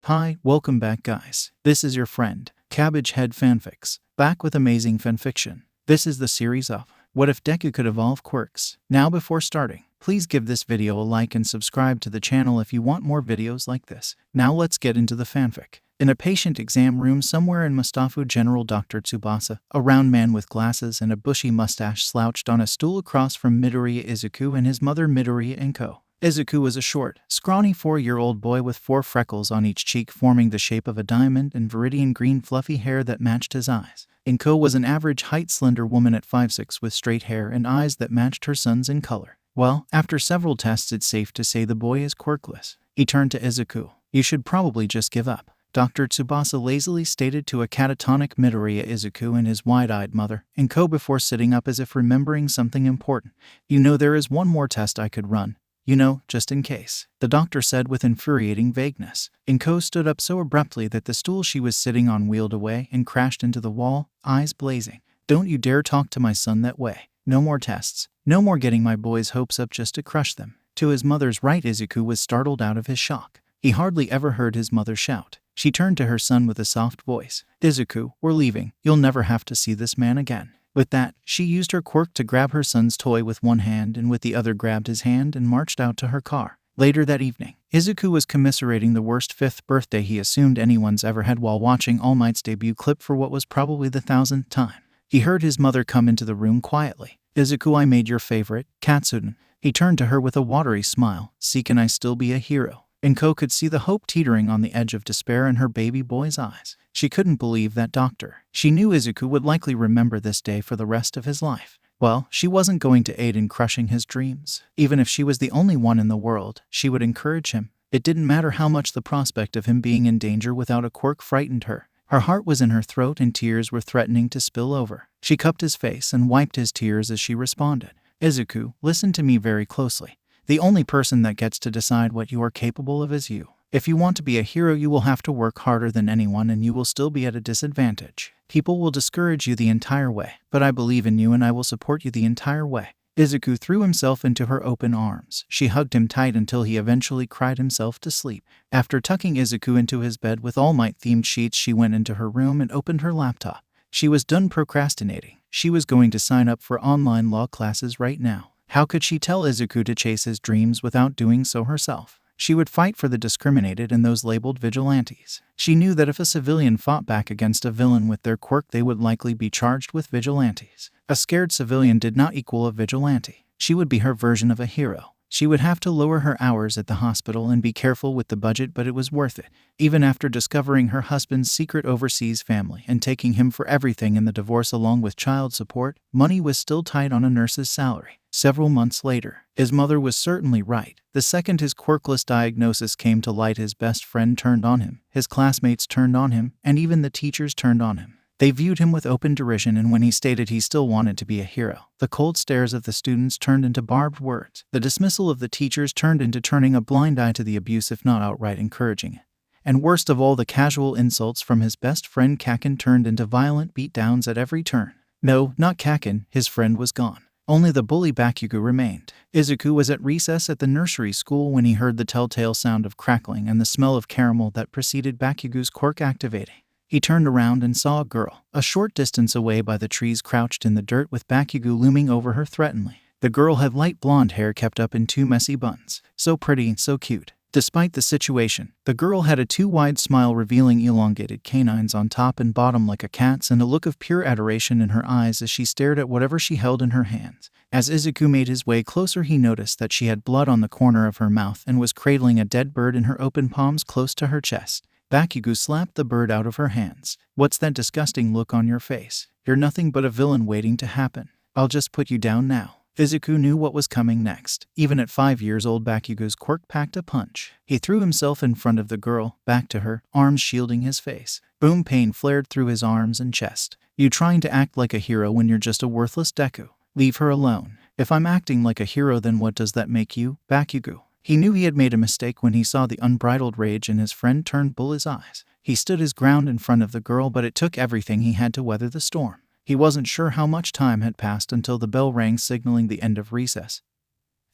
Hi, welcome back guys. This is your friend, Cabbage Head Fanfics, back with amazing fanfiction. This is the series of What If Deku Could Evolve Quirks. Now before starting, please give this video a like and subscribe to the channel if you want more videos like this. Now let's get into the fanfic. In a patient exam room somewhere in Mustafu, General Dr. Tsubasa, a round man with glasses and a bushy mustache slouched on a stool across from Midoriya Izuku and his mother Midoriya Inko. Izuku was a short, scrawny 4-year-old boy with 4 freckles on each cheek forming the shape of a diamond and viridian green fluffy hair that matched his eyes. Inko was an average height slender woman at 5'6" with straight hair and eyes that matched her son's in color. Well, after several tests it's safe to say the boy is quirkless. He turned to Izuku. You should probably just give up, Dr. Tsubasa lazily stated to a catatonic Midoriya Izuku and his wide-eyed mother, Inko before sitting up as if remembering something important. You know, there is one more test I could run. You know, just in case, the doctor said with infuriating vagueness. Inko stood up so abruptly that the stool she was sitting on wheeled away and crashed into the wall, eyes blazing. Don't you dare talk to my son that way. No more tests. No more getting my boy's hopes up just to crush them. To his mother's right, Izuku was startled out of his shock. He hardly ever heard his mother shout. She turned to her son with a soft voice. Izuku, we're leaving. You'll never have to see this man again. With that, she used her quirk to grab her son's toy with one hand and with the other grabbed his hand and marched out to her car. Later that evening, Izuku was commiserating the worst 5th birthday he assumed anyone's ever had while watching All Might's debut clip for what was probably the 1000th time. He heard his mother come into the room quietly. Izuku, I made your favorite, Katsuden. He turned to her with a watery smile. See, can I still be a hero? Inko could see the hope teetering on the edge of despair in her baby boy's eyes. She couldn't believe that doctor. She knew Izuku would likely remember this day for the rest of his life. Well, she wasn't going to aid in crushing his dreams. Even if she was the only one in the world, she would encourage him. It didn't matter how much the prospect of him being in danger without a quirk frightened her. Her heart was in her throat and tears were threatening to spill over. She cupped his face and wiped his tears as she responded. Izuku, listen to me very closely. The only person that gets to decide what you are capable of is you. If you want to be a hero, you will have to work harder than anyone and you will still be at a disadvantage. People will discourage you the entire way, but I believe in you and I will support you the entire way. Izuku threw himself into her open arms. She hugged him tight until he eventually cried himself to sleep. After tucking Izuku into his bed with All Might-themed sheets, she went into her room and opened her laptop. She was done procrastinating. She was going to sign up for online law classes right now. How could she tell Izuku to chase his dreams without doing so herself? She would fight for the discriminated and those labeled vigilantes. She knew that if a civilian fought back against a villain with their quirk, they would likely be charged with vigilantes. A scared civilian did not equal a vigilante. She would be her version of a hero. She would have to lower her hours at the hospital and be careful with the budget, but it was worth it. Even after discovering her husband's secret overseas family and taking him for everything in the divorce along with child support, money was still tight on a nurse's salary. Several months later, his mother was certainly right. The second his quirkless diagnosis came to light, his best friend turned on him, his classmates turned on him, and even the teachers turned on him. They viewed him with open derision, and when he stated he still wanted to be a hero, the cold stares of the students turned into barbed words. The dismissal of the teachers turned into turning a blind eye to the abuse, if not outright encouraging it. And worst of all, the casual insults from his best friend Kakin turned into violent beatdowns at every turn. No, not Kakin, his friend was gone. Only the bully Bakugo remained. Izuku was at recess at the nursery school when he heard the telltale sound of crackling and the smell of caramel that preceded Bakugo's quirk activating. He turned around and saw a girl, a short distance away by the trees, crouched in the dirt with Bakugo looming over her threateningly. The girl had light blonde hair kept up in 2 messy buns. So pretty and so cute. Despite the situation, the girl had a too wide smile revealing elongated canines on top and bottom like a cat's and a look of pure adoration in her eyes as she stared at whatever she held in her hands. As Izuku made his way closer, he noticed that she had blood on the corner of her mouth and was cradling a dead bird in her open palms close to her chest. Bakugo slapped the bird out of her hands. What's that disgusting look on your face? You're nothing but a villain waiting to happen. I'll just put you down now. Izuku knew what was coming next. Even at 5 years old, Bakugo's quirk packed a punch. He threw himself in front of the girl, back to her, arms shielding his face. Boom, pain flared through his arms and chest. You trying to act like a hero when you're just a worthless Deku? Leave her alone. If I'm acting like a hero, then what does that make you, Bakugo? He knew he had made a mistake when he saw the unbridled rage in his friend-turned-bully's eyes. He stood his ground in front of the girl, but it took everything he had to weather the storm. He wasn't sure how much time had passed until the bell rang signaling the end of recess.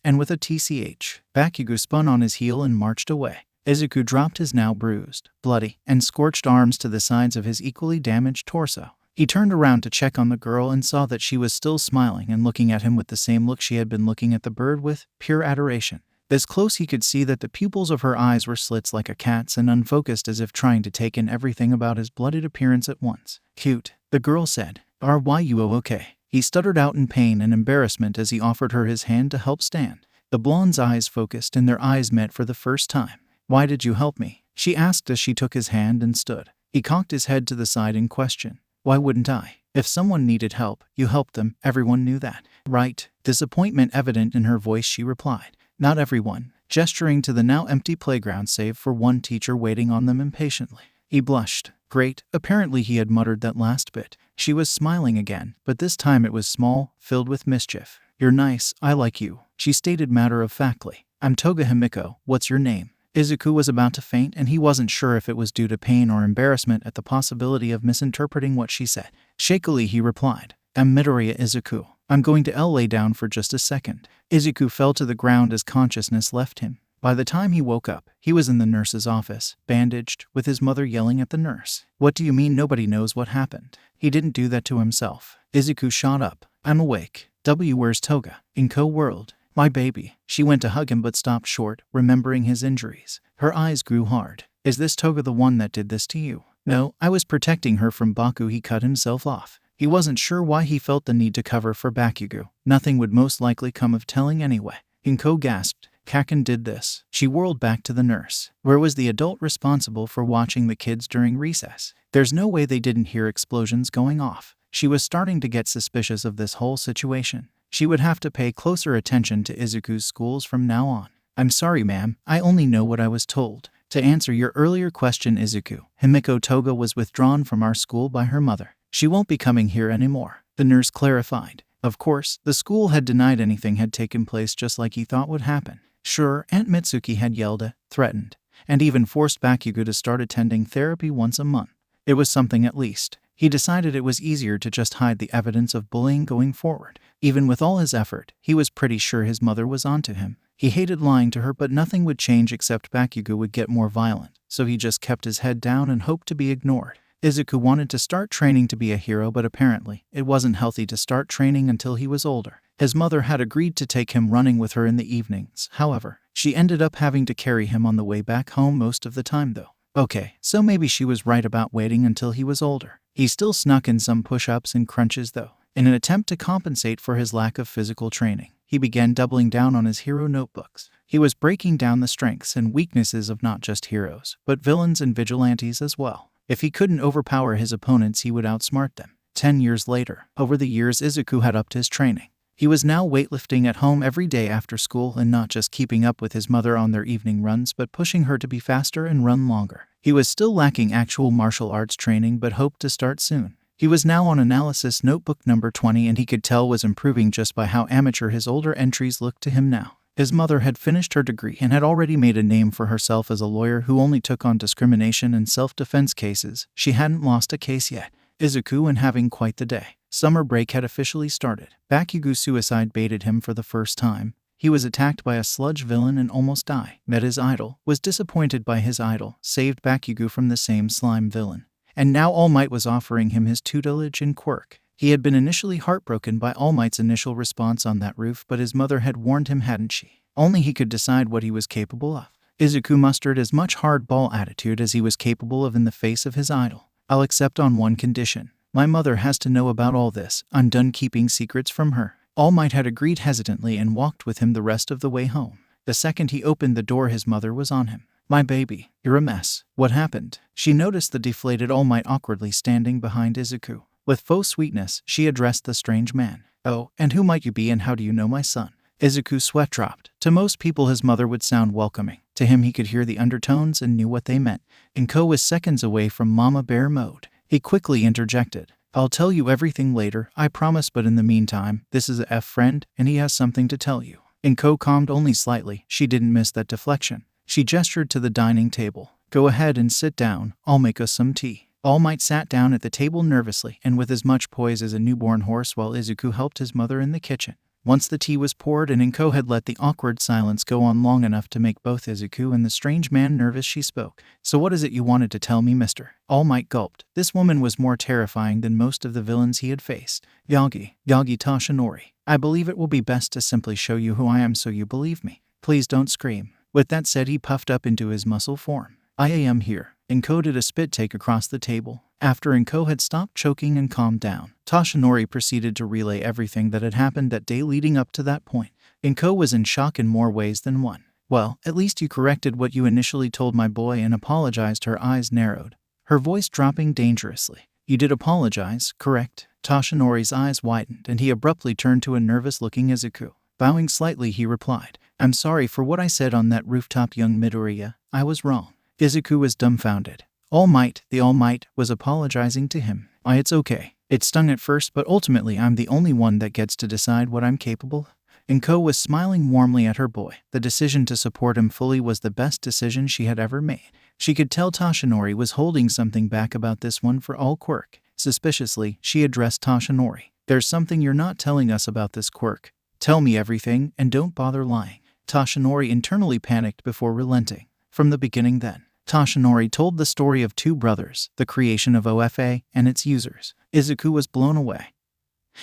And with a TCH, Bakugo spun on his heel and marched away. Izuku dropped his now bruised, bloody, and scorched arms to the sides of his equally damaged torso. He turned around to check on the girl and saw that she was still smiling and looking at him with the same look she had been looking at the bird with, pure adoration. This close he could see that the pupils of her eyes were slits like a cat's and unfocused as if trying to take in everything about his blooded appearance at once. Cute, the girl said. Are you okay? He stuttered out in pain and embarrassment as he offered her his hand to help stand. The blonde's eyes focused and their eyes met for the first time. Why did you help me? She asked as she took his hand and stood. He cocked his head to the side in question. Why wouldn't I? If someone needed help, you helped them. Everyone knew that. Right? Disappointment evident in her voice, she replied. Not everyone, gesturing to the now empty playground save for one teacher waiting on them impatiently. He blushed. Great. Apparently he had muttered that last bit. She was smiling again, but this time it was small, filled with mischief. You're nice, I like you, she stated matter-of-factly. I'm Toga Himiko, what's your name? Izuku was about to faint and he wasn't sure if it was due to pain or embarrassment at the possibility of misinterpreting what she said. Shakily he replied, I'm Midoriya Izuku. I'm going to lay down for just a second. Izuku fell to the ground as consciousness left him. By the time he woke up, he was in the nurse's office, bandaged, with his mother yelling at the nurse. What do you mean nobody knows what happened? He didn't do that to himself. Izuku shot up. I'm awake. Where's Toga? In co-world. My baby. She went to hug him but stopped short, remembering his injuries. Her eyes grew hard. Is this Toga the one that did this to you? No, I was protecting her from Baku. He cut himself off. He wasn't sure why he felt the need to cover for Bakugo. Nothing would most likely come of telling anyway. Inko gasped. Kaken did this. She whirled back to the nurse. Where was the adult responsible for watching the kids during recess? There's no way they didn't hear explosions going off. She was starting to get suspicious of this whole situation. She would have to pay closer attention to Izuku's schools from now on. I'm sorry, ma'am. I only know what I was told. To answer your earlier question, Izuku, Himiko Toga was withdrawn from our school by her mother. She won't be coming here anymore, the nurse clarified. Of course, the school had denied anything had taken place just like he thought would happen. Sure, Aunt Mitsuki had yelled at, threatened, and even forced Bakugo to start attending therapy once a month. It was something at least. He decided it was easier to just hide the evidence of bullying going forward. Even with all his effort, he was pretty sure his mother was onto him. He hated lying to her, but nothing would change except Bakugo would get more violent, so he just kept his head down and hoped to be ignored. Izuku wanted to start training to be a hero, but apparently, it wasn't healthy to start training until he was older. His mother had agreed to take him running with her in the evenings. However, she ended up having to carry him on the way back home most of the time though. Okay, so maybe she was right about waiting until he was older. He still snuck in some push-ups and crunches though. In an attempt to compensate for his lack of physical training, he began doubling down on his hero notebooks. He was breaking down the strengths and weaknesses of not just heroes, but villains and vigilantes as well. If he couldn't overpower his opponents, he would outsmart them. 10 years later, over the years, Izuku had upped his training. He was now weightlifting at home every day after school and not just keeping up with his mother on their evening runs but pushing her to be faster and run longer. He was still lacking actual martial arts training but hoped to start soon. He was now on analysis notebook number 20 and he could tell was improving just by how amateur his older entries looked to him now. His mother had finished her degree and had already made a name for herself as a lawyer who only took on discrimination and self-defense cases. She hadn't lost a case yet. Izuku and having quite the day. Summer break had officially started. Bakugo's suicide baited him for the first time. He was attacked by a sludge villain and almost died. Met his idol, was disappointed by his idol, saved Bakugo from the same slime villain. And now All Might was offering him his tutelage in Quirk. He had been initially heartbroken by All Might's initial response on that roof, but his mother had warned him, hadn't she? Only he could decide what he was capable of. Izuku mustered as much hardball attitude as he was capable of in the face of his idol. I'll accept on one condition. My mother has to know about all this. I'm done keeping secrets from her. All Might had agreed hesitantly and walked with him the rest of the way home. The second he opened the door, his mother was on him. My baby, you're a mess. What happened? She noticed the deflated All Might awkwardly standing behind Izuku. With faux sweetness, she addressed the strange man. Oh, and who might you be and how do you know my son? Izuku's sweat dropped. To most people his mother would sound welcoming. To him he could hear the undertones and knew what they meant. Inko was seconds away from Mama Bear mode. He quickly interjected. I'll tell you everything later, I promise, but in the meantime, this is a friend, and he has something to tell you. Inko calmed only slightly. She didn't miss that deflection. She gestured to the dining table. Go ahead and sit down. I'll make us some tea. All Might sat down at the table nervously and with as much poise as a newborn horse while Izuku helped his mother in the kitchen. Once the tea was poured and Inko had let the awkward silence go on long enough to make both Izuku and the strange man nervous, she spoke. "So what is it you wanted to tell me, Mr.?" All Might gulped. This woman was more terrifying than most of the villains he had faced. Yagi Toshinori. "I believe it will be best to simply show you who I am so you believe me. Please don't scream." With that said, he puffed up into his muscle form. "I am here." Inko did a spit take across the table. After Inko had stopped choking and calmed down, Toshinori proceeded to relay everything that had happened that day leading up to that point. Inko was in shock in more ways than one. "Well, at least you corrected what you initially told my boy and apologized." Her eyes narrowed, her voice dropping dangerously. "You did apologize, correct?" Toshinori's eyes widened and he abruptly turned to a nervous-looking Izuku. Bowing slightly, he replied, "I'm sorry for what I said on that rooftop, young Midoriya. I was wrong." Izuku was dumbfounded. The All Might, was apologizing to him. It's okay. It stung at first, but ultimately I'm the only one that gets to decide what I'm capable of." Inko was smiling warmly at her boy. The decision to support him fully was the best decision she had ever made. She could tell Toshinori was holding something back about this one for all Quirk. Suspiciously, she addressed Toshinori. "There's something you're not telling us about this Quirk. Tell me everything, and don't bother lying." Toshinori internally panicked before relenting. From the beginning then, Toshinori told the story of two brothers, the creation of OFA, and its users. Izuku was blown away.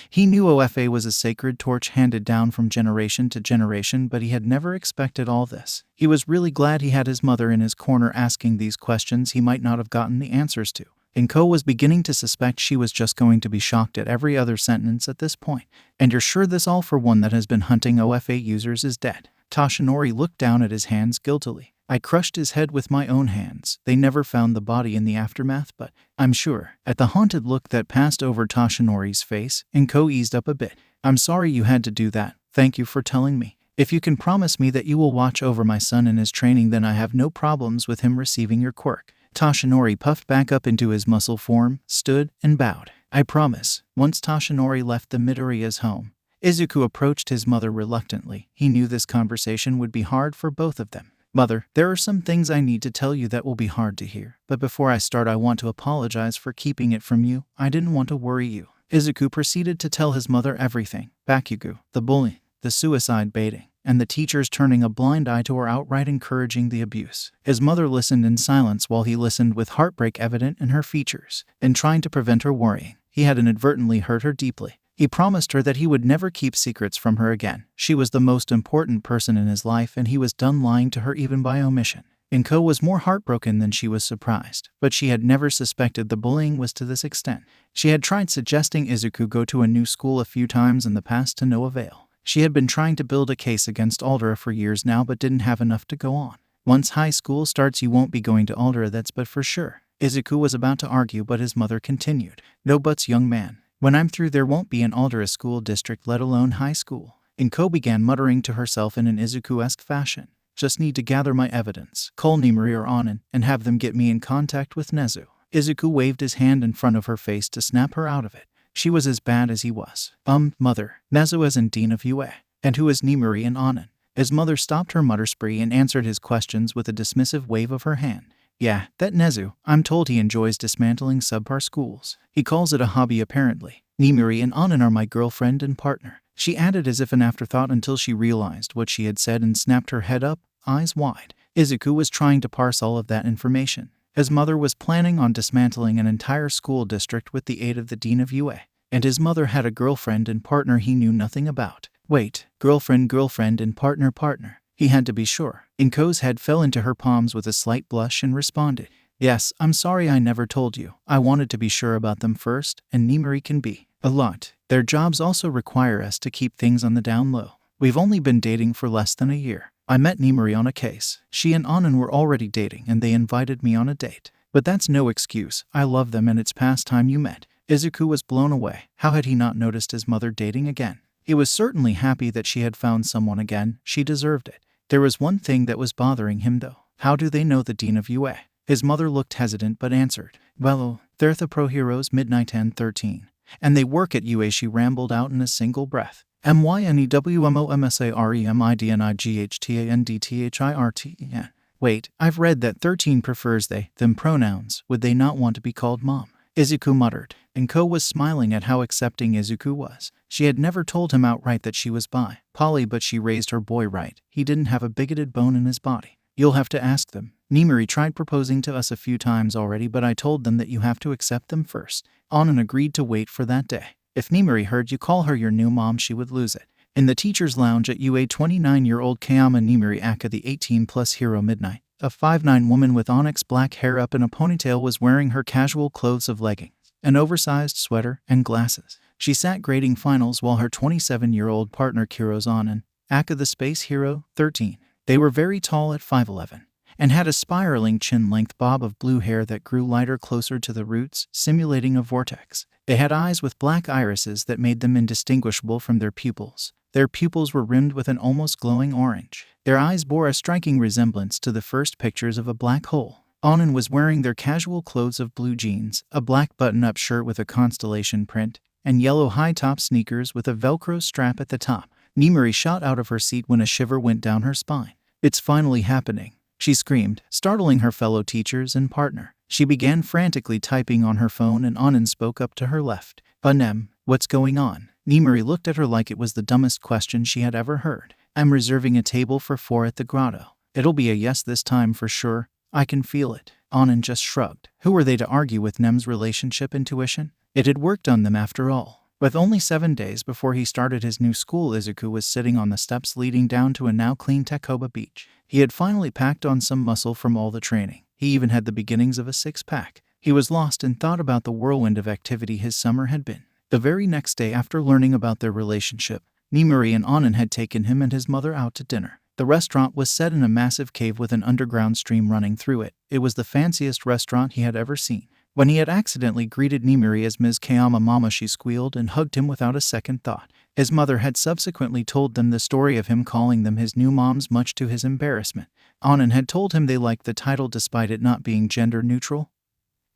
He knew OFA was a sacred torch handed down from generation to generation, but he had never expected all this. He was really glad he had his mother in his corner asking these questions he might not have gotten the answers to. Inko was beginning to suspect she was just going to be shocked at every other sentence at this point. "And you're sure this all for one that has been hunting OFA users is dead?" Toshinori looked down at his hands guiltily. "I crushed his head with my own hands. They never found the body in the aftermath, but I'm sure." At the haunted look that passed over Toshinori's face, Inko eased up a bit. "I'm sorry you had to do that. Thank you for telling me. If you can promise me that you will watch over my son in his training, then I have no problems with him receiving your quirk." Toshinori puffed back up into his muscle form, stood, and bowed. "I promise." Once Toshinori left the Midoriya's home, Izuku approached his mother reluctantly. He knew this conversation would be hard for both of them. "Mother, there are some things I need to tell you that will be hard to hear. But before I start, I want to apologize for keeping it from you. I didn't want to worry you." Izuku proceeded to tell his mother everything. Bakugo, the bullying, the suicide baiting, and the teachers turning a blind eye to or outright encouraging the abuse. His mother listened in silence while he listened, with heartbreak evident in her features. In trying to prevent her worrying, he had inadvertently hurt her deeply. He promised her that he would never keep secrets from her again. She was the most important person in his life, and he was done lying to her even by omission. Inko was more heartbroken than she was surprised, but she had never suspected the bullying was to this extent. She had tried suggesting Izuku go to a new school a few times in the past to no avail. She had been trying to build a case against Aldera for years now, but didn't have enough to go on. "Once high school starts, you won't be going to Aldera, that's but for sure." Izuku was about to argue, but his mother continued. "No buts, young man. When I'm through, there won't be an Aldera school district, let alone high school." Inko began muttering to herself in an Izuku-esque fashion. "Just need to gather my evidence, call Nimuri or Anin, and have them get me in contact with Nezu." Izuku waved his hand in front of her face to snap her out of it. She was as bad as he was. Mother, Nezu as in Dean of UA. And who is Nimuri and Anin?" His mother stopped her mutter spree and answered his questions with a dismissive wave of her hand. "Yeah, that Nezu. I'm told he enjoys dismantling subpar schools. He calls it a hobby apparently. Nimuri and Anin are my girlfriend and partner." She added as if an afterthought until she realized what she had said and snapped her head up, eyes wide. Izuku was trying to parse all of that information. His mother was planning on dismantling an entire school district with the aid of the Dean of UA. And his mother had a girlfriend and partner he knew nothing about. Wait, girlfriend and partner. He had to be sure. Inko's head fell into her palms with a slight blush and responded, "Yes, I'm sorry I never told you. I wanted to be sure about them first, and Nimuri can be a lot. Their jobs also require us to keep things on the down low. We've only been dating for less than a year. I met Nimuri on a case. She and Anin were already dating and they invited me on a date. But that's no excuse. I love them and it's past time you met." Izuku was blown away. How had he not noticed his mother dating again? He was certainly happy that she had found someone again. She deserved it. There was one thing that was bothering him though. How do they know the Dean of UA? His mother looked hesitant but answered, "Well, they're the pro heroes Midnight and 13. And they work at UA," she rambled out in a single breath. "MYNEWMOMSAREMIDNIGHTANDTHIRTEN. Wait, I've read that 13 prefers they, them pronouns. Would they not want to be called mom?" Izuku muttered. Enko was smiling at how accepting Izuku was. She had never told him outright that she was poly, but she raised her boy right. He didn't have a bigoted bone in his body. You'll have to ask them. Nimiri tried proposing to us a few times already, but I told them that you have to accept them first. Anan agreed to wait for that day. If Nimiri heard you call her your new mom, she would lose it. In the teacher's lounge at UA, 29-year-old Kayama Nimiri Aka, the 18-plus hero Midnight, a 5'9" woman with onyx black hair up in a ponytail, was wearing her casual clothes of leggings, an oversized sweater, and glasses. She sat grading finals while her 27-year-old partner Kuro's Anan, Aka the space hero, 13. They were very tall at 5'11", and had a spiraling chin-length bob of blue hair that grew lighter closer to the roots, simulating a vortex. They had eyes with black irises that made them indistinguishable from their pupils. Their pupils were rimmed with an almost glowing orange. Their eyes bore a striking resemblance to the first pictures of a black hole. Anan was wearing their casual clothes of blue jeans, a black button-up shirt with a constellation print, and yellow high-top sneakers with a Velcro strap at the top. Nimiri shot out of her seat when a shiver went down her spine. "It's finally happening," she screamed, startling her fellow teachers and partner. She began frantically typing on her phone, and Anan spoke up to her left. "Anem, what's going on?" Nimiri looked at her like it was the dumbest question she had ever heard. "I'm reserving a table for 4 at the grotto. It'll be a yes this time for sure. I can feel it." Anan just shrugged. Who were they to argue with Nem's relationship intuition? It had worked on them after all. With only 7 days before he started his new school, Izuku was sitting on the steps leading down to a now clean Toga beach. He had finally packed on some muscle from all the training. He even had the beginnings of a six-pack. He was lost in thought about the whirlwind of activity his summer had been. The very next day after learning about their relationship, Nimiri and Anan had taken him and his mother out to dinner. The restaurant was set in a massive cave with an underground stream running through it. It was the fanciest restaurant he had ever seen. When he had accidentally greeted Nimiri as Ms. Kayama Mama, she squealed and hugged him without a second thought. His mother had subsequently told them the story of him calling them his new moms, much to his embarrassment. Anan had told him they liked the title despite it not being gender neutral.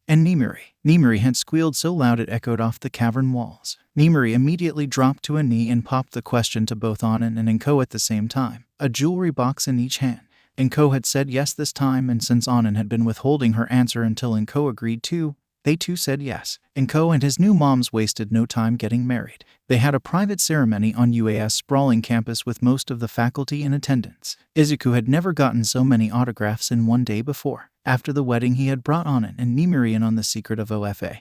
And Nimiri had squealed so loud it echoed off the cavern walls. Nimiri immediately dropped to a knee and popped the question to both Anan and Enko at the same time, a jewelry box in each hand. Enko had said yes this time, and since Anan had been withholding her answer until Enko agreed to, they too said yes. Enko and his new moms wasted no time getting married. They had a private ceremony on UA's sprawling campus with most of the faculty in attendance. Izuku had never gotten so many autographs in one day before. After the wedding, he had brought Anan and Nimiri in on the secret of OFA.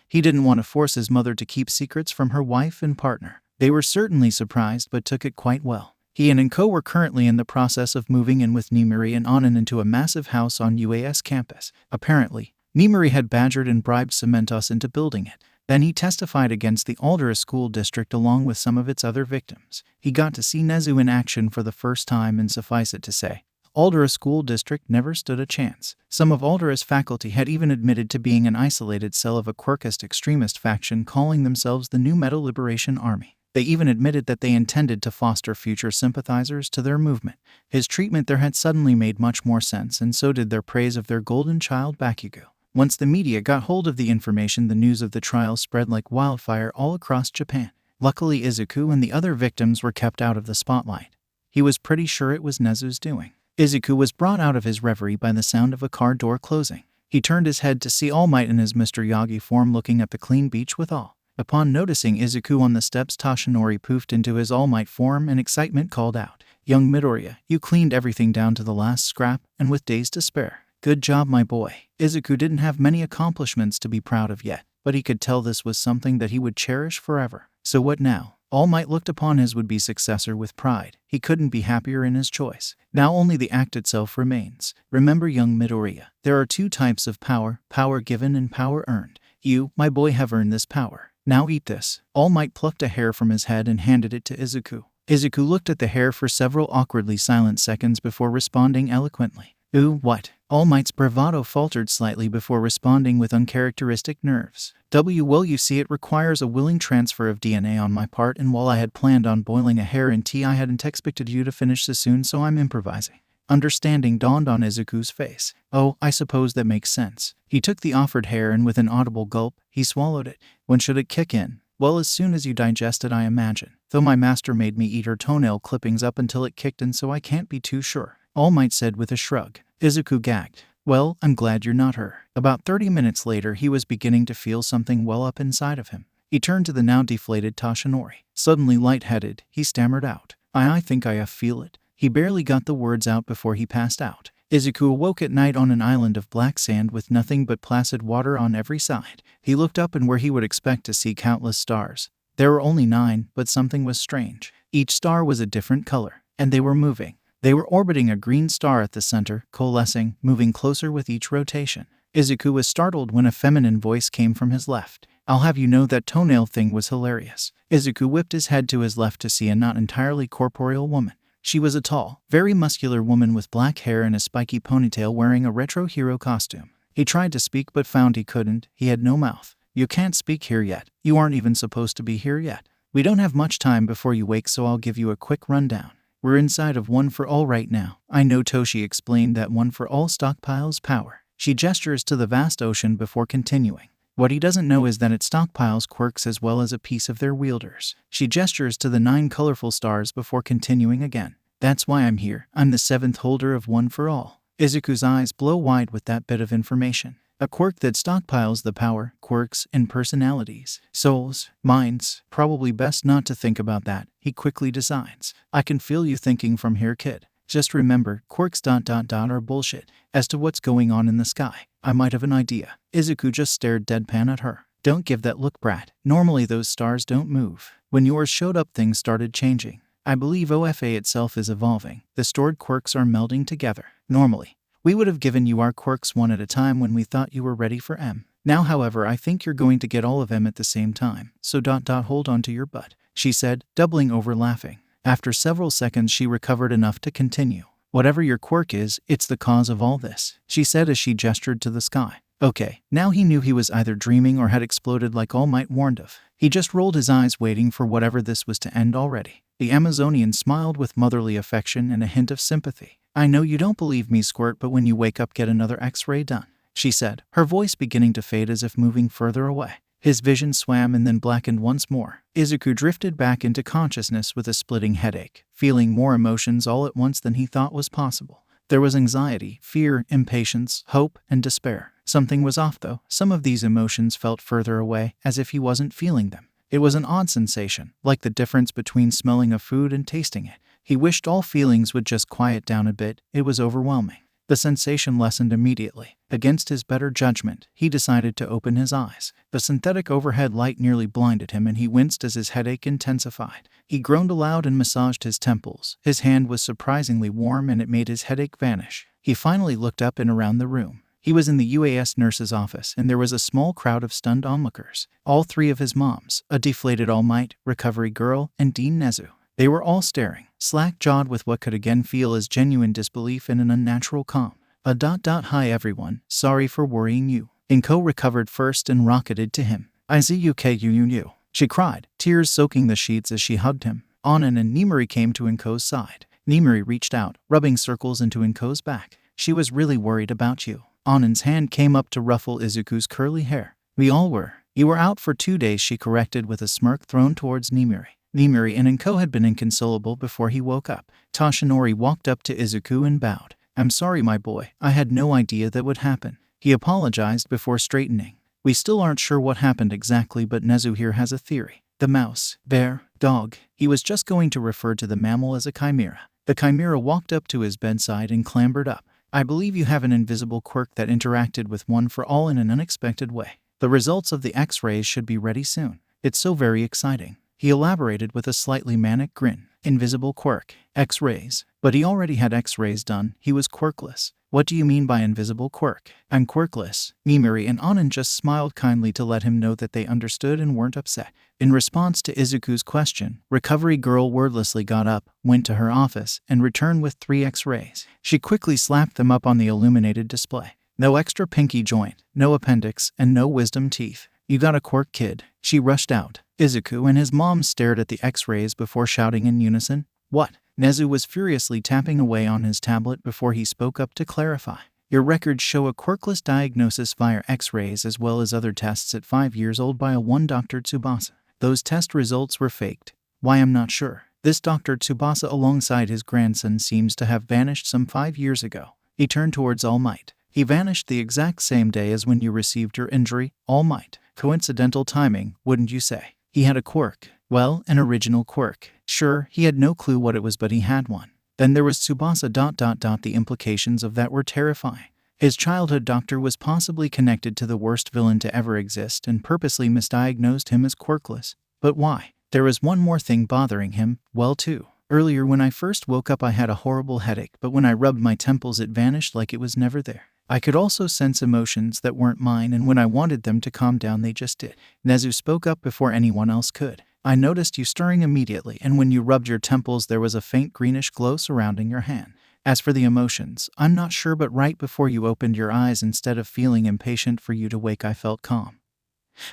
He didn't want to force his mother to keep secrets from her wife and partner. They were certainly surprised but took it quite well. He and Enko were currently in the process of moving in with Nimiri and Anan into a massive house on UA's campus. Apparently, Nimiri had badgered and bribed Cementos into building it. Then he testified against the Aldera School District along with some of its other victims. He got to see Nezu in action for the first time, and suffice it to say, Aldera School District never stood a chance. Some of Aldera's faculty had even admitted to being an isolated cell of a quirkist extremist faction calling themselves the New Metal Liberation Army. They even admitted that they intended to foster future sympathizers to their movement. His treatment there had suddenly made much more sense, and so did their praise of their golden child Bakugo. Once the media got hold of the information, the news of the trial spread like wildfire all across Japan. Luckily, Izuku and the other victims were kept out of the spotlight. He was pretty sure it was Nezu's doing. Izuku was brought out of his reverie by the sound of a car door closing. He turned his head to see All Might in his Mr. Yagi form looking at the clean beach with awe. Upon noticing Izuku on the steps, Toshinori poofed into his All Might form and excitement called out, "Young Midoriya, you cleaned everything down to the last scrap, and with days to spare. Good job, my boy." Izuku didn't have many accomplishments to be proud of yet, but he could tell this was something that he would cherish forever. So what now? All Might looked upon his would-be successor with pride. He couldn't be happier in his choice. Now only the act itself remains. Remember, young Midoriya, there are 2 types of power, power given and power earned. You, my boy, have earned this power. Now eat this. All Might plucked a hair from his head and handed it to Izuku. Izuku looked at the hair for several awkwardly silent seconds before responding eloquently. "Ooh, what?" All Might's bravado faltered slightly before responding with uncharacteristic nerves. "Well, you see, it requires a willing transfer of DNA on my part, and while I had planned on boiling a hair in tea, I hadn't expected you to finish so soon, so I'm improvising." Understanding dawned on Izuku's face. "Oh, I suppose that makes sense." He took the offered hair, and with an audible gulp, he swallowed it. "When should it kick in?" "Well, as soon as you digest it, I imagine. Though my master made me eat her toenail clippings up until it kicked in, so I can't be too sure," All Might said with a shrug. Izuku gagged. Well, I'm glad you're not her. About 30 minutes later, he was beginning to feel something well up inside of him. He turned to the now deflated Toshinori. Suddenly lightheaded, he stammered out, I think I feel it. He barely got the words out before he passed out. Izuku awoke at night on an island of black sand with nothing but placid water on every side. He looked up and where he would expect to see countless stars. There were only 9, but something was strange. Each star was a different color, and they were moving. They were orbiting a green star at the center, coalescing, moving closer with each rotation. Izuku was startled when a feminine voice came from his left. I'll have you know that toenail thing was hilarious. Izuku whipped his head to his left to see a not entirely corporeal woman. She was a tall, very muscular woman with black hair and a spiky ponytail wearing a retro hero costume. He tried to speak but found he couldn't. He had no mouth. You can't speak here yet. You aren't even supposed to be here yet. We don't have much time before you wake, so I'll give you a quick rundown. We're inside of One for All right now. I know. Toshi explained that One for All stockpiles power. She gestures to the vast ocean before continuing. What he doesn't know is that it stockpiles quirks as well as a piece of their wielders. She gestures to the 9 colorful stars before continuing again. That's why I'm here. I'm the 7th holder of One for All. Izuku's eyes blow wide with that bit of information. A quirk that stockpiles the power, quirks, and personalities, souls, minds. Probably best not to think about that, he quickly decides. I can feel you thinking from here, kid. Just remember, quirks ... are bullshit. As to what's going on in the sky, I might have an idea. Izuku just stared deadpan at her. Don't give that look, brat. Normally those stars don't move. When yours showed up, things started changing. I believe OFA itself is evolving. The stored quirks are melding together. Normally, we would have given you our quirks one at a time when we thought you were ready for M. Now, however, I think you're going to get all of M at the same time. So ... hold on to your butt, she said, doubling over laughing. After several seconds, she recovered enough to continue. Whatever your quirk is, it's the cause of all this, she said as she gestured to the sky. Okay, now he knew he was either dreaming or had exploded like All Might warned of. He just rolled his eyes waiting for whatever this was to end already. The Amazonian smiled with motherly affection and a hint of sympathy. I know you don't believe me, Squirt, but when you wake up, get another X-ray done, she said, her voice beginning to fade as if moving further away. His vision swam and then blackened once more. Izuku drifted back into consciousness with a splitting headache, feeling more emotions all at once than he thought was possible. There was anxiety, fear, impatience, hope, and despair. Something was off though. Some of these emotions felt further away, as if he wasn't feeling them. It was an odd sensation, like the difference between smelling a food and tasting it. He wished all feelings would just quiet down a bit. It was overwhelming. The sensation lessened immediately. Against his better judgment, he decided to open his eyes. The synthetic overhead light nearly blinded him and he winced as his headache intensified. He groaned aloud and massaged his temples. His hand was surprisingly warm and it made his headache vanish. He finally looked up and around the room. He was in the UAS nurse's office and there was a small crowd of stunned onlookers. All 3 of his moms, a deflated All Might, recovery girl, and Dean Nezu. They were all staring, slack-jawed with what could again feel as genuine disbelief and an unnatural calm. Hi everyone, sorry for worrying you. Inko recovered first and rocketed to him. Izuku, she cried, tears soaking the sheets as she hugged him. Anan and Nimuri came to Inko's side. Nimuri reached out, rubbing circles into Inko's back. She was really worried about you. Anan's hand came up to ruffle Izuku's curly hair. We all were. You were out for 2 days, she corrected with a smirk thrown towards Nimuri. Nimuri and Inko had been inconsolable before he woke up. Toshinori walked up to Izuku and bowed. I'm sorry, my boy. I had no idea that would happen. He apologized before straightening. We still aren't sure what happened exactly, but Nezu here has a theory. The mouse, bear, dog. He was just going to refer to the mammal as a chimera. The chimera walked up to his bedside and clambered up. I believe you have an invisible quirk that interacted with One for All in an unexpected way. The results of the X-rays should be ready soon. It's so very exciting. He elaborated with a slightly manic grin. Invisible quirk, X-rays. But he already had X-rays done. He was quirkless. What do you mean by invisible quirk? I'm quirkless. Nimuri and Anan just smiled kindly to let him know that they understood and weren't upset. In response to Izuku's question, recovery girl wordlessly got up, went to her office, and returned with 3 X-rays. She quickly slapped them up on the illuminated display. No extra pinky joint, no appendix, and no wisdom teeth. You got a quirk, kid. She rushed out. Izuku and his mom stared at the X-rays before shouting in unison, What? Nezu was furiously tapping away on his tablet before he spoke up to clarify. Your records show a quirkless diagnosis via X-rays as well as other tests at 5 years old by a one Dr. Tsubasa. Those test results were faked. Why, I'm not sure. This Dr. Tsubasa alongside his grandson seems to have vanished some 5 years ago. He turned towards All Might. He vanished the exact same day as when you received your injury, All Might. Coincidental timing, wouldn't you say? He had a quirk. Well, an original quirk. Sure, he had no clue what it was, but he had one. Then there was Tsubasa. The implications of that were terrifying. His childhood doctor was possibly connected to the worst villain to ever exist and purposely misdiagnosed him as quirkless. But why? There was one more thing bothering him, well too. Earlier when I first woke up I had a horrible headache, but when I rubbed my temples it vanished like it was never there. I could also sense emotions that weren't mine, and when I wanted them to calm down they just did. Nezu spoke up before anyone else could. I noticed you stirring immediately, and when you rubbed your temples there was a faint greenish glow surrounding your hand. As for the emotions, I'm not sure, but right before you opened your eyes, instead of feeling impatient for you to wake, I felt calm.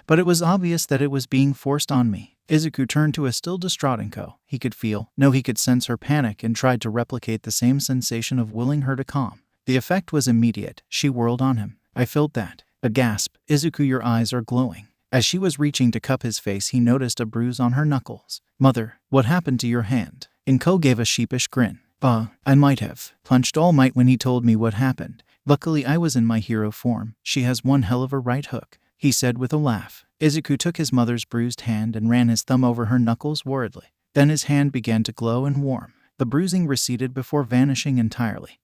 But it was obvious that it was being forced on me. Izuku turned to a still distraught Inko. He could feel, no, he could sense her panic and tried to replicate the same sensation of willing her to calm. The effect was immediate. She whirled on him. I felt that. A gasp. Izuku, your eyes are glowing. As she was reaching to cup his face, he noticed a bruise on her knuckles. Mother, what happened to your hand? Inko gave a sheepish grin. I might have punched All Might when he told me what happened. Luckily I was in my hero form. She has one hell of a right hook, he said with a laugh. Izuku took his mother's bruised hand and ran his thumb over her knuckles worriedly. Then his hand began to glow and warm. The bruising receded before vanishing entirely.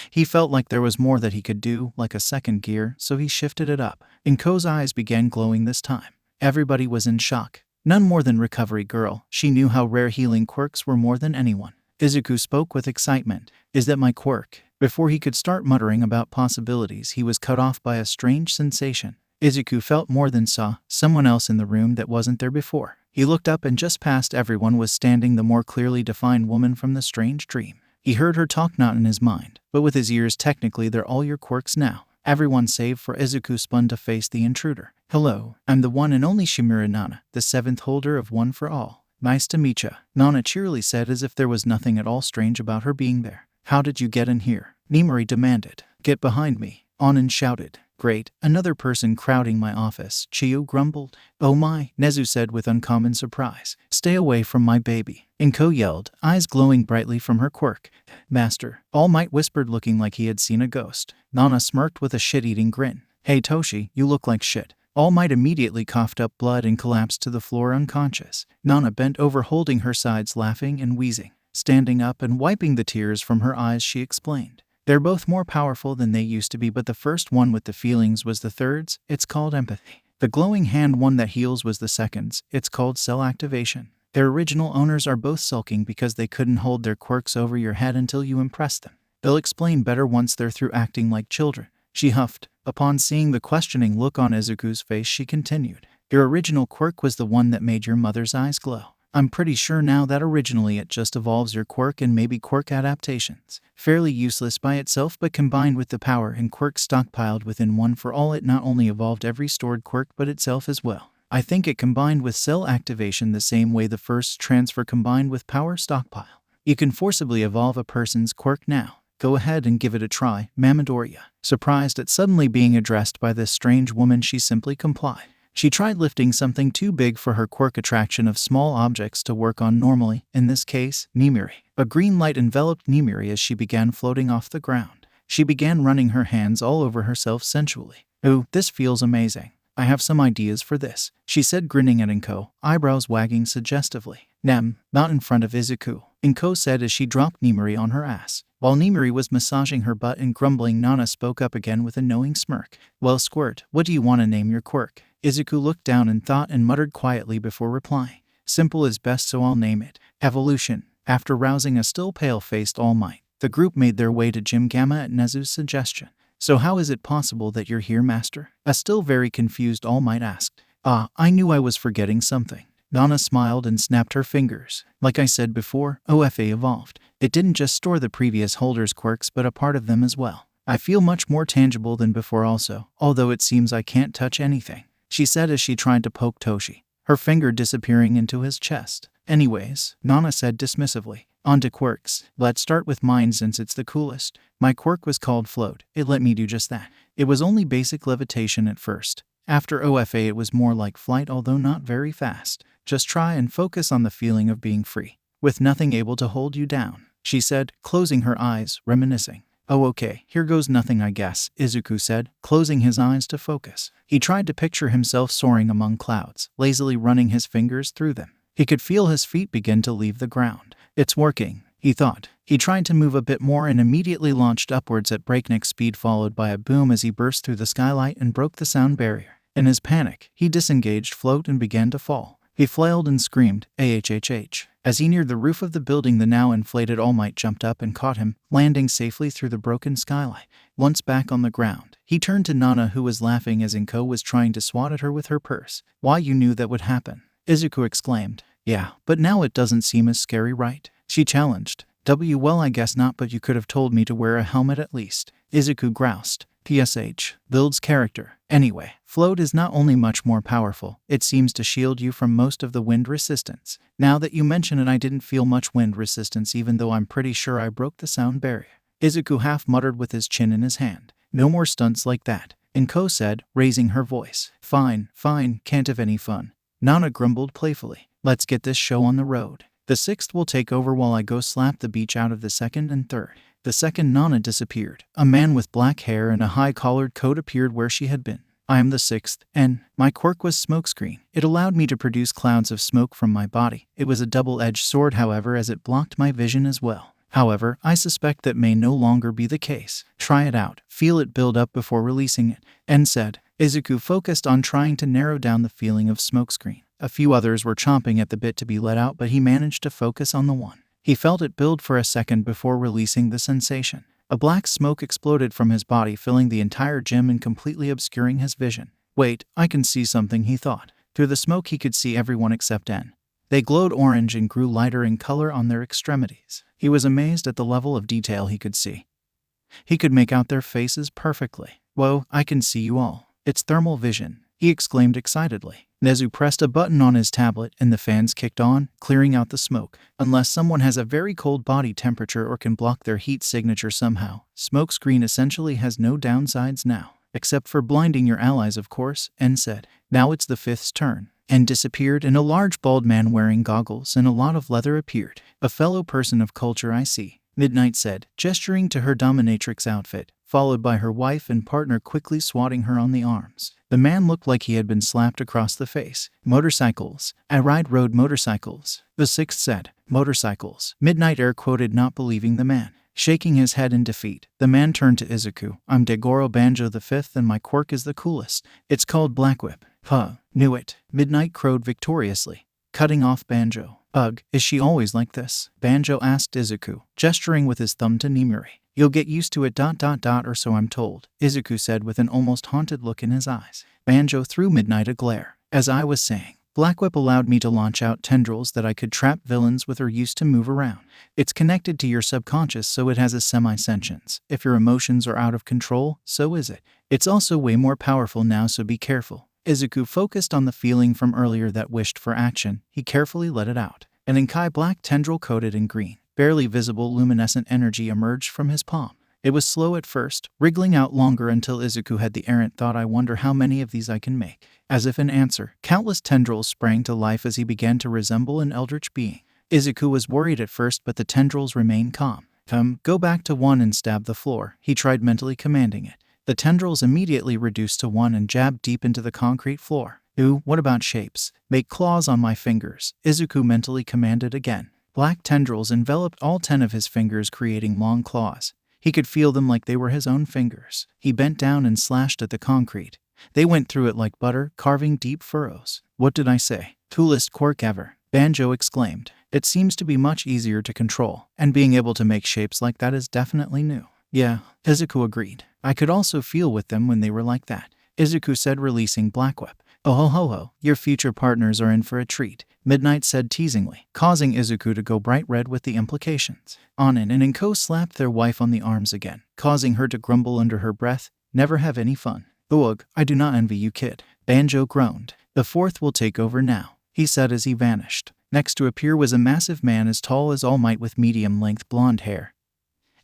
He felt like there was more that he could do, like a second gear, so he shifted it up. Inko's eyes began glowing this time. Everybody was in shock. None more than Recovery Girl. She knew how rare healing quirks were more than anyone. Izuku spoke with excitement. Is that my quirk? Before he could start muttering about possibilities, he was cut off by a strange sensation. Izuku felt more than saw someone else in the room that wasn't there before. He looked up and just past everyone was standing the more clearly defined woman from the strange dream. He heard her talk, not in his mind, but with his ears. Technically they're all your quirks now. Everyone save for Izuku spun to face the intruder. Hello, I'm the one and only Shimura Nana, the 7th holder of One for All. Nice to meet ya, Nana cheerily said, as if there was nothing at all strange about her being there. How did you get in here? Nimori demanded. Get behind me, Onin shouted. Great, another person crowding my office, Chiyo grumbled. Oh my, Nezu said with uncommon surprise. Stay away from my baby, Inko yelled, eyes glowing brightly from her quirk. Master, All Might whispered, looking like he had seen a ghost. Nana smirked with a shit-eating grin. Hey Toshi, you look like shit. All Might immediately coughed up blood and collapsed to the floor unconscious. Nana bent over, holding her sides, laughing and wheezing. Standing up and wiping the tears from her eyes, she explained. They're both more powerful than they used to be, but the first one with the feelings was the third's. It's called empathy. The glowing hand one that heals was the second's. It's called cell activation. Their original owners are both sulking because they couldn't hold their quirks over your head until you impressed them. They'll explain better once they're through acting like children, she huffed. Upon seeing the questioning look on Izuku's face, she continued. Your original quirk was the one that made your mother's eyes glow. I'm pretty sure now that originally it just evolves your quirk and maybe quirk adaptations. Fairly useless by itself, but combined with the power and quirk stockpiled within One for All, it not only evolved every stored quirk but itself as well. I think it combined with cell activation the same way the first transfer combined with power stockpile. You can forcibly evolve a person's quirk now. Go ahead and give it a try, Mamadoriya. Surprised at suddenly being addressed by this strange woman, she simply complied. She tried lifting something too big for her quirk attraction of small objects to work on normally, in this case, Nimiri. A green light enveloped Nimiri as she began floating off the ground. She began running her hands all over herself sensually. Ooh, this feels amazing. I have some ideas for this, she said, grinning at Inko, eyebrows wagging suggestively. Nem, not in front of Izuku, Inko said as she dropped Nimiri on her ass. While Nimiri was massaging her butt and grumbling, Nana spoke up again with a knowing smirk. Well, Squirt, what do you want to name your quirk? Izuku looked down in thought and muttered quietly before replying. Simple is best, so I'll name it Evolution. After rousing a still pale-faced All Might, the group made their way to Gym Gamma at Nezu's suggestion. So how is it possible that you're here, Master? A still very confused All Might asked. I knew I was forgetting something. Nana smiled and snapped her fingers. Like I said before, OFA evolved. It didn't just store the previous holders' quirks but a part of them as well. I feel much more tangible than before also, although it seems I can't touch anything, she said as she tried to poke Toshi, her finger disappearing into his chest. Anyways, Nana said dismissively, on to quirks. Let's start with mine since it's the coolest. My quirk was called Float. It let me do just that. It was only basic levitation at first. After OFA it was more like flight, although not very fast. Just try and focus on the feeling of being free, with nothing able to hold you down, she said, closing her eyes, reminiscing. Oh okay, here goes nothing I guess, Izuku said, closing his eyes to focus. He tried to picture himself soaring among clouds, lazily running his fingers through them. He could feel his feet begin to leave the ground. It's working, he thought. He tried to move a bit more and immediately launched upwards at breakneck speed, followed by a boom as he burst through the skylight and broke the sound barrier. In his panic, he disengaged float and began to fall. He flailed and screamed, "AHHH." As he neared the roof of the building, the now inflated All Might jumped up and caught him, landing safely through the broken skylight. Once back on the ground, he turned to Nana, who was laughing as Inko was trying to swat at her with her purse. "Why, you knew that would happen?" Izuku exclaimed. "Yeah, but now it doesn't seem as scary, right?" she challenged. Well, I guess not, but you could have told me to wear a helmet at least," Izuku groused. PSH. Builds character. Anyway, float is not only much more powerful, it seems to shield you from most of the wind resistance. Now that you mention it, I didn't feel much wind resistance, even though I'm pretty sure I broke the sound barrier. Izuku half muttered with his chin in his hand. "No more stunts like that," Inko said, raising her voice. Fine, can't have any fun." Nana grumbled playfully. "Let's get this show on the road. The sixth will take over while I go slap the beach out of the second and third." The second Nana disappeared. A man with black hair and a high-collared coat appeared where she had been. "I am the sixth, and my quirk was smokescreen. It allowed me to produce clouds of smoke from my body. It was a double-edged sword, however, as it blocked my vision as well. However, I suspect that may no longer be the case. Try it out. Feel it build up before releasing it," En said. Izuku focused on trying to narrow down the feeling of smokescreen. A few others were chomping at the bit to be let out, but he managed to focus on the one. He felt it build for a second before releasing the sensation. A black smoke exploded from his body, filling the entire gym and completely obscuring his vision. "Wait, I can see something," he thought. Through the smoke he could see everyone except En. They glowed orange and grew lighter in color on their extremities. He was amazed at the level of detail he could see. He could make out their faces perfectly. "Whoa, I can see you all. It's thermal vision," he exclaimed excitedly. Nezu pressed a button on his tablet and the fans kicked on, clearing out the smoke. Unless someone has a very cold body temperature or can block their heat signature somehow, smokescreen essentially has no downsides now. "Except for blinding your allies, of course," En said. Now it's the fifth's turn. En disappeared and a large bald man wearing goggles and a lot of leather appeared. "A fellow person of culture, I see," Midnight said, gesturing to her dominatrix outfit, followed by her wife and partner quickly swatting her on the arms. The man looked like he had been slapped across the face. "Motorcycles. I ride road motorcycles," the sixth said. "Motorcycles." Midnight air quoted, not believing the man. Shaking his head in defeat, the man turned to Izuku. "I'm Degoro Banjo the fifth and my quirk is the coolest. It's called Black Whip." "Huh, knew it," Midnight crowed victoriously, cutting off Banjo. "Ugh, is she always like this?" Banjo asked Izuku, gesturing with his thumb to Nimuri. "You'll get used to it ... or so I'm told," Izuku said with an almost haunted look in his eyes. Banjo threw Midnight a glare. "As I was saying, Black Whip allowed me to launch out tendrils that I could trap villains with or use to move around. It's connected to your subconscious, so it has a semi-sentience. If your emotions are out of control, so is it. It's also way more powerful now, so be careful." Izuku focused on the feeling from earlier that wished for action. He carefully let it out. An Inkai black tendril coated in green, barely visible luminescent energy emerged from his palm. It was slow at first, wriggling out longer until Izuku had the errant thought, "I wonder how many of these I can make." As if in answer, countless tendrils sprang to life as he began to resemble an eldritch being. Izuku was worried at first, but the tendrils remained calm. Go back to one and stab the floor," he tried mentally commanding it. The tendrils immediately reduced to one and jabbed deep into the concrete floor. "Ooh, what about shapes? Make claws on my fingers," Izuku mentally commanded again. Black tendrils enveloped all 10 of his fingers, creating long claws. He could feel them like they were his own fingers. He bent down and slashed at the concrete. They went through it like butter, carving deep furrows. "What did I say? Coolest quirk ever," Banjo exclaimed. "It seems to be much easier to control, and being able to make shapes like that is definitely new." "Yeah," Izuku agreed. "I could also feel with them when they were like that," Izuku said, releasing Black Whip. "Oh ho, your future partners are in for a treat," Midnight said teasingly, causing Izuku to go bright red with the implications. Anin and Inko slapped their wife on the arms again, causing her to grumble under her breath, "Never have any fun." "Ugh, I do not envy you, kid," Banjo groaned. "The fourth will take over now," he said as he vanished. Next to appear was a massive man as tall as All Might with medium-length blonde hair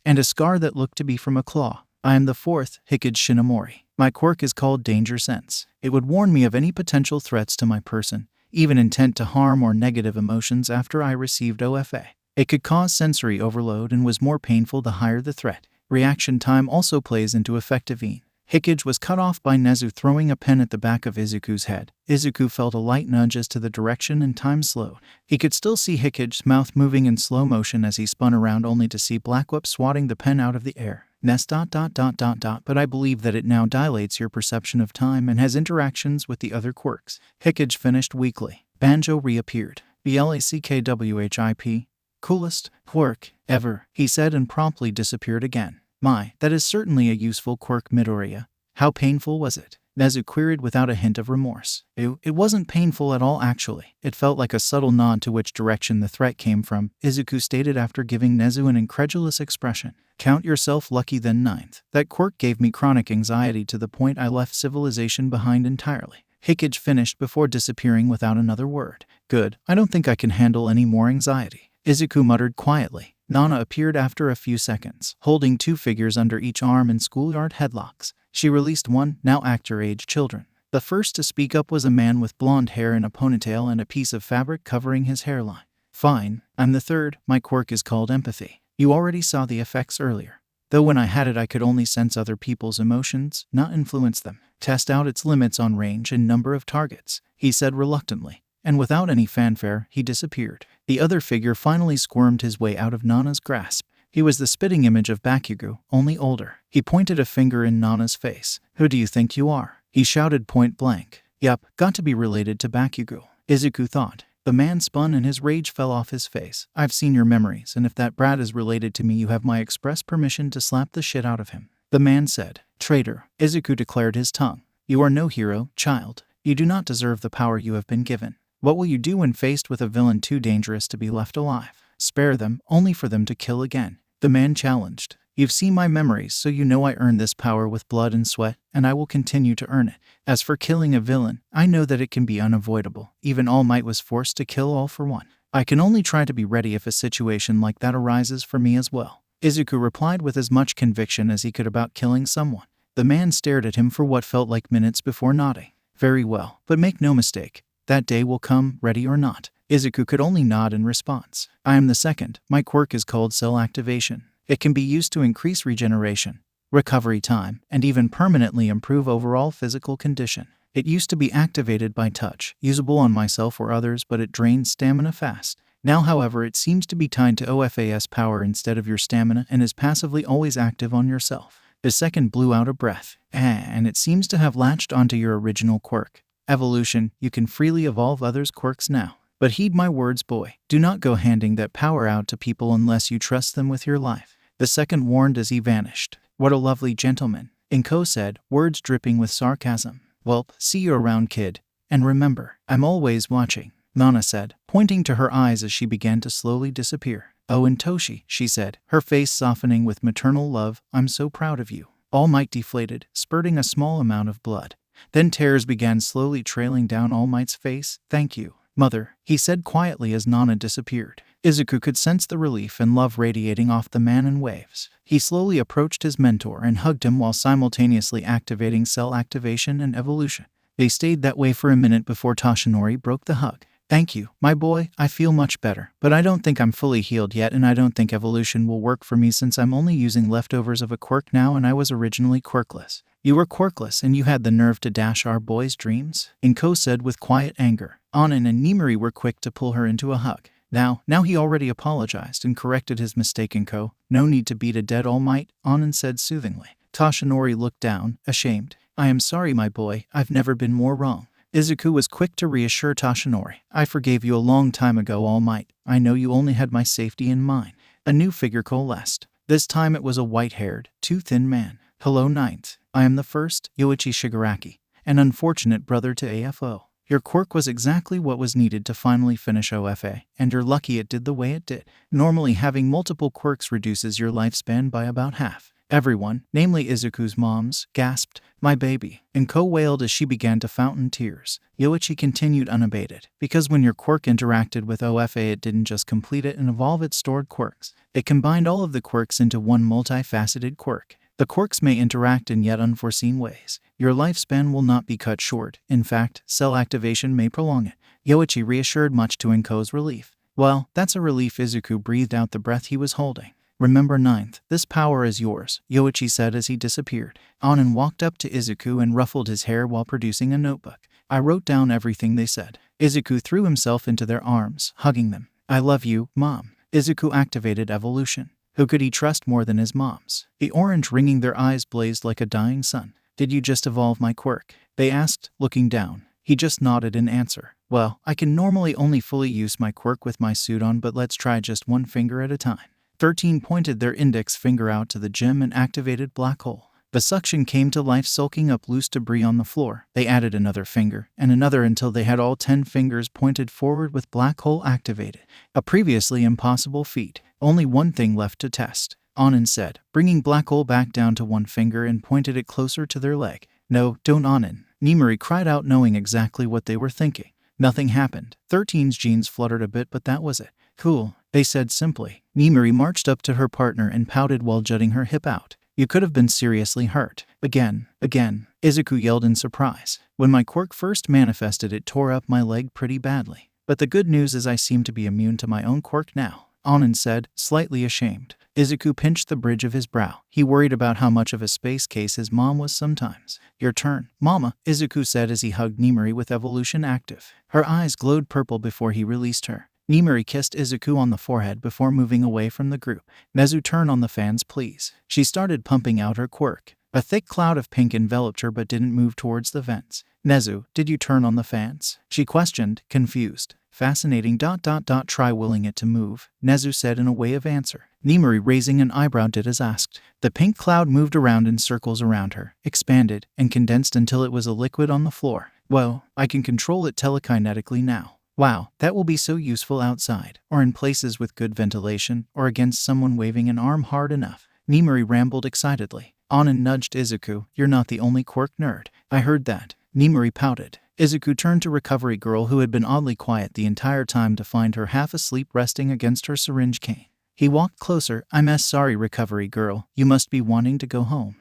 and a scar that looked to be from a claw. "I am the fourth, Hikage Shinomori. My quirk is called Danger Sense. It would warn me of any potential threats to my person, even intent to harm or negative emotions after I received OFA. It could cause sensory overload and was more painful the higher the threat. Reaction time also plays into effectivine. Hikage was cut off by Nezu throwing a pen at the back of Izuku's head. Izuku felt a light nudge as to the direction and time slowed. He could still see Hikage's mouth moving in slow motion as he spun around only to see Blackwhip swatting the pen out of the air. But I believe that it now dilates your perception of time and has interactions with the other quirks. Hikage finished weakly. Banjo reappeared. BLACKWHIP. Coolest quirk ever, he said and promptly disappeared again. My, that is certainly a useful quirk, Midoriya. How painful was it? Nezu queried without a hint of remorse. It wasn't painful at all actually. It felt like a subtle nod to which direction the threat came from, Izuku stated after giving Nezu an incredulous expression. Count yourself lucky then ninth. That quirk gave me chronic anxiety to the point I left civilization behind entirely. Hikage finished before disappearing without another word. Good, I don't think I can handle any more anxiety, Izuku muttered quietly. Nana appeared after a few seconds, holding two figures under each arm in schoolyard headlocks. She released one, now actor-age children. The first to speak up was a man with blonde hair in a ponytail and a piece of fabric covering his hairline. Fine, I'm the third. My quirk is called empathy. You already saw the effects earlier. Though when I had it I could only sense other people's emotions, not influence them. Test out its limits on range and number of targets, he said reluctantly. And without any fanfare, he disappeared. The other figure finally squirmed his way out of Nana's grasp. He was the spitting image of Bakugo, only older. He pointed a finger in Nana's face. Who do you think you are? He shouted point blank. Yup, got to be related to Bakugo, Izuku thought. The man spun and his rage fell off his face. I've seen your memories, and if that brat is related to me, you have my express permission to slap the shit out of him, the man said. Traitor, Izuku declared his tongue. You are no hero, child. You do not deserve the power you have been given. What will you do when faced with a villain too dangerous to be left alive? Spare them, only for them to kill again, the man challenged. You've seen my memories, so you know I earned this power with blood and sweat, and I will continue to earn it. As for killing a villain, I know that it can be unavoidable. Even All Might was forced to kill All for One. I can only try to be ready if a situation like that arises for me as well, Izuku replied with as much conviction as he could about killing someone. The man stared at him for what felt like minutes before nodding. Very well, but make no mistake. That day will come, ready or not. Izuku could only nod in response. I am the second. My quirk is called cell activation. It can be used to increase regeneration, recovery time, and even permanently improve overall physical condition. It used to be activated by touch, usable on myself or others, but it drains stamina fast. Now, however, it seems to be tied to OFAS power instead of your stamina and is passively always active on yourself. The second blew out a breath. And it seems to have latched onto your original quirk. Evolution, you can freely evolve others' quirks now. But heed my words, boy. Do not go handing that power out to people unless you trust them with your life. The second warned as he vanished. What a lovely gentleman, Inko said, words dripping with sarcasm. Well, see you around, kid. And remember, I'm always watching, Nana said, pointing to her eyes as she began to slowly disappear. Oh, and Toshi, she said, her face softening with maternal love, I'm so proud of you. All Might deflated, spurting a small amount of blood. Then tears began slowly trailing down All Might's face. Thank you, mother, he said quietly as Nana disappeared. Izuku could sense the relief and love radiating off the man in waves. He slowly approached his mentor and hugged him while simultaneously activating cell activation and evolution. They stayed that way for a minute before Toshinori broke the hug. Thank you, my boy, I feel much better, but I don't think I'm fully healed yet, and I don't think evolution will work for me since I'm only using leftovers of a quirk now and I was originally quirkless. You were quirkless and you had the nerve to dash our boy's dreams? Inko said with quiet anger. Anin and Nimari were quick to pull her into a hug. Now he already apologized and corrected his mistake, Inko. No need to beat a dead All Might, Anin said soothingly. Toshinori looked down, ashamed. I am sorry, my boy, I've never been more wrong. Izuku was quick to reassure Toshinori. I forgave you a long time ago, All Might. I know you only had my safety in mind. A new figure coalesced. This time it was a white-haired, too thin man. Hello, Ninth. I am the first, Yoichi Shigaraki, an unfortunate brother to AFO. Your quirk was exactly what was needed to finally finish OFA, and you're lucky it did the way it did. Normally having multiple quirks reduces your lifespan by about half. Everyone, namely Izuku's moms, gasped, my baby, Inko wailed as she began to fountain tears. Yoichi continued unabated, because when your quirk interacted with OFA it didn't just complete it and evolve its stored quirks. It combined all of the quirks into one multifaceted quirk. The quirks may interact in yet unforeseen ways. Your lifespan will not be cut short. In fact, cell activation may prolong it. Yoichi reassured much to Inko's relief. Well, that's a relief. Izuku breathed out the breath he was holding. Remember 9th, this power is yours, Yoichi said as he disappeared. Anin walked up to Izuku and ruffled his hair while producing a notebook. I wrote down everything they said. Izuku threw himself into their arms, hugging them. I love you, Mom. Izuku activated evolution. Who could he trust more than his moms? The orange ringing their eyes blazed like a dying sun. Did you just evolve my quirk? They asked, looking down. He just nodded in answer. Well, I can normally only fully use my quirk with my suit on, but let's try just one finger at a time. 13 pointed their index finger out to the gem and activated black hole. The suction came to life, soaking up loose debris on the floor. They added another finger and another until they had all 10 fingers pointed forward with black hole activated. A previously impossible feat. Only one thing left to test, Anin said, bringing black hole back down to one finger and pointed it closer to their leg. No, don't, Anin. Nimari cried out, knowing exactly what they were thinking. Nothing happened. 13's jeans fluttered a bit, but that was it. Cool, they said simply. Nimari marched up to her partner and pouted while jutting her hip out. You could have been seriously hurt. Again, Izuku yelled in surprise. When my quirk first manifested, it tore up my leg pretty badly. But the good news is I seem to be immune to my own quirk now, Anin said, slightly ashamed. Izuku pinched the bridge of his brow. He worried about how much of a space case his mom was sometimes. Your turn, Mama, Izuku said as he hugged Nimari with evolution active. Her eyes glowed purple before he released her. Nimari kissed Izuku on the forehead before moving away from the group. Nezu, turn on the fans, please. She started pumping out her quirk. A thick cloud of pink enveloped her but didn't move towards the vents. Nezu, did you turn on the fans? She questioned, confused. Fascinating. Try willing it to move, Nezu said in a way of answer. Nimari, raising an eyebrow, did as asked. The pink cloud moved around in circles around her, expanded, and condensed until it was a liquid on the floor. Well, I can control it telekinetically now. Wow, that will be so useful outside, or in places with good ventilation, or against someone waving an arm hard enough. Nimari rambled excitedly. Anin nudged Izuku. You're not the only quirk nerd. I heard that. Nimari pouted. Izuku turned to Recovery Girl, who had been oddly quiet the entire time, to find her half asleep resting against her syringe cane. He walked closer. I'm sorry, Recovery Girl. You must be wanting to go home.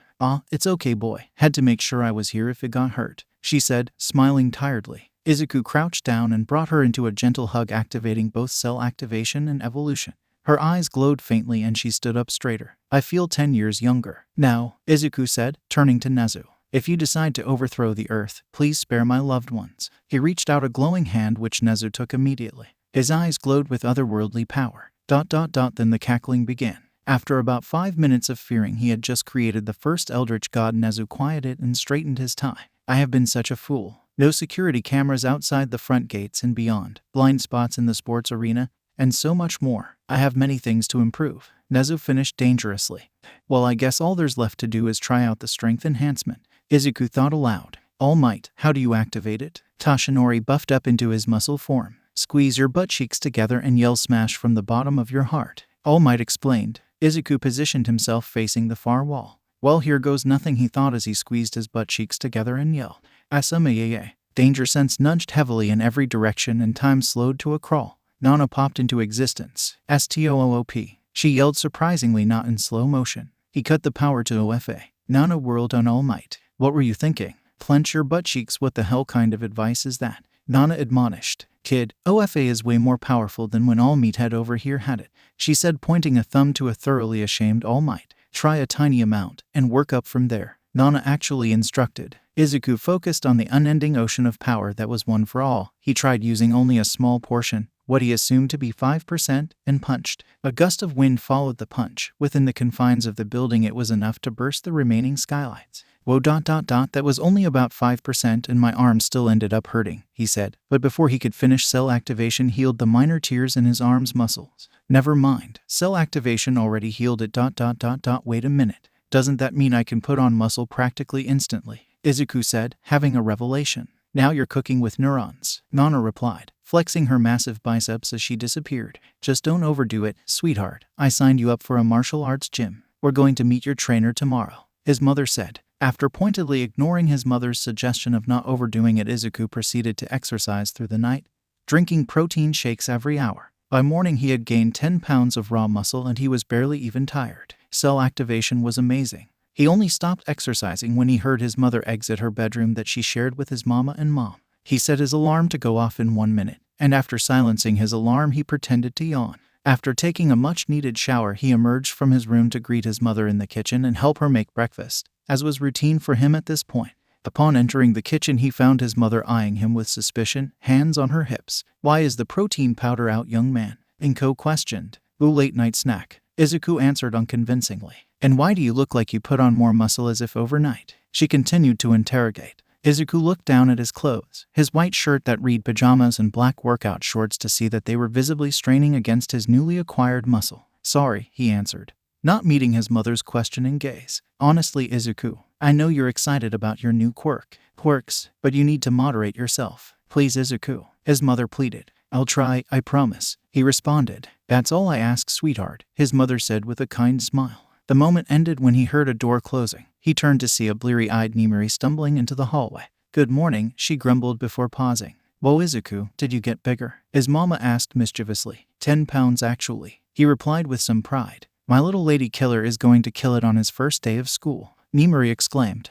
It's okay, boy. Had to make sure I was here if it got hurt, she said, smiling tiredly. Izuku crouched down and brought her into a gentle hug, activating both cell activation and evolution. Her eyes glowed faintly and she stood up straighter. I feel 10 years younger. Now, Izuku said, turning to Nezu. If you decide to overthrow the earth, please spare my loved ones. He reached out a glowing hand which Nezu took immediately. His eyes glowed with otherworldly power. Then the cackling began. After about 5 minutes of fearing he had just created the first eldritch god, Nezu quieted and straightened his tie. I have been such a fool. No security cameras outside the front gates and beyond, blind spots in the sports arena, and so much more. I have many things to improve. Nezu finished dangerously. Well, I guess all there's left to do is try out the strength enhancement. Izuku thought aloud. All Might, how do you activate it? Toshinori buffed up into his muscle form. Squeeze your butt cheeks together and yell smash from the bottom of your heart. All Might explained. Izuku positioned himself facing the far wall. Well, here goes nothing, he thought as he squeezed his butt cheeks together and yelled. Asamaye. Danger sense nudged heavily in every direction and time slowed to a crawl. Nana popped into existence. Stoop. She yelled, surprisingly not in slow motion. He cut the power to OFA. Nana whirled on All Might. What were you thinking? Clench your butt cheeks. What the hell kind of advice is that? Nana admonished. Kid, OFA is way more powerful than when All Might had over here had it, she said, pointing a thumb to a thoroughly ashamed All Might. Try a tiny amount and work up from there, Nana actually instructed. Izuku focused on the unending ocean of power that was one for all. He tried using only a small portion, what he assumed to be 5%, and punched. A gust of wind followed the punch. Within the confines of the building it was enough to burst the remaining skylights. Whoa. That was only about 5% and my arm still ended up hurting, he said. But before he could finish, cell activation healed the minor tears in his arm's muscles. Never mind. Cell activation already healed it. Wait a minute. Doesn't that mean I can put on muscle practically instantly? Izuku said, having a revelation. Now you're cooking with neurons, Nana replied, flexing her massive biceps as she disappeared. Just don't overdo it, sweetheart. I signed you up for a martial arts gym. We're going to meet your trainer tomorrow, his mother said. After pointedly ignoring his mother's suggestion of not overdoing it, Izuku proceeded to exercise through the night, drinking protein shakes every hour. By morning he had gained 10 pounds of raw muscle and he was barely even tired. Cell activation was amazing. He only stopped exercising when he heard his mother exit her bedroom that she shared with his mama and mom. He set his alarm to go off in 1 minute, and after silencing his alarm he pretended to yawn. After taking a much-needed shower, he emerged from his room to greet his mother in the kitchen and help her make breakfast, as was routine for him at this point. Upon entering the kitchen, he found his mother eyeing him with suspicion, hands on her hips. "Why is the protein powder out, young man?" Inko questioned. "Ooh, late-night snack," Izuku answered unconvincingly. "And why do you look like you put on more muscle as if overnight?" She continued to interrogate. Izuku looked down at his clothes, his white shirt that read pajamas and black workout shorts, to see that they were visibly straining against his newly acquired muscle. "Sorry," he answered, not meeting his mother's questioning gaze. "Honestly, Izuku, I know you're excited about your new Quirks, but you need to moderate yourself. Please, Izuku," his mother pleaded. "I'll try, I promise," he responded. "That's all I ask, sweetheart," his mother said with a kind smile. The moment ended when he heard a door closing. He turned to see a bleary-eyed Nimari stumbling into the hallway. "Good morning," she grumbled before pausing. "Whoa, Izuku, did you get bigger?" his mama asked mischievously. 10 pounds actually," he replied with some pride. "My little lady killer is going to kill it on his first day of school," Nimari exclaimed.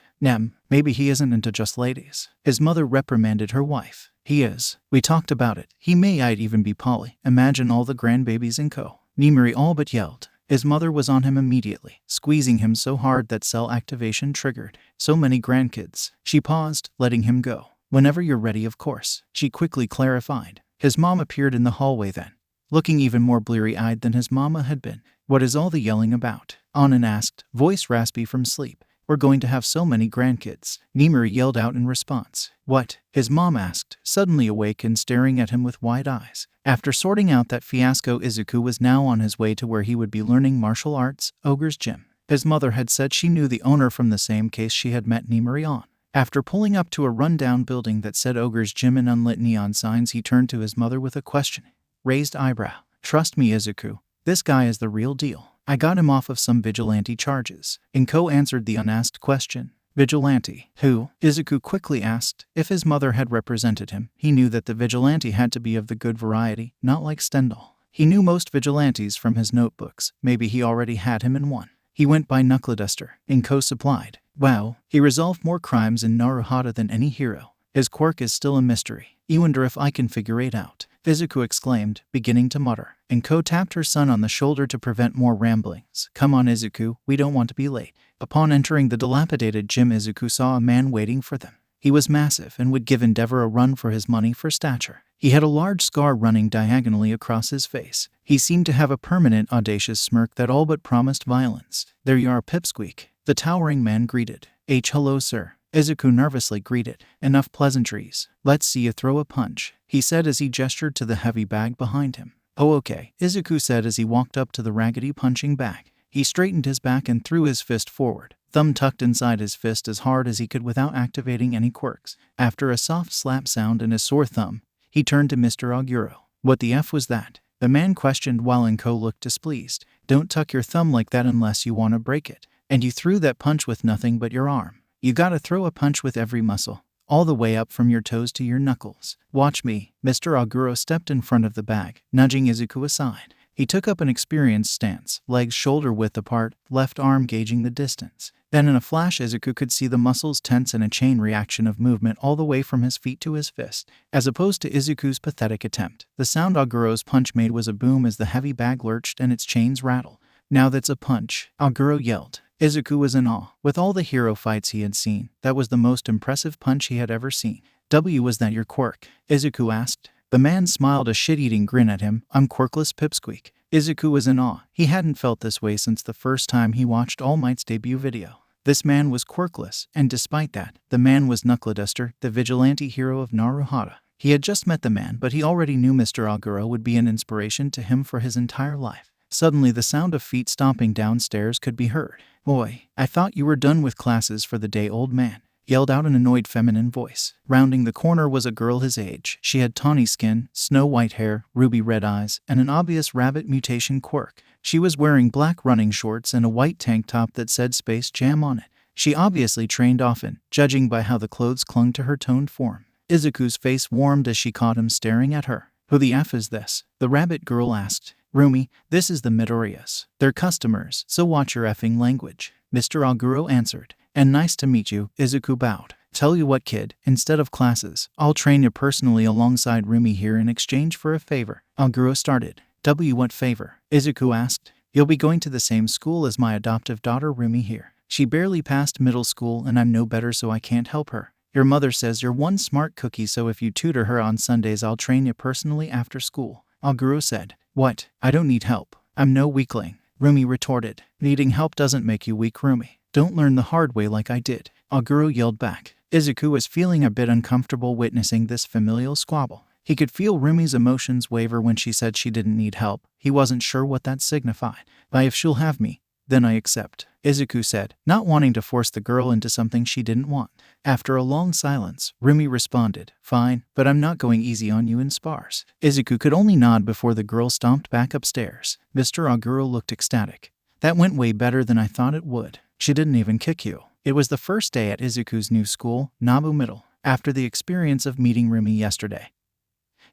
Maybe he isn't into just ladies," his mother reprimanded her wife. "He is. We talked about it. He might even be poly. Imagine all the grandbabies in co." Nimari all but yelled. His mother was on him immediately, squeezing him so hard that cell activation triggered. "So many grandkids." She paused, letting him go. "Whenever you're ready, of course," she quickly clarified. His mom appeared in the hallway then, looking even more bleary-eyed than his mama had been. "What is all the yelling about?" Anan asked, voice raspy from sleep. "We're going to have so many grandkids," Nimari yelled out in response. "What?" his mom asked, suddenly awake and staring at him with wide eyes. After sorting out that fiasco, Izuku was now on his way to where he would be learning martial arts, Ogre's Gym. His mother had said she knew the owner from the same case she had met Nimari on. After pulling up to a run-down building that said Ogre's Gym in unlit neon signs, he turned to his mother with a question. Raised eyebrow. "Trust me, Izuku. This guy is the real deal. I got him off of some vigilante charges." Inko answered the unasked question. "Vigilante? Who?" Izuku quickly asked. If his mother had represented him, he knew that the vigilante had to be of the good variety, not like Stendhal. He knew most vigilantes from his notebooks. Maybe he already had him in one. "He went by Knuckleduster," Inko supplied. "Wow, he resolved more crimes in Naruhodo than any hero. His quirk is still a mystery. You wonder if I can figure it out," Izuku exclaimed, beginning to mutter. Inko tapped her son on the shoulder to prevent more ramblings. "Come on, Izuku, we don't want to be late." Upon entering the dilapidated gym, Izuku saw a man waiting for them. He was massive and would give Endeavor a run for his money for stature. He had a large scar running diagonally across his face. He seemed to have a permanent, audacious smirk that all but promised violence. "There you are, Pipsqueak," the towering man greeted. "Hello, sir," Izuku nervously greeted. "Enough pleasantries. Let's see you throw a punch," he said as he gestured to the heavy bag behind him. "Oh, okay," Izuku said as he walked up to the raggedy punching bag. He straightened his back and threw his fist forward, thumb tucked inside his fist as hard as he could without activating any quirks. After a soft slap sound and a sore thumb, he turned to Mr. Oguro. "What the F was that?" the man questioned while Inko looked displeased. "Don't tuck your thumb like that unless you want to break it. And you threw that punch with nothing but your arm. You gotta throw a punch with every muscle, all the way up from your toes to your knuckles. Watch me." Mr. Oguro stepped in front of the bag, nudging Izuku aside. He took up an experienced stance, legs shoulder-width apart, left arm gauging the distance. Then in a flash, Izuku could see the muscles tense in a chain reaction of movement all the way from his feet to his fist. As opposed to Izuku's pathetic attempt, the sound Oguro's punch made was a boom as the heavy bag lurched and its chains rattled. "Now that's a punch," Oguro yelled. Izuku was in awe. With all the hero fights he had seen, that was the most impressive punch he had ever seen. "Was that your quirk?" Izuku asked. The man smiled a shit-eating grin at him. "I'm quirkless, Pipsqueak." Izuku was in awe. He hadn't felt this way since the first time he watched All Might's debut video. This man was quirkless, and despite that, the man was Knuckleduster, the vigilante hero of Naruhodo. He had just met the man, but he already knew Mr. Oguro would be an inspiration to him for his entire life. Suddenly the sound of feet stomping downstairs could be heard. "Boy, I thought you were done with classes for the day, old man," yelled out an annoyed feminine voice. Rounding the corner was a girl his age. She had tawny skin, snow-white hair, ruby-red eyes, and an obvious rabbit mutation quirk. She was wearing black running shorts and a white tank top that said Space Jam on it. She obviously trained often, judging by how the clothes clung to her toned form. Izuku's face warmed as she caught him staring at her. "Who the F is this?" the rabbit girl asked. "Rumi, this is the Midoriyas. They're customers, so watch your effing language," Mr. Oguro answered. "And nice to meet you," Izuku bowed. "Tell you what, kid, instead of classes, I'll train you personally alongside Rumi here in exchange for a favor." Oguro started. W. What favor? Izuku asked. You'll be going to the same school as my adoptive daughter Rumi here. She barely passed middle school and I'm no better so I can't help her. Your mother says you're one smart cookie so if you tutor her on Sundays I'll train you personally after school. Aguro said. What? I don't need help. I'm no weakling. Rumi retorted. Needing help doesn't make you weak, Rumi. Don't learn the hard way like I did. Aguro yelled back. Izuku was feeling a bit uncomfortable witnessing this familial squabble. He could feel Rumi's emotions waver when she said she didn't need help. He wasn't sure what that signified. But if she'll have me, then I accept, Izuku said, not wanting to force the girl into something she didn't want. After a long silence, Rumi responded, Fine, but I'm not going easy on you in spars. Izuku could only nod before the girl stomped back upstairs. Mr. Aguro looked ecstatic. That went way better than I thought it would. She didn't even kick you. It was the first day at Izuku's new school, Nabu Middle, after the experience of meeting Rumi yesterday.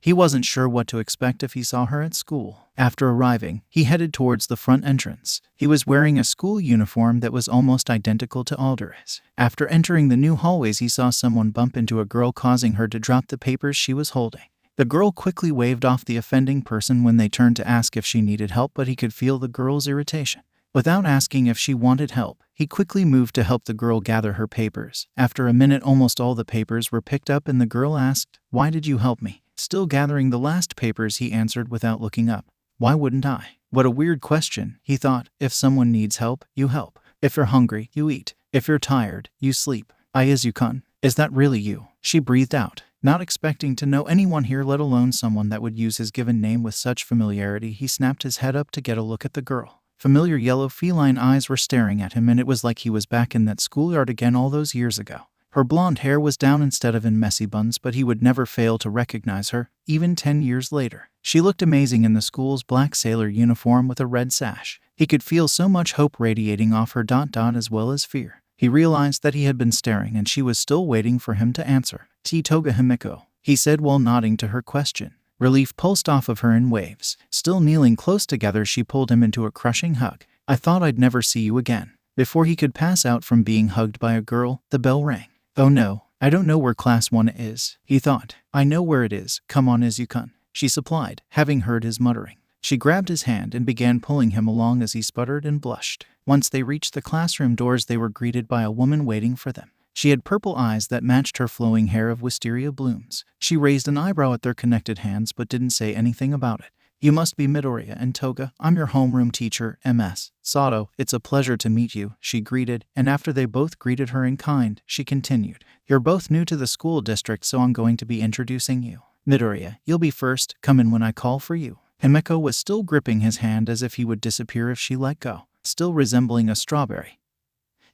He wasn't sure what to expect if he saw her at school. After arriving, he headed towards the front entrance. He was wearing a school uniform that was almost identical to Aldera's. After entering the new hallways, he saw someone bump into a girl, causing her to drop the papers she was holding. The girl quickly waved off the offending person when they turned to ask if she needed help, but he could feel the girl's irritation. Without asking if she wanted help, he quickly moved to help the girl gather her papers. After a minute, almost all the papers were picked up and the girl asked, Why did you help me? Still gathering the last papers, he answered without looking up. Why wouldn't I? What a weird question, he thought. If someone needs help, you help. If you're hungry, you eat. If you're tired, you sleep. Izuku-kun, is that really you? She breathed out. Not expecting to know anyone here, let alone someone that would use his given name with such familiarity, he snapped his head up to get a look at the girl. Familiar yellow feline eyes were staring at him, and it was like he was back in that schoolyard again all those years ago. Her blonde hair was down instead of in messy buns, but he would never fail to recognize her, even 10 years later. She looked amazing in the school's black sailor uniform with a red sash. He could feel so much hope radiating off her as well as fear. He realized that he had been staring and she was still waiting for him to answer. Toga Himiko, he said while nodding to her question. Relief pulsed off of her in waves. Still kneeling close together, she pulled him into a crushing hug. I thought I'd never see you again. Before he could pass out from being hugged by a girl, the bell rang. Oh no, I don't know where Class 1 is, he thought. I know where it is, come on Izuku-kun, she supplied, having heard his muttering. She grabbed his hand and began pulling him along as he sputtered and blushed. Once they reached the classroom doors, they were greeted by a woman waiting for them. She had purple eyes that matched her flowing hair of wisteria blooms. She raised an eyebrow at their connected hands but didn't say anything about it. You must be Midoriya and Toga. I'm your homeroom teacher, Ms. Sato. It's a pleasure to meet you, she greeted, and after they both greeted her in kind, she continued. You're both new to the school district, so I'm going to be introducing you. Midoriya, you'll be first. Come in when I call for you. Himeko was still gripping his hand as if he would disappear if she let go, still resembling a strawberry.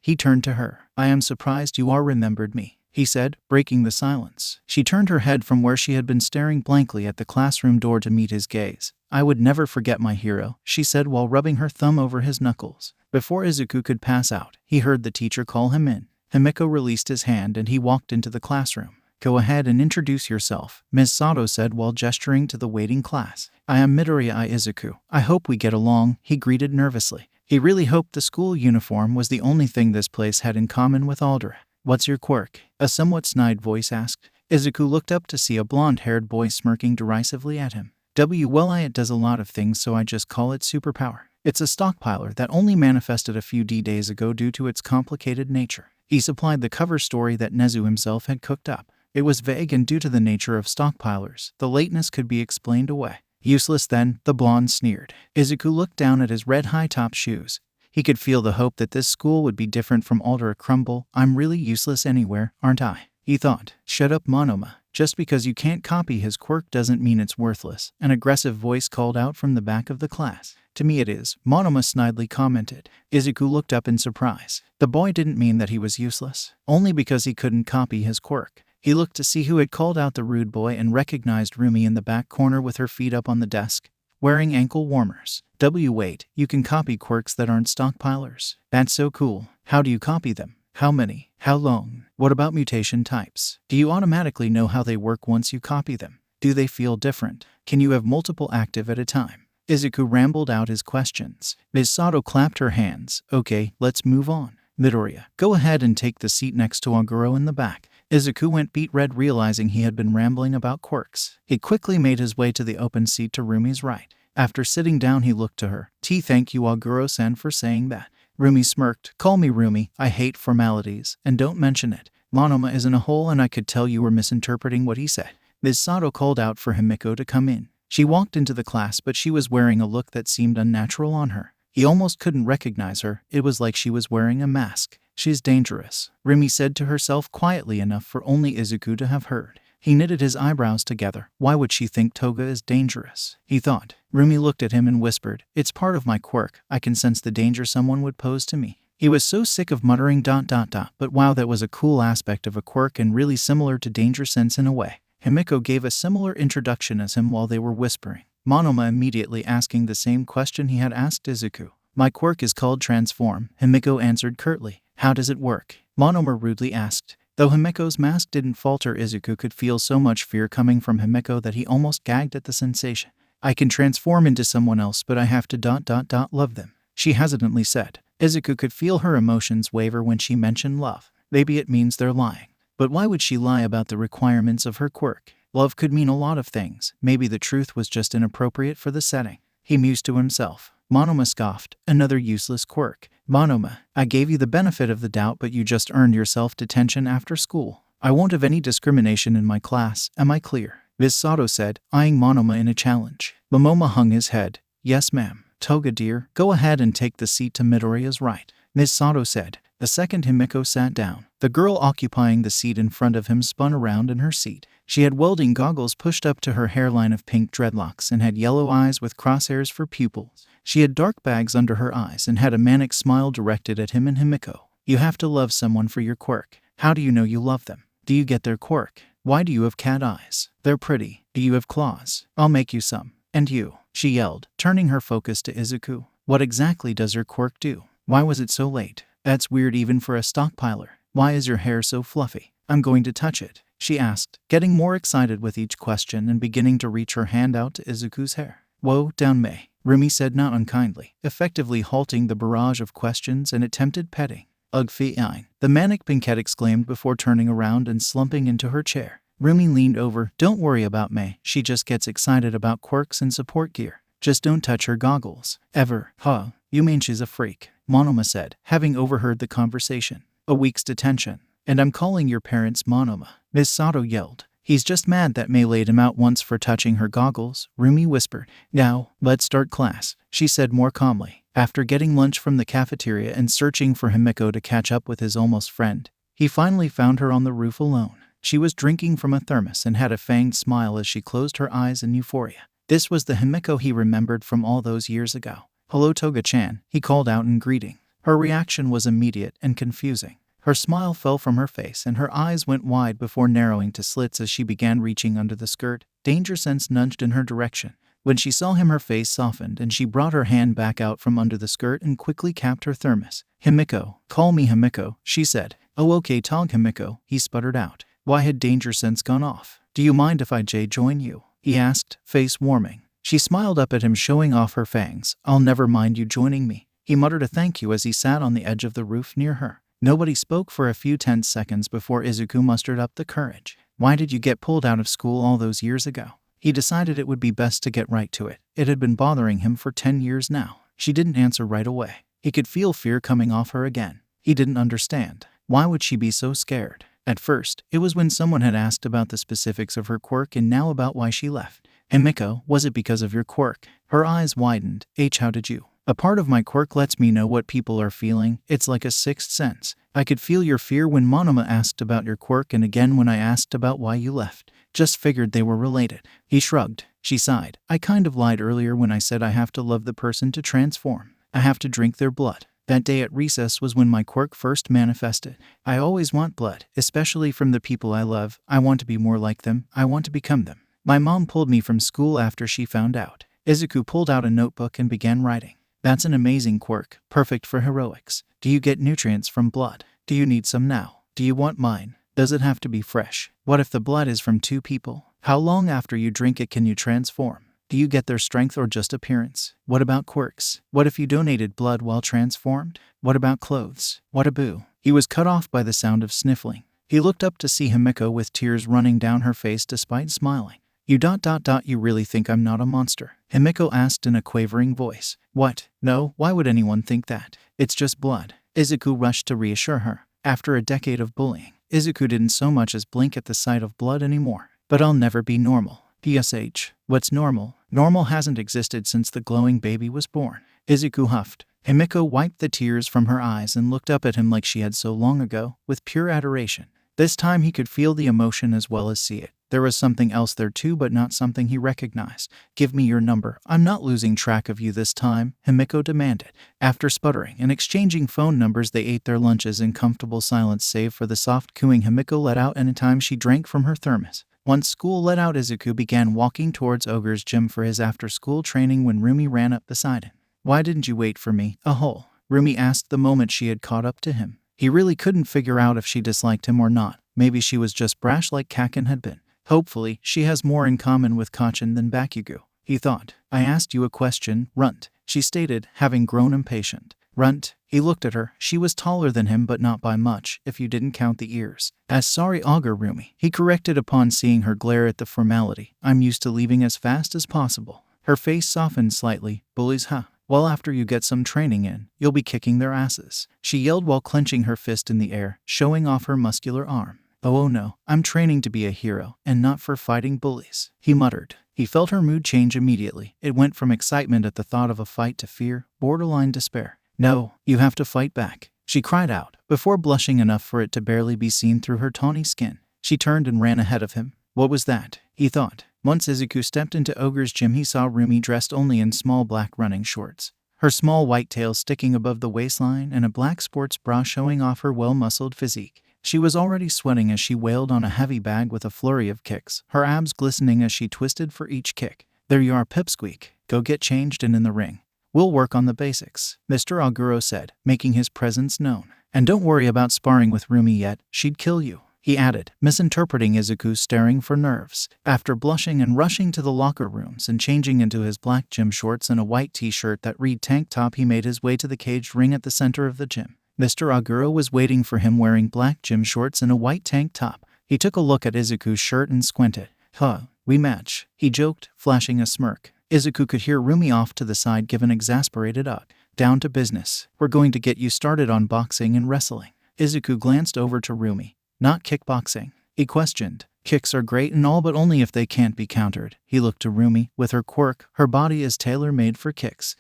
He turned to her. I am surprised you remembered me, he said, breaking the silence. She turned her head from where she had been staring blankly at the classroom door to meet his gaze. I would never forget my hero, she said while rubbing her thumb over his knuckles. Before Izuku could pass out, he heard the teacher call him in. Himeko released his hand and he walked into the classroom. Go ahead and introduce yourself, Ms. Sato said while gesturing to the waiting class. I am Midoriya Izuku. I hope we get along, he greeted nervously. He really hoped the school uniform was the only thing this place had in common with Aldera. What's your quirk? A somewhat snide voice asked. Izuku looked up to see a blonde-haired boy smirking derisively at him. Well, it does a lot of things, so I just call it superpower. It's a stockpiler that only manifested a few days ago due to its complicated nature. He supplied the cover story that Nezu himself had cooked up. It was vague, and due to the nature of stockpilers, the lateness could be explained away. Useless then, the blonde sneered. Izuku looked down at his red high-top shoes. He could feel the hope that this school would be different from Aldera. Crumble. I'm really useless anywhere, aren't I? He thought. Shut up, Monoma. Just because you can't copy his quirk doesn't mean it's worthless. An aggressive voice called out from the back of the class. To me it is, Monoma snidely commented. Izuku looked up in surprise. The boy didn't mean that he was useless, only because he couldn't copy his quirk. He looked to see who had called out the rude boy and recognized Rumi in the back corner with her feet up on the desk, wearing ankle warmers. Wait, you can copy quirks that aren't stockpilers. That's so cool. How do you copy them? How many? How long? What about mutation types? Do you automatically know how they work once you copy them? Do they feel different? Can you have multiple active at a time? Izuku rambled out his questions. Ms. Sato clapped her hands. Okay, let's move on. Midoriya, go ahead and take the seat next to Aguro in the back. Izuku went beet red, realizing he had been rambling about quirks. He quickly made his way to the open seat to Rumi's right. After sitting down he looked to her. Thank you Aguro-san for saying that. Rumi smirked. Call me Rumi, I hate formalities, and don't mention it. Monoma is in a hole and I could tell you were misinterpreting what he said. Ms. Sato called out for Himiko to come in. She walked into the class but she was wearing a look that seemed unnatural on her. He almost couldn't recognize her, it was like she was wearing a mask. She's dangerous, Rumi said to herself quietly enough for only Izuku to have heard. He knitted his eyebrows together. Why would she think Toga is dangerous? He thought. Rumi looked at him and whispered, it's part of my quirk, I can sense the danger someone would pose to me. He was so sick of muttering ... but wow, that was a cool aspect of a quirk and really similar to danger sense in a way. Himiko gave a similar introduction as him while they were whispering. Monoma immediately asking the same question he had asked Izuku. My quirk is called Transform, Himiko answered curtly. How does it work? Monoma rudely asked. Though Himiko's mask didn't falter, Izuku could feel so much fear coming from Himiko that he almost gagged at the sensation. I can transform into someone else but I have to ... love them, she hesitantly said. Izuku could feel her emotions waver when she mentioned love. Maybe it means they're lying. But why would she lie about the requirements of her quirk? Love could mean a lot of things. Maybe the truth was just inappropriate for the setting. He mused to himself. Monoma scoffed. Another useless quirk. Monoma, I gave you the benefit of the doubt but you just earned yourself detention after school. I won't have any discrimination in my class, am I clear? Ms. Sato said, eyeing Monoma in a challenge. Momoma hung his head. Yes ma'am. Toga dear, go ahead and take the seat to Midoriya's right, Ms. Sato said. The second Himiko sat down. The girl occupying the seat in front of him spun around in her seat. She had welding goggles pushed up to her hairline of pink dreadlocks and had yellow eyes with crosshairs for pupils. She had dark bags under her eyes and had a manic smile directed at him and Himiko. You have to love someone for your quirk. How do you know you love them? Do you get their quirk? Why do you have cat eyes? They're pretty. Do you have claws? I'll make you some. And you, she yelled, turning her focus to Izuku. What exactly does your quirk do? Why was it so late? That's weird even for a stockpiler. Why is your hair so fluffy? I'm going to touch it, she asked, getting more excited with each question and beginning to reach her hand out to Izuku's hair. Whoa, down May, Rumi said not unkindly, effectively halting the barrage of questions and attempted petting. Ugh fine, the manic pinkette exclaimed before turning around and slumping into her chair. Rumi leaned over. Don't worry about May, she just gets excited about quirks and support gear. Just don't touch her goggles. Ever. Huh, you mean she's a freak, Monoma said, having overheard the conversation. A week's detention. And I'm calling your parents Monoma, Ms. Sato yelled. He's just mad that May laid him out once for touching her goggles, Rumi whispered. Now, let's start class, she said more calmly. After getting lunch from the cafeteria and searching for Himiko to catch up with his almost friend, he finally found her on the roof alone. She was drinking from a thermos and had a fanged smile as she closed her eyes in euphoria. This was the Himiko he remembered from all those years ago. Hello Toga-chan, he called out in greeting. Her reaction was immediate and confusing. Her smile fell from her face and her eyes went wide before narrowing to slits as she began reaching under the skirt. Danger sense nudged in her direction. When she saw him, her face softened and she brought her hand back out from under the skirt and quickly capped her thermos. Himiko, call me Himiko, she said. Oh okay Tog Himiko, he sputtered out. Why had danger sense gone off? Do you mind if I join you? He asked, face warming. She smiled up at him, showing off her fangs. I'll never mind you joining me. He muttered a thank you as he sat on the edge of the roof near her. Nobody spoke for a few tense seconds before Izuku mustered up the courage. Why did you get pulled out of school all those years ago? He decided it would be best to get right to it. It had been bothering him for 10 years now. She didn't answer right away. He could feel fear coming off her again. He didn't understand. Why would she be so scared? At first, it was when someone had asked about the specifics of her quirk and now about why she left. Himiko, was it because of your quirk? Her eyes widened. How did you? A part of my quirk lets me know what people are feeling. It's like a sixth sense. I could feel your fear when Monoma asked about your quirk and again when I asked about why you left. Just figured they were related. He shrugged. She sighed. I kind of lied earlier when I said I have to love the person to transform. I have to drink their blood. That day at recess was when my quirk first manifested. I always want blood, especially from the people I love. I want to be more like them. I want to become them. My mom pulled me from school after she found out. Izuku pulled out a notebook and began writing. That's an amazing quirk, perfect for heroics. Do you get nutrients from blood? Do you need some now? Do you want mine? Does it have to be fresh? What if the blood is from two people? How long after you drink it can you transform? Do you get their strength or just appearance? What about quirks? What if you donated blood while transformed? What about clothes? What a boo. He was cut off by the sound of sniffling. He looked up to see Himiko with tears running down her face despite smiling. You really think I'm not a monster?" Himiko asked in a quavering voice. "What? No, why would anyone think that? It's just blood." Izuku rushed to reassure her. After a decade of bullying, Izuku didn't so much as blink at the sight of blood anymore. "But I'll never be normal." "PSH. What's normal?" "Normal hasn't existed since the glowing baby was born." Izuku huffed. Himiko wiped the tears from her eyes and looked up at him like she had so long ago, with pure adoration. This time he could feel the emotion as well as see it. There was something else there too, but not something he recognized. "Give me your number. I'm not losing track of you this time," Himiko demanded. After sputtering and exchanging phone numbers, they ate their lunches in comfortable silence save for the soft cooing Himiko let out anytime she drank from her thermos. Once school let out, Izuku began walking towards Ogre's gym for his after-school training when Rumi ran up beside him. "Why didn't you wait for me, a hole?" Rumi asked the moment she had caught up to him. He really couldn't figure out if she disliked him or not. Maybe she was just brash like Kaken had been. Hopefully, she has more in common with Kachen than Bakugo, he thought. "I asked you a question, Runt," she stated, having grown impatient. "Runt?" He looked at her. She was taller than him, but not by much, if you didn't count the ears. Sorry, Augur Rumi," he corrected upon seeing her glare at the formality. "I'm used to leaving as fast as possible." Her face softened slightly. "Bullies, huh? Well, after you get some training in, you'll be kicking their asses," she yelled while clenching her fist in the air, showing off her muscular arm. Oh no, I'm training to be a hero, and not for fighting bullies," he muttered. He felt her mood change immediately. It went from excitement at the thought of a fight to fear, borderline despair. "No, you have to fight back," she cried out, before blushing enough for it to barely be seen through her tawny skin. She turned and ran ahead of him. What was that? He thought. Once Izuku stepped into Ogre's gym, he saw Rumi dressed only in small black running shorts, her small white tail sticking above the waistline and a black sports bra showing off her well-muscled physique. She was already sweating as she wailed on a heavy bag with a flurry of kicks, her abs glistening as she twisted for each kick. "There you are, Pipsqueak. Go get changed and in the ring. We'll work on the basics," Mr. Oguro said, making his presence known. "And don't worry about sparring with Rumi yet. She'd kill you," he added, misinterpreting Izuku's staring for nerves. After blushing and rushing to the locker rooms and changing into his black gym shorts and a white t-shirt that read tank top, he made his way to the caged ring at the center of the gym. Mr. Oguro was waiting for him wearing black gym shorts and a white tank top. He took a look at Izuku's shirt and squinted. "Huh, we match," he joked, flashing a smirk. Izuku could hear Rumi off to the side give an exasperated ugh. "Down to business. We're going to get you started on boxing and wrestling." Izuku glanced over to Rumi. "Not kickboxing?" he questioned. "Kicks are great and all, but only if they can't be countered." He looked to Rumi. With her quirk, her body is tailor-made for kicks.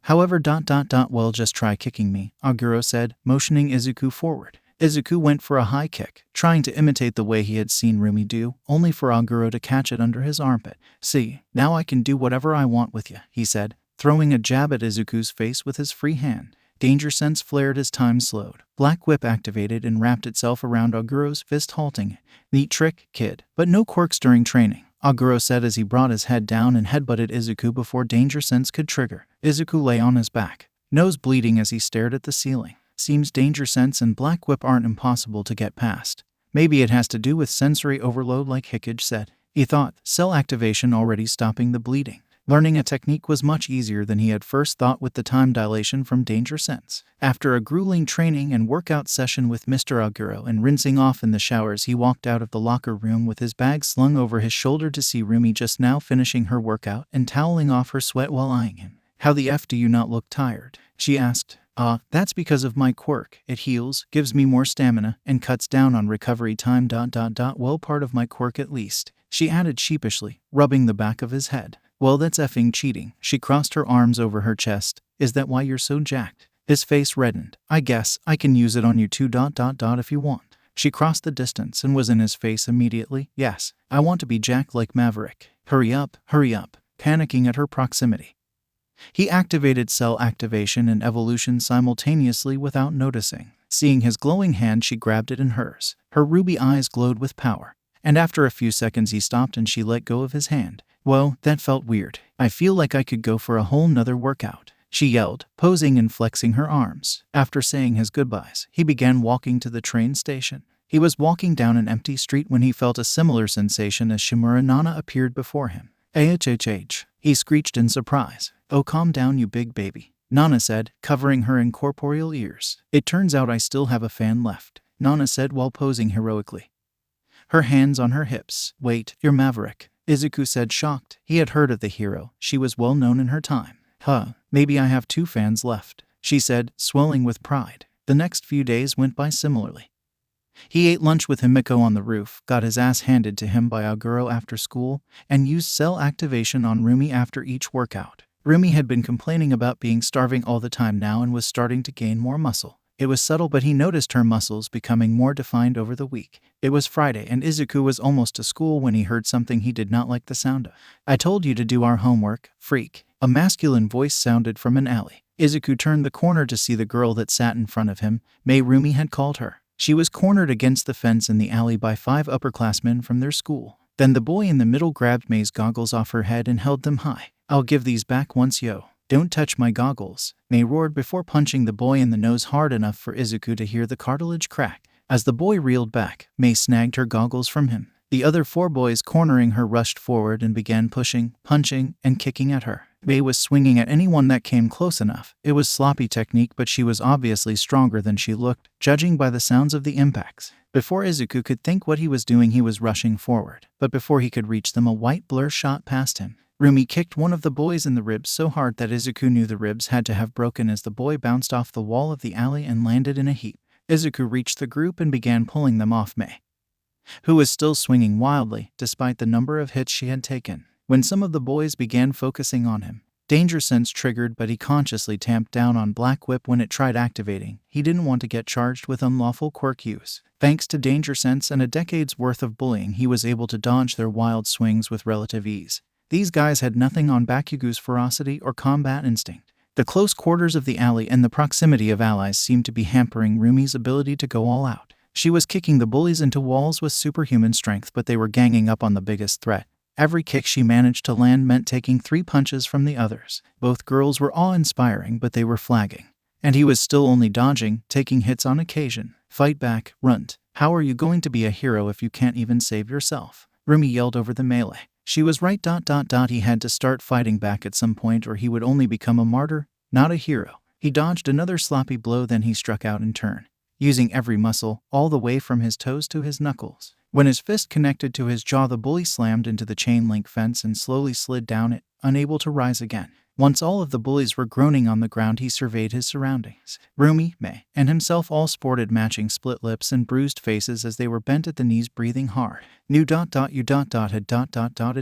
However, well, just try kicking me," Oguro said, motioning Izuku forward. Izuku went for a high kick, trying to imitate the way he had seen Rumi do, only for Oguro to catch it under his armpit. "See, now I can do whatever I want with you," he said, throwing a jab at Izuku's face with his free hand. Danger sense flared as time slowed. Black Whip activated and wrapped itself around Oguro's fist, halting it. "Neat trick, kid. But no quirks during training," Oguro said as he brought his head down and headbutted Izuku before Danger Sense could trigger. Izuku lay on his back, nose bleeding as he stared at the ceiling. Seems Danger Sense and Black Whip aren't impossible to get past. Maybe it has to do with sensory overload like Hikage said. He thought, cell activation already stopping the bleeding. Learning a technique was much easier than he had first thought with the time dilation from Danger Sense. After a grueling training and workout session with Mr. Oguro and rinsing off in the showers, he walked out of the locker room with his bag slung over his shoulder to see Rumi just now finishing her workout and toweling off her sweat while eyeing him. "How the F do you not look tired?" she asked. That's because of my quirk. It heals, gives me more stamina, and cuts down on recovery time. Well, part of my quirk at least," she added sheepishly, rubbing the back of his head. "Well, that's effing cheating." She crossed her arms over her chest. "Is that why you're so jacked?" His face reddened. "I guess I can use it on you too. If you want." She crossed the distance and was in his face immediately. "Yes, I want to be jacked like Maverick. Hurry up," panicking at her proximity. He activated cell activation and evolution simultaneously without noticing. Seeing his glowing hand, she grabbed it in hers. Her ruby eyes glowed with power. And after a few seconds he stopped and she let go of his hand. "Whoa, that felt weird. I feel like I could go for a whole nother workout," she yelled, posing and flexing her arms. After saying his goodbyes, he began walking to the train station. He was walking down an empty street when he felt a similar sensation as Shimura Nana appeared before him. "Ahhh," he screeched in surprise. "Oh, calm down, you big baby," Nana said, covering her incorporeal ears. "It turns out I still have a fan left," Nana said while posing heroically, her hands on her hips. "Wait, you're Maverick." Izuku said, shocked. He had heard of the hero. She was well known in her time. Maybe I have 2 fans left, she said, swelling with pride. The next few days went by similarly. He ate lunch with Himiko on the roof, got his ass handed to him by Aguro after school, and used cell activation on Rumi after each workout. Rumi had been complaining about being starving all the time now and was starting to gain more muscle. It was subtle, but he noticed her muscles becoming more defined over the week. It was Friday, and Izuku was almost to school when he heard something he did not like the sound of. I told you to do our homework, freak. A masculine voice sounded from an alley. Izuku turned the corner to see the girl that sat in front of him. May Rumi had called her. She was cornered against the fence in the alley by 5 upperclassmen from their school. Then the boy in the middle grabbed May's goggles off her head and held them high. I'll give these back once, yo. Don't touch my goggles, May roared before punching the boy in the nose hard enough for Izuku to hear the cartilage crack. As the boy reeled back, May snagged her goggles from him. The other 4 boys cornering her rushed forward and began pushing, punching, and kicking at her. May was swinging at anyone that came close enough. It was sloppy technique, but she was obviously stronger than she looked, judging by the sounds of the impacts. Before Izuku could think what he was doing, he was rushing forward. But before he could reach them, a white blur shot past him. Rumi kicked one of the boys in the ribs so hard that Izuku knew the ribs had to have broken as the boy bounced off the wall of the alley and landed in a heap. Izuku reached the group and began pulling them off May, who was still swinging wildly, despite the number of hits she had taken. When some of the boys began focusing on him, danger sense triggered, but he consciously tamped down on Black Whip when it tried activating. He didn't want to get charged with unlawful quirk use. Thanks to danger sense and a decade's worth of bullying, he was able to dodge their wild swings with relative ease. These guys had nothing on Bakugo's ferocity or combat instinct. The close quarters of the alley and the proximity of allies seemed to be hampering Rumi's ability to go all out. She was kicking the bullies into walls with superhuman strength, but they were ganging up on the biggest threat. Every kick she managed to land meant taking 3 punches from the others. Both girls were awe-inspiring, but they were flagging. And he was still only dodging, taking hits on occasion. Fight back, runt. How are you going to be a hero if you can't even save yourself? Rumi yelled over the melee. She was right. He had to start fighting back at some point, or he would only become a martyr, not a hero. He dodged another sloppy blow, then he struck out in turn, using every muscle, all the way from his toes to his knuckles. When his fist connected to his jaw, the bully slammed into the chain-link fence and slowly slid down it, unable to rise again. Once all of the bullies were groaning on the ground, he surveyed his surroundings. Rumi, May, and himself all sported matching split lips and bruised faces as they were bent at the knees, breathing hard. You had ...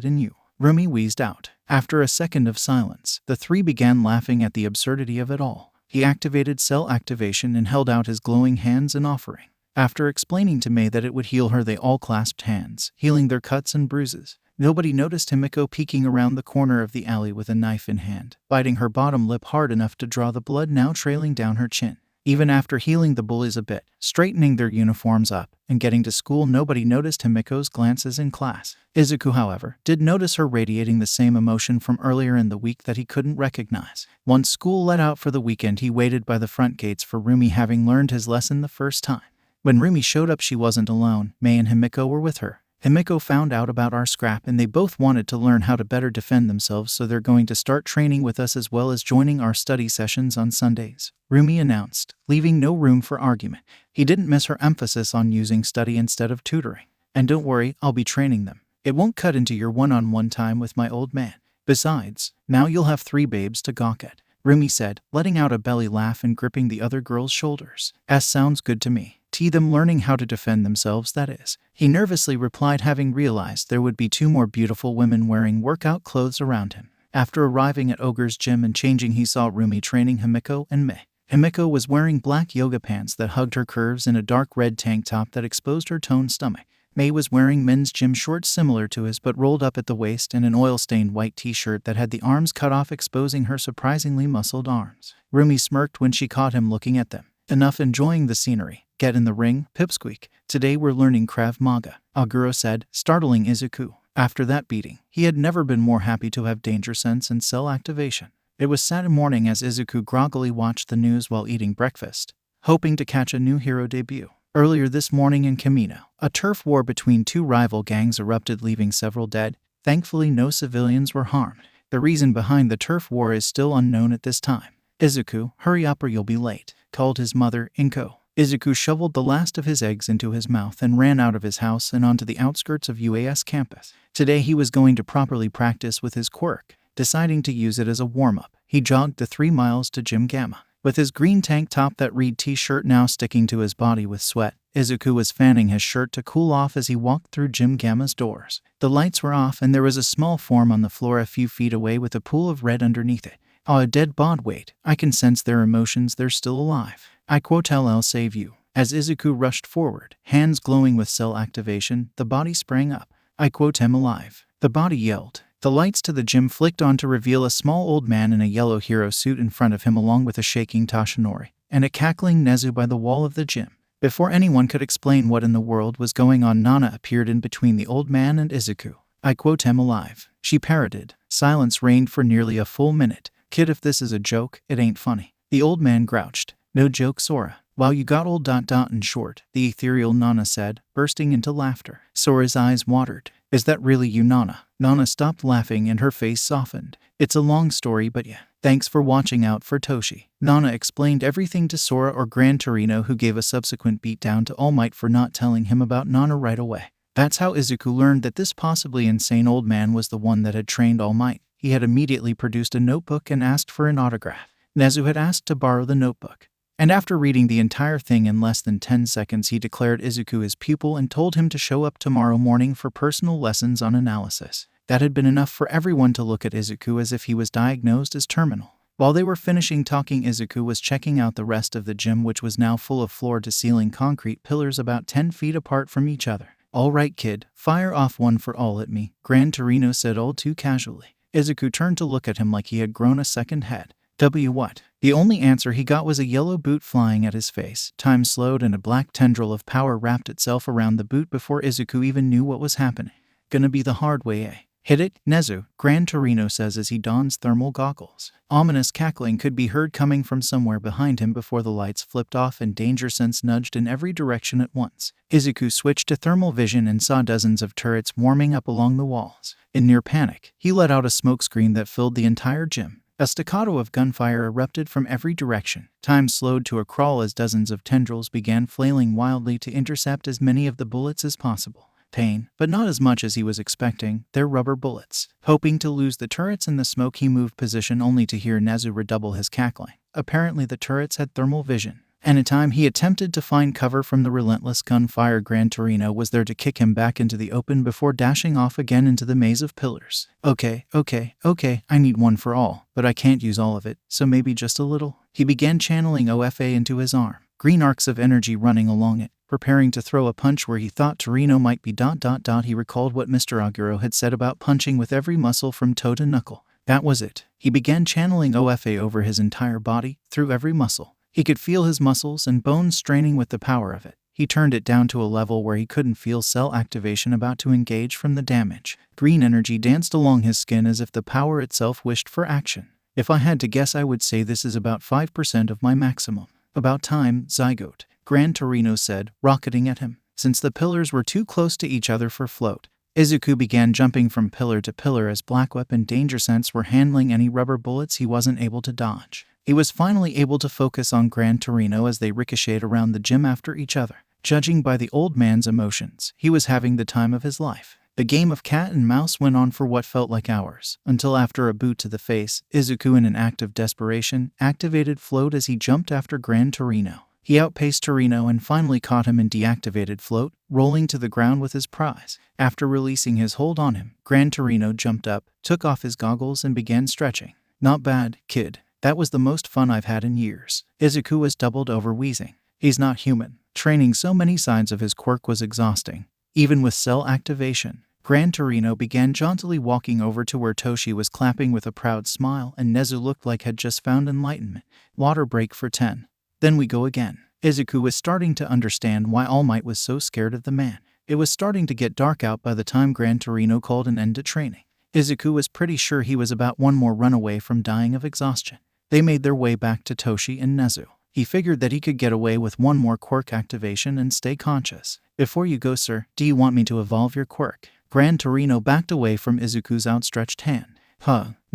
in you. Rumi wheezed out. After a second of silence, the 3 began laughing at the absurdity of it all. He activated cell activation and held out his glowing hands in offering. After explaining to May that it would heal her, they all clasped hands, healing their cuts and bruises. Nobody noticed Himiko peeking around the corner of the alley with a knife in hand, biting her bottom lip hard enough to draw the blood now trailing down her chin. Even after healing the bullies a bit, straightening their uniforms up, and getting to school, nobody noticed Himiko's glances in class. Izuku, however, did notice her radiating the same emotion from earlier in the week that he couldn't recognize. Once school let out for the weekend, he waited by the front gates for Rumi, having learned his lesson the first time. When Rumi showed up, she wasn't alone. May and Himiko were with her. Himiko found out about our scrap and they both wanted to learn how to better defend themselves, so they're going to start training with us as well as joining our study sessions on Sundays, Rumi announced, leaving no room for argument. He didn't miss her emphasis on using study instead of tutoring. And don't worry, I'll be training them. It won't cut into your one-on-one time with my old man. Besides, now you'll have 3 babes to gawk at, Rumi said, letting out a belly laugh and gripping the other girl's shoulders. Sounds good to me. Them learning how to defend themselves, that is. He nervously replied, having realized there would be 2 more beautiful women wearing workout clothes around him. After arriving at Ogre's gym and changing, he saw Rumi training Himiko and May. Himiko was wearing black yoga pants that hugged her curves and a dark red tank top that exposed her toned stomach. May was wearing men's gym shorts similar to his but rolled up at the waist and an oil-stained white t-shirt that had the arms cut off, exposing her surprisingly muscled arms. Rumi smirked when she caught him looking at them. Enough enjoying the scenery. Get in the ring, pipsqueak. Today we're learning Krav Maga, Aguro said, startling Izuku. After that beating, he had never been more happy to have danger sense and cell activation. It was Saturday morning as Izuku groggily watched the news while eating breakfast, hoping to catch a new hero debut. Earlier this morning in Kamino, a turf war between 2 rival gangs erupted, leaving several dead. Thankfully, no civilians were harmed. The reason behind the turf war is still unknown at this time. Izuku, hurry up or you'll be late, called his mother, Inko. Izuku shoveled the last of his eggs into his mouth and ran out of his house and onto the outskirts of UAS campus. Today he was going to properly practice with his quirk, deciding to use it as a warm-up. He jogged the 3 miles to Gym Gamma. With his green tank top that read t-shirt now sticking to his body with sweat, Izuku was fanning his shirt to cool off as he walked through Gym Gamma's doors. The lights were off and there was a small form on the floor a few feet away with a pool of red underneath it. Oh, a dead bod, wait. I can sense their emotions, they're still alive. I quote, I'll save you. As Izuku rushed forward, hands glowing with cell activation, the body sprang up. I quote, I'm alive. The body yelled. The lights to the gym flicked on to reveal a small old man in a yellow hero suit in front of him along with a shaking Toshinori and a cackling Nezu by the wall of the gym. Before anyone could explain what in the world was going on, Nana appeared in between the old man and Izuku. I quote, I'm alive. She parroted. Silence reigned for nearly a full minute. Kid, if this is a joke, it ain't funny. The old man grouched. No joke, Sora. Well, you got old ... and short, the ethereal Nana said, bursting into laughter. Sora's eyes watered. Is that really you, Nana? Nana stopped laughing and her face softened. It's a long story, but yeah. Thanks for watching out for Toshi. Nana explained everything to Sora or Gran Torino, who gave a subsequent beatdown to All Might for not telling him about Nana right away. That's how Izuku learned that this possibly insane old man was the one that had trained All Might. He had immediately produced a notebook and asked for an autograph. Nezu had asked to borrow the notebook. And after reading the entire thing in less than 10 seconds, he declared Izuku his pupil and told him to show up tomorrow morning for personal lessons on analysis. That had been enough for everyone to look at Izuku as if he was diagnosed as terminal. While they were finishing talking, Izuku was checking out the rest of the gym, which was now full of floor-to-ceiling concrete pillars about 10 feet apart from each other. All right, kid, fire off one for all at me, Gran Torino said all too casually. Izuku turned to look at him like he had grown a second head. What? The only answer he got was a yellow boot flying at his face. Time slowed and a black tendril of power wrapped itself around the boot before Izuku even knew what was happening. Gonna be the hard way, eh? Hit it, Nezu, Gran Torino says as he dons thermal goggles. Ominous cackling could be heard coming from somewhere behind him before the lights flipped off and danger sense nudged in every direction at once. Izuku switched to thermal vision and saw dozens of turrets warming up along the walls. In near panic, he let out a smokescreen that filled the entire gym. A staccato of gunfire erupted from every direction. Time slowed to a crawl as dozens of tendrils began flailing wildly to intercept as many of the bullets as possible. Pain, but not as much as he was expecting. They're rubber bullets. Hoping to lose the turrets in the smoke, he moved position only to hear Nezu redouble his cackling. Apparently the turrets had thermal vision. Anytime he attempted to find cover from the relentless gunfire, Gran Torino was there to kick him back into the open before dashing off again into the maze of pillars. Okay, I need one for all, but I can't use all of it, so maybe just a little. He began channeling OFA into his arm, green arcs of energy running along it, preparing to throw a punch where he thought Torino might be ... He recalled what Mr. Aguro had said about punching with every muscle from toe to knuckle. That was it. He began channeling OFA over his entire body, through every muscle. He could feel his muscles and bones straining with the power of it. He turned it down to a level where he couldn't feel cell activation about to engage from the damage. Green energy danced along his skin as if the power itself wished for action. If I had to guess, I would say this is about 5% of my maximum. About time, Zygote, Gran Torino said, rocketing at him. Since the pillars were too close to each other for float, Izuku began jumping from pillar to pillar as Black Weapon Danger Sense were handling any rubber bullets he wasn't able to dodge. He was finally able to focus on Gran Torino as they ricocheted around the gym after each other. Judging by the old man's emotions, he was having the time of his life. The game of cat and mouse went on for what felt like hours, until after a boot to the face, Izuku, in an act of desperation, activated float as he jumped after Gran Torino. He outpaced Torino and finally caught him in deactivated float, rolling to the ground with his prize. After releasing his hold on him, Gran Torino jumped up, took off his goggles and began stretching. Not bad, kid. That was the most fun I've had in years. Izuku was doubled over, wheezing. He's not human. Training so many sides of his quirk was exhausting. Even with cell activation, Gran Torino began jauntily walking over to where Toshi was clapping with a proud smile and Nezu looked like had just found enlightenment. Water break for 10. Then we go again. Izuku was starting to understand why All Might was so scared of the man. It was starting to get dark out by the time Gran Torino called an end to training. Izuku was pretty sure he was about one more run away from dying of exhaustion. They made their way back to Toshi and Nezu. He figured that he could get away with one more quirk activation and stay conscious. Before you go, sir, do you want me to evolve your quirk? Gran Torino backed away from Izuku's outstretched hand.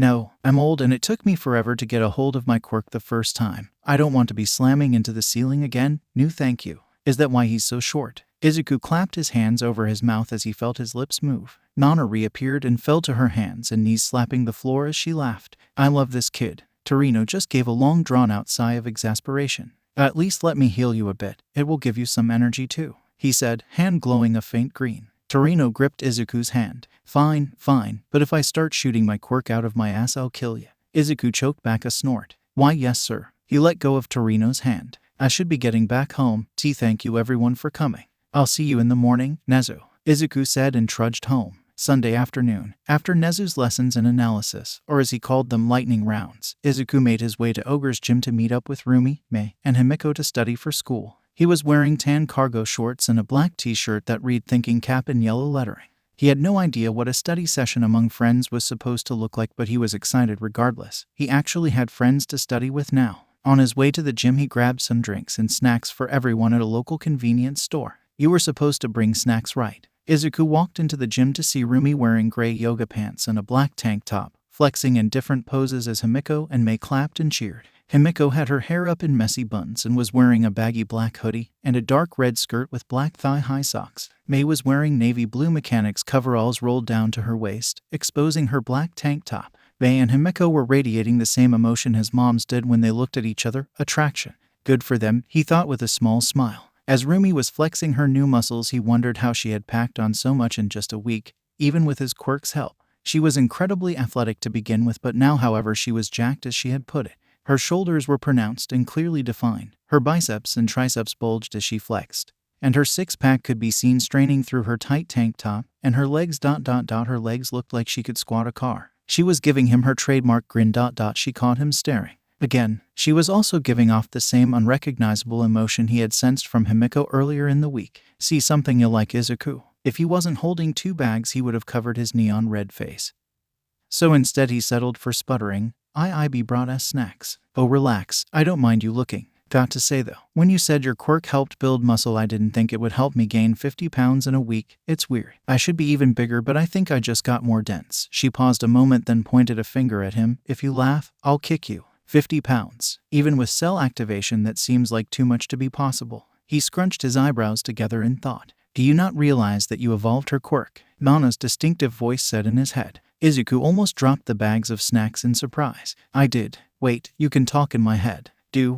No, I'm old and it took me forever to get a hold of my quirk the first time. I don't want to be slamming into the ceiling again. No thank you. Is that why he's so short? Izuku clapped his hands over his mouth as he felt his lips move. Nana reappeared and fell to her hands and knees, slapping the floor as she laughed. I love this kid. Torino just gave a long drawn-out sigh of exasperation. At least let me heal you a bit. It will give you some energy too, he said, hand glowing a faint green. Torino gripped Izuku's hand. Fine, but if I start shooting my quirk out of my ass I'll kill you. Izuku choked back a snort. Why yes sir. He let go of Torino's hand. I should be getting back home. Thank you everyone for coming. I'll see you in the morning, Nezu, Izuku said and trudged home. Sunday afternoon. After Nezu's lessons and analysis, or as he called them, lightning rounds, Izuku made his way to Ogre's gym to meet up with Rumi, Mei, and Himiko to study for school. He was wearing tan cargo shorts and a black t-shirt that read thinking cap in yellow lettering. He had no idea what a study session among friends was supposed to look like, but he was excited regardless. He actually had friends to study with now. On his way to the gym, he grabbed some drinks and snacks for everyone at a local convenience store. You were supposed to bring snacks, right? Izuku walked into the gym to see Rumi wearing gray yoga pants and a black tank top, flexing in different poses as Himiko and Mei clapped and cheered. Himiko had her hair up in messy buns and was wearing a baggy black hoodie and a dark red skirt with black thigh-high socks. Mei was wearing navy blue mechanics coveralls rolled down to her waist, exposing her black tank top. Mei and Himiko were radiating the same emotion as moms did when they looked at each other, attraction. Good for them, he thought with a small smile. As Rumi was flexing her new muscles, he wondered how she had packed on so much in just a week, even with his quirk's help. She was incredibly athletic to begin with, but now, however, she was jacked as she had put it. Her shoulders were pronounced and clearly defined. Her biceps and triceps bulged as she flexed, and her six-pack could be seen straining through her tight tank top, and her legs ... Her legs looked like she could squat a car. She was giving him her trademark grin ... She caught him staring. Again, she was also giving off the same unrecognizable emotion he had sensed from Himiko earlier in the week. See something you like, Izuku? If he wasn't holding 2 bags, he would have covered his neon red face. So instead he settled for sputtering, I be brought us snacks. Oh relax, I don't mind you looking. Got to say though, when you said your quirk helped build muscle, I didn't think it would help me gain 50 pounds in a week. It's weird. I should be even bigger, but I think I just got more dense. She paused a moment, then pointed a finger at him. If you laugh, I'll kick you. 50 pounds. Even with cell activation, that seems like too much to be possible. He scrunched his eyebrows together in thought. Do you not realize that you evolved her quirk? Nana's distinctive voice said in his head. Izuku almost dropped the bags of snacks in surprise. I did. Wait, you can talk in my head.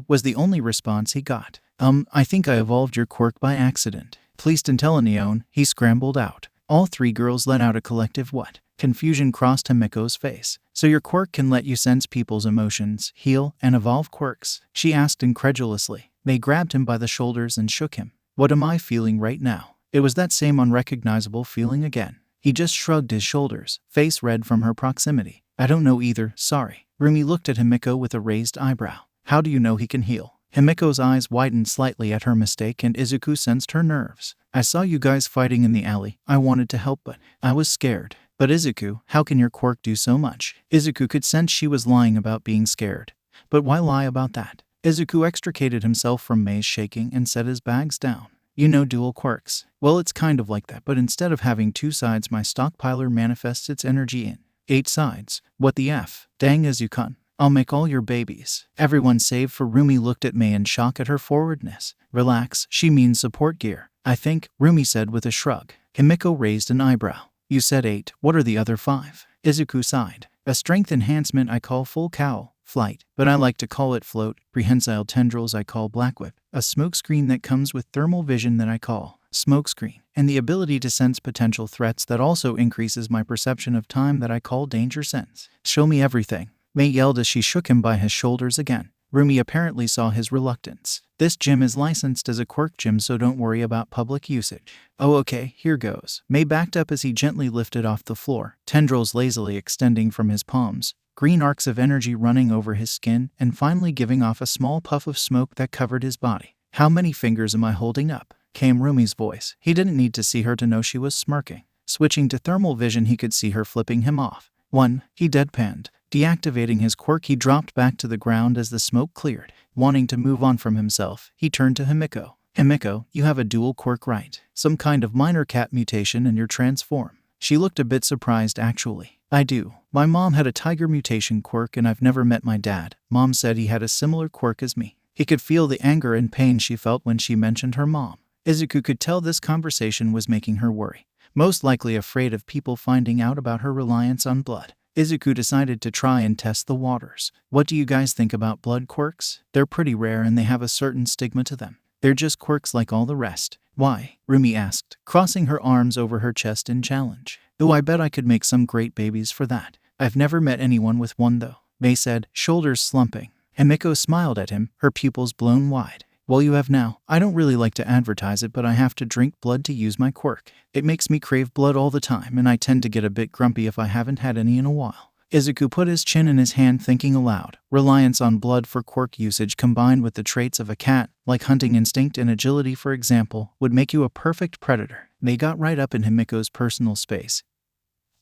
Was the only response he got. I think I evolved your quirk by accident. Please tell Neon, he scrambled out. All 3 girls let out a collective what? Confusion crossed Himiko's face. So your quirk can let you sense people's emotions, heal, and evolve quirks? She asked incredulously. Mei grabbed him by the shoulders and shook him. What am I feeling right now? It was that same unrecognizable feeling again. He just shrugged his shoulders, face red from her proximity. I don't know either, sorry. Rumi looked at Himiko with a raised eyebrow. How do you know he can heal? Himiko's eyes widened slightly at her mistake, and Izuku sensed her nerves. I saw you guys fighting in the alley. I wanted to help, but I was scared. But Izuku, how can your quirk do so much? Izuku could sense she was lying about being scared. But why lie about that? Izuku extricated himself from Mei's shaking and set his bags down. You know dual quirks. Well, it's kind of like that, but instead of having 2 sides, my stockpiler manifests its energy in 8 sides. What the F? Dang Izuku. I'll make all your babies. Everyone save for Rumi looked at Mei in shock at her forwardness. Relax, she means support gear. I think, Rumi said with a shrug. Himiko raised an eyebrow. You said 8, what are the other 5? Izuku sighed. A strength enhancement I call full cowl, flight, but I like to call it float. Prehensile tendrils I call black whip. A smokescreen that comes with thermal vision that I call smokescreen. And the ability to sense potential threats that also increases my perception of time that I call danger sense. Show me everything. Mei yelled as she shook him by his shoulders again. Rumi apparently saw his reluctance. This gym is licensed as a quirk gym, so don't worry about public usage. Oh okay, here goes. Mei backed up as he gently lifted off the floor, tendrils lazily extending from his palms, green arcs of energy running over his skin, and finally giving off a small puff of smoke that covered his body. How many fingers am I holding up? Came Rumi's voice. He didn't need to see her to know she was smirking. Switching to thermal vision, he could see her flipping him off. 1, he deadpanned. Deactivating his quirk, he dropped back to the ground as the smoke cleared. Wanting to move on from himself, he turned to Himiko. Himiko, you have a dual quirk, right? Some kind of minor cat mutation in your transform. She looked a bit surprised actually. I do. My mom had a tiger mutation quirk and I've never met my dad. Mom said he had a similar quirk as me. He could feel the anger and pain she felt when she mentioned her mom. Izuku could tell this conversation was making her worry, most likely afraid of people finding out about her reliance on blood. Izuku decided to try and test the waters. What do you guys think about blood quirks? They're pretty rare and they have a certain stigma to them. They're just quirks like all the rest. Why? Rumi asked, crossing her arms over her chest in challenge. Oh, I bet I could make some great babies for that. I've never met anyone with one though, Mei said, shoulders slumping. Himiko smiled at him, her pupils blown wide. Well, you have now. I don't really like to advertise it, but I have to drink blood to use my quirk. It makes me crave blood all the time, and I tend to get a bit grumpy if I haven't had any in a while. Izuku put his chin in his hand, thinking aloud. Reliance on blood for quirk usage combined with the traits of a cat, like hunting instinct and agility for example, would make you a perfect predator. They got right up in Himiko's personal space,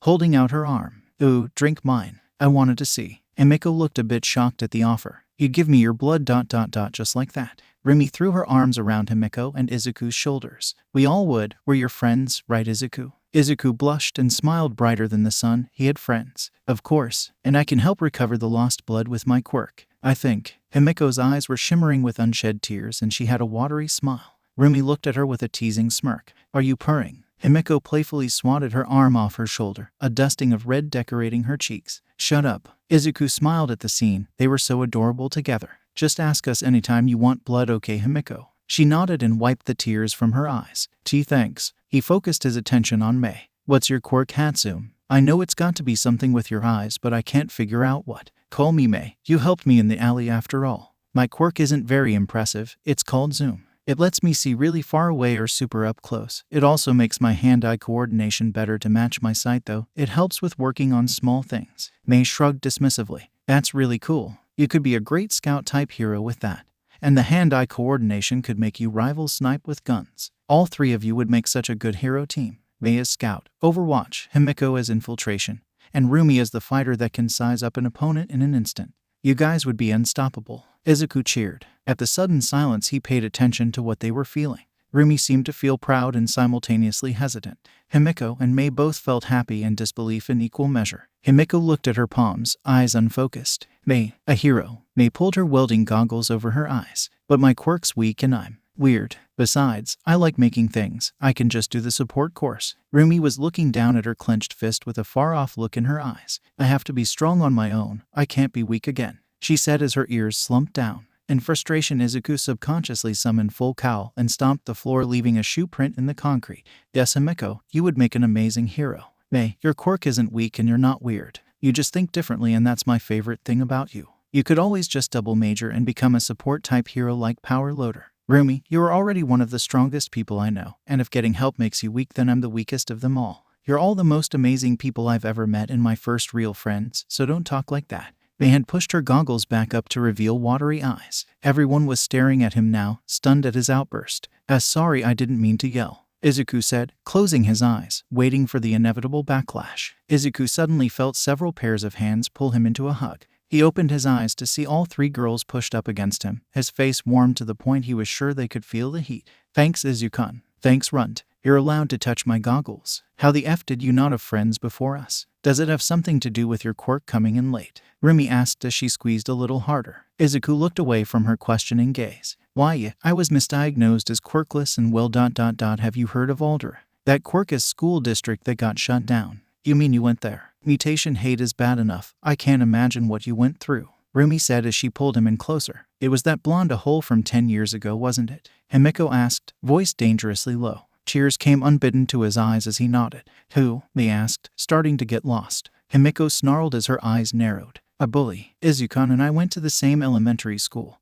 holding out her arm. Ooh, drink mine. I wanted to see. Himiko looked a bit shocked at the offer. You'd give me your blood ... just like that. Rumi threw her arms around Himiko and Izuku's shoulders. We all would. We're your friends, right, Izuku? Izuku blushed and smiled brighter than the sun. He had friends. Of course. And I can help recover the lost blood with my quirk, I think. Himiko's eyes were shimmering with unshed tears and she had a watery smile. Rumi looked at her with a teasing smirk. Are you purring? Himiko playfully swatted her arm off her shoulder, a dusting of red decorating her cheeks. Shut up. Izuku smiled at the scene. They were so adorable together. Just ask us anytime you want blood, okay, Himiko? She nodded and wiped the tears from her eyes. Gee, thanks. He focused his attention on Mei. What's your quirk, Hatsum? I know it's got to be something with your eyes, but I can't figure out what. Call me Mei. You helped me in the alley after all. My quirk isn't very impressive. It's called Zoom. It lets me see really far away or super up close. It also makes my hand-eye coordination better to match my sight though. It helps with working on small things. Mei shrugged dismissively. That's really cool. You could be a great scout-type hero with that. And the hand-eye coordination could make you rival snipe with guns. All three of you would make such a good hero team. Mei as scout, Overwatch, Himiko as infiltration, and Rumi as the fighter that can size up an opponent in an instant. You guys would be unstoppable. Izuku cheered. At the sudden silence, he paid attention to what they were feeling. Rumi seemed to feel proud and simultaneously hesitant. Himiko and Mei both felt happy and disbelief in equal measure. Himiko looked at her palms, eyes unfocused. Mei, a hero. Mei pulled her welding goggles over her eyes. But my quirk's weak and I'm weird. Besides, I like making things. I can just do the support course. Rumi was looking down at her clenched fist with a far-off look in her eyes. I have to be strong on my own. I can't be weak again, she said as her ears slumped down. In frustration, Izuku subconsciously summoned full cowl and stomped the floor, leaving a shoe print in the concrete. Yes, Himiko, you would make an amazing hero. Mei, your quirk isn't weak and you're not weird. You just think differently, and that's my favorite thing about you. You could always just double major and become a support-type hero like Power Loader. Rumi, you are already one of the strongest people I know, and if getting help makes you weak, then I'm the weakest of them all. You're all the most amazing people I've ever met and my first real friends, so don't talk like that. Mei had pushed her goggles back up to reveal watery eyes. Everyone was staring at him now, stunned at his outburst. Sorry, I didn't mean to yell, Izuku said, closing his eyes, waiting for the inevitable backlash. Izuku suddenly felt several pairs of hands pull him into a hug. He opened his eyes to see all three girls pushed up against him. His face warmed to the point he was sure they could feel the heat. Thanks, Izuku. Thanks, Runt. You're allowed to touch my goggles. How the F did you not have friends before us? Does it have something to do with your quirk coming in late? Rumi asked as she squeezed a little harder. Izuku looked away from her questioning gaze. Why, I was misdiagnosed as quirkless and well ... Have you heard of Alder? That quirkless school district that got shut down. You mean you went there? Mutation hate is bad enough. I can't imagine what you went through, Rumi said as she pulled him in closer. It was that blonde a hole from 10 years ago, wasn't it? Himiko asked, voice dangerously low. Tears came unbidden to his eyes as he nodded. Who? They asked, starting to get lost. Himiko snarled as her eyes narrowed. A bully. Izuku and I went to the same elementary school.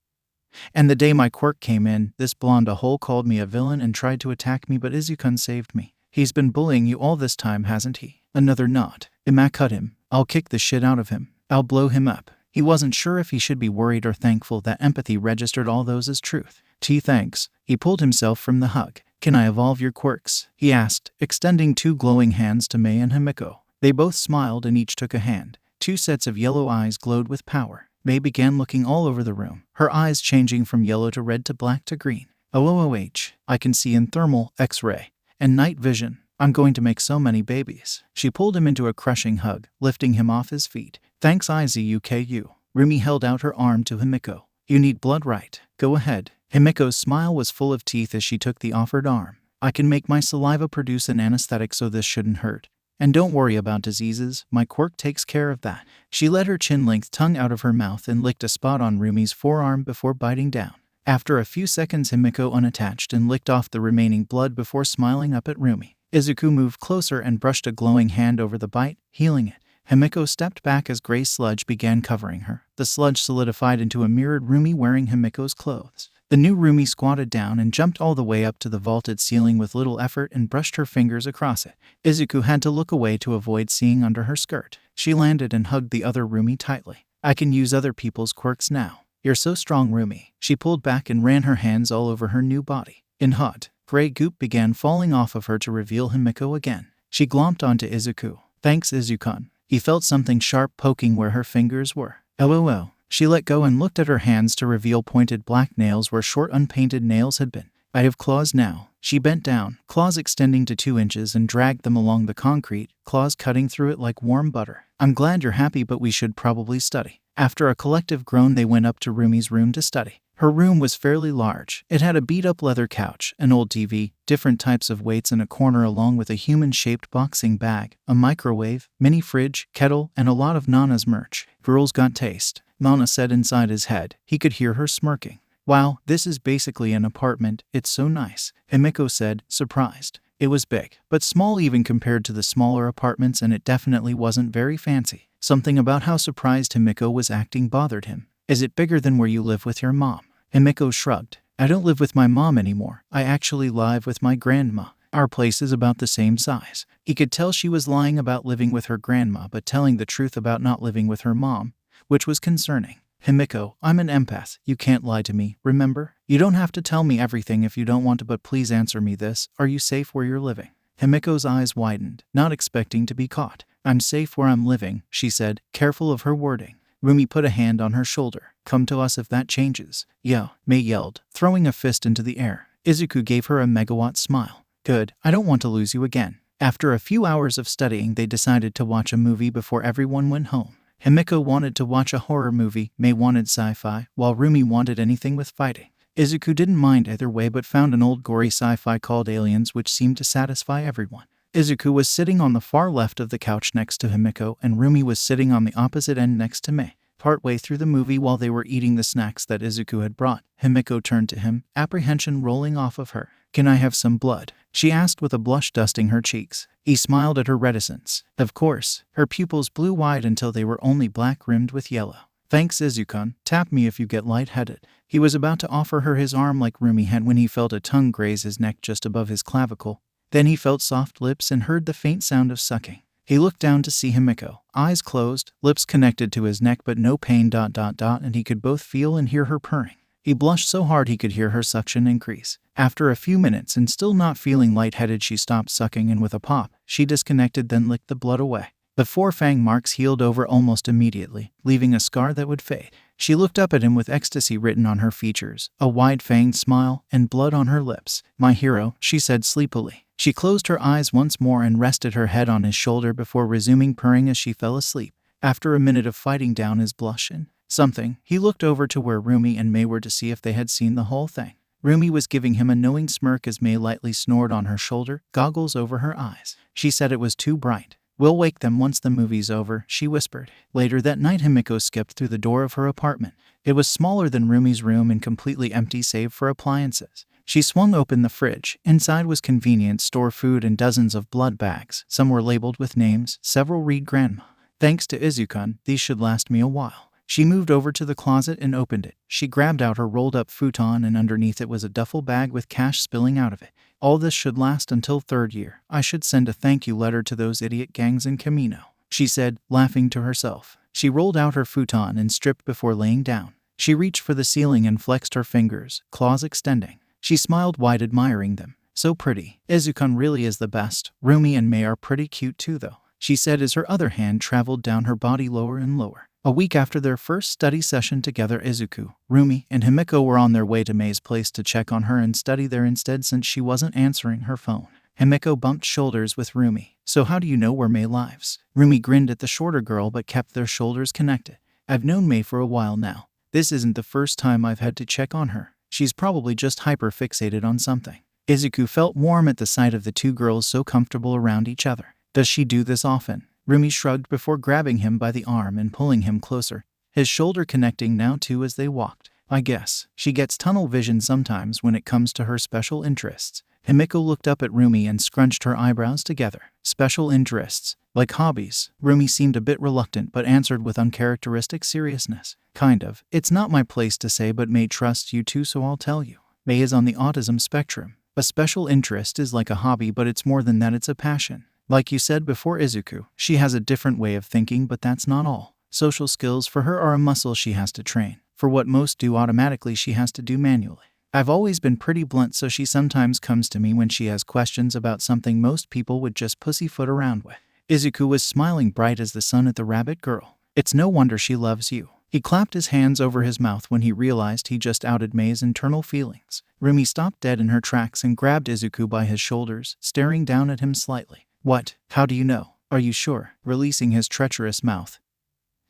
And the day my quirk came in, this blonde a hole called me a villain and tried to attack me, but Izuku saved me. He's been bullying you all this time, hasn't he? Another nod. Ima, cut him. I'll kick the shit out of him. I'll blow him up. He wasn't sure if he should be worried or thankful that empathy registered all those as truth. Gee, thanks. He pulled himself from the hug. Can I evolve your quirks? He asked, extending two glowing hands to Mei and Himiko. They both smiled and each took a hand. Two sets of yellow eyes glowed with power. Mei began looking all over the room, her eyes changing from yellow to red to black to green. OOOH, I can see in thermal, X-ray, and night vision. I'm going to make so many babies. She pulled him into a crushing hug, lifting him off his feet. Thanks Izuku. Rumi held out her arm to Himiko. You need blood, right? Go ahead. Himiko's smile was full of teeth as she took the offered arm. I can make my saliva produce an anesthetic, so this shouldn't hurt. And don't worry about diseases, my quirk takes care of that. She let her chin-length tongue out of her mouth and licked a spot on Rumi's forearm before biting down. After a few seconds, Himiko unattached and licked off the remaining blood before smiling up at Rumi. Izuku moved closer and brushed a glowing hand over the bite, healing it. Himiko stepped back as gray sludge began covering her. The sludge solidified into a mirrored Rumi wearing Himiko's clothes. The new Rumi squatted down and jumped all the way up to the vaulted ceiling with little effort and brushed her fingers across it. Izuku had to look away to avoid seeing under her skirt. She landed and hugged the other Rumi tightly. I can use other people's quirks now. You're so strong, Rumi. She pulled back and ran her hands all over her new body. In hot, gray goop began falling off of her to reveal Himiko again. She glomped onto Izuku. Thanks, Izuku. He felt something sharp poking where her fingers were. LOL. She let go and looked at her hands to reveal pointed black nails where short unpainted nails had been. I have claws now. She bent down, claws extending to 2 inches, and dragged them along the concrete, claws cutting through it like warm butter. I'm glad you're happy, but we should probably study. After a collective groan, they went up to Rumi's room to study. Her room was fairly large. It had a beat-up leather couch, an old TV, different types of weights in a corner along with a human-shaped boxing bag, a microwave, mini fridge, kettle, and a lot of Nana's merch. Girls got taste, Nana said inside his head. He could hear her smirking. Wow, this is basically an apartment. It's so nice, Himiko said, surprised. It was big, but small even compared to the smaller apartments, and it definitely wasn't very fancy. Something about how surprised Himiko was acting bothered him. Is it bigger than where you live with your mom? Himiko shrugged. I don't live with my mom anymore. I actually live with my grandma. Our place is about the same size. He could tell she was lying about living with her grandma but telling the truth about not living with her mom, which was concerning. Himiko, I'm an empath. You can't lie to me, remember? You don't have to tell me everything if you don't want to, but please answer me this. Are you safe where you're living? Himiko's eyes widened, not expecting to be caught. I'm safe where I'm living, she said, careful of her wording. Rumi put a hand on her shoulder. Come to us if that changes. Yeah, Mei yelled, throwing a fist into the air. Izuku gave her a megawatt smile. Good, I don't want to lose you again. After a few hours of studying, they decided to watch a movie before everyone went home. Himiko wanted to watch a horror movie, Mei wanted sci-fi, while Rumi wanted anything with fighting. Izuku didn't mind either way but found an old gory sci-fi called Aliens which seemed to satisfy everyone. Izuku was sitting on the far left of the couch next to Himiko, and Rumi was sitting on the opposite end next to Mei. Partway through the movie, while they were eating the snacks that Izuku had brought, Himiko turned to him, apprehension rolling off of her. Can I have some blood? She asked with a blush dusting her cheeks. He smiled at her reticence. Of course. Her pupils blew wide until they were only black rimmed with yellow. Thanks, Izuku. Tap me if you get lightheaded. He was about to offer her his arm like Rumi had when he felt a tongue graze his neck just above his clavicle. Then he felt soft lips and heard the faint sound of sucking. He looked down to see Himiko, eyes closed, lips connected to his neck but no pain ... and he could both feel and hear her purring. He blushed so hard he could hear her suction increase. After a few minutes and still not feeling lightheaded, she stopped sucking and with a pop, she disconnected, then licked the blood away. The 4 fang marks healed over almost immediately, leaving a scar that would fade. She looked up at him with ecstasy written on her features, a wide-fanged smile, and blood on her lips. My hero, she said sleepily. She closed her eyes once more and rested her head on his shoulder before resuming purring as she fell asleep. After a minute of fighting down his blush and something, he looked over to where Rumi and Mei were to see if they had seen the whole thing. Rumi was giving him a knowing smirk as Mei lightly snored on her shoulder, goggles over her eyes. She said it was too bright. We'll wake them once the movie's over, she whispered. Later that night, Himiko skipped through the door of her apartment. It was smaller than Rumi's room and completely empty save for appliances. She swung open the fridge. Inside was convenience store food and dozens of blood bags. Some were labeled with names, several read Grandma. Thanks to Izuku, these should last me a while. She moved over to the closet and opened it. She grabbed out her rolled-up futon, and underneath it was a duffel bag with cash spilling out of it. All this should last until 3rd year. I should send a thank you letter to those idiot gangs in Camino, she said, laughing to herself. She rolled out her futon and stripped before laying down. She reached for the ceiling and flexed her fingers, claws extending. She smiled wide, admiring them. So pretty. Izuku really is the best. Rumi and Mei are pretty cute too though, she said as her other hand traveled down her body lower and lower. A week after their first study session together, Izuku, Rumi, and Himiko were on their way to Mei's place to check on her and study there instead since she wasn't answering her phone. Himeko bumped shoulders with Rumi. So how do you know where Mei lives? Rumi grinned at the shorter girl but kept their shoulders connected. I've known Mei for a while now. This isn't the first time I've had to check on her. She's probably just hyper-fixated on something. Izuku felt warm at the sight of the two girls so comfortable around each other. Does she do this often? Rumi shrugged before grabbing him by the arm and pulling him closer, his shoulder connecting now too as they walked. I guess she gets tunnel vision sometimes when it comes to her special interests. Himeko looked up at Rumi and scrunched her eyebrows together. Special interests, like hobbies. Rumi seemed a bit reluctant but answered with uncharacteristic seriousness. Kind of. It's not my place to say, but Mei trusts you too, so I'll tell you. Mei is on the autism spectrum. A special interest is like a hobby, but it's more than that, it's a passion. Like you said before, Izuku, she has a different way of thinking, but that's not all. Social skills for her are a muscle she has to train. For what most do automatically, she has to do manually. I've always been pretty blunt, so she sometimes comes to me when she has questions about something most people would just pussyfoot around with. Izuku was smiling bright as the sun at the rabbit girl. It's no wonder she loves you. He clapped his hands over his mouth when he realized he just outed Mei's internal feelings. Rumi stopped dead in her tracks and grabbed Izuku by his shoulders, staring down at him slightly. What? How do you know? Are you sure? Releasing his treacherous mouth,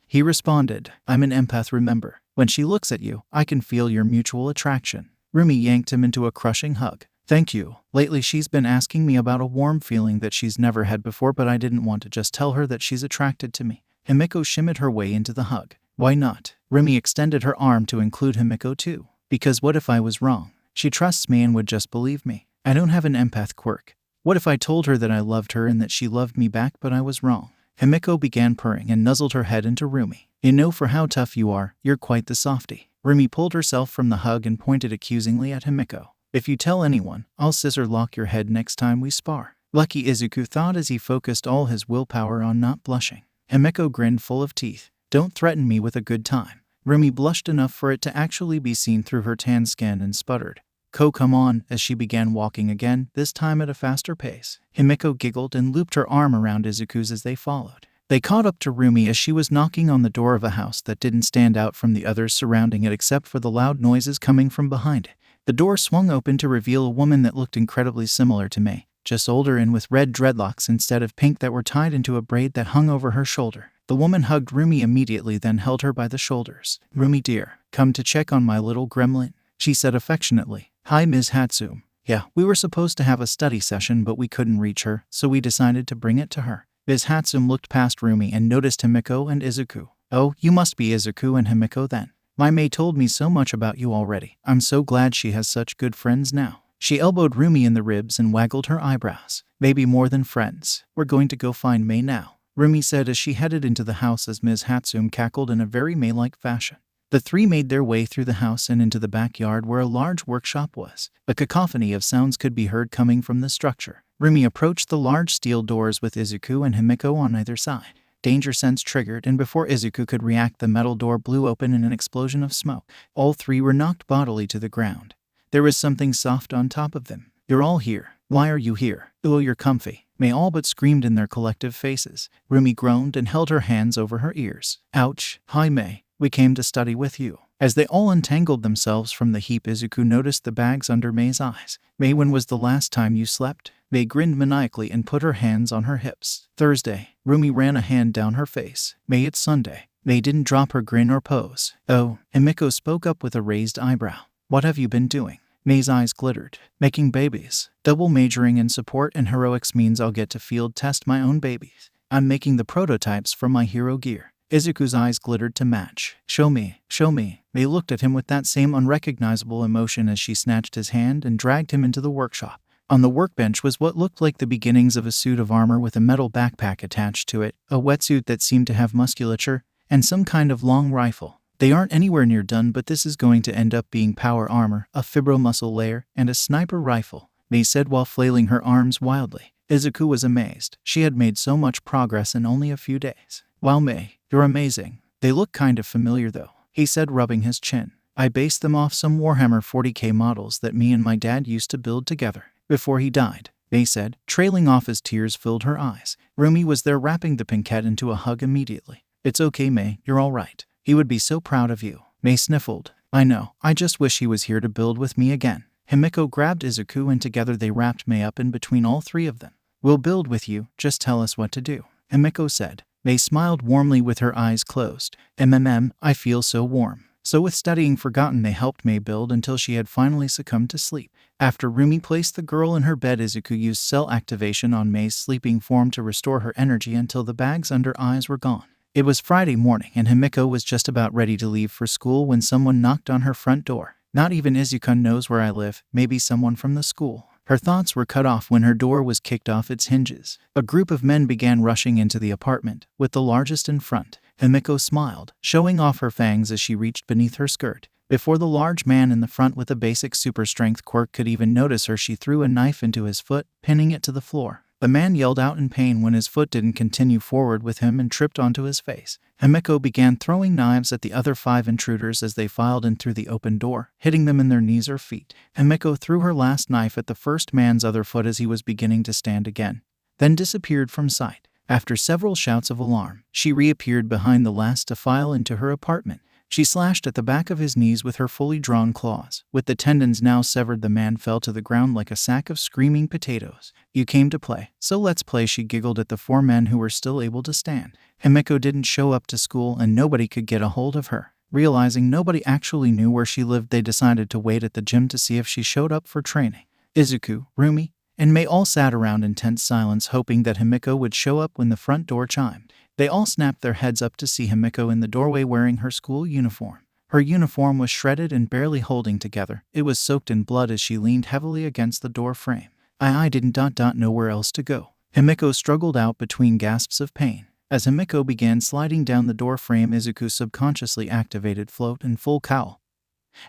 he responded, I'm an empath, remember? When she looks at you, I can feel your mutual attraction. Rumi yanked him into a crushing hug. Thank you. Lately she's been asking me about a warm feeling that she's never had before, but I didn't want to just tell her that she's attracted to me. Himeko shimmied her way into the hug. Why not? Rumi extended her arm to include Himeko too. Because what if I was wrong? She trusts me and would just believe me. I don't have an empath quirk. What if I told her that I loved her and that she loved me back, but I was wrong? Himeko began purring and nuzzled her head into Rumi. You know, for how tough you are, you're quite the softie. Rumi pulled herself from the hug and pointed accusingly at Himeko. If you tell anyone, I'll scissor lock your head next time we spar. Lucky, Izuku thought as he focused all his willpower on not blushing. Himeko grinned full of teeth. Don't threaten me with a good time. Rumi blushed enough for it to actually be seen through her tan skin and sputtered. Come on, as she began walking again, this time at a faster pace. Himeko giggled and looped her arm around Izuku's as they followed. They caught up to Rumi as she was knocking on the door of a house that didn't stand out from the others surrounding it except for the loud noises coming from behind it. The door swung open to reveal a woman that looked incredibly similar to Mei, just older and with red dreadlocks instead of pink that were tied into a braid that hung over her shoulder. The woman hugged Rumi immediately, then held her by the shoulders. Rumi dear, come to check on my little gremlin, she said affectionately. Hi, Ms. Hatsume. Yeah, we were supposed to have a study session, but we couldn't reach her, so we decided to bring it to her. Ms. Hatsume looked past Rumi and noticed Himeko and Izuku. Oh, you must be Izuku and Himeko then. My Mei told me so much about you already. I'm so glad she has such good friends now. She elbowed Rumi in the ribs and waggled her eyebrows. Maybe more than friends. We're going to go find Mei now, Rumi said as she headed into the house as Ms. Hatsume cackled in a very Mei-like fashion. The three made their way through the house and into the backyard where a large workshop was. A cacophony of sounds could be heard coming from the structure. Rumi approached the large steel doors with Izuku and Himeko on either side. Danger sense triggered, and before Izuku could react, the metal door blew open in an explosion of smoke. All three were knocked bodily to the ground. There was something soft on top of them. You're all here. Why are you here? Oh, you're comfy. Mei all but screamed in their collective faces. Rumi groaned and held her hands over her ears. Ouch. Hi, Mei. We came to study with you. As they all untangled themselves from the heap, Izuku noticed the bags under Mei's eyes. Mei, when was the last time you slept? Mei grinned maniacally and put her hands on her hips. Thursday. Rumi ran a hand down her face. Mei, it's Sunday. Mei didn't drop her grin or pose. Oh, Himeko spoke up with a raised eyebrow. What have you been doing? Mei's eyes glittered. Making babies. Double majoring in support and heroics means I'll get to field test my own babies. I'm making the prototypes for my hero gear. Izuku's eyes glittered to match. Show me, show me. Mei looked at him with that same unrecognizable emotion as she snatched his hand and dragged him into the workshop. On the workbench was what looked like the beginnings of a suit of armor with a metal backpack attached to it, a wetsuit that seemed to have musculature, and some kind of long rifle. They aren't anywhere near done, but this is going to end up being power armor, a fibro-muscle layer, and a sniper rifle, Mei said while flailing her arms wildly. Izuku was amazed. She had made so much progress in only a few days. Wow, Mei, you're amazing. They look kind of familiar though, he said, rubbing his chin. I based them off some Warhammer 40k models that me and my dad used to build together before he died, Mei said, trailing off as tears filled her eyes. Rumi was there, wrapping the pinkette into a hug immediately. It's okay, Mei, you're all right. He would be so proud of you. Mei sniffled. I know, I just wish he was here to build with me again. Himiko grabbed Izuku and together they wrapped Mei up in between all three of them. "We'll build with you, just tell us what to do," Himiko said. Mei smiled warmly with her eyes closed. I feel so warm." So with studying forgotten, they helped Mei build until she had finally succumbed to sleep. After Rumi placed the girl in her bed, Izuku used cell activation on Mei's sleeping form to restore her energy until the bags under eyes were gone. It was Friday morning and Himiko was just about ready to leave for school when someone knocked on her front door. "Not even Izuku knows where I live, maybe someone from the school." Her thoughts were cut off when her door was kicked off its hinges. A group of men began rushing into the apartment, with the largest in front. Himiko smiled, showing off her fangs as she reached beneath her skirt. Before the large man in the front with a basic super-strength quirk could even notice her, she threw a knife into his foot, pinning it to the floor. The man yelled out in pain when his foot didn't continue forward with him and tripped onto his face. Himiko began throwing knives at the other 5 intruders as they filed in through the open door, hitting them in their knees or feet. Himiko threw her last knife at the first man's other foot as he was beginning to stand again, then disappeared from sight. After several shouts of alarm, she reappeared behind the last to file into her apartment. She slashed at the back of his knees with her fully drawn claws. With the tendons now severed, the man fell to the ground like a sack of screaming potatoes. "You came to play, so let's play," she giggled at the 4 men who were still able to stand. Himiko didn't show up to school and nobody could get a hold of her. Realizing nobody actually knew where she lived, they decided to wait at the gym to see if she showed up for training. Izuku, Rumi, and Mei all sat around in tense silence, hoping that Himiko would show up when the front door chimed. They all snapped their heads up to see Himiko in the doorway wearing her school uniform. Her uniform was shredded and barely holding together. It was soaked in blood as she leaned heavily against the door frame. I didn't know where else to go." Himiko struggled out between gasps of pain. As Himiko began sliding down the door frame, Izuku subconsciously activated float and full cowl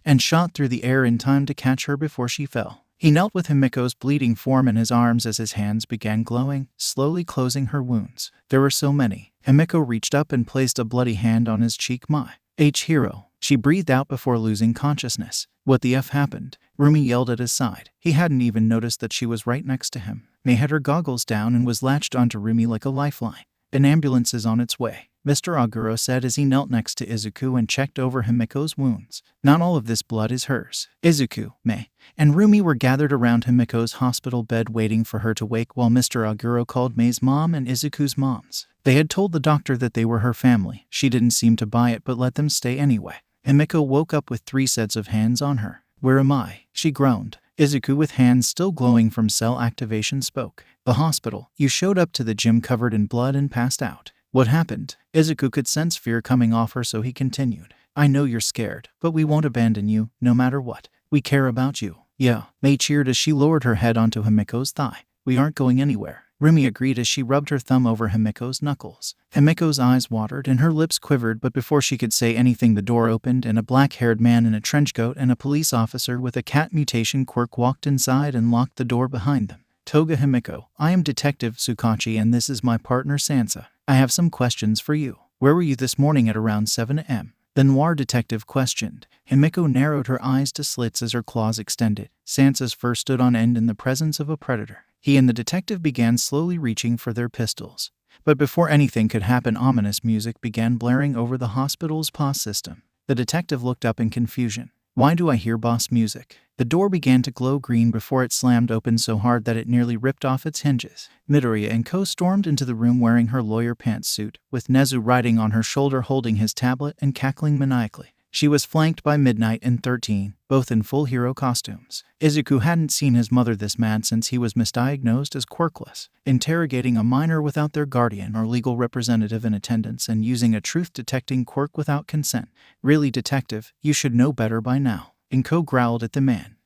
and shot through the air in time to catch her before she fell. He knelt with Himiko's bleeding form in his arms as his hands began glowing, slowly closing her wounds. There were so many. Himiko reached up and placed a bloody hand on his cheek. "My hero," she breathed out before losing consciousness. "What the F happened?" Rumi yelled at his side. He hadn't even noticed that she was right next to him. Mei had her goggles down and was latched onto Rumi like a lifeline. "An ambulance is on its way," Mr. Aguro said as he knelt next to Izuku and checked over Himiko's wounds. "Not all of this blood is hers." Izuku, Mei, and Rumi were gathered around Himiko's hospital bed waiting for her to wake while Mr. Aguro called Mei's mom and Izuku's moms. They had told the doctor that they were her family. She didn't seem to buy it but let them stay anyway. Himiko woke up with 3 sets of hands on her. "Where am I?" she groaned. Izuku, with hands still glowing from cell activation, spoke. "The hospital. You showed up to the gym covered in blood and passed out." "What happened?" Izuku could sense fear coming off her, so he continued. "I know you're scared, but we won't abandon you, no matter what. We care about you." "Yeah," Mei cheered as she lowered her head onto Himiko's thigh. "We aren't going anywhere." Rumi agreed as she rubbed her thumb over Himiko's knuckles. Himiko's eyes watered and her lips quivered, but before she could say anything, the door opened and a black-haired man in a trench coat and a police officer with a cat mutation quirk walked inside and locked the door behind them. "Toga, Himiko, I am Detective Tsukachi and this is my partner Sansa. I have some questions for you. Where were you this morning at around 7 a.m.? The noir detective questioned. Himiko narrowed her eyes to slits as her claws extended. Sansa's fur stood on end in the presence of a predator. He and the detective began slowly reaching for their pistols. But before anything could happen, ominous music began blaring over the hospital's POS system. The detective looked up in confusion. "Why do I hear boss music?" The door began to glow green before it slammed open so hard that it nearly ripped off its hinges. Midoriya and Co stormed into the room wearing her lawyer pantsuit, with Nezu riding on her shoulder holding his tablet and cackling maniacally. She was flanked by Midnight and 13, both in full hero costumes. Izuku hadn't seen his mother this mad since he was misdiagnosed as quirkless, interrogating a minor without their guardian or legal representative in attendance and using a truth-detecting quirk without consent. "Really, detective, you should know better by now." Inko growled at the man.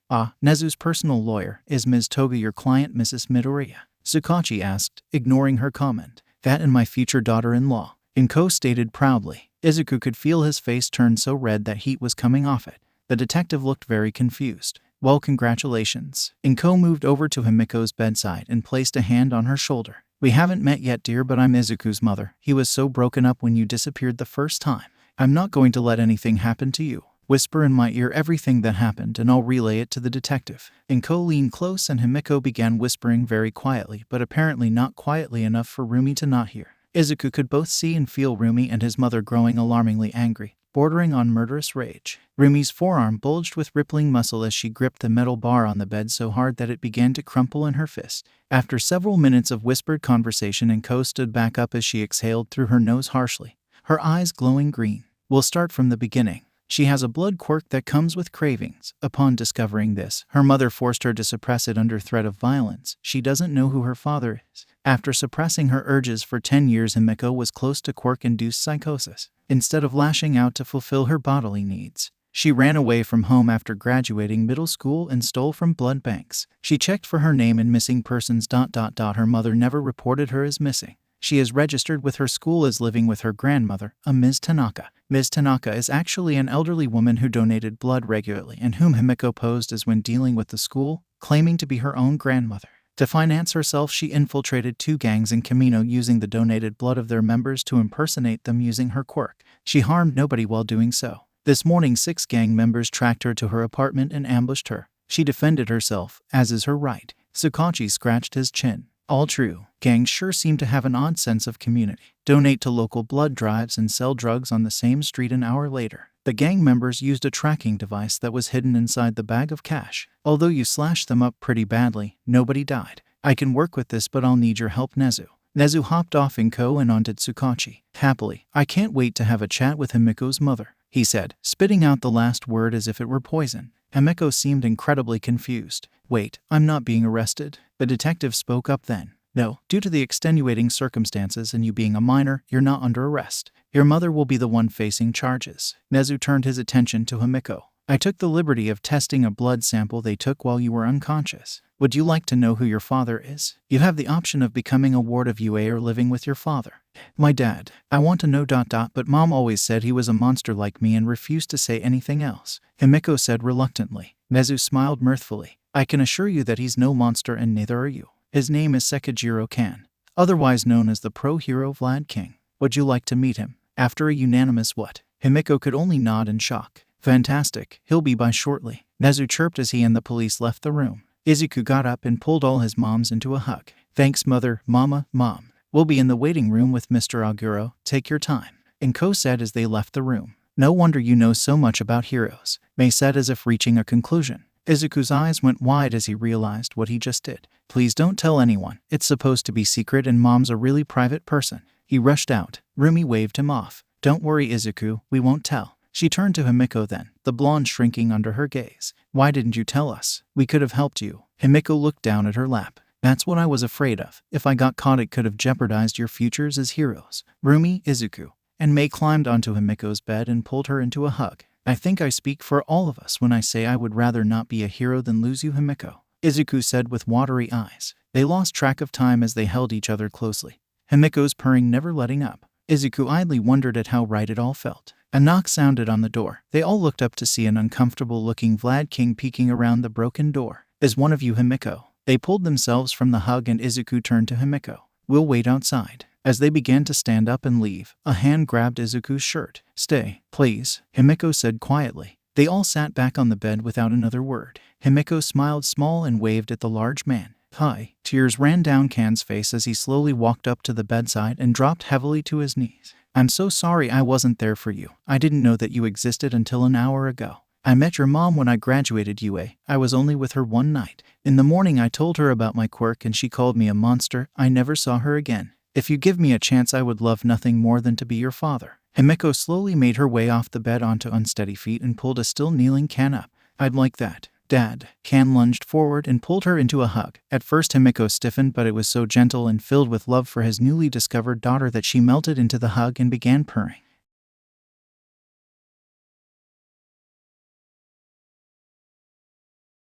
Nezu's personal lawyer, is Ms. Toga your client, Mrs. Midoriya?" Tsukachi asked, ignoring her comment. "That and my future daughter-in-law," Inko stated proudly. Izuku could feel his face turn so red that heat was coming off it. The detective looked very confused. "Well, congratulations." Inko moved over to Himiko's bedside and placed a hand on her shoulder. "We haven't met yet, dear, but I'm Izuku's mother. He was so broken up when you disappeared the first time. I'm not going to let anything happen to you. Whisper in my ear everything that happened and I'll relay it to the detective." Inko leaned close and Himiko began whispering very quietly, but apparently not quietly enough for Rumi to not hear. Izuku could both see and feel Rumi and his mother growing alarmingly angry. bordering on murderous rage. Rumi's forearm bulged with rippling muscle as she gripped the metal bar on the bed so hard that it began to crumple in her fist. After several minutes of whispered conversation, Enko stood back up as she exhaled through her nose harshly, her eyes glowing green. We'll start from the beginning. She has a blood quirk that comes with cravings. Upon discovering this, her mother forced her to suppress it under threat of violence. She doesn't know who her father is. After suppressing her urges for 10 years, Himeko was close to quirk-induced psychosis. Instead of lashing out to fulfill her bodily needs, she ran away from home after graduating middle school and stole from blood banks. She checked for her name in missing persons. Her mother never reported her as missing. She is registered with her school as living with her grandmother, a Ms. Tanaka. Ms. Tanaka is actually an elderly woman who donated blood regularly and whom Himeko posed as when dealing with the school, claiming to be her own grandmother. To finance herself, she infiltrated 2 gangs in Kamino using the donated blood of their members to impersonate them using her quirk. She harmed nobody while doing so. This morning, 6 gang members tracked her to her apartment and ambushed her. She defended herself, as is her right. Tsukachi scratched his chin. All true. Gangs sure seem to have an odd sense of community. Donate to local blood drives and sell drugs on the same street an hour later. The gang members used a tracking device that was hidden inside the bag of cash. Although you slashed them up pretty badly, nobody died. I can work with this, but I'll need your help, Nezu. Nezu hopped off Enko and onto Tsukachi. Happily, I can't wait to have a chat with Himeko's mother, he said, spitting out the last word as if it were poison. Himeko seemed incredibly confused. Wait, I'm not being arrested? The detective spoke up then. No, due to the extenuating circumstances and you being a minor, you're not under arrest. Your mother will be the one facing charges. Nezu turned his attention to Himeko. I took the liberty of testing a blood sample they took while you were unconscious. Would you like to know who your father is? You have the option of becoming a ward of UA or living with your father. My dad. I want to know ... but Mom always said he was a monster like me and refused to say anything else. Himeko said reluctantly. Nezu smiled mirthfully. I can assure you that he's no monster and neither are you. His name is Sekijiro Kan, otherwise known as the pro-hero Vlad King. Would you like to meet him? After a unanimous what? Himeko could only nod in shock. Fantastic, he'll be by shortly. Nezu chirped as he and the police left the room. Izuku got up and pulled all his moms into a hug. Thanks mother, mama, mom. We'll be in the waiting room with Mr. Aguro. Take your time. Enko said as they left the room. No wonder you know so much about heroes, Mei said as if reaching a conclusion. Izuku's eyes went wide as he realized what he just did. Please don't tell anyone. It's supposed to be secret and Mom's a really private person. He rushed out. Rumi waved him off. Don't worry, Izuku, we won't tell. She turned to Himeko then, the blonde shrinking under her gaze. Why didn't you tell us? We could have helped you. Himeko looked down at her lap. That's what I was afraid of. If I got caught, it could have jeopardized your futures as heroes. Rumi, Izuku, and Mei climbed onto Himeko's bed and pulled her into a hug. I think I speak for all of us when I say I would rather not be a hero than lose you, Himeko, Izuku said with watery eyes. They lost track of time as they held each other closely, Himeko's purring never letting up. Izuku idly wondered at how right it all felt. A knock sounded on the door. They all looked up to see an uncomfortable-looking Vlad King peeking around the broken door. Is one of you Himeko? They pulled themselves from the hug and Izuku turned to Himeko. We'll wait outside. As they began to stand up and leave, a hand grabbed Izuku's shirt. Stay, please, Himeko said quietly. They all sat back on the bed without another word. Himeko smiled small and waved at the large man. Hi. Tears ran down Kan's face as he slowly walked up to the bedside and dropped heavily to his knees. I'm so sorry I wasn't there for you. I didn't know that you existed until an hour ago. I met your mom when I graduated UA. I was only with her one night. In the morning I told her about my quirk and she called me a monster. I never saw her again. If you give me a chance, I would love nothing more than to be your father. Himeko slowly made her way off the bed onto unsteady feet and pulled a still kneeling Kan up. I'd like that. Dad. Kan lunged forward and pulled her into a hug. At first Himeko stiffened, but it was so gentle and filled with love for his newly discovered daughter that she melted into the hug and began purring.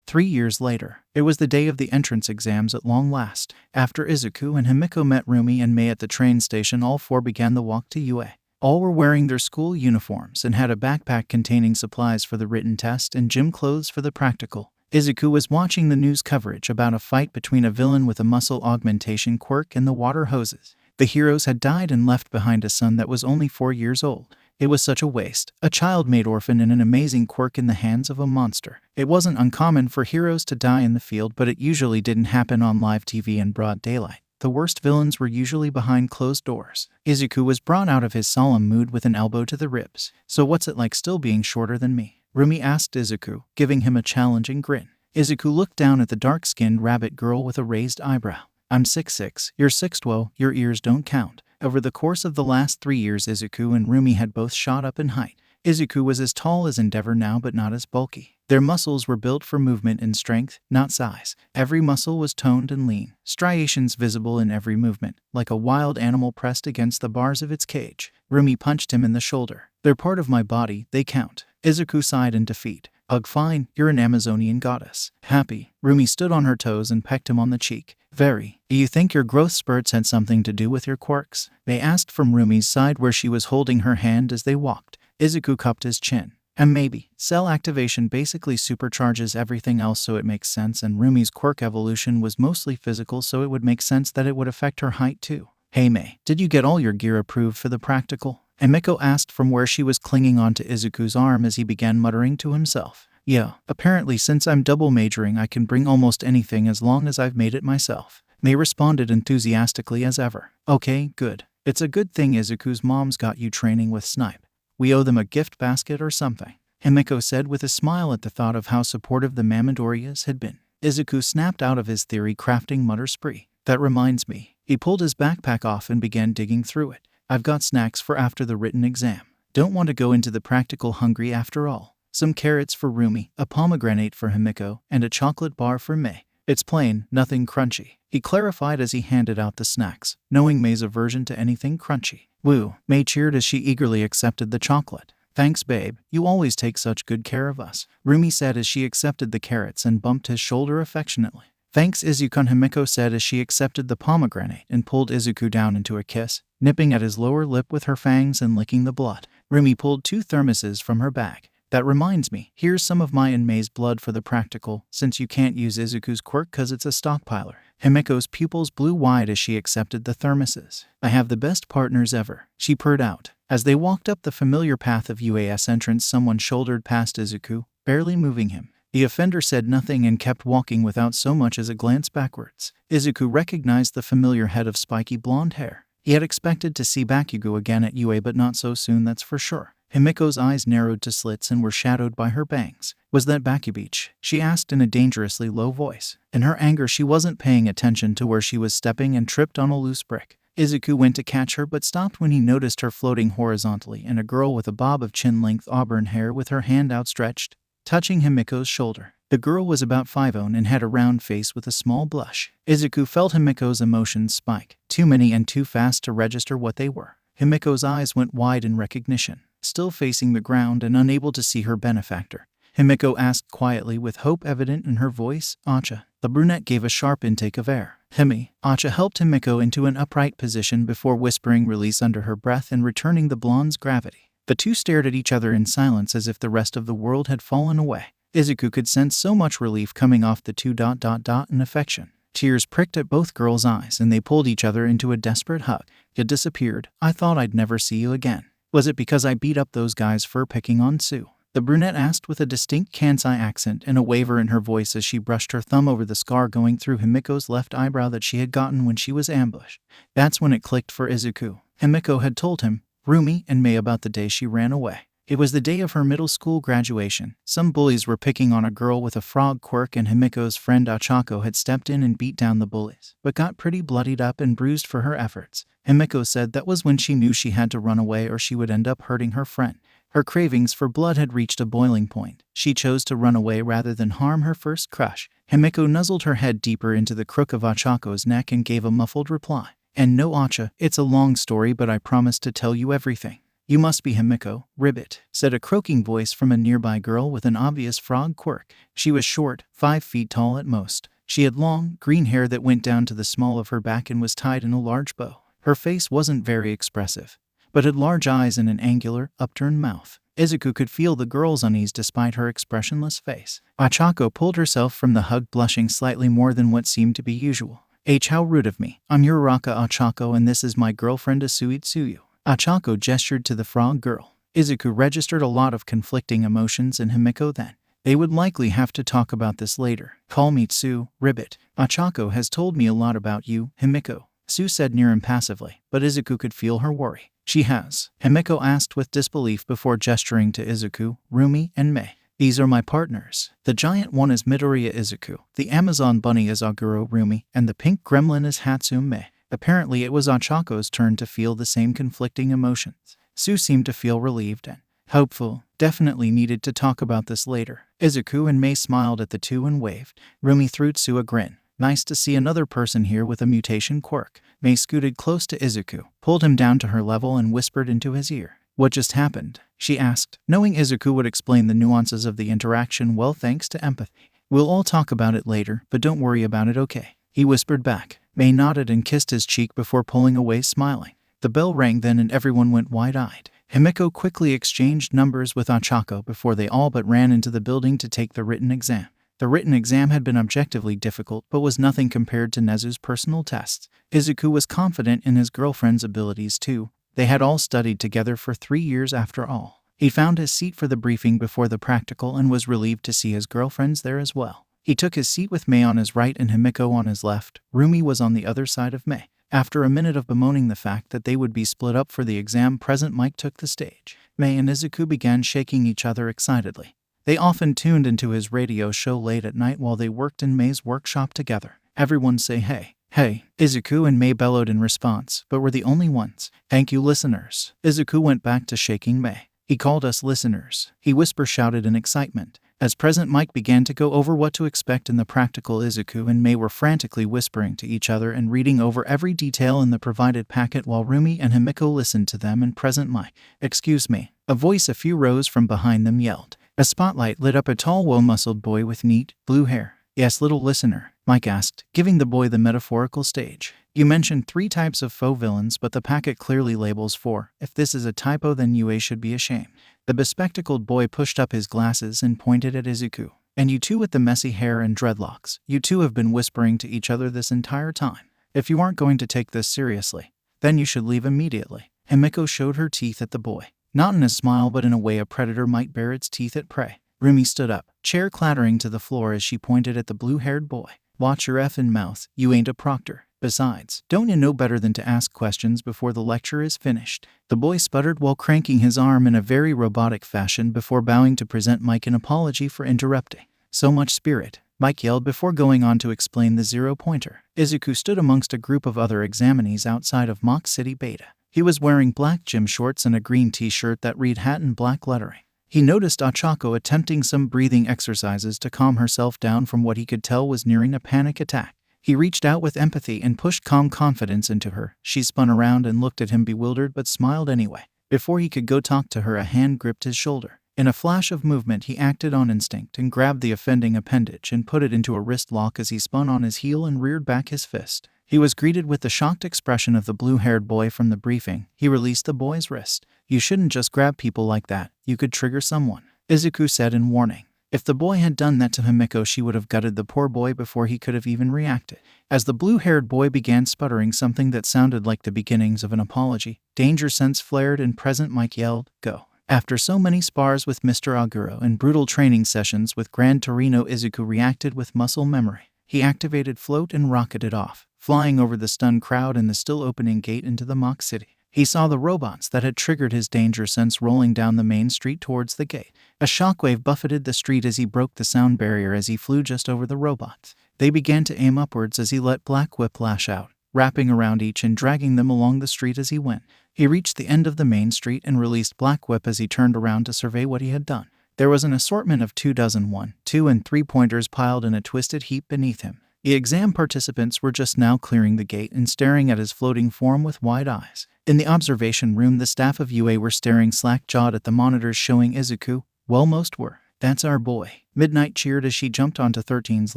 3 years later, it was the day of the entrance exams at long last. After Izuku and Himeko met Rumi and Mei at the train station, all 4 began the walk to UA. All were wearing their school uniforms and had a backpack containing supplies for the written test and gym clothes for the practical. Izuku was watching the news coverage about a fight between a villain with a muscle augmentation quirk and the water hoses. The heroes had died and left behind a son that was only 4 years old. It was such a waste. A child made orphan and an amazing quirk in the hands of a monster. It wasn't uncommon for heroes to die in the field, but it usually didn't happen on live TV in broad daylight. the worst villains were usually behind closed doors. Izuku was brought out of his solemn mood with an elbow to the ribs. So what's it like still being shorter than me? Rumi asked Izuku, giving him a challenging grin. Izuku looked down at the dark-skinned rabbit girl with a raised eyebrow. I'm 6'6", you're 6'12", your ears don't count. Over the course of the last 3 years, Izuku and Rumi had both shot up in height. Izuku was as tall as Endeavor now, but not as bulky. Their muscles were built for movement and strength, not size. Every muscle was toned and lean, striations visible in every movement, like a wild animal pressed against the bars of its cage. Rumi punched him in the shoulder. They're part of my body, they count. Izuku sighed in defeat. Ugh, fine, you're an Amazonian goddess. Happy. Rumi stood on her toes and pecked him on the cheek. Very. You think your growth spurts had something to do with your quirks? They asked from Rumi's side where she was holding her hand as they walked. Izuku cupped his chin. And maybe. Cell activation basically supercharges everything else, so it makes sense, and Rumi's quirk evolution was mostly physical, so it would make sense that it would affect her height too. Hey Mei, did you get all your gear approved for the practical? Emiko asked from where she was clinging onto Izuku's arm as he began muttering to himself. Yeah, apparently since I'm double majoring I can bring almost anything as long as I've made it myself. Mei responded enthusiastically as ever. Okay, good. It's a good thing Izuku's mom's got you training with Snipe. We owe them a gift basket or something, Himiko said with a smile at the thought of how supportive the Mamadorias had been. Izuku snapped out of his theory-crafting mutter spree. That reminds me. He pulled his backpack off and began digging through it. I've got snacks for after the written exam. Don't want to go into the practical hungry after all. Some carrots for Rumi, a pomegranate for Himiko, and a chocolate bar for Mei. It's plain, nothing crunchy, he clarified as he handed out the snacks, knowing Mei's aversion to anything crunchy. Woo, Mei cheered as she eagerly accepted the chocolate. Thanks, babe. You always take such good care of us, Rumi said as she accepted the carrots and bumped his shoulder affectionately. Thanks, Izuku, Himiko said as she accepted the pomegranate and pulled Izuku down into a kiss, nipping at his lower lip with her fangs and licking the blood. Rumi pulled 2 thermoses from her bag. That reminds me, here's some of my and Mei's blood for the practical, since you can't use Izuku's quirk cause it's a stockpiler. Himiko's pupils blew wide as she accepted the thermoses. I have the best partners ever, she purred out. As they walked up the familiar path of UAS entrance, someone shouldered past Izuku, barely moving him. The offender said nothing and kept walking without so much as a glance backwards. Izuku recognized the familiar head of spiky blonde hair. He had expected to see Bakugo again at UA, but not so soon, that's for sure. Himiko's eyes narrowed to slits and were shadowed by her bangs. Was that Bakubeach? She asked in a dangerously low voice. In her anger, she wasn't paying attention to where she was stepping and tripped on a loose brick. Izuku went to catch her but stopped when he noticed her floating horizontally and a girl with a bob of chin-length auburn hair with her hand outstretched, touching Himiko's shoulder. The girl was about 5'0" and had a round face with a small blush. Izuku felt Himiko's emotions spike, too many and too fast to register what they were. Himiko's eyes went wide in recognition. Still facing the ground and unable to see her benefactor, Himiko asked quietly with hope evident in her voice, Acha. The brunette gave a sharp intake of air. Himi. Acha helped Himiko into an upright position before whispering release under her breath and returning the blonde's gravity. The two stared at each other in silence as if the rest of the world had fallen away. Izuku could sense so much relief coming off the two ... and affection. Tears pricked at both girls' eyes and they pulled each other into a desperate hug. You disappeared. I thought I'd never see you again. Was it because I beat up those guys for picking on Sue? The brunette asked with a distinct Kansai accent and a waver in her voice as she brushed her thumb over the scar going through Himiko's left eyebrow that she had gotten when she was ambushed. That's when it clicked for Izuku. Himiko had told him, Rumi, and Mei about the day she ran away. It was the day of her middle school graduation. Some bullies were picking on a girl with a frog quirk and Himiko's friend Achako had stepped in and beat down the bullies, but got pretty bloodied up and bruised for her efforts. Himiko said that was when she knew she had to run away or she would end up hurting her friend. Her cravings for blood had reached a boiling point. She chose to run away rather than harm her first crush. Himiko nuzzled her head deeper into the crook of Achako's neck and gave a muffled reply. And no, Acha, it's a long story, but I promise to tell you everything. You must be Himiko, Ribbit, said a croaking voice from a nearby girl with an obvious frog quirk. She was short, 5 feet tall at most. She had long, green hair that went down to the small of her back and was tied in a large bow. Her face wasn't very expressive, but had large eyes and an angular, upturned mouth. Izuku could feel the girl's unease despite her expressionless face. Achako pulled herself from the hug, blushing slightly more than what seemed to be usual. How rude of me. I'm your Raka Achako and this is my girlfriend Asui Tsuyu. Achako gestured to the frog girl. Izuku registered a lot of conflicting emotions in Himiko then. They would likely have to talk about this later. Call me Tsu, Ribbit. Achako has told me a lot about you, Himiko. Sue said near impassively, but Izuku could feel her worry. She has, Himeko asked with disbelief before gesturing to Izuku, Rumi, and Mei. These are my partners. The giant one is Midoriya Izuku, the Amazon bunny is Aguro Rumi, and the pink gremlin is Hatsume Mei. Apparently it was Achako's turn to feel the same conflicting emotions. Sue seemed to feel relieved and hopeful. Definitely needed to talk about this later. Izuku and Mei smiled at the two and waved. Rumi threw Sue a grin. Nice to see another person here with a mutation quirk. Mei scooted close to Izuku, pulled him down to her level and whispered into his ear. What just happened? She asked, knowing Izuku would explain the nuances of the interaction well thanks to empathy. We'll all talk about it later, but don't worry about it, okay? He whispered back. Mei nodded and kissed his cheek before pulling away smiling. The bell rang then and everyone went wide-eyed. Himeko quickly exchanged numbers with Achako before they all but ran into the building to take the written exam. The written exam had been objectively difficult but was nothing compared to Nezu's personal tests. Izuku was confident in his girlfriend's abilities too. They had all studied together for 3 years after all. He found his seat for the briefing before the practical and was relieved to see his girlfriends there as well. He took his seat with Mei on his right and Himeko on his left. Rumi was on the other side of Mei. After a minute of bemoaning the fact that they would be split up for the exam, President Mike took the stage. Mei and Izuku began shaking each other excitedly. They often tuned into his radio show late at night while they worked in Mei's workshop together. Everyone say hey. Hey, Izuku and Mei bellowed in response, but were the only ones. Thank you, listeners. Izuku went back to shaking Mei. He called us listeners. He whisper-shouted in excitement. As President Mike began to go over what to expect in the practical, Izuku and Mei were frantically whispering to each other and reading over every detail in the provided packet while Rumi and Himeko listened to them and President Mike. Excuse me. A voice a few rows from behind them yelled. A spotlight lit up a tall, well-muscled boy with neat, blue hair. Yes, little listener, Mike asked, giving the boy the metaphorical stage. You mentioned 3 types of faux villains, but the packet clearly labels 4. If this is a typo, then UA should be ashamed. The bespectacled boy pushed up his glasses and pointed at Izuku. And you two with the messy hair and dreadlocks. You two have been whispering to each other this entire time. If you aren't going to take this seriously, then you should leave immediately. Himeko showed her teeth at the boy. Not in a smile, but in a way a predator might bare its teeth at prey. Rumi stood up, chair clattering to the floor as she pointed at the blue-haired boy. Watch your effing mouth, you ain't a proctor. Besides, don't you know better than to ask questions before the lecture is finished? The boy sputtered while cranking his arm in a very robotic fashion before bowing to present Mike an apology for interrupting. So much spirit, Mike yelled before going on to explain the 0-pointer. Izuku stood amongst a group of other examinees outside of Mock City Beta. He was wearing black gym shorts and a green t-shirt that read hat in black lettering. He noticed Achako attempting some breathing exercises to calm herself down from what he could tell was nearing a panic attack. He reached out with empathy and pushed calm confidence into her. She spun around and looked at him bewildered but smiled anyway. Before he could go talk to her, a hand gripped his shoulder. In a flash of movement, he acted on instinct and grabbed the offending appendage and put it into a wrist lock as he spun on his heel and reared back his fist. He was greeted with the shocked expression of the blue-haired boy from the briefing. He released the boy's wrist. You shouldn't just grab people like that. You could trigger someone, Izuku said in warning. If the boy had done that to Himeko, she would have gutted the poor boy before he could have even reacted. As the blue-haired boy began sputtering something that sounded like the beginnings of an apology, danger sense flared and President Mike yelled, "Go." After so many spars with Mr. Aguro and brutal training sessions with Gran Torino, Izuku reacted with muscle memory. He activated float and rocketed off, flying over the stunned crowd and the still opening gate into the mock city. He saw the robots that had triggered his danger sense rolling down the main street towards the gate. A shockwave buffeted the street as he broke the sound barrier as he flew just over the robots. They began to aim upwards as he let Black Whip lash out, wrapping around each and dragging them along the street as he went. He reached the end of the main street and released Black Whip as he turned around to survey what he had done. There was an assortment of 2 dozen 1, 2, and 3-pointers piled in a twisted heap beneath him. The exam participants were just now clearing the gate and staring at his floating form with wide eyes. In the observation room, the staff of UA were staring slack-jawed at the monitors showing Izuku. Well, most were. That's our boy. Midnight cheered as she jumped onto 13's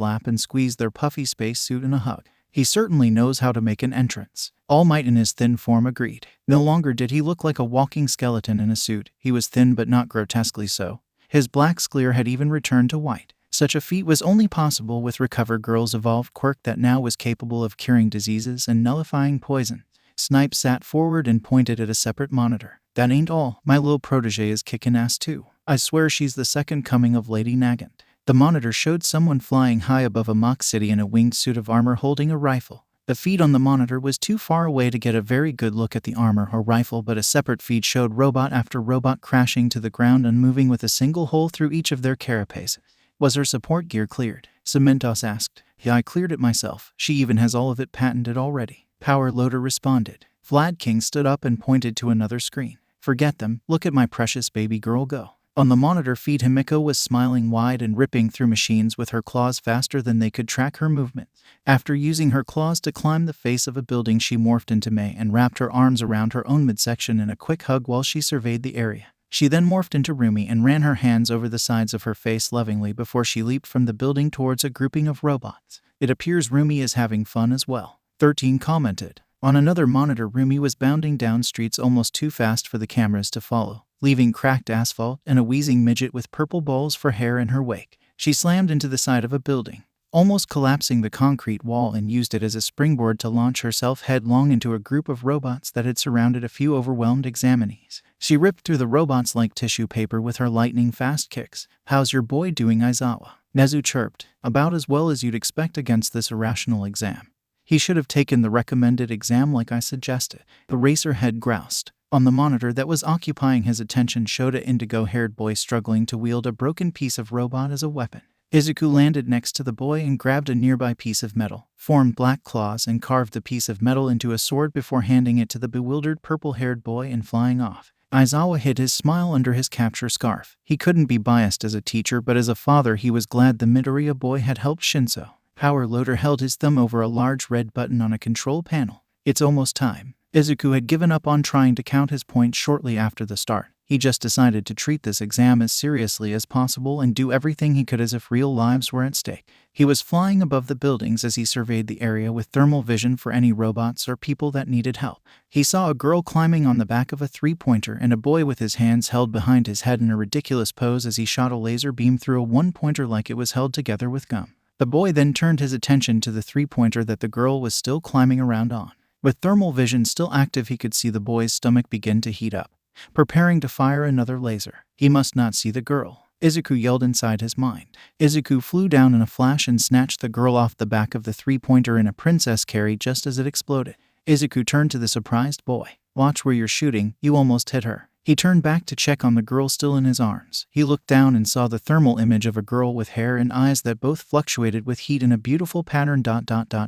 lap and squeezed their puffy spacesuit in a hug. He certainly knows how to make an entrance. All Might in his thin form agreed. No longer did he look like a walking skeleton in a suit. He was thin but not grotesquely so. His black sclere had even returned to white. Such a feat was only possible with Recover Girl's evolved quirk that now was capable of curing diseases and nullifying poison. Snipe sat forward and pointed at a separate monitor. That ain't all. My little protege is kicking ass too. I swear she's the second coming of Lady Nagant. The monitor showed someone flying high above a mock city in a winged suit of armor holding a rifle. The feed on the monitor was too far away to get a very good look at the armor or rifle, but a separate feed showed robot after robot crashing to the ground and moving with a single hole through each of their carapaces. Was her support gear cleared? Cementos asked. Yeah, I cleared it myself. She even has all of it patented already. Power Loader responded. Vlad King stood up and pointed to another screen. Forget them. Look at my precious baby girl go. On the monitor feed, Himiko was smiling wide and ripping through machines with her claws faster than they could track her movement. After using her claws to climb the face of a building, she morphed into Mei and wrapped her arms around her own midsection in a quick hug while she surveyed the area. She then morphed into Rumi and ran her hands over the sides of her face lovingly before she leaped from the building towards a grouping of robots. It appears Rumi is having fun as well. 13 commented. On another monitor, Rumi was bounding down streets almost too fast for the cameras to follow, leaving cracked asphalt and a wheezing midget with purple balls for hair in her wake. She slammed into the side of a building, almost collapsing the concrete wall, and used it as a springboard to launch herself headlong into a group of robots that had surrounded a few overwhelmed examinees. She ripped through the robots like tissue paper with her lightning-fast kicks. "How's your boy doing, Aizawa?" Nezu chirped. "About as well as you'd expect against this irrational exam. He should have taken the recommended exam like I suggested." The racer head groused. On the monitor that was occupying his attention showed an indigo-haired boy struggling to wield a broken piece of robot as a weapon. Izuku landed next to the boy and grabbed a nearby piece of metal, formed black claws, and carved the piece of metal into a sword before handing it to the bewildered purple-haired boy and flying off. Aizawa hid his smile under his capture scarf. He couldn't be biased as a teacher, but as a father he was glad the Midoriya boy had helped Shinso. Power Loader held his thumb over a large red button on a control panel. It's almost time. Izuku had given up on trying to count his points shortly after the start. He just decided to treat this exam as seriously as possible and do everything he could as if real lives were at stake. He was flying above the buildings as he surveyed the area with thermal vision for any robots or people that needed help. He saw a girl climbing on the back of a three-pointer and a boy with his hands held behind his head in a ridiculous pose as he shot a laser beam through a one-pointer like it was held together with gum. The boy then turned his attention to the three-pointer that the girl was still climbing around on. With thermal vision still active, he could see the boy's stomach begin to heat up, preparing to fire another laser. He must not see the girl, Izuku yelled inside his mind. Izuku flew down in a flash and snatched the girl off the back of the three-pointer in a princess carry just as it exploded. Izuku turned to the surprised boy. "Watch where you're shooting, you almost hit her." He turned back to check on the girl still in his arms. He looked down and saw the thermal image of a girl with hair and eyes that both fluctuated with heat in a beautiful pattern.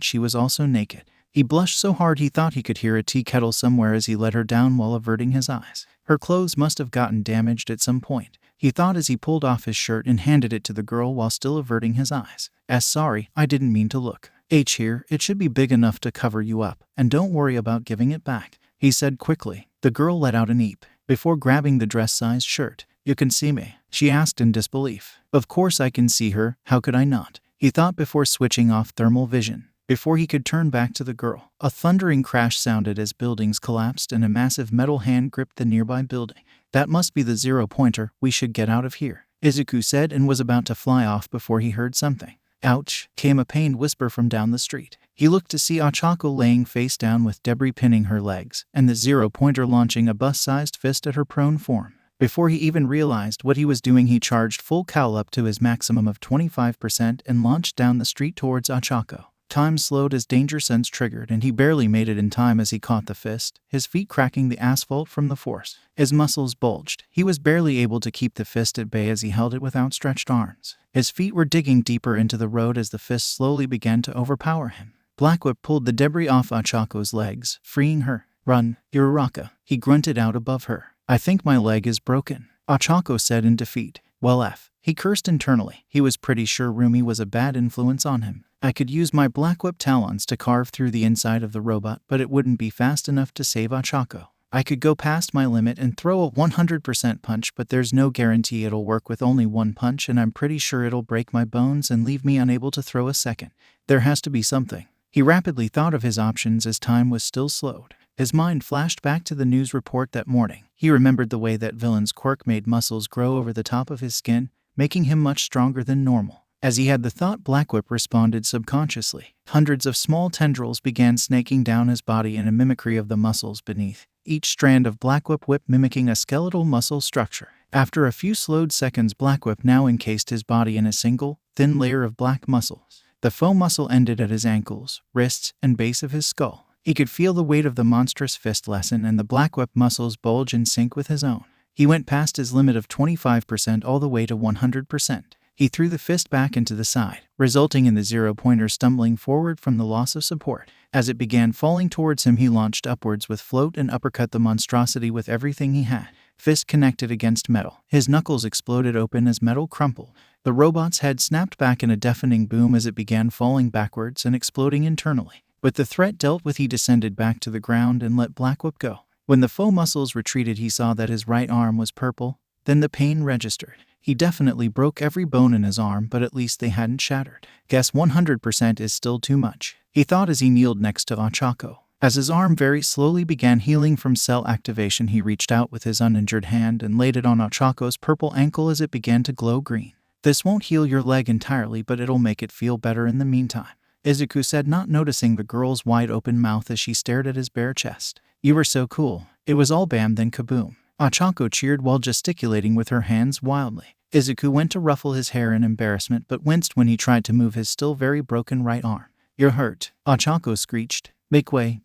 She was also naked. He blushed so hard he thought he could hear a tea kettle somewhere as he let her down while averting his eyes. Her clothes must have gotten damaged at some point, he thought as he pulled off his shirt and handed it to the girl while still averting his eyes. Sorry, I didn't mean to look. Here, it should be big enough to cover you up, and don't worry about giving it back," he said quickly. The girl let out an eep before grabbing the dress-sized shirt. "You can see me?" she asked in disbelief. "Of course I can see her, how could I not?" he thought before switching off thermal vision. Before he could turn back to the girl, a thundering crash sounded as buildings collapsed and a massive metal hand gripped the nearby building. "That must be the zero-pointer, we should get out of here," Izuku said and was about to fly off before he heard something. "Ouch," came a pained whisper from down the street. He looked to see Ochako laying face down with debris pinning her legs, and the zero-pointer launching a bus-sized fist at her prone form. Before he even realized what he was doing, he charged full cowl up to his maximum of 25% and launched down the street towards Ochako. Time slowed as danger sense triggered, and he barely made it in time as he caught the fist, his feet cracking the asphalt from the force. His muscles bulged. He was barely able to keep the fist at bay as he held it with outstretched arms. His feet were digging deeper into the road as the fist slowly began to overpower him. Blackwhip pulled the debris off Achako's legs, freeing her. "Run, Uraraka," he grunted out above her. "I think my leg is broken," Ochako said in defeat. "Well, he cursed internally. He was pretty sure Rumi was a bad influence on him. "I could use my Blackwhip talons to carve through the inside of the robot, but it wouldn't be fast enough to save Ochako. I could go past my limit and throw a 100% punch, but there's no guarantee it'll work with only one punch, and I'm pretty sure it'll break my bones and leave me unable to throw a second. There has to be something." He rapidly thought of his options as time was still slowed. His mind flashed back to the news report that morning. He remembered the way that villain's Quirk made muscles grow over the top of his skin, making him much stronger than normal. As he had the thought, Blackwhip responded subconsciously. Hundreds of small tendrils began snaking down his body in a mimicry of the muscles beneath, each strand of Blackwhip whip mimicking a skeletal muscle structure. After a few slowed seconds, Blackwhip now encased his body in a single, thin layer of black muscles. The foam muscle ended at his ankles, wrists, and base of his skull. He could feel the weight of the monstrous fist lessen and the black whip muscles bulge in sync with his own. He went past his limit of 25% all the way to 100%. He threw the fist back into the side, resulting in the 0-pointer stumbling forward from the loss of support. As it began falling towards him, he launched upwards with float and uppercut the monstrosity with everything he had. Fist connected against metal. His knuckles exploded open as metal crumpled. The robot's head snapped back in a deafening boom as it began falling backwards and exploding internally. With the threat dealt with, he descended back to the ground and let Blackwhip go. When the foe muscles retreated, he saw that his right arm was purple. Then the pain registered. He definitely broke every bone in his arm, but at least they hadn't shattered. Guess 100% is still too much, he thought as he kneeled next to Ochako. As his arm very slowly began healing from cell activation, he reached out with his uninjured hand and laid it on Ochako's purple ankle as it began to glow green. This won't heal your leg entirely, but it'll make it feel better in the meantime, Izuku said, not noticing the girl's wide-open mouth as she stared at his bare chest. You were so cool. It was all bam then kaboom. Ochako cheered while gesticulating with her hands wildly. Izuku went to ruffle his hair in embarrassment but winced when he tried to move his still very broken right arm. You're hurt, Ochako screeched. Make way,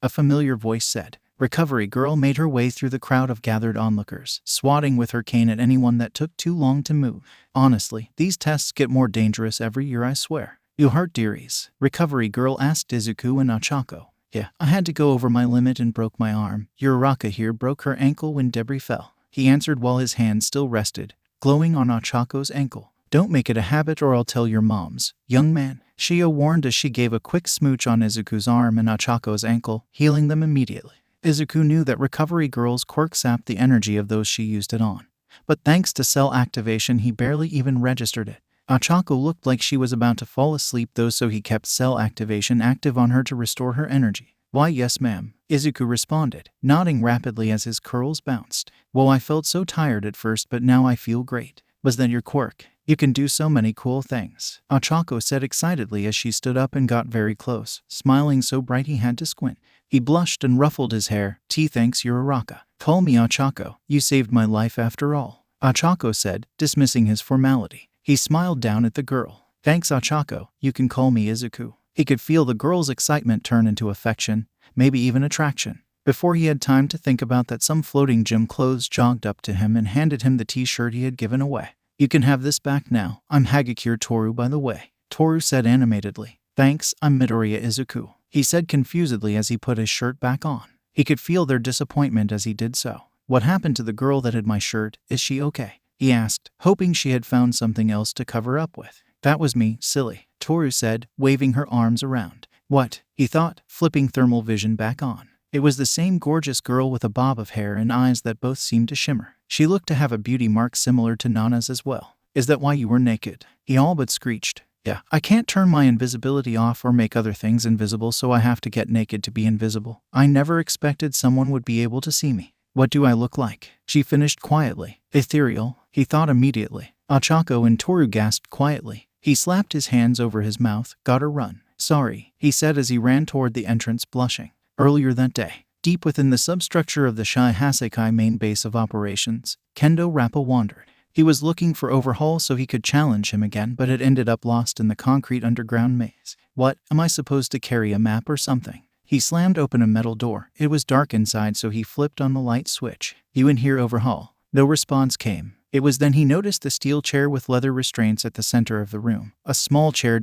a familiar voice said. Recovery Girl made her way through the crowd of gathered onlookers, swatting with her cane at anyone that took too long to move. Honestly, these tests get more dangerous every year, I swear. You hurt, dearies? Recovery Girl asked Izuku and Ochako. Yeah, I had to go over my limit and broke my arm. Your Araka here broke her ankle when debris fell, he answered while his hand still rested, glowing on Ochako's ankle. Don't make it a habit or I'll tell your moms, young man, Shio warned as she gave a quick smooch on Izuku's arm and Ochako's ankle, healing them immediately. Izuku knew that Recovery Girl's quirk sapped the energy of those she used it on, but thanks to cell activation he barely even registered it. Ochako looked like she was about to fall asleep though, so he kept cell activation active on her to restore her energy. Why yes ma'am, Izuku responded, nodding rapidly as his curls bounced. Well, I felt so tired at first but now I feel great. Was that your quirk? You can do so many cool things, Ochako said excitedly as she stood up and got very close, smiling so bright he had to squint. He blushed and ruffled his hair. Thanks, you're Araka. Call me Ochako. You saved my life after all, Ochako said, dismissing his formality. He smiled down at the girl. Thanks, Ochako. You can call me Izuku. He could feel the girl's excitement turn into affection, maybe even attraction. Before he had time to think about that, some floating gym clothes jogged up to him and handed him the t-shirt he had given away. You can have this back now. I'm Hagakure Toru, by the way, Toru said animatedly. Thanks, I'm Midoriya Izuku, he said confusedly as he put his shirt back on. He could feel their disappointment as he did so. What happened to the girl that had my shirt? Is she okay? He asked, hoping she had found something else to cover up with. That was me, silly, Toru said, waving her arms around. What? He thought, flipping thermal vision back on. It was the same gorgeous girl with a bob of hair and eyes that both seemed to shimmer. She looked to have a beauty mark similar to Nana's as well. Is that why you were naked? He all but screeched. Yeah, I can't turn my invisibility off or make other things invisible, so I have to get naked to be invisible. I never expected someone would be able to see me. What do I look like? She finished quietly. Ethereal, he thought immediately. Ochako and Toru gasped quietly. He slapped his hands over his mouth. Gotta run. Sorry, he said as he ran toward the entrance, blushing. Earlier that day, deep within the substructure of the Shai Hasekai main base of operations, Kendo Rappa wandered. He was looking for Overhaul so he could challenge him again, but had ended up lost in the concrete underground maze. What, am I supposed to carry a map or something? He slammed open a metal door. It was dark inside, so he flipped on the light switch. You in here, Overhaul? No response came. It was then he noticed the steel chair with leather restraints at the center of the room. A small chair ...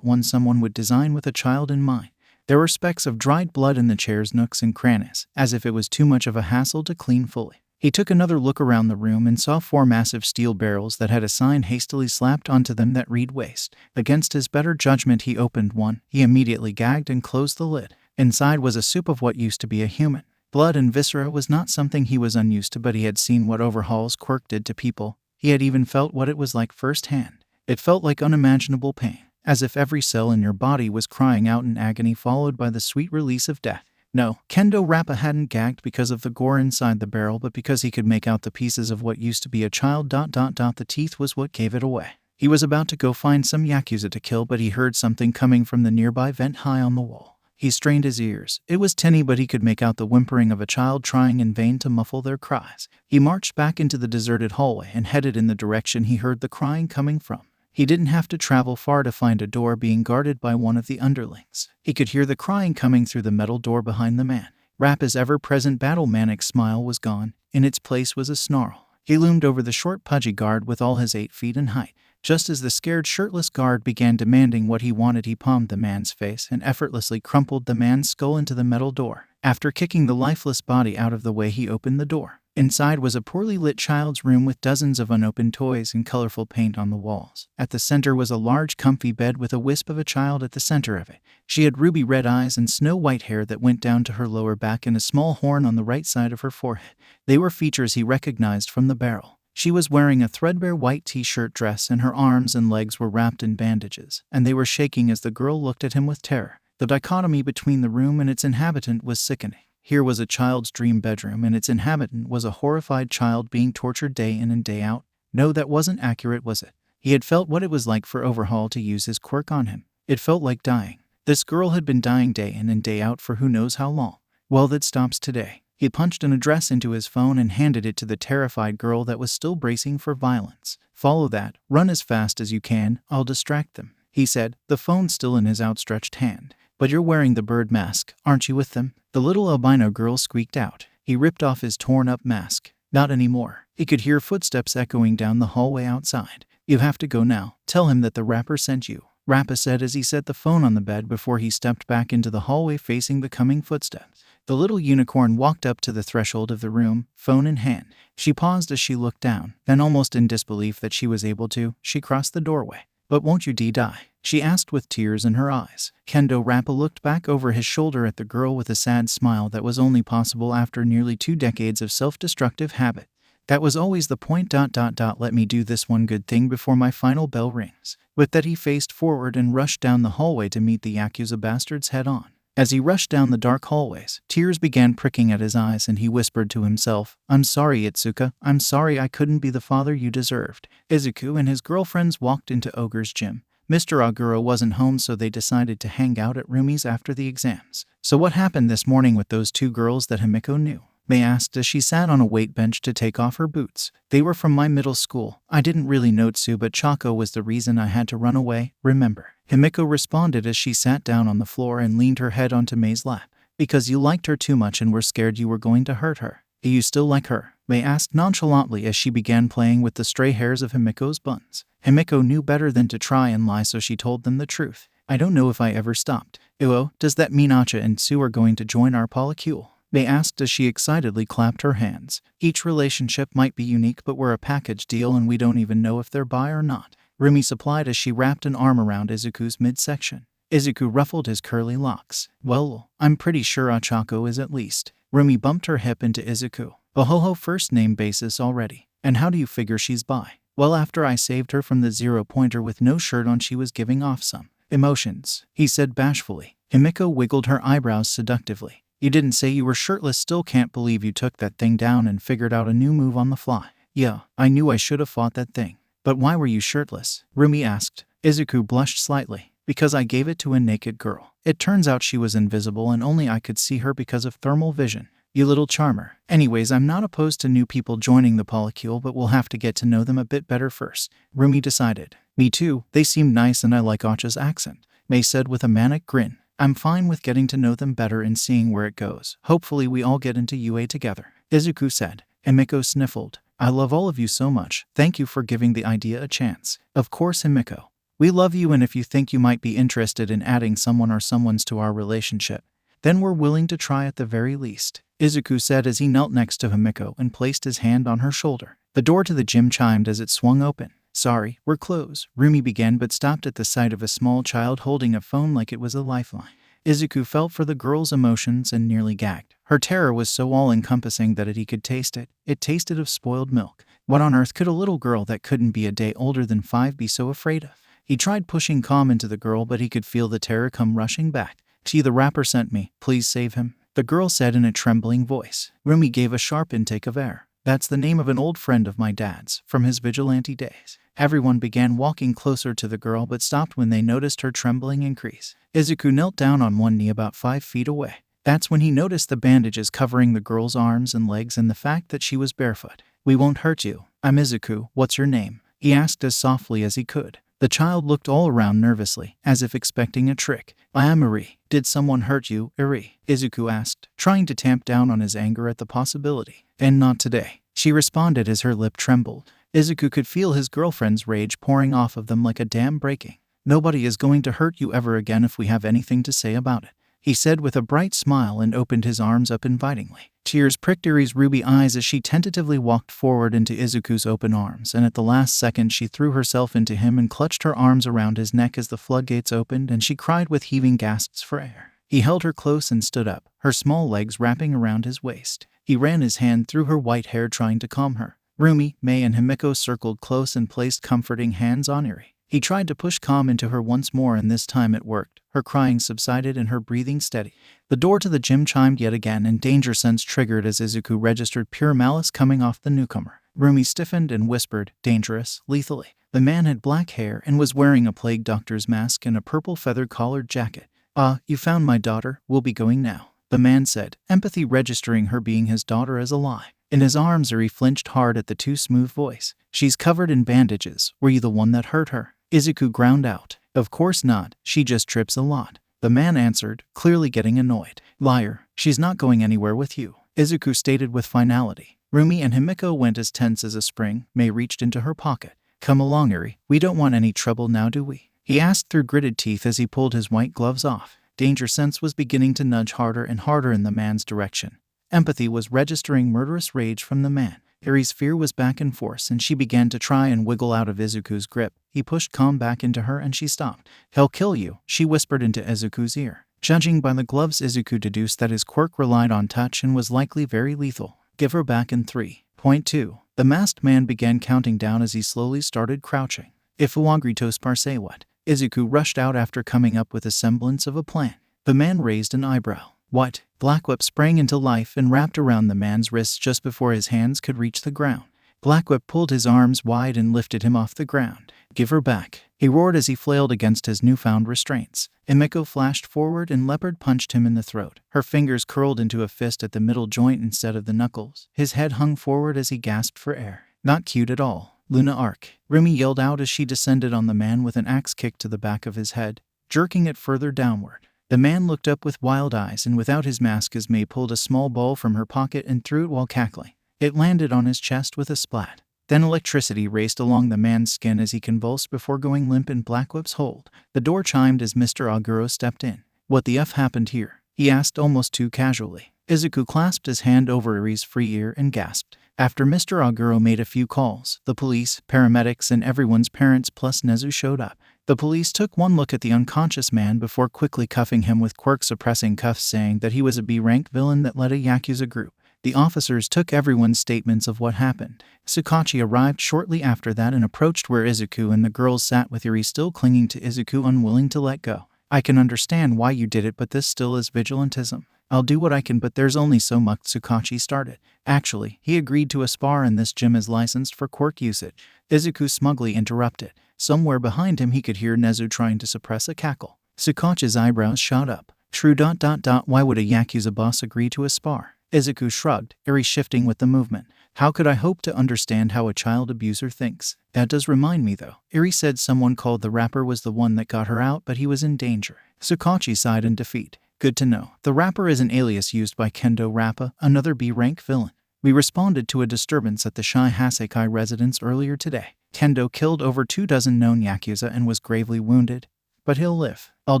one someone would design with a child in mind. There were specks of dried blood in the chair's nooks and crannies, as if it was too much of a hassle to clean fully. He took another look around the room and saw 4 massive steel barrels that had a sign hastily slapped onto them that read waste. Against his better judgment, he opened one. He immediately gagged and closed the lid. Inside was a soup of what used to be a human. Blood and viscera was not something he was unused to, but he had seen what Overhaul's quirk did to people. He had even felt what it was like firsthand. It felt like unimaginable pain, as if every cell in your body was crying out in agony, followed by the sweet release of death. No, Kendo Rappa hadn't gagged because of the gore inside the barrel, but because he could make out the pieces of what used to be a child. The teeth was what gave it away. He was about to go find some Yakuza to kill, but he heard something coming from the nearby vent high on the wall. He strained his ears. It was tinny, but he could make out the whimpering of a child trying in vain to muffle their cries. He marched back into the deserted hallway and headed in the direction he heard the crying coming from. He didn't have to travel far to find a door being guarded by one of the underlings. He could hear the crying coming through the metal door behind the man. Rappa's ever-present battle-manic smile was gone. In its place was a snarl. He loomed over the short, pudgy guard with all his 8 feet in height. Just as the scared, shirtless guard began demanding what he wanted, he palmed the man's face and effortlessly crumpled the man's skull into the metal door. After kicking the lifeless body out of the way, he opened the door. Inside was a poorly lit child's room with dozens of unopened toys and colorful paint on the walls. At the center was a large, comfy bed with a wisp of a child at the center of it. She had ruby red eyes and snow-white hair that went down to her lower back and a small horn on the right side of her forehead. They were features he recognized from the barrel. She was wearing a threadbare white t-shirt dress, and her arms and legs were wrapped in bandages, and they were shaking as the girl looked at him with terror. The dichotomy between the room and its inhabitant was sickening. Here was a child's dream bedroom, and its inhabitant was a horrified child being tortured day in and day out. No, that wasn't accurate, was it? He had felt what it was like for Overhaul to use his quirk on him. It felt like dying. This girl had been dying day in and day out for who knows how long. Well, that stops today. He punched an address into his phone and handed it to the terrified girl that was still bracing for violence. Follow that. Run as fast as you can. I'll distract them, he said, the phone still in his outstretched hand. But you're wearing the bird mask, aren't you, with them? The little albino girl squeaked out. He ripped off his torn-up mask. Not anymore. He could hear footsteps echoing down the hallway outside. You have to go now. Tell him that the rapper sent you, Rappa said as he set the phone on the bed before he stepped back into the hallway facing the coming footsteps. The little unicorn walked up to the threshold of the room, phone in hand. She paused as she looked down. Then, almost in disbelief that she was able to, she crossed the doorway. But won't you die? She asked with tears in her eyes. Kendo Rappa looked back over his shoulder at the girl with a sad smile that was only possible after nearly 2 decades of self-destructive habit. That was always the point. Let me do this one good thing before my final bell rings. With that, he faced forward and rushed down the hallway to meet the Yakuza bastards head on. As he rushed down the dark hallways, tears began pricking at his eyes and he whispered to himself, I'm sorry, Itsuka. I'm sorry I couldn't be the father you deserved. Izuku and his girlfriends walked into Ogre's gym. Mr. Aguro wasn't home, so they decided to hang out at Rumi's after the exams. So what happened this morning with those 2 girls that Himiko knew? May asked as she sat on a weight bench to take off her boots. They were from my middle school. I didn't really know Tsu, but Chako was the reason I had to run away, remember? Himiko responded as she sat down on the floor and leaned her head onto Mei's lap. Because you liked her too much and were scared you were going to hurt her. Do you still like her? May asked nonchalantly as she began playing with the stray hairs of Himiko's buns. Himiko knew better than to try and lie, so she told them the truth. I don't know if I ever stopped. Uo, does that mean Acha and Tsu are going to join our polycule? May asked as she excitedly clapped her hands. Each relationship might be unique, but we're a package deal and we don't even know if they're bi or not. Rumi supplied as she wrapped an arm around Izuku's midsection. Izuku ruffled his curly locks. Well, I'm pretty sure Achako is at least. Rumi bumped her hip into Izuku. Ohoho, first name basis already. And how do you figure she's bi? Well, after I saved her from the 0-pointer with no shirt on, she was giving off some emotions, he said bashfully. Himiko wiggled her eyebrows seductively. You didn't say you were shirtless. Still can't believe you took that thing down and figured out a new move on the fly. Yeah, I knew I should have fought that thing. But why were you shirtless? Rumi asked. Izuku blushed slightly. Because I gave it to a naked girl. It turns out she was invisible and only I could see her because of thermal vision. You little charmer. Anyways, I'm not opposed to new people joining the polycule, but we'll have to get to know them a bit better first, Rumi decided. Me too. They seem nice and I like Acha's accent, Mei said with a manic grin. I'm fine with getting to know them better and seeing where it goes. Hopefully we all get into UA together, Izuku said. Himiko sniffled. I love all of you so much. Thank you for giving the idea a chance. Of course, Himiko. We love you, and if you think you might be interested in adding someone or someones to our relationship, then we're willing to try at the very least, Izuku said as he knelt next to Himiko and placed his hand on her shoulder. The door to the gym chimed as it swung open. Sorry, we're closed, Rumi began, but stopped at the sight of a small child holding a phone like it was a lifeline. Izuku felt for the girl's emotions and nearly gagged. Her terror was so all-encompassing that he could taste it. It tasted of spoiled milk. What on earth could a little girl that couldn't be a day older than 5 be so afraid of? He tried pushing calm into the girl, but he could feel the terror come rushing back. Gee, the rapper sent me. Please save him, the girl said in a trembling voice. Rumi gave a sharp intake of air. That's the name of an old friend of my dad's, from his vigilante days. Everyone began walking closer to the girl, but stopped when they noticed her trembling increase. Izuku knelt down on one knee about 5 feet away. That's when he noticed the bandages covering the girl's arms and legs and the fact that she was barefoot. We won't hurt you. I'm Izuku. What's your name? He asked as softly as he could. The child looked all around nervously, as if expecting a trick. I am Eri. Did someone hurt you, Eri? Izuku asked, trying to tamp down on his anger at the possibility. And not today, she responded as her lip trembled. Izuku could feel his girlfriend's rage pouring off of them like a dam breaking. Nobody is going to hurt you ever again if we have anything to say about it, he said with a bright smile and opened his arms up invitingly. Tears pricked Eri's ruby eyes as she tentatively walked forward into Izuku's open arms, and at the last second she threw herself into him and clutched her arms around his neck as the floodgates opened and she cried with heaving gasps for air. He held her close and stood up, her small legs wrapping around his waist. He ran his hand through her white hair trying to calm her. Rumi, Mei and Himiko circled close and placed comforting hands on Eri. He tried to push calm into her once more and this time it worked. Her crying subsided and her breathing steady. The door to the gym chimed yet again and danger sense triggered as Izuku registered pure malice coming off the newcomer. Rumi stiffened and whispered, dangerous, lethally. The man had black hair and was wearing a plague doctor's mask and a purple feather-collared jacket. Ah, you found my daughter, we'll be going now, the man said, empathy registering her being his daughter as a lie. In his arms Eri flinched hard at the too smooth voice. She's covered in bandages. Were you the one that hurt her? Izuku ground out. Of course not, she just trips a lot. The man answered, clearly getting annoyed. Liar, she's not going anywhere with you, Izuku stated with finality. Rumi and Himiko went as tense as a spring. Mei reached into her pocket. Come along, Eri, we don't want any trouble now, do we? He asked through gritted teeth as he pulled his white gloves off. Danger sense was beginning to nudge harder and harder in the man's direction. Empathy was registering murderous rage from the man. Eri's fear was back in force and she began to try and wiggle out of Izuku's grip. He pushed calm back into her and she stopped. He'll kill you, she whispered into Izuku's ear. Judging by the gloves, Izuku deduced that his quirk relied on touch and was likely very lethal. Give her back in 3.2. The masked man began counting down as he slowly started crouching. If you agree to sparse what? Izuku rushed out after coming up with a semblance of a plan. The man raised an eyebrow. What? Blackwhip sprang into life and wrapped around the man's wrists just before his hands could reach the ground. Blackwhip pulled his arms wide and lifted him off the ground. Give her back, he roared as he flailed against his newfound restraints. Himiko flashed forward and Leopard punched him in the throat. Her fingers curled into a fist at the middle joint instead of the knuckles. His head hung forward as he gasped for air. Not cute at all. Luna Arc, Rumi yelled out as she descended on the man with an axe kick to the back of his head, jerking it further downward. The man looked up with wild eyes and without his mask as Mei pulled a small ball from her pocket and threw it while cackling. It landed on his chest with a splat. Then electricity raced along the man's skin as he convulsed before going limp in Blackwhip's hold. The door chimed as Mr. Aguro stepped in. What the F happened here? He asked almost too casually. Izuku clasped his hand over Eri's free ear and gasped. After Mr. Aguro made a few calls, the police, paramedics, and everyone's parents plus Nezu showed up. The police took one look at the unconscious man before quickly cuffing him with quirk-suppressing cuffs, saying that he was a B-rank villain that led a Yakuza group. The officers took everyone's statements of what happened. Tsukachi arrived shortly after that and approached where Izuku and the girls sat with Eri still clinging to Izuku, unwilling to let go. I can understand why you did it, but this still is vigilantism. I'll do what I can, but there's only so much. Tsukachi started. Actually, he agreed to a spar and this gym is licensed for quirk usage. Izuku smugly interrupted. Somewhere behind him he could hear Nezu trying to suppress a cackle. Tsukachi's eyebrows shot up. True. Why would a Yakuza boss agree to a spar? Izuku shrugged, Eri shifting with the movement. How could I hope to understand how a child abuser thinks? That does remind me though. Eri said someone called the rapper was the one that got her out, but he was in danger. Tsukachi sighed in defeat. Good to know. The rapper is an alias used by Kendo Rappa, another B-rank villain. We responded to a disturbance at the Shai Hasekai residence earlier today. Kendo killed over 24 known Yakuza and was gravely wounded. But he'll live. I'll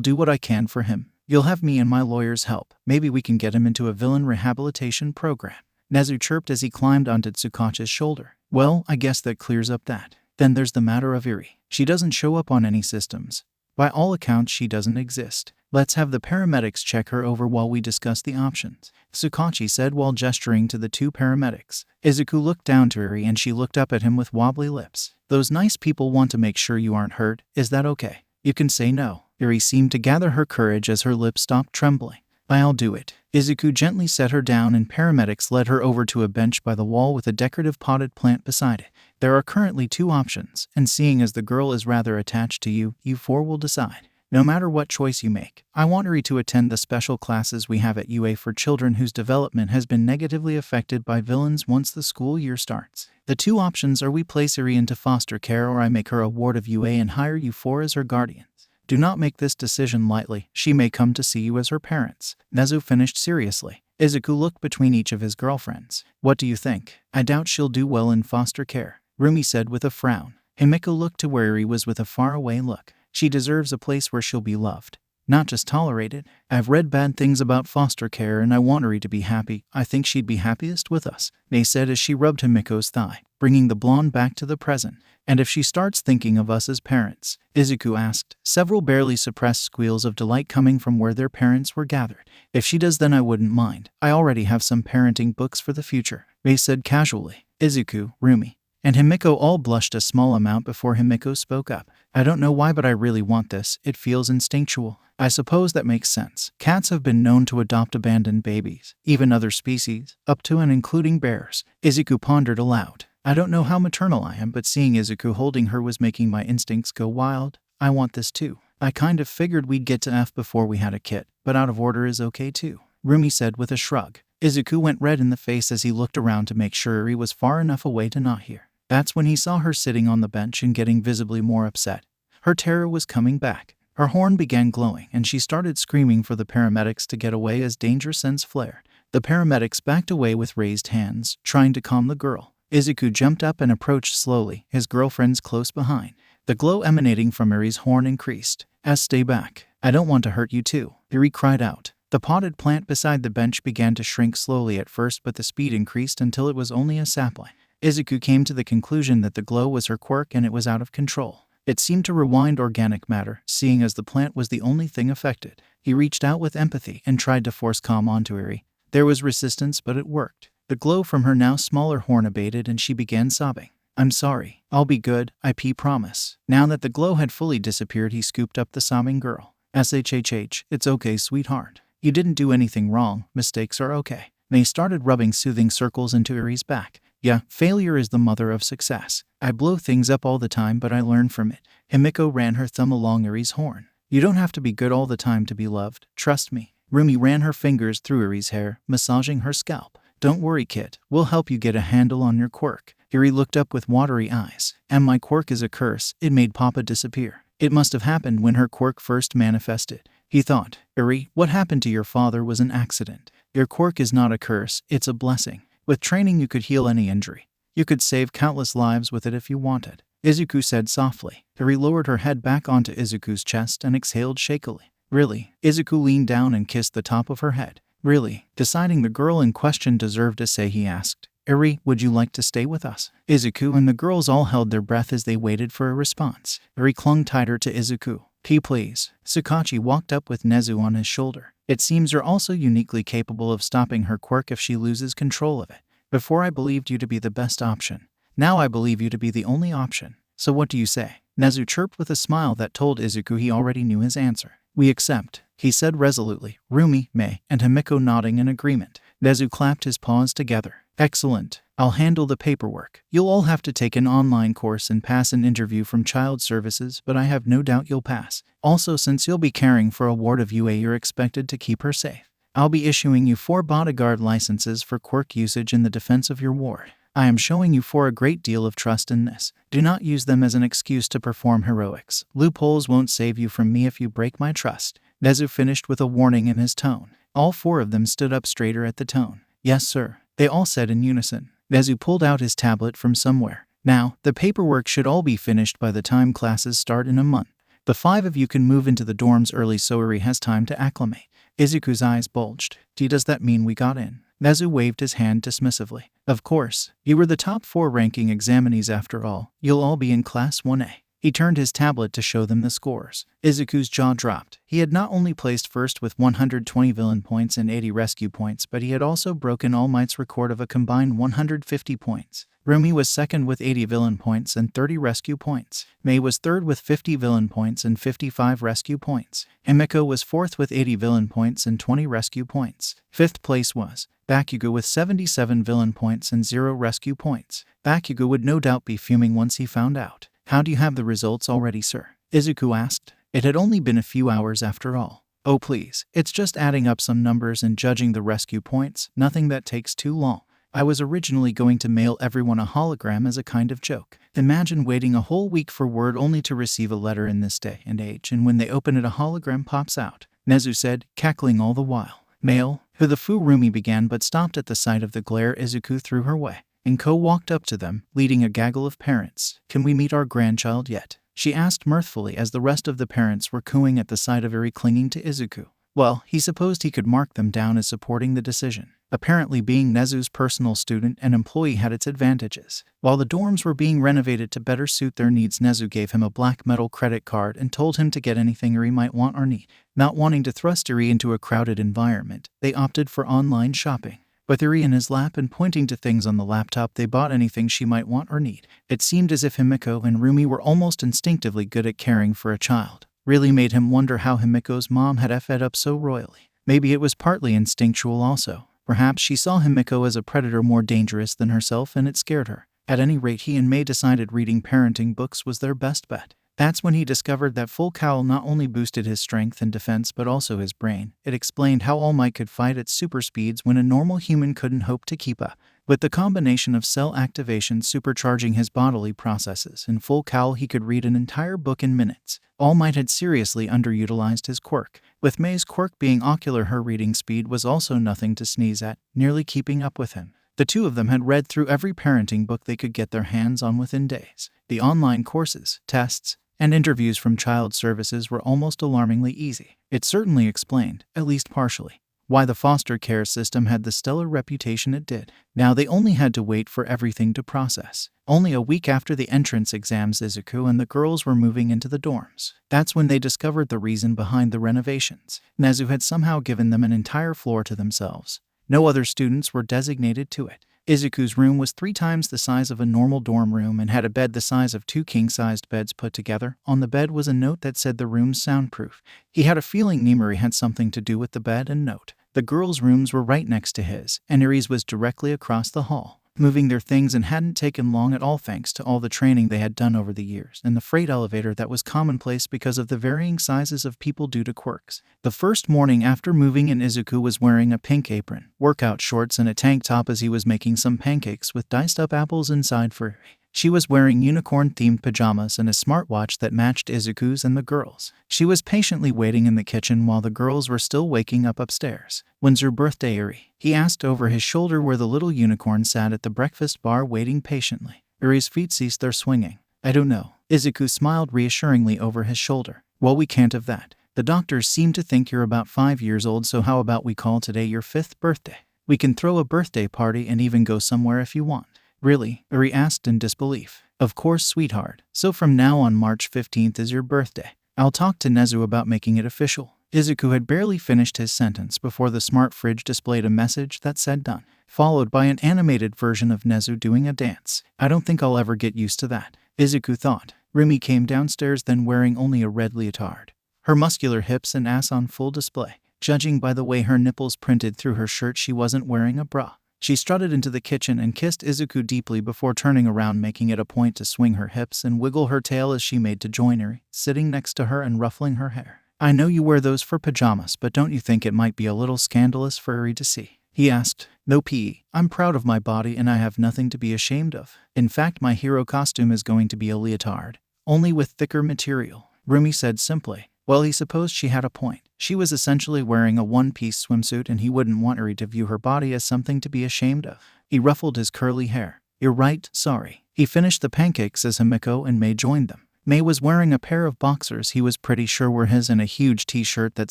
do what I can for him. You'll have me and my lawyers help. Maybe we can get him into a villain rehabilitation program. Nezu chirped as he climbed onto Tsukachi's shoulder. Well, I guess that clears up that. Then there's the matter of Eri. She doesn't show up on any systems. By all accounts, she doesn't exist. Let's have the paramedics check her over while we discuss the options, Tsukachi said while gesturing to the two paramedics. Izuku looked down to Eri and she looked up at him with wobbly lips. Those nice people want to make sure you aren't hurt. Is that okay? You can say no. Eri seemed to gather her courage as her lips stopped trembling. I'll do it. Izuku gently set her down and paramedics led her over to a bench by the wall with a decorative potted plant beside it. There are currently two options, and seeing as the girl is rather attached to you, you four will decide. No matter what choice you make, I want Eri to attend the special classes we have at UA for children whose development has been negatively affected by villains once the school year starts. The two options are we place Eri into foster care or I make her a ward of UA and hire you four as her guardians. Do not make this decision lightly, she may come to see you as her parents. Nezu finished seriously. Izuku looked between each of his girlfriends. What do you think? I doubt she'll do well in foster care, Rumi said with a frown. Himiko looked to where Eri was with a faraway look. She deserves a place where she'll be loved, not just tolerated. I've read bad things about foster care and I want Eri to be happy. I think she'd be happiest with us, Mei said as she rubbed Himiko's thigh, bringing the blonde back to the present. And if she starts thinking of us as parents? Izuku asked, several barely suppressed squeals of delight coming from where their parents were gathered. If she does, then I wouldn't mind. I already have some parenting books for the future, Mei said casually. Izuku, Rumi, and Himiko all blushed a small amount before Himiko spoke up. I don't know why, but I really want this. It feels instinctual. I suppose that makes sense. Cats have been known to adopt abandoned babies, even other species, up to and including bears. Izuku pondered aloud. I don't know how maternal I am, but seeing Izuku holding her was making my instincts go wild. I want this too. I kind of figured we'd get to F before we had a kid, but out of order is okay too, Rumi said with a shrug. Izuku went red in the face as he looked around to make sure Eri was far enough away to not hear. That's when he saw her sitting on the bench and getting visibly more upset. Her terror was coming back. Her horn began glowing and she started screaming for the paramedics to get away as danger sense flared. The paramedics backed away with raised hands, trying to calm the girl. Izuku jumped up and approached slowly, his girlfriends close behind. The glow emanating from Eri's horn increased. Stay back. I don't want to hurt you too, Eri cried out. The potted plant beside the bench began to shrink slowly at first, but the speed increased until it was only a sapling. Izuku came to the conclusion that the glow was her quirk and it was out of control. It seemed to rewind organic matter, seeing as the plant was the only thing affected. He reached out with empathy and tried to force calm onto Eri. There was resistance, but it worked. The glow from her now smaller horn abated and she began sobbing. I'm sorry. I'll be good, I promise. Now that the glow had fully disappeared, he scooped up the sobbing girl. SHHH, it's okay, sweetheart. You didn't do anything wrong. Mistakes are okay. They started rubbing soothing circles into Eri's back. Yeah, failure is the mother of success. I blow things up all the time, but I learn from it. Himiko ran her thumb along Eri's horn. You don't have to be good all the time to be loved. Trust me. Rumi ran her fingers through Eri's hair, massaging her scalp. Don't worry, kid. We'll help you get a handle on your quirk. Eri looked up with watery eyes. And my quirk is a curse. It made Papa disappear. It must have happened when her quirk first manifested. He thought, Eri, what happened to your father was an accident. Your quirk is not a curse, it's a blessing. With training you could heal any injury. You could save countless lives with it if you wanted, Izuku said softly. Eri lowered her head back onto Izuku's chest and exhaled shakily. Really? Izuku leaned down and kissed the top of her head. Really? Deciding the girl in question deserved a say, he asked. Eri, would you like to stay with us? Izuku and the girls all held their breath as they waited for a response. Eri clung tighter to Izuku. Please. Tsukachi walked up with Nezu on his shoulder. It seems you're also uniquely capable of stopping her quirk if she loses control of it. Before I believed you to be the best option. Now I believe you to be the only option. So what do you say? Nezu chirped with a smile that told Izuku he already knew his answer. We accept, he said resolutely. Rumi, Mei, and Himiko nodding in agreement. Nezu clapped his paws together. Excellent. I'll handle the paperwork. You'll all have to take an online course and pass an interview from Child Services, but I have no doubt you'll pass. Also, since you'll be caring for a ward of UA, you're expected to keep her safe. I'll be issuing you 4 bodyguard licenses for quirk usage in the defense of your ward. I am showing you 4 a great deal of trust in this. Do not use them as an excuse to perform heroics. Loopholes won't save you from me if you break my trust. Nezu finished with a warning in his tone. All 4 of them stood up straighter at the tone. Yes, sir, they all said in unison. Nezu pulled out his tablet from somewhere. Now, the paperwork should all be finished by the time classes start in a month. The 5 of you can move into the dorms early so Eri has time to acclimate. Izuku's eyes bulged. Does that mean we got in? Nezu waved his hand dismissively. Of course. You were the top 4 ranking examinees after all. You'll all be in Class 1A. He turned his tablet to show them the scores. Izuku's jaw dropped. He had not only placed first with 120 villain points and 80 rescue points, but he had also broken All Might's record of a combined 150 points. Rumi was second with 80 villain points and 30 rescue points. Mei was third with 50 villain points and 55 rescue points. Himiko was fourth with 80 villain points and 20 rescue points. Fifth place was Bakugo with 77 villain points and 0 rescue points. Bakugo would no doubt be fuming once he found out. How do you have the results already, sir? Izuku asked. It had only been a few hours after all. Oh please, it's just adding up some numbers and judging the rescue points, nothing that takes too long. I was originally going to mail everyone a hologram as a kind of joke. Imagine waiting a whole week for word only to receive a letter in this day and age, and when they open it a hologram pops out," Nezu said, cackling all the while. Mail, who the Furumi began but stopped at the sight of the glare Izuku threw her way. Inko walked up to them, leading a gaggle of parents. "Can we meet our grandchild yet?" she asked mirthfully as the rest of the parents were cooing at the sight of Eri clinging to Izuku. Well, he supposed he could mark them down as supporting the decision. Apparently being Nezu's personal student and employee had its advantages. While the dorms were being renovated to better suit their needs, Nezu gave him a black metal credit card and told him to get anything Eri might want or need. Not wanting to thrust Eri into a crowded environment, they opted for online shopping. With Eri in his lap and pointing to things on the laptop, they bought anything she might want or need. It seemed as if Himiko and Rumi were almost instinctively good at caring for a child. Really made him wonder how Himiko's mom had effed up so royally. Maybe it was partly instinctual also. Perhaps she saw Himiko as a predator more dangerous than herself and it scared her. At any rate, he and Mei decided reading parenting books was their best bet. That's when he discovered that full cowl not only boosted his strength and defense but also his brain. It explained how All Might could fight at super speeds when a normal human couldn't hope to keep up. With the combination of cell activation supercharging his bodily processes, in full cowl he could read an entire book in minutes. All Might had seriously underutilized his quirk. With Mei's quirk being ocular, her reading speed was also nothing to sneeze at, nearly keeping up with him. The two of them had read through every parenting book they could get their hands on within days. The online courses, tests, and interviews from child services were almost alarmingly easy. It certainly explained, at least partially, why the foster care system had the stellar reputation it did. Now they only had to wait for everything to process. Only a week after the entrance exams, Izuku and the girls were moving into the dorms. That's when they discovered the reason behind the renovations. Nezu had somehow given them an entire floor to themselves. No other students were designated to it. Izuku's room was 3 times the size of a normal dorm room and had a bed the size of 2 king-sized beds put together. On the bed was a note that said the room's soundproof. He had a feeling Nimari had something to do with the bed and note. The girls' rooms were right next to his, and Eri's was directly across the hall. Moving their things and hadn't taken long at all thanks to all the training they had done over the years, and the freight elevator that was commonplace because of the varying sizes of people due to quirks. The first morning after moving in, Izuku was wearing a pink apron, workout shorts, and a tank top as he was making some pancakes with diced up apples inside for Eri. She was wearing unicorn-themed pajamas and a smartwatch that matched Izuku's and the girls'. She was patiently waiting in the kitchen while the girls were still waking up upstairs. "When's your birthday, Eri?" he asked over his shoulder where the little unicorn sat at the breakfast bar waiting patiently. Eri's feet ceased their swinging. "I don't know." Izuku smiled reassuringly over his shoulder. "Well, we can't have that. The doctors seem to think you're about 5 years old, so how about we call today your 5th birthday? We can throw a birthday party and even go somewhere if you want." "Really?" Eri asked in disbelief. "Of course, sweetheart. So from now on, March 15th is your birthday. I'll talk to Nezu about making it official." Izuku had barely finished his sentence before the smart fridge displayed a message that said done, followed by an animated version of Nezu doing a dance. "I don't think I'll ever get used to that," Izuku thought. Rumi came downstairs then wearing only a red leotard, her muscular hips and ass on full display. Judging by the way her nipples printed through her shirt, she wasn't wearing a bra. She strutted into the kitchen and kissed Izuku deeply before turning around, making it a point to swing her hips and wiggle her tail as she made to join Eri, sitting next to her and ruffling her hair. "I know you wear those for pajamas, but don't you think it might be a little scandalous for Eri to see?" he asked. "No PE. I'm proud of my body and I have nothing to be ashamed of. In fact, my hero costume is going to be a leotard, only with thicker material," Rumi said simply. Well, he supposed she had a point. She was essentially wearing a one-piece swimsuit and he wouldn't want Eri to view her body as something to be ashamed of. He ruffled his curly hair. "You're right, sorry." He finished the pancakes as Himiko and Mei joined them. Mei was wearing a pair of boxers he was pretty sure were his and a huge t-shirt that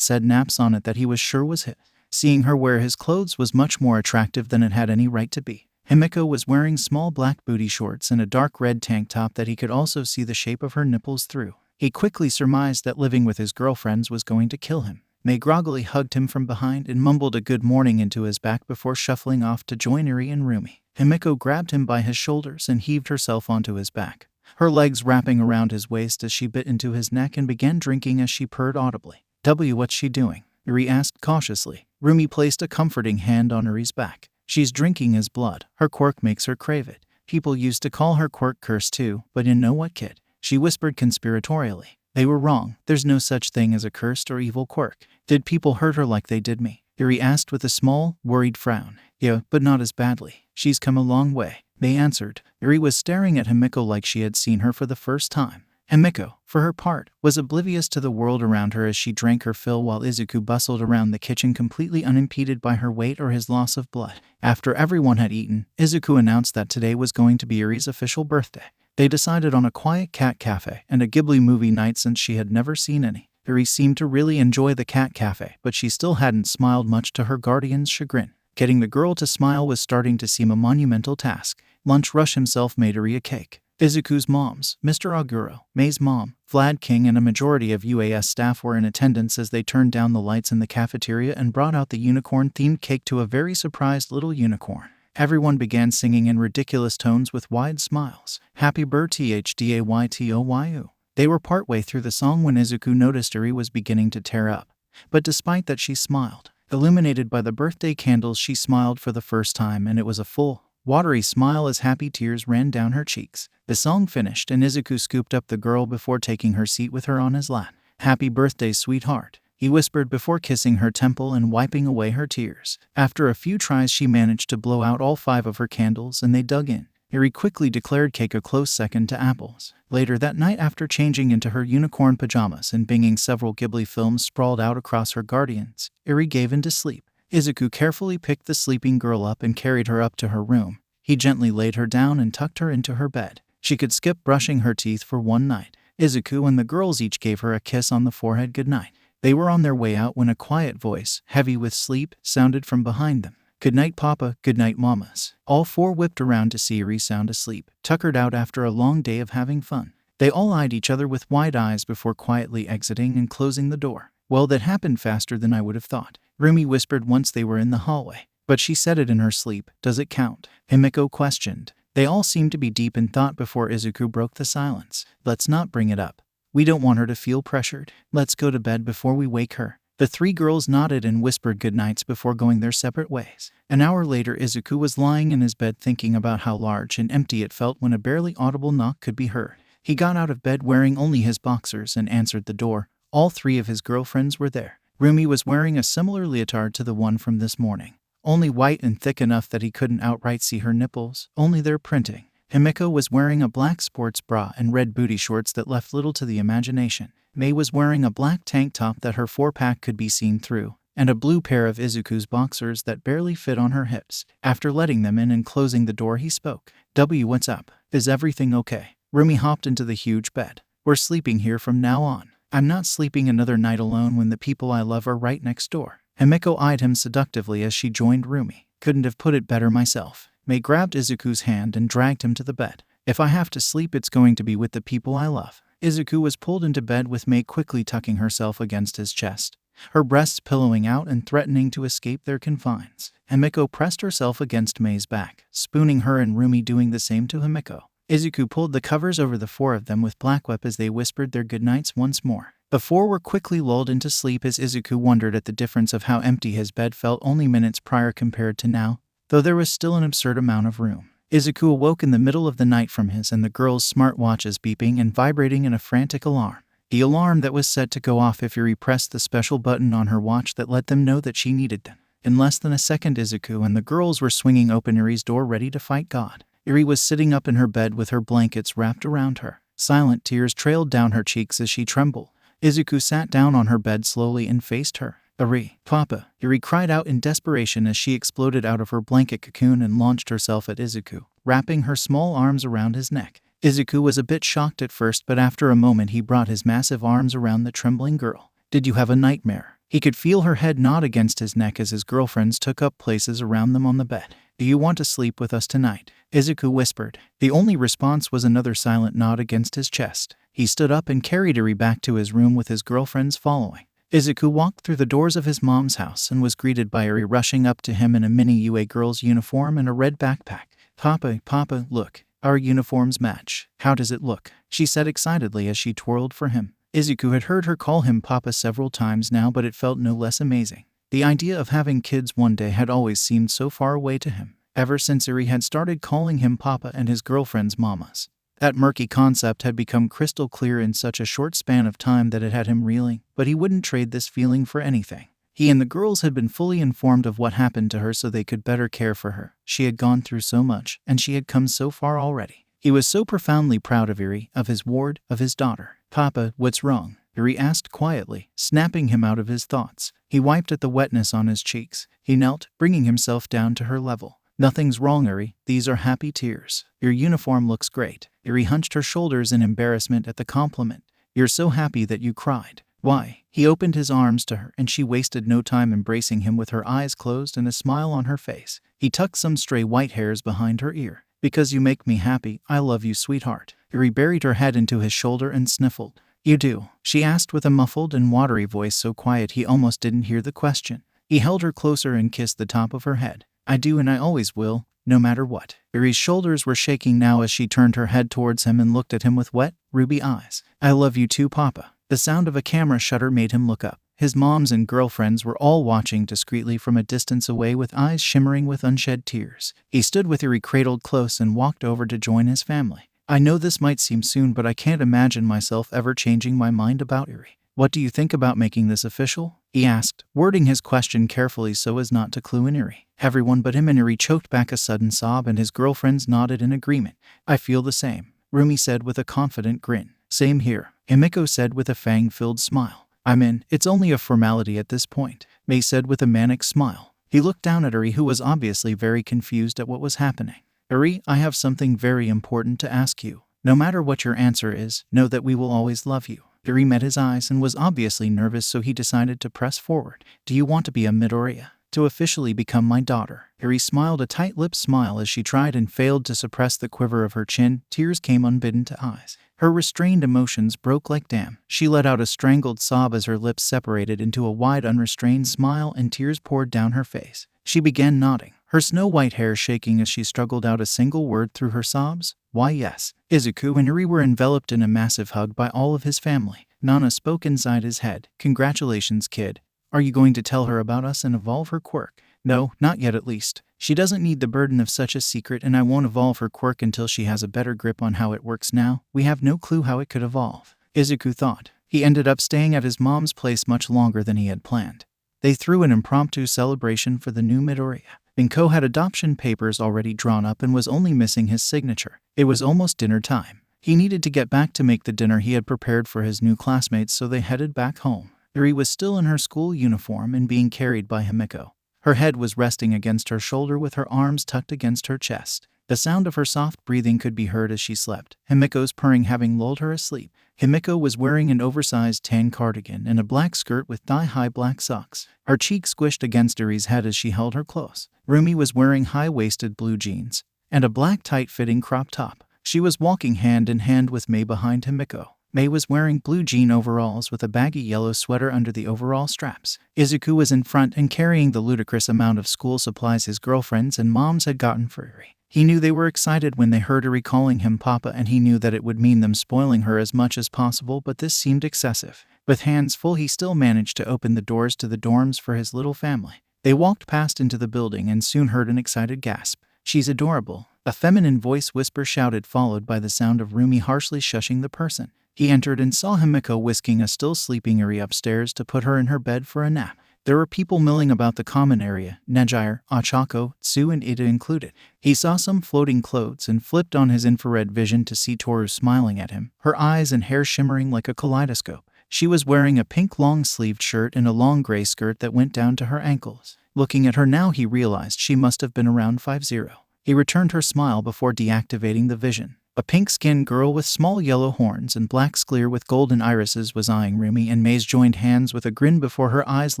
said naps on it that he was sure was his. Seeing her wear his clothes was much more attractive than it had any right to be. Himiko was wearing small black booty shorts and a dark red tank top that he could also see the shape of her nipples through. He quickly surmised that living with his girlfriends was going to kill him. Mei groggily hugged him from behind and mumbled a good morning into his back before shuffling off to join Eri and Rumi. Himiko grabbed him by his shoulders and heaved herself onto his back, her legs wrapping around his waist as she bit into his neck and began drinking as she purred audibly. What's she doing?" Eri asked cautiously. Rumi placed a comforting hand on Eri's back. "She's drinking his blood. Her quirk makes her crave it. People used to call her quirk cursed too, but you know what, kid?" she whispered conspiratorially. "They were wrong. There's no such thing as a cursed or evil quirk." "Did people hurt her like they did me?" Eri asked with a small, worried frown. Yeah, but not as badly. She's come a long way, they answered. Eri was staring at Himiko like she had seen her for the first time. Himiko, for her part, was oblivious to the world around her as she drank her fill while Izuku bustled around the kitchen completely unimpeded by her weight or his loss of blood. After everyone had eaten, Izuku announced that today was going to be Eri's official birthday. They decided on a quiet cat cafe and a Ghibli movie night since she had never seen any. Eri seemed to really enjoy the cat cafe, but she still hadn't smiled much to her guardian's chagrin. Getting the girl to smile was starting to seem a monumental task. Lunch Rush himself made Eri a cake. Izuku's moms, Mr. Aguro, Mei's mom, Vlad King, and a majority of UAS staff were in attendance as they turned down the lights in the cafeteria and brought out the unicorn-themed cake to a very surprised little unicorn. Everyone began singing in ridiculous tones with wide smiles. Happy birthday Hdaytoyu. They were partway through the song when Izuku noticed Eri was beginning to tear up. But despite that, she smiled. Illuminated by the birthday candles, she smiled for the first time, and it was a full, watery smile as happy tears ran down her cheeks. The song finished, and Izuku scooped up the girl before taking her seat with her on his lap. Happy birthday, sweetheart, he whispered before kissing her temple and wiping away her tears. After a few tries, she managed to blow out all 5 of her candles, and they dug in. Eri quickly declared cake a close second to apples. Later that night, after changing into her unicorn pajamas and binging several Ghibli films sprawled out across her guardians, Eri gave in to sleep. Izuku carefully picked the sleeping girl up and carried her up to her room. He gently laid her down and tucked her into her bed. She could skip brushing her teeth for one night. Izuku and the girls each gave her a kiss on the forehead goodnight. They were on their way out when a quiet voice, heavy with sleep, sounded from behind them. Good night, Papa. Good night, Mamas. All 4 whipped around to see Eri sound asleep, tuckered out after a long day of having fun. They all eyed each other with wide eyes before quietly exiting and closing the door. Well, that happened faster than I would have thought, Rumi whispered once they were in the hallway. But she said it in her sleep. Does it count? Himiko questioned. They all seemed to be deep in thought before Izuku broke the silence. Let's not bring it up. We don't want her to feel pressured. Let's go to bed before we wake her. The 3 girls nodded and whispered goodnights before going their separate ways. An hour later, Izuku was lying in his bed thinking about how large and empty it felt when a barely audible knock could be heard. He got out of bed wearing only his boxers and answered the door. All 3 of his girlfriends were there. Rumi was wearing a similar leotard to the one from this morning, only white and thick enough that he couldn't outright see her nipples, only their printing. Himiko was wearing a black sports bra and red booty shorts that left little to the imagination. Mei was wearing a black tank top that her 4-pack could be seen through, and a blue pair of Izuku's boxers that barely fit on her hips. After letting them in and closing the door, he spoke. What's up? Is everything okay? Rumi hopped into the huge bed. We're sleeping here from now on. I'm not sleeping another night alone when the people I love are right next door. Himiko eyed him seductively as she joined Rumi. Couldn't have put it better myself. Mei grabbed Izuku's hand and dragged him to the bed. If I have to sleep, it's going to be with the people I love. Izuku was pulled into bed with Mei quickly tucking herself against his chest, her breasts pillowing out and threatening to escape their confines. Himiko pressed herself against Mei's back, spooning her, and Rumi doing the same to Himiko. Izuku pulled the covers over the 4 of them with Blackwep as they whispered their goodnights once more. The 4 were quickly lulled into sleep as Izuku wondered at the difference of how empty his bed felt only minutes prior compared to now, though there was still an absurd amount of room. Izuku awoke in the middle of the night from his and the girls' smartwatches beeping and vibrating in a frantic alarm. The alarm that was set to go off if Eri pressed the special button on her watch that let them know that she needed them. In less than a second, Izuku and the girls were swinging open Eri's door ready to fight God. Eri was sitting up in her bed with her blankets wrapped around her. Silent tears trailed down her cheeks as she trembled. Izuku sat down on her bed slowly and faced her. Eri, Papa, Eri cried out in desperation as she exploded out of her blanket cocoon and launched herself at Izuku, wrapping her small arms around his neck. Izuku was a bit shocked at first, but after a moment he brought his massive arms around the trembling girl. Did you have a nightmare? He could feel her head nod against his neck as his girlfriends took up places around them on the bed. Do you want to sleep with us tonight? Izuku whispered. The only response was another silent nod against his chest. He stood up and carried Eri back to his room with his girlfriends following. Izuku walked through the doors of his mom's house and was greeted by Eri rushing up to him in a mini UA girl's uniform and a red backpack. Papa, look. Our uniforms match. How does it look? She said excitedly as she twirled for him. Izuku had heard her call him Papa several times now, but it felt no less amazing. The idea of having kids one day had always seemed so far away to him, ever since Eri had started calling him Papa and his girlfriends Mamas. That murky concept had become crystal clear in such a short span of time that it had him reeling, but he wouldn't trade this feeling for anything. He and the girls had been fully informed of what happened to her so they could better care for her. She had gone through so much, and she had come so far already. He was so profoundly proud of Eri, of his ward, of his daughter. "Papa, what's wrong?" Eri asked quietly, snapping him out of his thoughts. He wiped at the wetness on his cheeks. He knelt, bringing himself down to her level. "Nothing's wrong, Eri. These are happy tears. Your uniform looks great." Eri hunched her shoulders in embarrassment at the compliment. "You're so happy that you cried." "Why?" He opened his arms to her, and she wasted no time embracing him with her eyes closed and a smile on her face. He tucked some stray white hairs behind her ear. "Because you make me happy. I love you, sweetheart." Eri buried her head into his shoulder and sniffled. "You do?" she asked with a muffled and watery voice so quiet he almost didn't hear the question. He held her closer and kissed the top of her head. "I do, and I always will, no matter what." Eri's shoulders were shaking now as she turned her head towards him and looked at him with wet, ruby eyes. "I love you too, Papa." The sound of a camera shutter made him look up. His moms and girlfriends were all watching discreetly from a distance away with eyes shimmering with unshed tears. He stood with Eri cradled close and walked over to join his family. "I know this might seem soon, but I can't imagine myself ever changing my mind about Eri. What do you think about making this official?" he asked, wording his question carefully so as not to clue in Eri. Everyone but him and Eri choked back a sudden sob, and his girlfriends nodded in agreement. "I feel the same," Rumi said with a confident grin. "Same here," Himiko said with a fang-filled smile. "I'm in. It's only a formality at this point," Mei said with a manic smile. He looked down at Eri, who was obviously very confused at what was happening. "Eri, I have something very important to ask you. No matter what your answer is, know that we will always love you." Eri met his eyes and was obviously nervous, so he decided to press forward. "Do you want to be a Midoriya? To officially become my daughter?" Eri smiled a tight-lipped smile as she tried and failed to suppress the quiver of her chin. Tears came unbidden to eyes. Her restrained emotions broke like dam. She let out a strangled sob as her lips separated into a wide, unrestrained smile and tears poured down her face. She began nodding, her snow-white hair shaking as she struggled out a single word through her sobs. "Why, yes." Izuku and Eri were enveloped in a massive hug by all of his family. Nana spoke inside his head. "Congratulations, kid. Are you going to tell her about us and evolve her quirk?" "No, not yet at least. She doesn't need the burden of such a secret, and I won't evolve her quirk until she has a better grip on how it works now. We have no clue how it could evolve," Izuku thought. He ended up staying at his mom's place much longer than he had planned. They threw an impromptu celebration for the new Midoriya. Binko had adoption papers already drawn up and was only missing his signature. It was almost dinner time. He needed to get back to make the dinner he had prepared for his new classmates, so they headed back home. Eri was still in her school uniform and being carried by Himiko. Her head was resting against her shoulder with her arms tucked against her chest. The sound of her soft breathing could be heard as she slept, Himiko's purring having lulled her asleep. Himiko was wearing an oversized tan cardigan and a black skirt with thigh-high black socks. Her cheek squished against Eri's head as she held her close. Rumi was wearing high-waisted blue jeans and a black tight-fitting crop top. She was walking hand in hand with Mei behind Himiko. Mei was wearing blue jean overalls with a baggy yellow sweater under the overall straps. Izuku was in front and carrying the ludicrous amount of school supplies his girlfriends and moms had gotten for Eri. He knew they were excited when they heard Eri calling him Papa, and he knew that it would mean them spoiling her as much as possible, but this seemed excessive. With hands full, he still managed to open the doors to the dorms for his little family. They walked past into the building and soon heard an excited gasp. "She's adorable," a feminine voice whisper shouted, followed by the sound of Rumi harshly shushing the person. He entered and saw Himiko whisking a still sleeping Eri upstairs to put her in her bed for a nap. There were people milling about the common area, Nejire, Ochako, Tsu and Ida included. He saw some floating clothes and flipped on his infrared vision to see Toru smiling at him, her eyes and hair shimmering like a kaleidoscope. She was wearing a pink long-sleeved shirt and a long gray skirt that went down to her ankles. Looking at her now, he realized she must have been around 50. He returned her smile before deactivating the vision. A pink-skinned girl with small yellow horns and black sclere with golden irises was eyeing Rumi, and Mei's joined hands with a grin before her eyes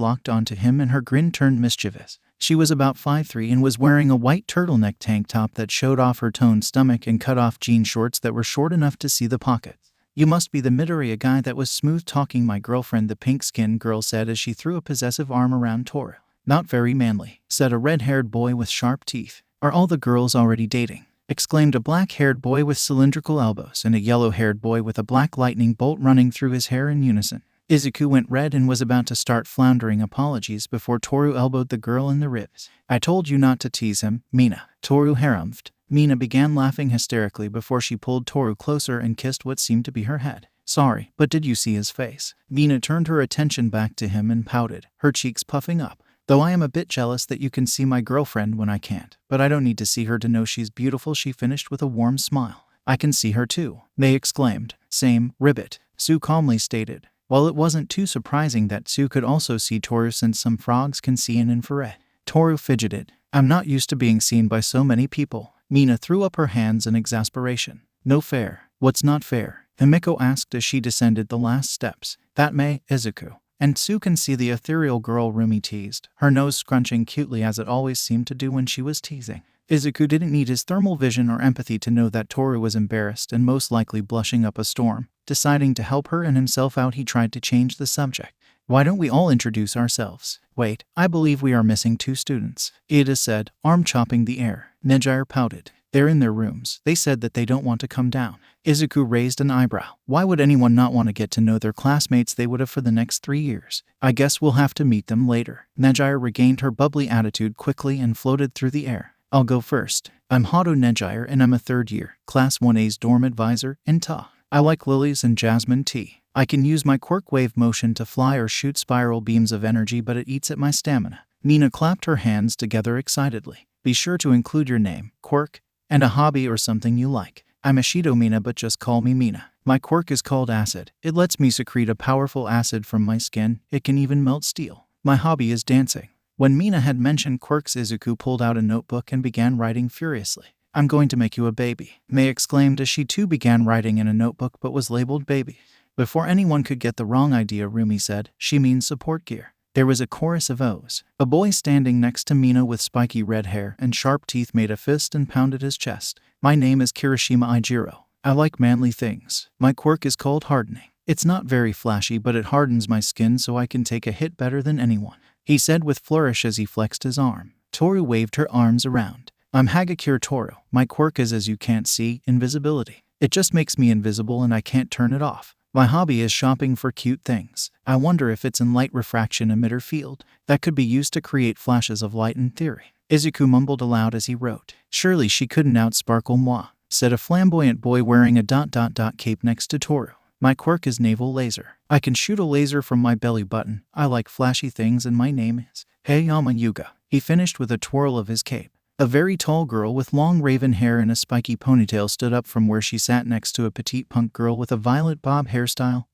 locked onto him, and her grin turned mischievous. She was about 5'3" and was wearing a white turtleneck tank top that showed off her toned stomach and cut-off jean shorts that were short enough to see the pockets. "You must be the Midoriya guy that was smooth-talking my girlfriend," the pink-skinned girl said as she threw a possessive arm around Toru. "Not very manly," said a red-haired boy with sharp teeth. "Are all the girls already dating?" exclaimed a black-haired boy with cylindrical elbows and a yellow-haired boy with a black lightning bolt running through his hair in unison. Izuku went red and was about to start floundering apologies before Toru elbowed the girl in the ribs. "I told you not to tease him, Mina," Toru harumphed. Mina began laughing hysterically before she pulled Toru closer and kissed what seemed to be her head. Sorry, but did you see his face? Mina turned her attention back to him and pouted, her cheeks puffing up. Though I am a bit jealous that you can see my girlfriend when I can't. But I don't need to see her to know she's beautiful, she finished with a warm smile. I can see her too, May exclaimed. Same, ribbit, Sue calmly stated. While it wasn't too surprising that Sue could also see Toru since some frogs can see in infrared. Toru fidgeted. I'm not used to being seen by so many people. Mina threw up her hands in exasperation. No fair. What's not fair? Himiko asked as she descended the last steps. That May, Izuku. And Sue can see the ethereal girl, Rumi teased, her nose scrunching cutely as it always seemed to do when she was teasing. Izuku didn't need his thermal vision or empathy to know that Toru was embarrassed and most likely blushing up a storm. Deciding to help her and himself out, he tried to change the subject. Why don't we all introduce ourselves? Wait, I believe we are missing 2 students, Ida said, arm chopping the air. Nejire pouted. They're in their rooms. They said that they don't want to come down. Izuku raised an eyebrow. Why would anyone not want to get to know their classmates they would have for the next 3 years? I guess we'll have to meet them later. Nejire regained her bubbly attitude quickly and floated through the air. I'll go first. I'm Hado Nejire and I'm a 3rd year, Class 1A's dorm advisor in Ta. I like lilies and jasmine tea. I can use my quirk wave motion to fly or shoot spiral beams of energy, but it eats at my stamina. Mina clapped her hands together excitedly. Be sure to include your name, quirk, and a hobby or something you like. I'm Ashido Mina, but just call me Mina. My quirk is called acid. It lets me secrete a powerful acid from my skin. It can even melt steel. My hobby is dancing. When Mina had mentioned quirks, Izuku pulled out a notebook and began writing furiously. I'm going to make you a baby, May exclaimed as she too began writing in a notebook but was labeled baby. Before anyone could get the wrong idea, Rumi said, she means support gear. There was a chorus of O's. A boy standing next to Mina with spiky red hair and sharp teeth made a fist and pounded his chest. My name is Kirishima Ijiro. I like manly things. My quirk is called hardening. It's not very flashy, but it hardens my skin so I can take a hit better than anyone, he said with flourish as he flexed his arm. Toru waved her arms around. I'm Hagakure Toru. My quirk is, as you can't see, invisibility. It just makes me invisible and I can't turn it off. My hobby is shopping for cute things. I wonder if it's in light refraction emitter field that could be used to create flashes of light in theory. Izuku mumbled aloud as he wrote. Surely she couldn't outsparkle moi, said a flamboyant boy wearing a ... cape next to Toru. My quirk is naval laser. I can shoot a laser from my belly button. I like flashy things and my name is Heyama Yuga. He finished with a twirl of his cape. A very tall girl with long raven hair and a spiky ponytail stood up from where she sat next to a petite punk girl with a violet bob hairstyle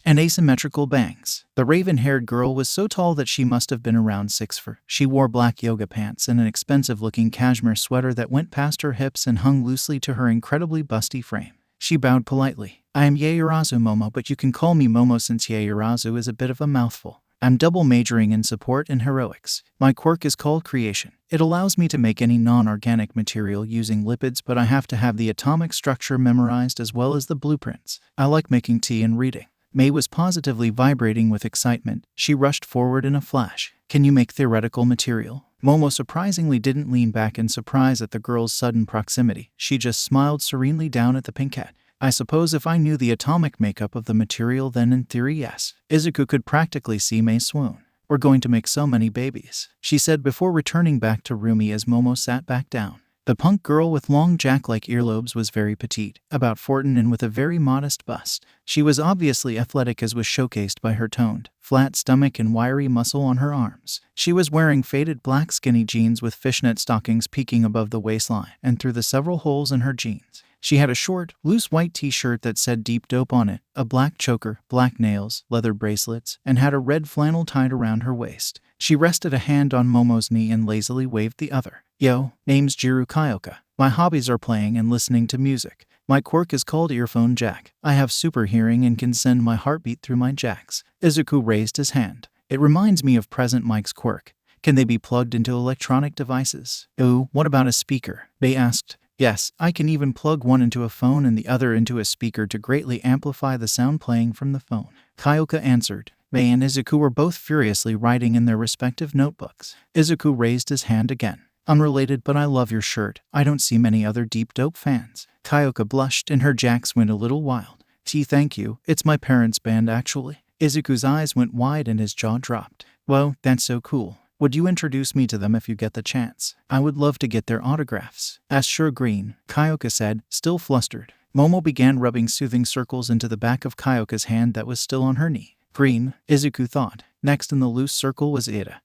and asymmetrical bangs. The raven-haired girl was so tall that she must have been around 6'4". She wore black yoga pants and an expensive-looking cashmere sweater that went past her hips and hung loosely to her incredibly busty frame. She bowed politely. I am Yaoyorozu Momo, but you can call me Momo since Yaoyorozu is a bit of a mouthful. I'm double majoring in support and heroics. My quirk is called creation. It allows me to make any non-organic material using lipids, but I have to have the atomic structure memorized as well as the blueprints. I like making tea and reading. May was positively vibrating with excitement. She rushed forward in a flash. Can you make theoretical material? Momo surprisingly didn't lean back in surprise at the girl's sudden proximity. She just smiled serenely down at the pinkette. I suppose if I knew the atomic makeup of the material, then in theory, yes. Izuku could practically see May swoon. We're going to make so many babies, she said before returning back to Rumi as Momo sat back down. The punk girl with long jack-like earlobes was very petite, about 14 and with a very modest bust. She was obviously athletic as was showcased by her toned, flat stomach and wiry muscle on her arms. She was wearing faded black skinny jeans with fishnet stockings peeking above the waistline and through the several holes in her jeans. She had a short, loose white t-shirt that said Deep Dope on it, a black choker, black nails, leather bracelets, and had a red flannel tied around her waist. She rested a hand on Momo's knee and lazily waved the other. Yo, name's Jiru Kyoka. My hobbies are playing and listening to music. My quirk is called earphone jack. I have super hearing and can send my heartbeat through my jacks. Izuku raised his hand. It reminds me of present Mike's quirk. Can they be plugged into electronic devices? Oh, what about a speaker? They asked. Yes, I can even plug one into a phone and the other into a speaker to greatly amplify the sound playing from the phone. Kyoka answered. May and Izuku were both furiously writing in their respective notebooks. Izuku raised his hand again. Unrelated, but I love your shirt. I don't see many other Deep Dope fans. Kyoka blushed and her jacks went a little wild. Thank you. It's my parents' band actually. Izuku's eyes went wide and his jaw dropped. Whoa, that's so cool. Would you introduce me to them if you get the chance? I would love to get their autographs. Sure, Green, Kyoka said, still flustered. Momo began rubbing soothing circles into the back of Kyoka's hand that was still on her knee. Green, Izuku thought. Next in the loose circle was Ida.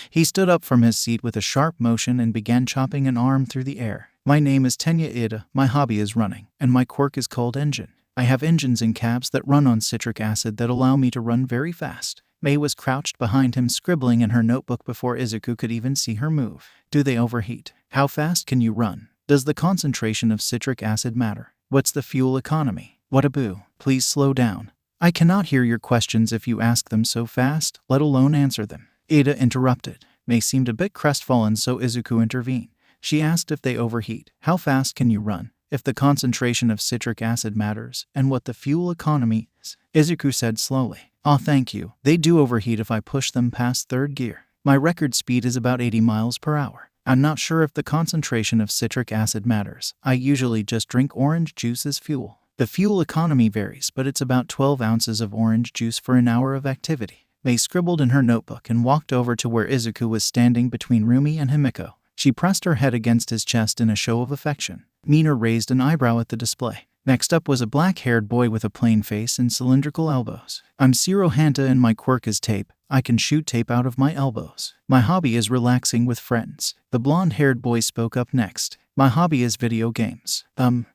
He stood up from his seat with a sharp motion and began chopping an arm through the air. My name is Tenya Ida, my hobby is running, and my quirk is called Engine. I have engines in cabs that run on citric acid that allow me to run very fast. Mei was crouched behind him scribbling in her notebook before Izuku could even see her move. Do they overheat? How fast can you run? Does the concentration of citric acid matter? What's the fuel economy? What a boo. Please slow down. I cannot hear your questions if you ask them so fast, let alone answer them. Ida interrupted. Mei seemed a bit crestfallen, so Izuku intervened. She asked if they overheat. How fast can you run? If the concentration of citric acid matters, and what the fuel economy is. Izuku said slowly. Thank you. They do overheat if I push them past third gear. My record speed is about 80 miles per hour. I'm not sure if the concentration of citric acid matters. I usually just drink orange juice as fuel. The fuel economy varies, but it's about 12 ounces of orange juice for an hour of activity. Mei scribbled in her notebook and walked over to where Izuku was standing between Rumi and Himiko. She pressed her head against his chest in a show of affection. Mina raised an eyebrow at the display. Next up was a black-haired boy with a plain face and cylindrical elbows. I'm Zero Hanta and my quirk is tape. I can shoot tape out of my elbows. My hobby is relaxing with friends. The blonde-haired boy spoke up next. My hobby is video games.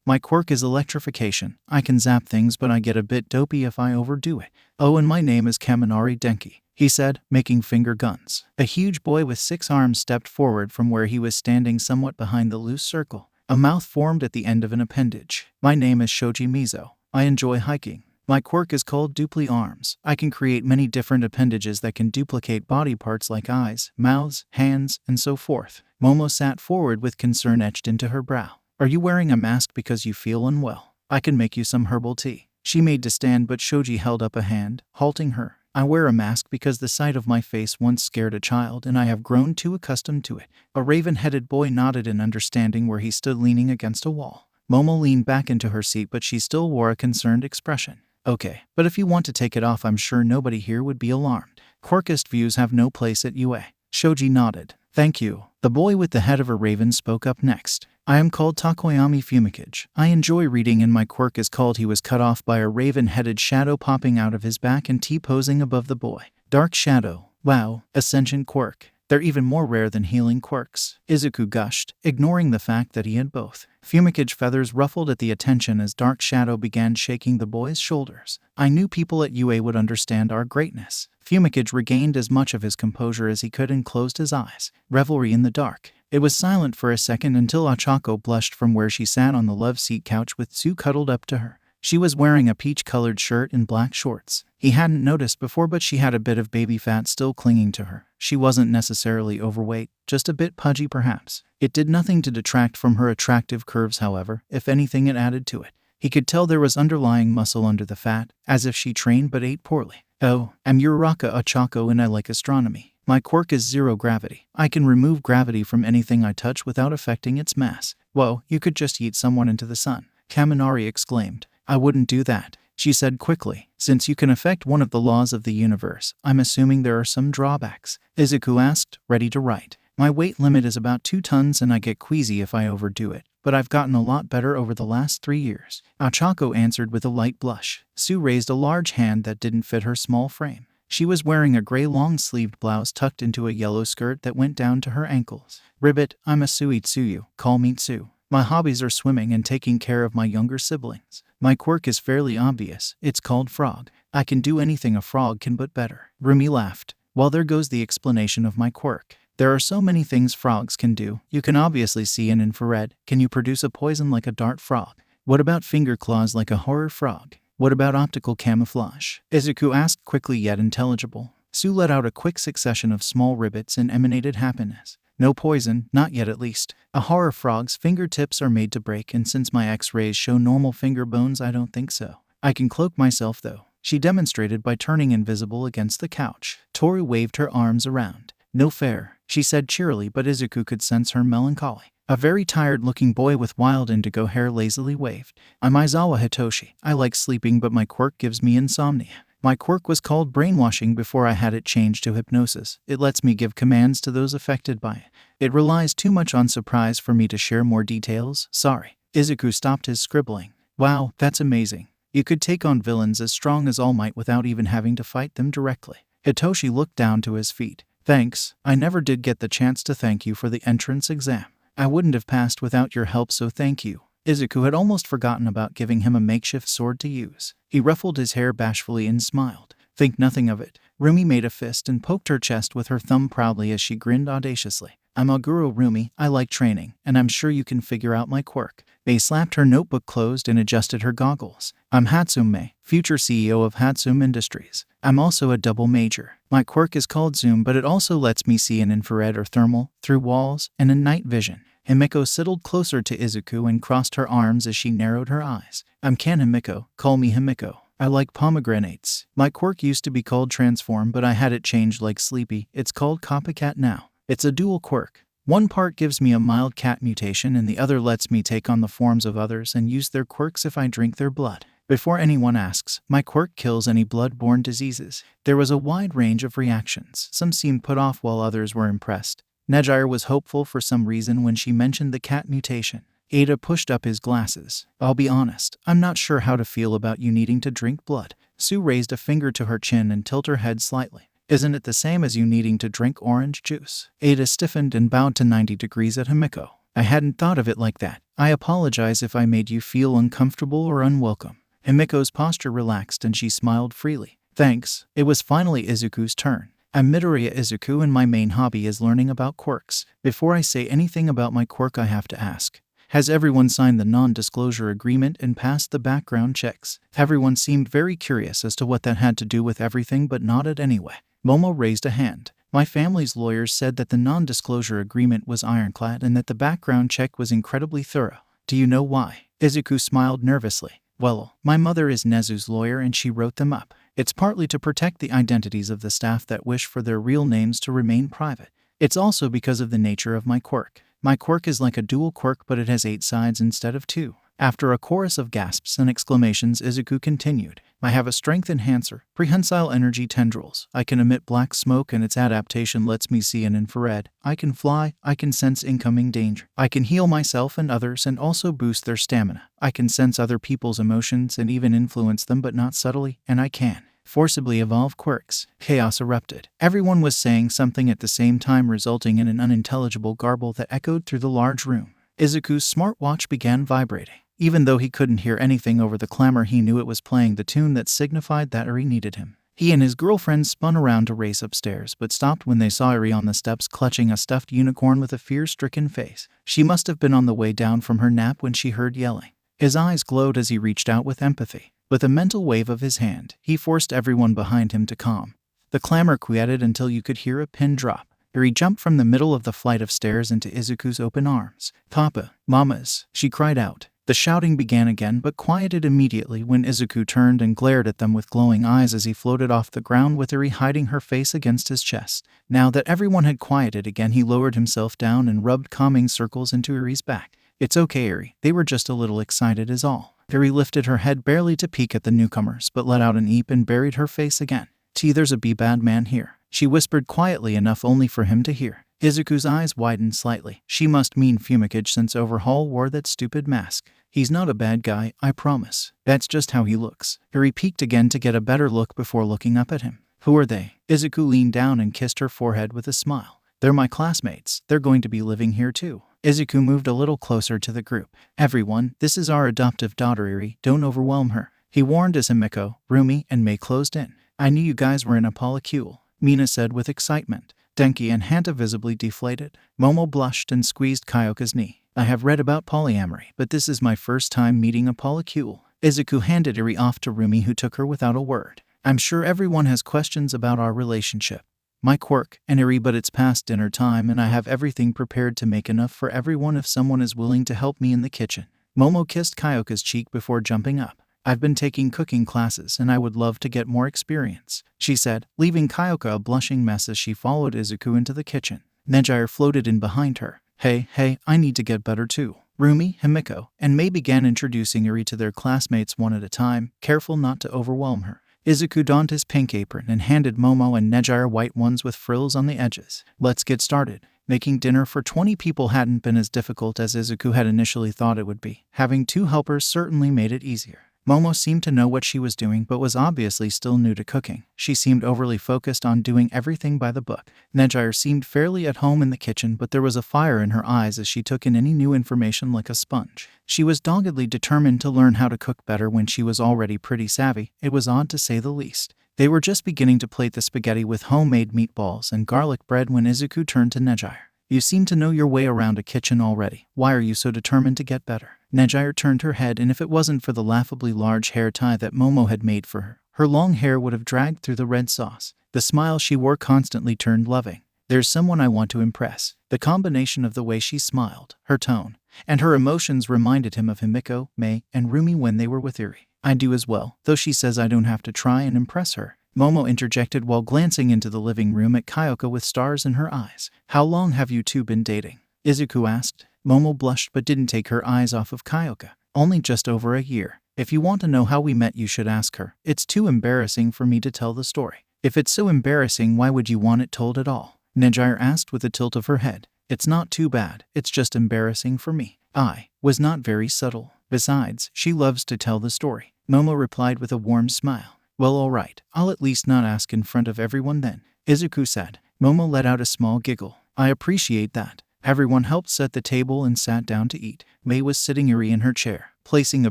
My quirk is electrification. I can zap things, but I get a bit dopey if I overdo it. Oh, and my name is Kaminari Denki, he said, making finger guns. A huge boy with 6 arms stepped forward from where he was standing somewhat behind the loose circle. A mouth formed at the end of an appendage. My name is Shoji Mizo. I enjoy hiking. My quirk is called Dupli Arms. I can create many different appendages that can duplicate body parts like eyes, mouths, hands, and so forth. Momo sat forward with concern etched into her brow. Are you wearing a mask because you feel unwell? I can make you some herbal tea. She made to stand, but Shoji held up a hand, halting her. I wear a mask because the sight of my face once scared a child and I have grown too accustomed to it. A raven-headed boy nodded in understanding where he stood leaning against a wall. Momo leaned back into her seat, but she still wore a concerned expression. Okay, but if you want to take it off, I'm sure nobody here would be alarmed. Quirkist views have no place at UA. Shoji nodded. Thank you. The boy with the head of a raven spoke up next. I am called Takoyami Fumikage. I enjoy reading and my quirk is called. He was cut off by a raven-headed shadow popping out of his back and T-posing above the boy. Dark Shadow. Wow, Ascension Quirk. They're even more rare than healing quirks. Izuku gushed, ignoring the fact that he had both. Fumikage feathers ruffled at the attention as Dark Shadow began shaking the boy's shoulders. I knew people at UA would understand our greatness. Fumikage regained as much of his composure as he could and closed his eyes. Revelry in the dark. It was silent for a second until Achako blushed from where she sat on the love seat couch with Tsu cuddled up to her. She was wearing a peach-colored shirt and black shorts. He hadn't noticed before, but she had a bit of baby fat still clinging to her. She wasn't necessarily overweight, just a bit pudgy perhaps. It did nothing to detract from her attractive curves, however. If anything, it added to it. He could tell there was underlying muscle under the fat, as if she trained but ate poorly. Oh, I'm Uraraka Achako and I like astronomy. My quirk is zero gravity. I can remove gravity from anything I touch without affecting its mass. Whoa, you could just eat someone into the sun. Kaminari exclaimed. I wouldn't do that, she said quickly. Since you can affect one of the laws of the universe, I'm assuming there are some drawbacks. Izuku asked, ready to write. My weight limit is about 2 tons and I get queasy if I overdo it, but I've gotten a lot better over the last 3 years. Achako answered with a light blush. Sue raised a large hand that didn't fit her small frame. She was wearing a gray long-sleeved blouse tucked into a yellow skirt that went down to her ankles. Ribbit, I'm a Sui Tsuyu. Call me Tsu. My hobbies are swimming and taking care of my younger siblings. My quirk is fairly obvious. It's called Frog. I can do anything a frog can but better. Rumi laughed. Well, there goes the explanation of my quirk. There are so many things frogs can do. You can obviously see in infrared. Can you produce a poison like a dart frog? What about finger claws like a horror frog? What about optical camouflage? Izuku asked quickly yet intelligible. Sue let out a quick succession of small ribbits and emanated happiness. No poison, not yet at least. A horror frog's fingertips are made to break, and since my x-rays show normal finger bones, I don't think so. I can cloak myself though, she demonstrated by turning invisible against the couch. Toru waved her arms around. No fair, she said cheerily, but Izuku could sense her melancholy. A very tired-looking boy with wild indigo hair lazily waved. I'm Aizawa Hitoshi. I like sleeping, but my quirk gives me insomnia. My quirk was called brainwashing before I had it changed to hypnosis. It lets me give commands to those affected by it. It relies too much on surprise for me to share more details. Sorry. Izuku stopped his scribbling. Wow, that's amazing. You could take on villains as strong as All Might without even having to fight them directly. Hitoshi looked down to his feet. Thanks. I never did get the chance to thank you for the entrance exam. I wouldn't have passed without your help, so thank you. Izuku had almost forgotten about giving him a makeshift sword to use. He ruffled his hair bashfully and smiled. Think nothing of it. Rumi made a fist and poked her chest with her thumb proudly as she grinned audaciously. I'm Aguro Rumi, I like training, and I'm sure you can figure out my quirk. Bei slapped her notebook closed and adjusted her goggles. I'm Hatsume, future CEO of Hatsume Industries. I'm also a double major. My quirk is called Zoom, but it also lets me see in infrared or thermal, through walls, and in night vision. Himiko sidled closer to Izuku and crossed her arms as she narrowed her eyes. I'm Kan Himiko, call me Himiko. I like pomegranates. My quirk used to be called Transform, but I had it changed like Sleepy. It's called Copycat now. It's a dual quirk. One part gives me a mild cat mutation and the other lets me take on the forms of others and use their quirks if I drink their blood. Before anyone asks, my quirk kills any blood-borne diseases. There was a wide range of reactions. Some seemed put off while others were impressed. Nejire was hopeful for some reason when she mentioned the cat mutation. Ada pushed up his glasses. I'll be honest, I'm not sure how to feel about you needing to drink blood. Sue raised a finger to her chin and tilted her head slightly. Isn't it the same as you needing to drink orange juice? Ada stiffened and bowed to 90 degrees at Himiko. I hadn't thought of it like that. I apologize if I made you feel uncomfortable or unwelcome. Himiko's posture relaxed and she smiled freely. Thanks. It was finally Izuku's turn. I'm Midoriya Izuku and my main hobby is learning about quirks. Before I say anything about my quirk, I have to ask. Has everyone signed the non-disclosure agreement and passed the background checks? Everyone seemed very curious as to what that had to do with everything but nodded anyway. Momo raised a hand. My family's lawyers said that the non-disclosure agreement was ironclad and that the background check was incredibly thorough. Do you know why? Izuku smiled nervously. Well, my mother is Nezu's lawyer and she wrote them up. It's partly to protect the identities of the staff that wish for their real names to remain private. It's also because of the nature of my quirk. My quirk is like a dual quirk, but it has 8 sides instead of 2. After a chorus of gasps and exclamations, Izuku continued. I have a strength enhancer, prehensile energy tendrils. I can emit black smoke and its adaptation lets me see in infrared. I can fly, I can sense incoming danger. I can heal myself and others and also boost their stamina. I can sense other people's emotions and even influence them, but not subtly, and I can forcibly evolve quirks. Chaos erupted. Everyone was saying something at the same time, resulting in an unintelligible garble that echoed through the large room. Izuku's smartwatch began vibrating. Even though he couldn't hear anything over the clamor, he knew it was playing the tune that signified that Eri needed him. He and his girlfriend spun around to race upstairs, but stopped when they saw Eri on the steps clutching a stuffed unicorn with a fear-stricken face. She must have been on the way down from her nap when she heard yelling. His eyes glowed as he reached out with empathy. With a mental wave of his hand, he forced everyone behind him to calm. The clamor quieted until you could hear a pin drop. Eri jumped from the middle of the flight of stairs into Izuku's open arms. Papa, mamas, she cried out. The shouting began again but quieted immediately when Izuku turned and glared at them with glowing eyes as he floated off the ground with Eri hiding her face against his chest. Now that everyone had quieted again, he lowered himself down and rubbed calming circles into Eri's back. It's okay, Eri. They were just a little excited is all. Eri lifted her head barely to peek at the newcomers but let out an eep and buried her face again. There's a bad man here, she whispered quietly enough only for him to hear. Izuku's eyes widened slightly. She must mean Fumikage since Overhaul wore that stupid mask. He's not a bad guy, I promise. That's just how he looks. Eri peeked again to get a better look before looking up at him. Who are they? Izuku leaned down and kissed her forehead with a smile. They're my classmates. They're going to be living here too. Izuku moved a little closer to the group. Everyone, this is our adoptive daughter Eri. Don't overwhelm her. He warned as Himiko, Rumi, and Mei closed in. I knew you guys were in a polycule, Mina said with excitement. Denki and Hanta visibly deflated. Momo blushed and squeezed Kyoka's knee. I have read about polyamory, but this is my first time meeting a polycule. Izuku handed Eri off to Rumi, who took her without a word. I'm sure everyone has questions about our relationship. My quirk, and Eri, but it's past dinner time and I have everything prepared to make enough for everyone if someone is willing to help me in the kitchen. Momo kissed Kyoka's cheek before jumping up. I've been taking cooking classes and I would love to get more experience, she said, leaving Kyoka a blushing mess as she followed Izuku into the kitchen. Nejire floated in behind her. Hey, I need to get better too. Rumi, Himiko, and Mei began introducing Eri to their classmates one at a time, careful not to overwhelm her. Izuku donned his pink apron and handed Momo and Nejire white ones with frills on the edges. Let's get started. Making dinner for 20 people hadn't been as difficult as Izuku had initially thought it would be. Having 2 helpers certainly made it easier. Momo seemed to know what she was doing but was obviously still new to cooking. She seemed overly focused on doing everything by the book. Nejire seemed fairly at home in the kitchen, but there was a fire in her eyes as she took in any new information like a sponge. She was doggedly determined to learn how to cook better when she was already pretty savvy. It was odd to say the least. They were just beginning to plate the spaghetti with homemade meatballs and garlic bread when Izuku turned to Nejire. You seem to know your way around a kitchen already. Why are you so determined to get better? Nejire turned her head, and if it wasn't for the laughably large hair tie that Momo had made for her, her long hair would have dragged through the red sauce. The smile she wore constantly turned loving. There's someone I want to impress. The combination of the way she smiled, her tone, and her emotions reminded him of Himiko, Mei, and Rumi when they were with Eri. I do as well, though she says I don't have to try and impress her, Momo interjected while glancing into the living room at Kyoka with stars in her eyes. How long have you two been dating? Izuku asked. Momo blushed but didn't take her eyes off of Kyoka. Only just over a year. If you want to know how we met, you should ask her. It's too embarrassing for me to tell the story. If it's so embarrassing, why would you want it told at all? Nejire asked with a tilt of her head. It's not too bad. It's just embarrassing for me. I was not very subtle. Besides, she loves to tell the story. Momo replied with a warm smile. Well, all right. I'll at least not ask in front of everyone then, Izuku said. Momo let out a small giggle. I appreciate that. Everyone helped set the table and sat down to eat. Mei was sitting Eri in her chair, placing a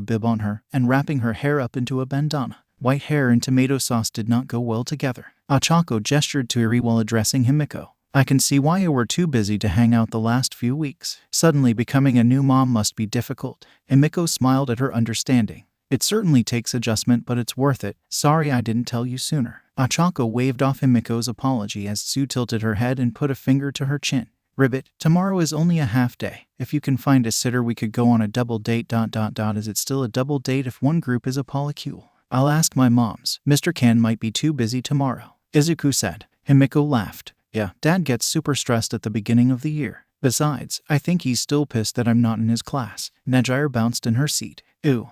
bib on her and wrapping her hair up into a bandana. White hair and tomato sauce did not go well together. Ochako gestured to Eri while addressing Himiko. I can see why you were too busy to hang out the last few weeks. Suddenly becoming a new mom must be difficult. Himiko smiled at her understanding. It certainly takes adjustment, but it's worth it. Sorry I didn't tell you sooner. Ochako waved off Himiko's apology as Sue tilted her head and put a finger to her chin. Ribbit, tomorrow is only a half day. If you can find a sitter, we could go on a double date. Is it still a double date if one group is a polycule? I'll ask my moms. Mr. Kan might be too busy tomorrow, Izuku said. Himiko laughed. Yeah, Dad gets super stressed at the beginning of the year. Besides, I think he's still pissed that I'm not in his class. Nejire bounced in her seat. Ooh,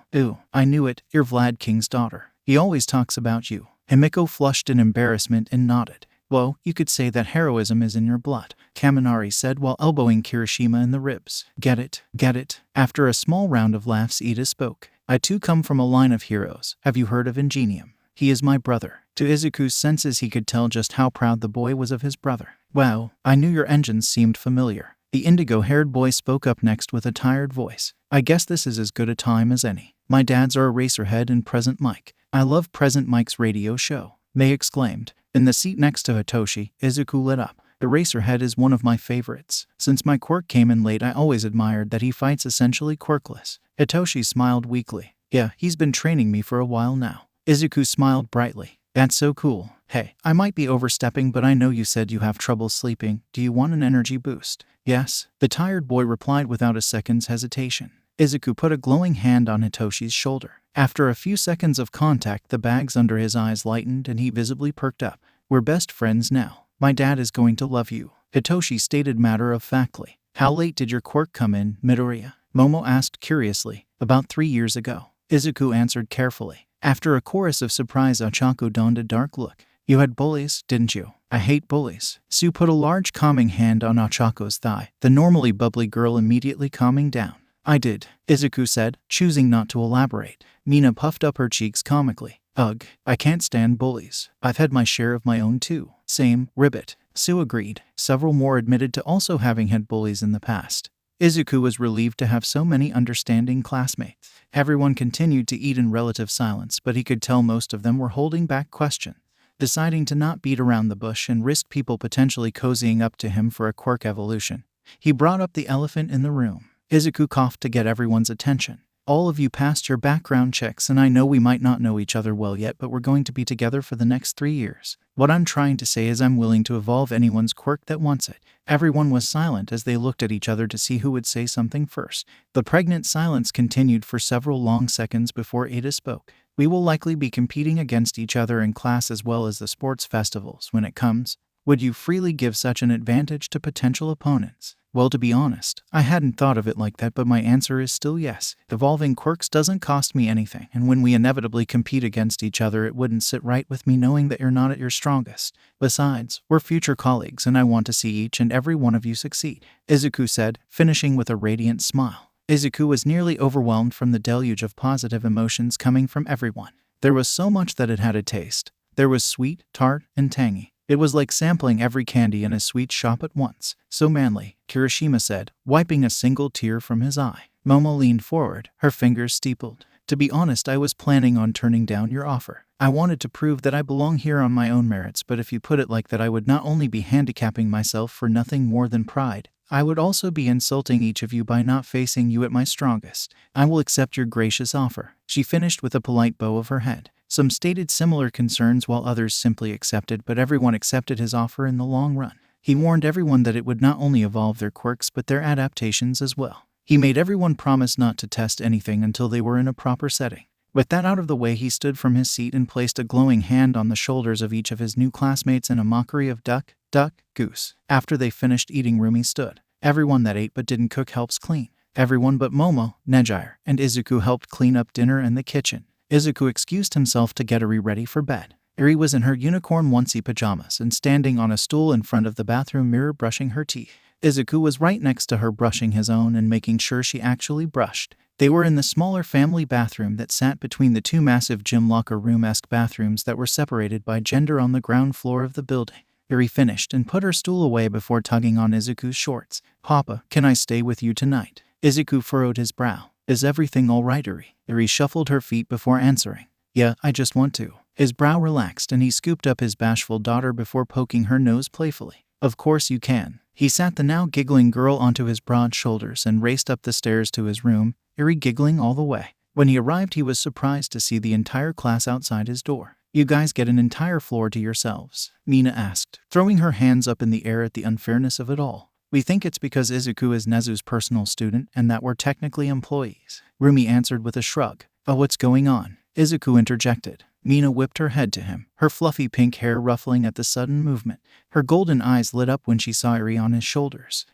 I knew it. You're Vlad King's daughter. He always talks about you. Himiko flushed in embarrassment and nodded. Well, you could say that heroism is in your blood, Kaminari said while elbowing Kirishima in the ribs. Get it. After a small round of laughs, Ida spoke. I too come from a line of heroes. Have you heard of Ingenium? He is my brother. To Izuku's senses, he could tell just how proud the boy was of his brother. Wow, I knew your engines seemed familiar. The indigo-haired boy spoke up next with a tired voice. I guess this is as good a time as any. My dads are Eraserhead and Present Mike. I love Present Mike's radio show, Mei exclaimed. In the seat next to Hitoshi, Izuku lit up. Eraserhead is one of my favorites. Since my quirk came in late, I always admired that he fights essentially quirkless. Hitoshi smiled weakly. Yeah, he's been training me for a while now. Izuku smiled brightly. That's so cool. Hey, I might be overstepping, but I know you said you have trouble sleeping. Do you want an energy boost? Yes, the tired boy replied without a second's hesitation. Izuku put a glowing hand on Hitoshi's shoulder. After a few seconds of contact, the bags under his eyes lightened and he visibly perked up. We're best friends now. My dad is going to love you, Hitoshi stated matter-of-factly. How late did your quirk come in, Midoriya? Momo asked curiously. About 3 years ago, Izuku answered carefully. After a chorus of surprise, Ochako donned a dark look. You had bullies, didn't you? I hate bullies. Sue put a large calming hand on Ochako's thigh, the normally bubbly girl immediately calming down. I did, Izuku said, choosing not to elaborate. Mina puffed up her cheeks comically. Ugh, I can't stand bullies. I've had my share of my own too. Same, Ribbit. Sue agreed. Several more admitted to also having had bullies in the past. Izuku was relieved to have so many understanding classmates. Everyone continued to eat in relative silence, but he could tell most of them were holding back questions. Deciding to not beat around the bush and risk people potentially cozying up to him for a quirk evolution, he brought up the elephant in the room. Izuku coughed to get everyone's attention. All of you passed your background checks, and I know we might not know each other well yet, but we're going to be together for the next 3 years. What I'm trying to say is I'm willing to evolve anyone's quirk that wants it. Everyone was silent as they looked at each other to see who would say something first. The pregnant silence continued for several long seconds before Ada spoke. We will likely be competing against each other in class as well as the sports festivals when it comes. Would you freely give such an advantage to potential opponents? Well, to be honest, I hadn't thought of it like that, but my answer is still yes. Evolving quirks doesn't cost me anything, and when we inevitably compete against each other, it wouldn't sit right with me knowing that you're not at your strongest. Besides, we're future colleagues and I want to see each and every one of you succeed, Izuku said, finishing with a radiant smile. Izuku was nearly overwhelmed from the deluge of positive emotions coming from everyone. There was so much that it had a taste. There was sweet, tart, and tangy. It was like sampling every candy in a sweet shop at once. So manly, Kirishima said, wiping a single tear from his eye. Momo leaned forward, her fingers steepled. To be honest, I was planning on turning down your offer. I wanted to prove that I belong here on my own merits, but if you put it like that, I would not only be handicapping myself for nothing more than pride, I would also be insulting each of you by not facing you at my strongest. I will accept your gracious offer. She finished with a polite bow of her head. Some stated similar concerns while others simply accepted, but everyone accepted his offer in the long run. He warned everyone that it would not only evolve their quirks but their adaptations as well. He made everyone promise not to test anything until they were in a proper setting. With that out of the way, he stood from his seat and placed a glowing hand on the shoulders of each of his new classmates in a mockery of duck, duck, goose. After they finished eating, Rumi stood. Everyone that ate but didn't cook helps clean. Everyone but Momo, Nejire, and Izuku helped clean up dinner and the kitchen. Izuku excused himself to get Eri ready for bed. Eri was in her unicorn onesie pajamas and standing on a stool in front of the bathroom mirror brushing her teeth. Izuku was right next to her brushing his own and making sure she actually brushed. They were in the smaller family bathroom that sat between the two massive gym locker room-esque bathrooms that were separated by gender on the ground floor of the building. Eri finished and put her stool away before tugging on Izuku's shorts. "Papa, can I stay with you tonight?" Izuku furrowed his brow. "Is everything all right, Eri?" Eri shuffled her feet before answering. "Yeah, I just want to." His brow relaxed and he scooped up his bashful daughter before poking her nose playfully. "Of course you can." He sat the now giggling girl onto his broad shoulders and raced up the stairs to his room, Eri giggling all the way. When he arrived, he was surprised to see the entire class outside his door. "You guys get an entire floor to yourselves?" Mina asked, throwing her hands up in the air at the unfairness of it all. "We think it's because Izuku is Nezu's personal student and that we're technically employees," Rumi answered with a shrug. "Oh, what's going on?" Izuku interjected. Mina whipped her head to him, her fluffy pink hair ruffling at the sudden movement. Her golden eyes lit up when she saw Eri on his shoulders.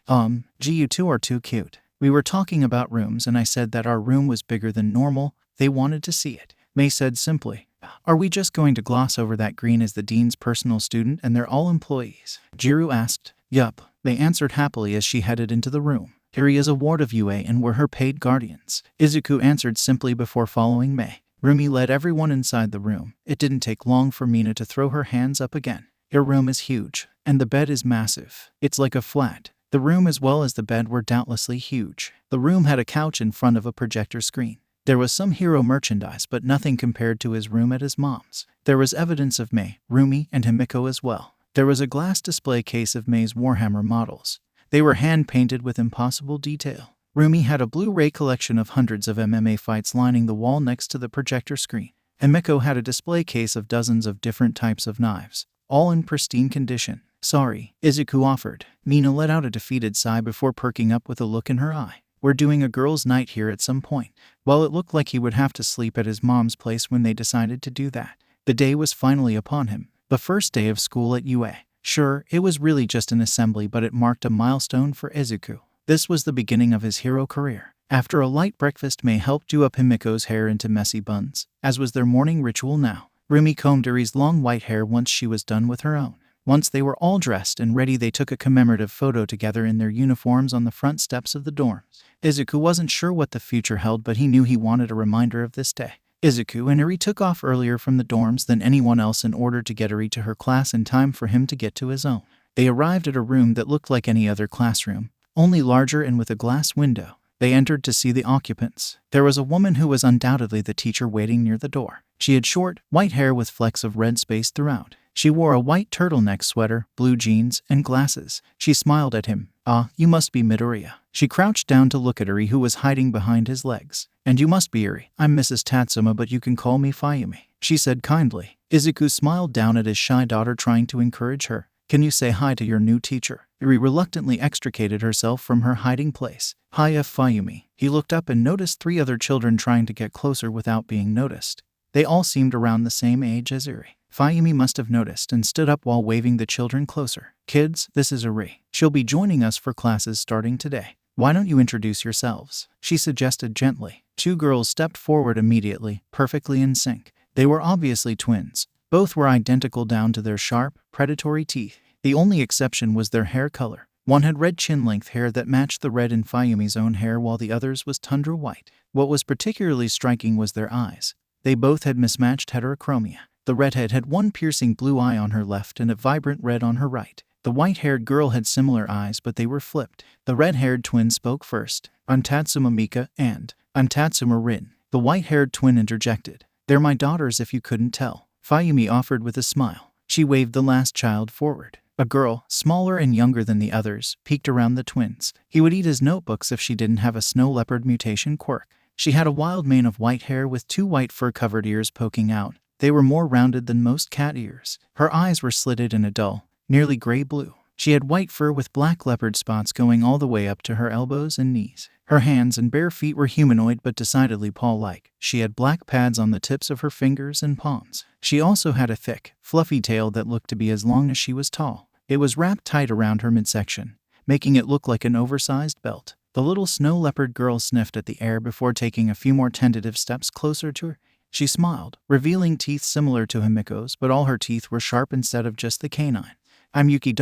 Gee, you two are too cute. We were talking about rooms and I said that our room was bigger than normal. They wanted to see it." Mei said simply. "Are we just going to gloss over that Green is the dean's personal student and they're all employees?" Jiru asked. "Yup," they answered happily as she headed into the room. "Eri is a ward of UA and we're her paid guardians," Izuku answered simply before following Mei. Rumi led everyone inside the room. It didn't take long for Mina to throw her hands up again. "Your room is huge, and the bed is massive. It's like a flat." The room as well as the bed were doubtlessly huge. The room had a couch in front of a projector screen. There was some hero merchandise, but nothing compared to his room at his mom's. There was evidence of Mei, Rumi, and Himiko as well. There was a glass display case of Mei's Warhammer models. They were hand-painted with impossible detail. Rumi had a Blu-ray collection of hundreds of MMA fights lining the wall next to the projector screen. Himiko had a display case of dozens of different types of knives, all in pristine condition. "Sorry," Izuku offered. Mina let out a defeated sigh before perking up with a look in her eye. "We're doing a girls' night here at some point." Well, it looked like he would have to sleep at his mom's place when they decided to do that. The day was finally upon him. The first day of school at UA. Sure, it was really just an assembly, but it marked a milestone for Izuku. This was the beginning of his hero career. After a light breakfast, Mei helped do up Himiko's hair into messy buns, as was their morning ritual now. Rumi combed Eri's long white hair once she was done with her own. Once they were all dressed and ready, they took a commemorative photo together in their uniforms on the front steps of the dorms. Izuku wasn't sure what the future held, but he knew he wanted a reminder of this day. Izuku and Eri took off earlier from the dorms than anyone else in order to get Eri to her class in time for him to get to his own. They arrived at a room that looked like any other classroom, only larger and with a glass window. They entered to see the occupants. There was a woman who was undoubtedly the teacher waiting near the door. She had short, white hair with flecks of red spaced throughout. She wore a white turtleneck sweater, blue jeans, and glasses. She smiled at him. "Ah, you must be Midoriya." She crouched down to look at Eri, who was hiding behind his legs. "And you must be Eri. I'm Mrs. Tatsuma, but you can call me Fayumi," she said kindly. Izuku smiled down at his shy daughter, trying to encourage her. "Can you say hi to your new teacher?" Eri reluctantly extricated herself from her hiding place. "Hiya, Fayumi." He looked up and noticed 3 other children trying to get closer without being noticed. They all seemed around the same age as Eri. Fayumi must have noticed and stood up while waving the children closer. Kids, this is Uri. She'll be joining us for classes starting today. Why don't you introduce yourselves? She suggested gently. 2 girls stepped forward immediately, perfectly in sync. They were obviously twins. Both were identical down to their sharp, predatory teeth. The only exception was their hair color. One had red chin-length hair that matched the red in Fayumi's own hair, while the other's was tundra white. What was particularly striking was their eyes. They both had mismatched heterochromia. The redhead had one piercing blue eye on her left and a vibrant red on her right. The white-haired girl had similar eyes, but they were flipped. The red-haired twin spoke first. "I'm Tatsuma Mika," and "I'm Tatsuma Rin." The white-haired twin interjected. "They're my daughters if you couldn't tell," Fayumi offered with a smile. She waved the last child forward. A girl, smaller and younger than the others, peeked around the twins. He would eat his notebooks if she didn't have a snow leopard mutation quirk. She had a wild mane of white hair with 2 white fur-covered ears poking out. They were more rounded than most cat ears. Her eyes were slitted in a dull, nearly gray blue. She had white fur with black leopard spots going all the way up to her elbows and knees. Her hands and bare feet were humanoid but decidedly paw-like. She had black pads on the tips of her fingers and palms. She also had a thick, fluffy tail that looked to be as long as she was tall. It was wrapped tight around her midsection, making it look like an oversized belt. The little snow leopard girl sniffed at the air before taking a few more tentative steps closer to her. She smiled, revealing teeth similar to Himiko's, but all her teeth were sharp instead of just the canine. "I'm Yuki ...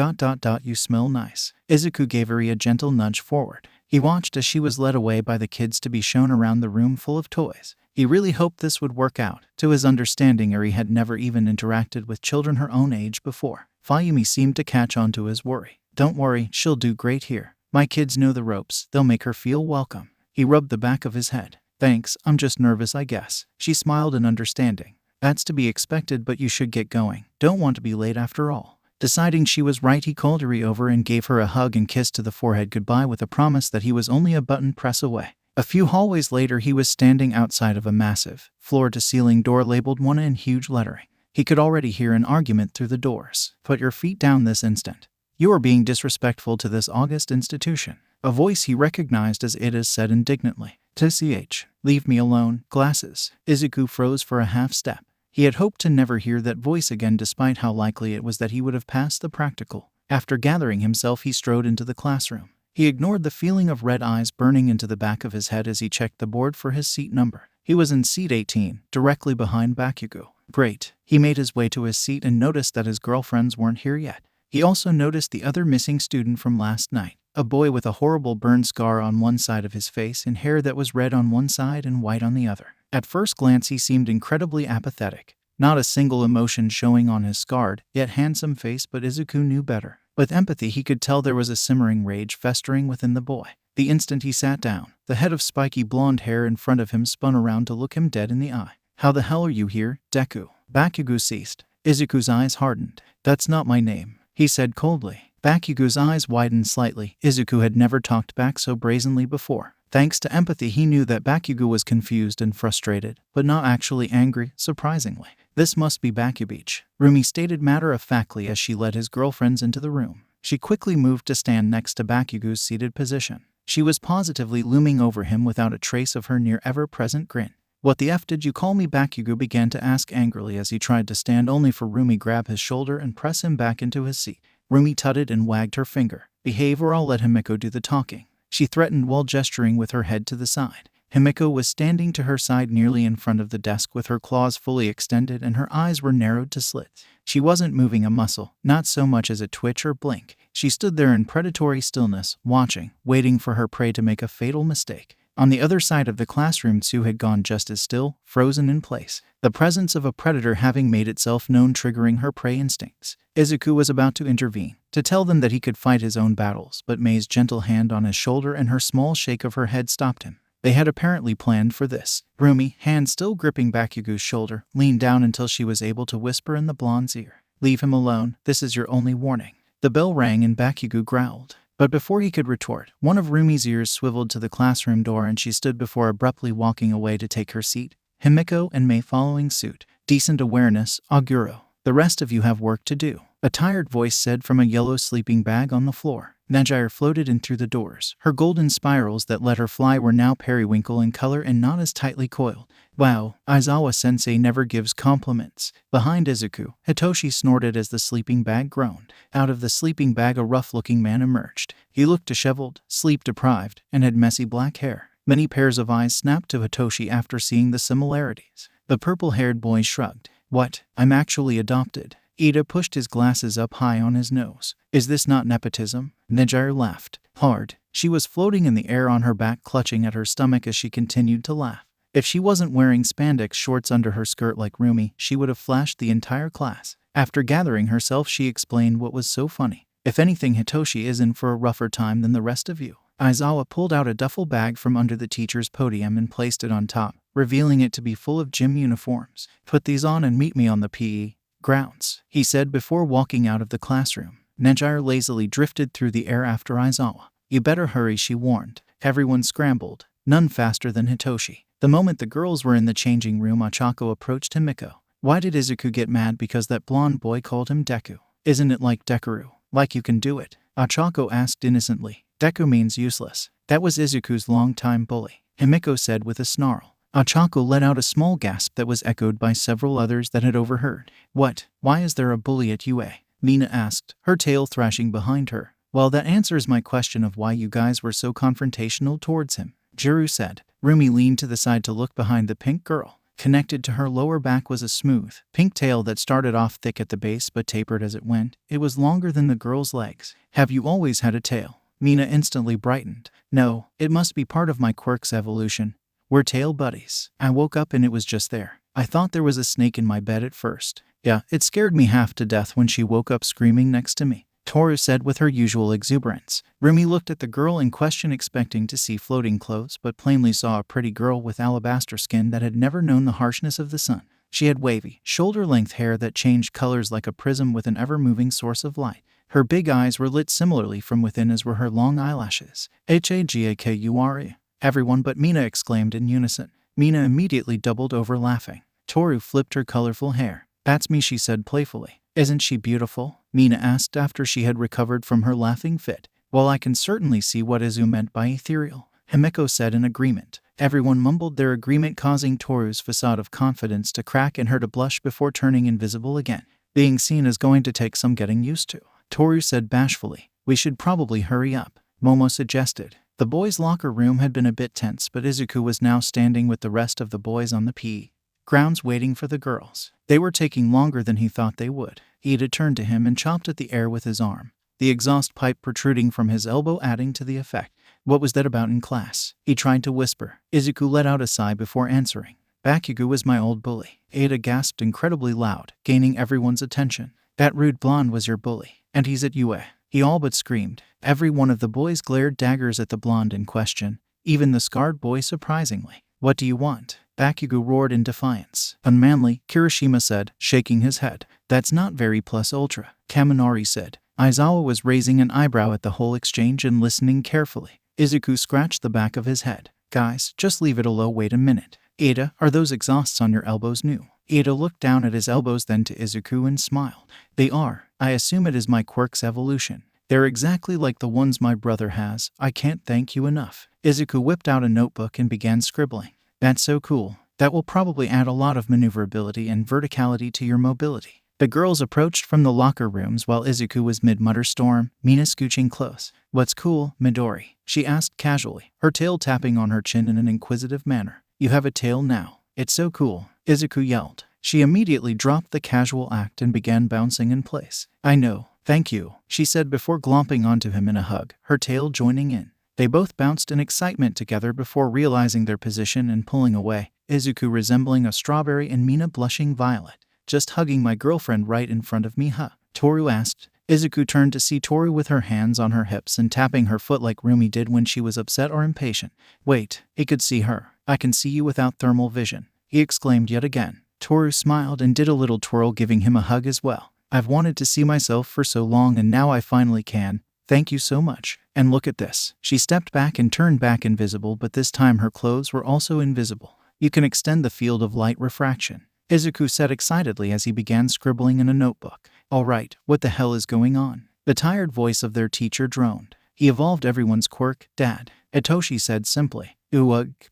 You smell nice." Izuku gave Uri a gentle nudge forward. He watched as she was led away by the kids to be shown around the room full of toys. He really hoped this would work out. To his understanding, Uri had never even interacted with children her own age before. Fayumi seemed to catch on to his worry. "Don't worry, she'll do great here. My kids know the ropes. They'll make her feel welcome." He rubbed the back of his head. "Thanks, I'm just nervous, I guess." She smiled in understanding. "That's to be expected, but you should get going. Don't want to be late after all." Deciding she was right, he called Uri over and gave her a hug and kiss to the forehead goodbye with a promise that he was only a button press away. A few hallways later, he was standing outside of a massive, floor-to-ceiling door labeled 1 in huge lettering. He could already hear an argument through the doors. "Put your feet down this instant. You are being disrespectful to this august institution." A voice he recognized as Ida's said indignantly. "TCH, leave me alone, glasses." Izuku froze for a half step. He had hoped to never hear that voice again, despite how likely it was that he would have passed the practical. After gathering himself, he strode into the classroom. He ignored the feeling of red eyes burning into the back of his head as he checked the board for his seat number. He was in seat 18, directly behind Bakugo. Great. He made his way to his seat and noticed that his girlfriends weren't here yet. He also noticed the other missing student from last night, a boy with a horrible burn scar on one side of his face and hair that was red on one side and white on the other. At first glance, he seemed incredibly apathetic. Not a single emotion showing on his scarred, yet handsome face, but Izuku knew better. With empathy, he could tell there was a simmering rage festering within the boy. The instant he sat down, the head of spiky blonde hair in front of him spun around to look him dead in the eye. "How the hell are you here, Deku?" Bakugo ceased. Izuku's eyes hardened. "That's not my name," he said coldly. Bakugo's eyes widened slightly. Izuku had never talked back so brazenly before. Thanks to empathy, he knew that Bakugo was confused and frustrated, but not actually angry, surprisingly. "This must be Bakubeach," Rumi stated matter-of-factly as she led his girlfriends into the room. She quickly moved to stand next to Bakugo's seated position. She was positively looming over him without a trace of her near ever-present grin. "What the F did you call me?" Bakugo began to ask angrily as he tried to stand, only for Rumi grab his shoulder and press him back into his seat. Rumi tutted and wagged her finger. "Behave or I'll let Himiko do the talking," she threatened while gesturing with her head to the side. Himiko was standing to her side nearly in front of the desk with her claws fully extended and her eyes were narrowed to slits. She wasn't moving a muscle, not so much as a twitch or blink. She stood there in predatory stillness, watching, waiting for her prey to make a fatal mistake. On the other side of the classroom, Tsu had gone just as still, frozen in place, the presence of a predator having made itself known, triggering her prey instincts. Izuku was about to intervene, to tell them that he could fight his own battles, but Mei's gentle hand on his shoulder and her small shake of her head stopped him. They had apparently planned for this. Rumi, hand still gripping Bakugo's shoulder, leaned down until she was able to whisper in the blonde's ear. "Leave him alone, this is your only warning." The bell rang and Bakugo growled. But before he could retort, one of Rumi's ears swiveled to the classroom door and she stood before, abruptly walking away to take her seat, Himiko and Mei following suit. "Decent awareness, Aguro. The rest of you have work to do." a tired voice said from a yellow sleeping bag on the floor. Najire floated in through the doors. Her golden spirals that let her fly were now periwinkle in color and not as tightly coiled. Wow, Aizawa-sensei never gives compliments. Behind Izuku, Hitoshi snorted as the sleeping bag groaned. Out of the sleeping bag a rough-looking man emerged. He looked disheveled, sleep-deprived, and had messy black hair. Many pairs of eyes snapped to Hitoshi after seeing the similarities. The purple-haired boy shrugged. What? I'm actually adopted. Ida pushed his glasses up high on his nose. Is this not nepotism? Najire laughed. Hard. She was floating in the air on her back, clutching at her stomach as she continued to laugh. If she wasn't wearing spandex shorts under her skirt like Rumi, she would have flashed the entire class. After gathering herself, she explained what was so funny. If anything, Hitoshi is in for a rougher time than the rest of you. Aizawa pulled out a duffel bag from under the teacher's podium and placed it on top, revealing it to be full of gym uniforms. Put these on and meet me on the PE grounds, he said before walking out of the classroom. Najire lazily drifted through the air after Aizawa. You better hurry, she warned. Everyone scrambled, none faster than Hitoshi. The moment the girls were in the changing room, Ochako approached Himiko. Why did Izuku get mad because that blonde boy called him Deku? Isn't it like Dekaru? Like you can do it? Ochako asked innocently. Deku means useless. That was Izuku's longtime bully, Himiko said with a snarl. Ochako let out a small gasp that was echoed by several others that had overheard. What? Why is there a bully at UA? Mina asked, her tail thrashing behind her. Well, that answers my question of why you guys were so confrontational towards him, Juru said. Rumi leaned to the side to look behind the pink girl. Connected to her lower back was a smooth, pink tail that started off thick at the base but tapered as it went. It was longer than the girl's legs. Have you always had a tail? Mina instantly brightened. No, it must be part of my Quirks evolution. We're tail buddies. I woke up and it was just there. I thought there was a snake in my bed at first. Yeah, it scared me half to death when she woke up screaming next to me, Toru said with her usual exuberance. Rumi looked at the girl in question, expecting to see floating clothes, but plainly saw a pretty girl with alabaster skin that had never known the harshness of the sun. She had wavy, shoulder-length hair that changed colors like a prism with an ever-moving source of light. Her big eyes were lit similarly from within, as were her long eyelashes. Hagakure. Everyone but Mina exclaimed in unison. Mina immediately doubled over laughing. Toru flipped her colorful hair. That's me, she said playfully. Isn't she beautiful? Mina asked after she had recovered from her laughing fit. Well, I can certainly see what Izu meant by ethereal, Himiko said in agreement. Everyone mumbled their agreement, causing Toru's facade of confidence to crack and her to blush before turning invisible again. Being seen is going to take some getting used to, Toru said bashfully. We should probably hurry up, Momo suggested. The boys' locker room had been a bit tense, but Izuku was now standing with the rest of the boys on the PE grounds waiting for the girls. They were taking longer than he thought they would. Ida turned to him and chopped at the air with his arm, the exhaust pipe protruding from his elbow adding to the effect. What was that about in class? He tried to whisper. Izuku let out a sigh before answering. Bakugo was my old bully. Ada gasped incredibly loud, gaining everyone's attention. That rude blonde was your bully, and he's at UA. He all but screamed. Every one of the boys glared daggers at the blonde in question, even the scarred boy surprisingly. What do you want? Bakugo roared in defiance. Unmanly, Kirishima said, shaking his head. That's not very plus ultra, Kaminari said. Aizawa was raising an eyebrow at the whole exchange and listening carefully. Izuku scratched the back of his head. Guys, just leave it alone. Wait a minute. Ada, are those exhausts on your elbows new? Ada looked down at his elbows, then to Izuku and smiled. They are. I assume it is my Quirks evolution. They're exactly like the ones my brother has. I can't thank you enough. Izuku whipped out a notebook and began scribbling. That's so cool. That will probably add a lot of maneuverability and verticality to your mobility. The girls approached from the locker rooms while Izuku was mid-mutter storm, Mina scooching close. What's cool, Midori? She asked casually, her tail tapping on her chin in an inquisitive manner. You have a tail now. It's so cool, Izuku yelled. She immediately dropped the casual act and began bouncing in place. I know, thank you, she said before glomping onto him in a hug, her tail joining in. They both bounced in excitement together before realizing their position and pulling away, Izuku resembling a strawberry and Mina blushing violet. Just hugging my girlfriend right in front of me, huh? Toru asked. Izuku turned to see Toru with her hands on her hips and tapping her foot like Rumi did when she was upset or impatient. Wait, he could see her. I can see you without thermal vision, he exclaimed yet again. Toru smiled and did a little twirl, giving him a hug as well. I've wanted to see myself for so long and now I finally can. Thank you so much. And look at this. She stepped back and turned back invisible, but this time her clothes were also invisible. You can extend the field of light refraction. Izuku said excitedly as he began scribbling in a notebook. All right, what the hell is going on? The tired voice of their teacher droned. He evolved everyone's quirk, Dad. Itoshi said simply.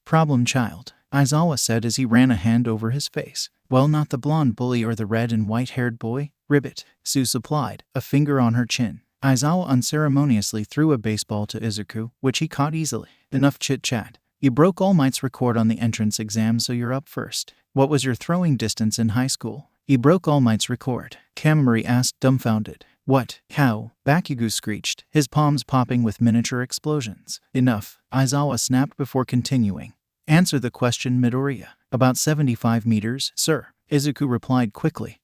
Problem child, Aizawa said as he ran a hand over his face. Well, not the blonde bully or the red and white-haired boy, Ribbit, Sue supplied, a finger on her chin. Aizawa unceremoniously threw a baseball to Izuku, which he caught easily. Enough chit-chat. You broke All Might's record on the entrance exam, so you're up first. What was your throwing distance in high school? He broke All Might's record, Kamari asked, dumbfounded. What? How? Bakugo screeched, his palms popping with miniature explosions. Enough, Aizawa snapped before continuing. Answer the question, Midoriya. About 75 meters, sir, Izuku replied quickly,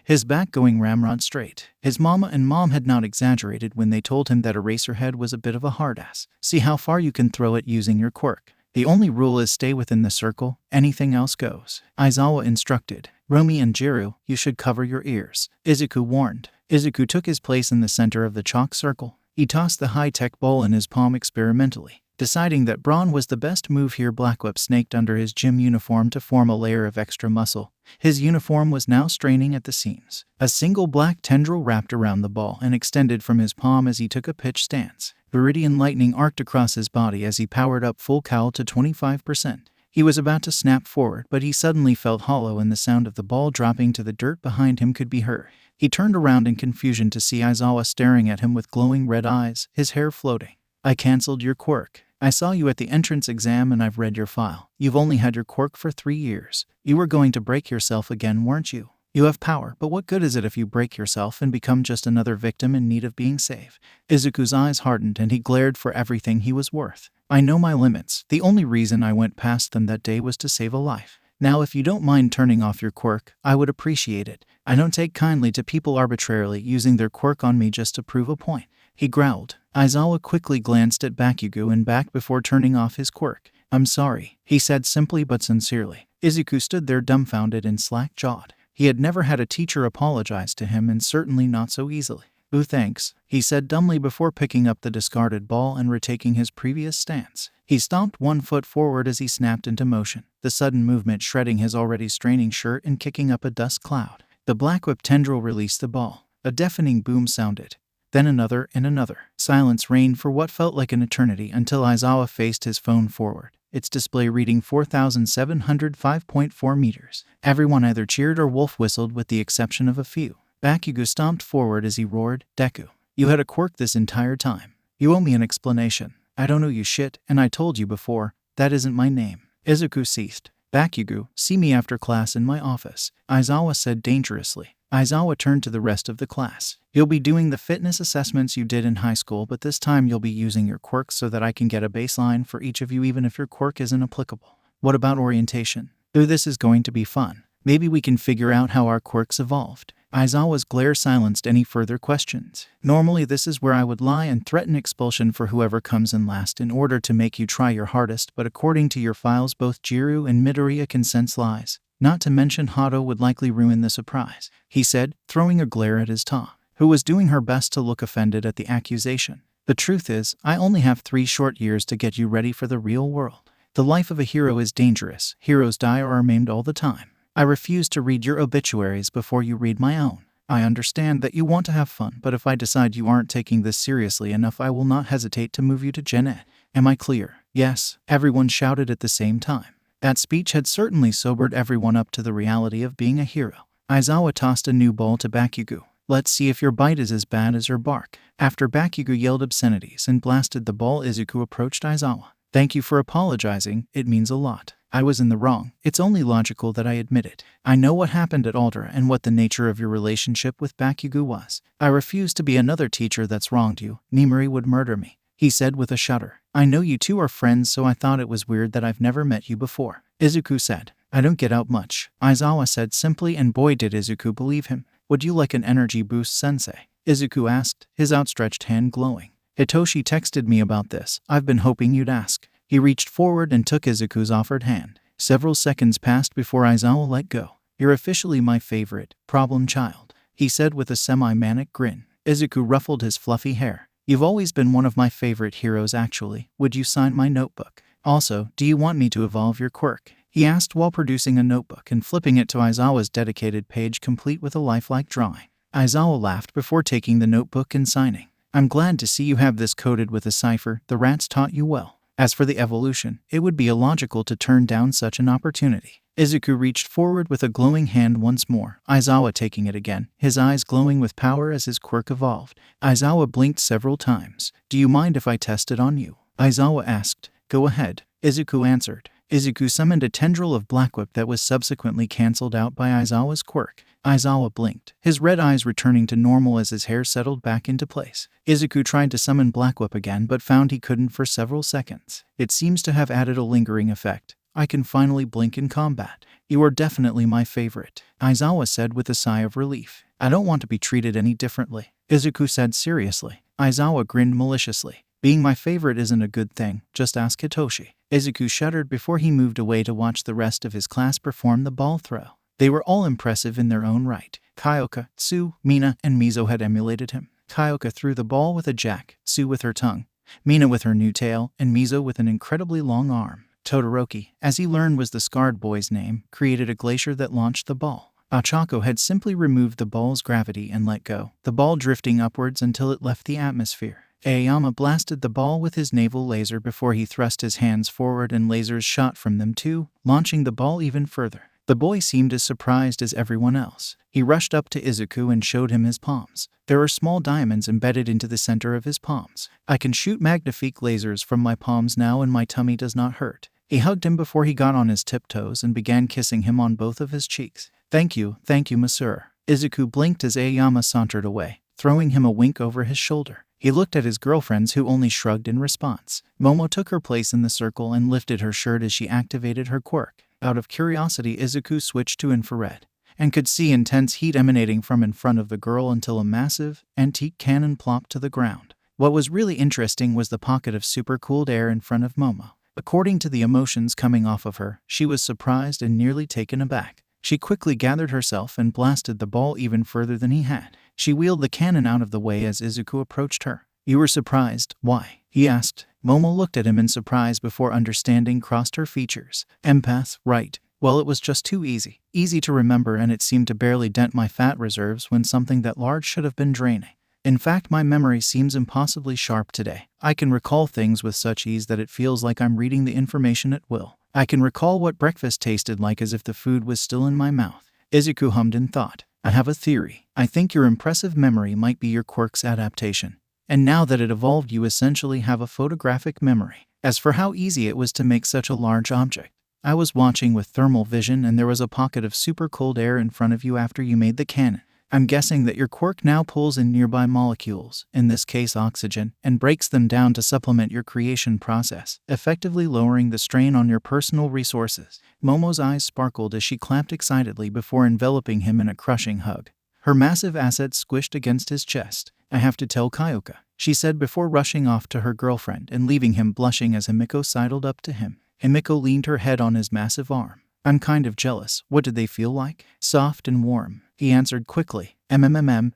his back going ramrod straight. His mama and mom had not exaggerated when they told him that Eraserhead was a bit of a hard-ass. See how far you can throw it using your quirk. The only rule is stay within the circle, anything else goes. Aizawa instructed. Romi and Jiru, you should cover your ears, Izuku warned. Izuku took his place in the center of the chalk circle. He tossed the high-tech ball in his palm experimentally. Deciding that brawn was the best move here, Blackwhip snaked under his gym uniform to form a layer of extra muscle. His uniform was now straining at the seams. A single black tendril wrapped around the ball and extended from his palm as he took a pitch stance. Viridian lightning arced across his body as he powered up full cowl to 25%. He was about to snap forward, but he suddenly felt hollow and the sound of the ball dropping to the dirt behind him could be heard. He turned around in confusion to see Aizawa staring at him with glowing red eyes, his hair floating. I cancelled your quirk. I saw you at the entrance exam and I've read your file. You've only had your quirk for 3 years. You were going to break yourself again, weren't you? You have power, but what good is it if you break yourself and become just another victim in need of being saved? Izuku's eyes hardened and he glared for everything he was worth. I know my limits. The only reason I went past them that day was to save a life. Now if you don't mind turning off your quirk, I would appreciate it. I don't take kindly to people arbitrarily using their quirk on me just to prove a point. He growled. Aizawa quickly glanced at Bakugo and back before turning off his quirk. I'm sorry, he said simply but sincerely. Izuku stood there dumbfounded and slack-jawed. He had never had a teacher apologize to him and certainly not so easily. Ooh, thanks, he said dumbly before picking up the discarded ball and retaking his previous stance. He stomped 1 foot forward as he snapped into motion, the sudden movement shredding his already straining shirt and kicking up a dust cloud. The Blackwhip tendril released the ball. A deafening boom sounded. Then another and another. Silence reigned for what felt like an eternity until Aizawa faced his phone forward, its display reading 4,705.4 meters. Everyone either cheered or wolf whistled with the exception of a few. Bakugo stomped forward as he roared, Deku, you had a quirk this entire time. You owe me an explanation. I don't owe you shit, and I told you before, that isn't my name. Izuku ceased. Bakugo, see me after class in my office, Aizawa said dangerously. Aizawa turned to the rest of the class. You'll be doing the fitness assessments you did in high school, but this time you'll be using your quirks so that I can get a baseline for each of you even if your quirk isn't applicable. What about orientation? Ooh, this is going to be fun. Maybe we can figure out how our quirks evolved. Aizawa's glare silenced any further questions. Normally this is where I would lie and threaten expulsion for whoever comes in last in order to make you try your hardest, but according to your files both Jiru and Midoriya can sense lies. Not to mention Hato would likely ruin the surprise, he said, throwing a glare at his Ta, who was doing her best to look offended at the accusation. The truth is, I only have 3 short years to get you ready for the real world. The life of a hero is dangerous. Heroes die or are maimed all the time. I refuse to read your obituaries before you read my own. I understand that you want to have fun, but if I decide you aren't taking this seriously enough, I will not hesitate to move you to Gen Ed. Am I clear? Yes, everyone shouted at the same time. That speech had certainly sobered everyone up to the reality of being a hero. Aizawa tossed a new ball to Bakugo. Let's see if your bite is as bad as your bark. After Bakugo yelled obscenities and blasted the ball, Izuku approached Aizawa. Thank you for apologizing, it means a lot. I was in the wrong. It's only logical that I admit it. I know what happened at Aldera and what the nature of your relationship with Bakugo was. I refuse to be another teacher that's wronged you. Nimuri would murder me, he said with a shudder. I know you two are friends, so I thought it was weird that I've never met you before. Izuku said. I don't get out much, Aizawa said simply, and boy did Izuku believe him. Would you like an energy boost, sensei? Izuku asked, his outstretched hand glowing. Hitoshi texted me about this. I've been hoping you'd ask. He reached forward and took Izuku's offered hand. Several seconds passed before Aizawa let go. You're officially my favorite, problem child, he said with a semi-manic grin. Izuku ruffled his fluffy hair. You've always been one of my favorite heroes actually. Would you sign my notebook? Also, do you want me to evolve your quirk? he asked while producing a notebook and flipping it to Aizawa's dedicated page complete with a lifelike drawing. Aizawa laughed before taking the notebook and signing. I'm glad to see you have this coded with a cipher. The rats taught you well. As for the evolution, it would be illogical to turn down such an opportunity. Izuku reached forward with a glowing hand once more, Aizawa taking it again, his eyes glowing with power as his quirk evolved. Aizawa blinked several times. Do you mind if I test it on you? Aizawa asked. Go ahead, Izuku answered. Izuku summoned a tendril of Black Whip that was subsequently cancelled out by Aizawa's quirk. Aizawa blinked, his red eyes returning to normal as his hair settled back into place. Izuku tried to summon Black Whip again but found he couldn't for several seconds. It seems to have added a lingering effect. I can finally blink in combat. You are definitely my favorite, Aizawa said with a sigh of relief. I don't want to be treated any differently, Izuku said seriously. Aizawa grinned maliciously. Being my favorite isn't a good thing, just ask Hitoshi. Izuku shuddered before he moved away to watch the rest of his class perform the ball throw. They were all impressive in their own right. Kyoka, Tsu, Mina, and Mizo had emulated him. Kyoka threw the ball with a jack, Tsu with her tongue, Mina with her new tail, and Mizo with an incredibly long arm. Todoroki, as he learned was the scarred boy's name, created a glacier that launched the ball. Ochako had simply removed the ball's gravity and let go, the ball drifting upwards until it left the atmosphere. Aoyama blasted the ball with his naval laser before he thrust his hands forward and lasers shot from them too, launching the ball even further. The boy seemed as surprised as everyone else. He rushed up to Izuku and showed him his palms. There are small diamonds embedded into the center of his palms. I can shoot magnifique lasers from my palms now and my tummy does not hurt. He hugged him before he got on his tiptoes and began kissing him on both of his cheeks. Thank you, monsieur. Izuku blinked as Aoyama sauntered away, throwing him a wink over his shoulder. He looked at his girlfriends who only shrugged in response. Momo took her place in the circle and lifted her shirt as she activated her quirk. Out of curiosity, Izuku switched to infrared and could see intense heat emanating from in front of the girl until a massive, antique cannon plopped to the ground. What was really interesting was the pocket of super-cooled air in front of Momo. According to the emotions coming off of her, she was surprised and nearly taken aback. She quickly gathered herself and blasted the ball even further than he had. She wheeled the cannon out of the way as Izuku approached her. You were surprised, why? He asked. Momo looked at him in surprise before understanding crossed her features. Empath, right. Well, it was just too easy. Easy to remember, and it seemed to barely dent my fat reserves when something that large should have been draining. In fact, my memory seems impossibly sharp today. I can recall things with such ease that it feels like I'm reading the information at will. I can recall what breakfast tasted like as if the food was still in my mouth. Izuku hummed in thought. I have a theory. I think your impressive memory might be your quirk's adaptation. And now that it evolved, you essentially have a photographic memory. As for how easy it was to make such a large object, I was watching with thermal vision and there was a pocket of super cold air in front of you after you made the cannon. I'm guessing that your quirk now pulls in nearby molecules, in this case oxygen, and breaks them down to supplement your creation process, effectively lowering the strain on your personal resources. Momo's eyes sparkled as she clapped excitedly before enveloping him in a crushing hug. Her massive assets squished against his chest. I have to tell Kyoka, she said before rushing off to her girlfriend and leaving him blushing as Himiko sidled up to him. Himiko leaned her head on his massive arm. I'm kind of jealous. What did they feel like? Soft and warm, he answered quickly.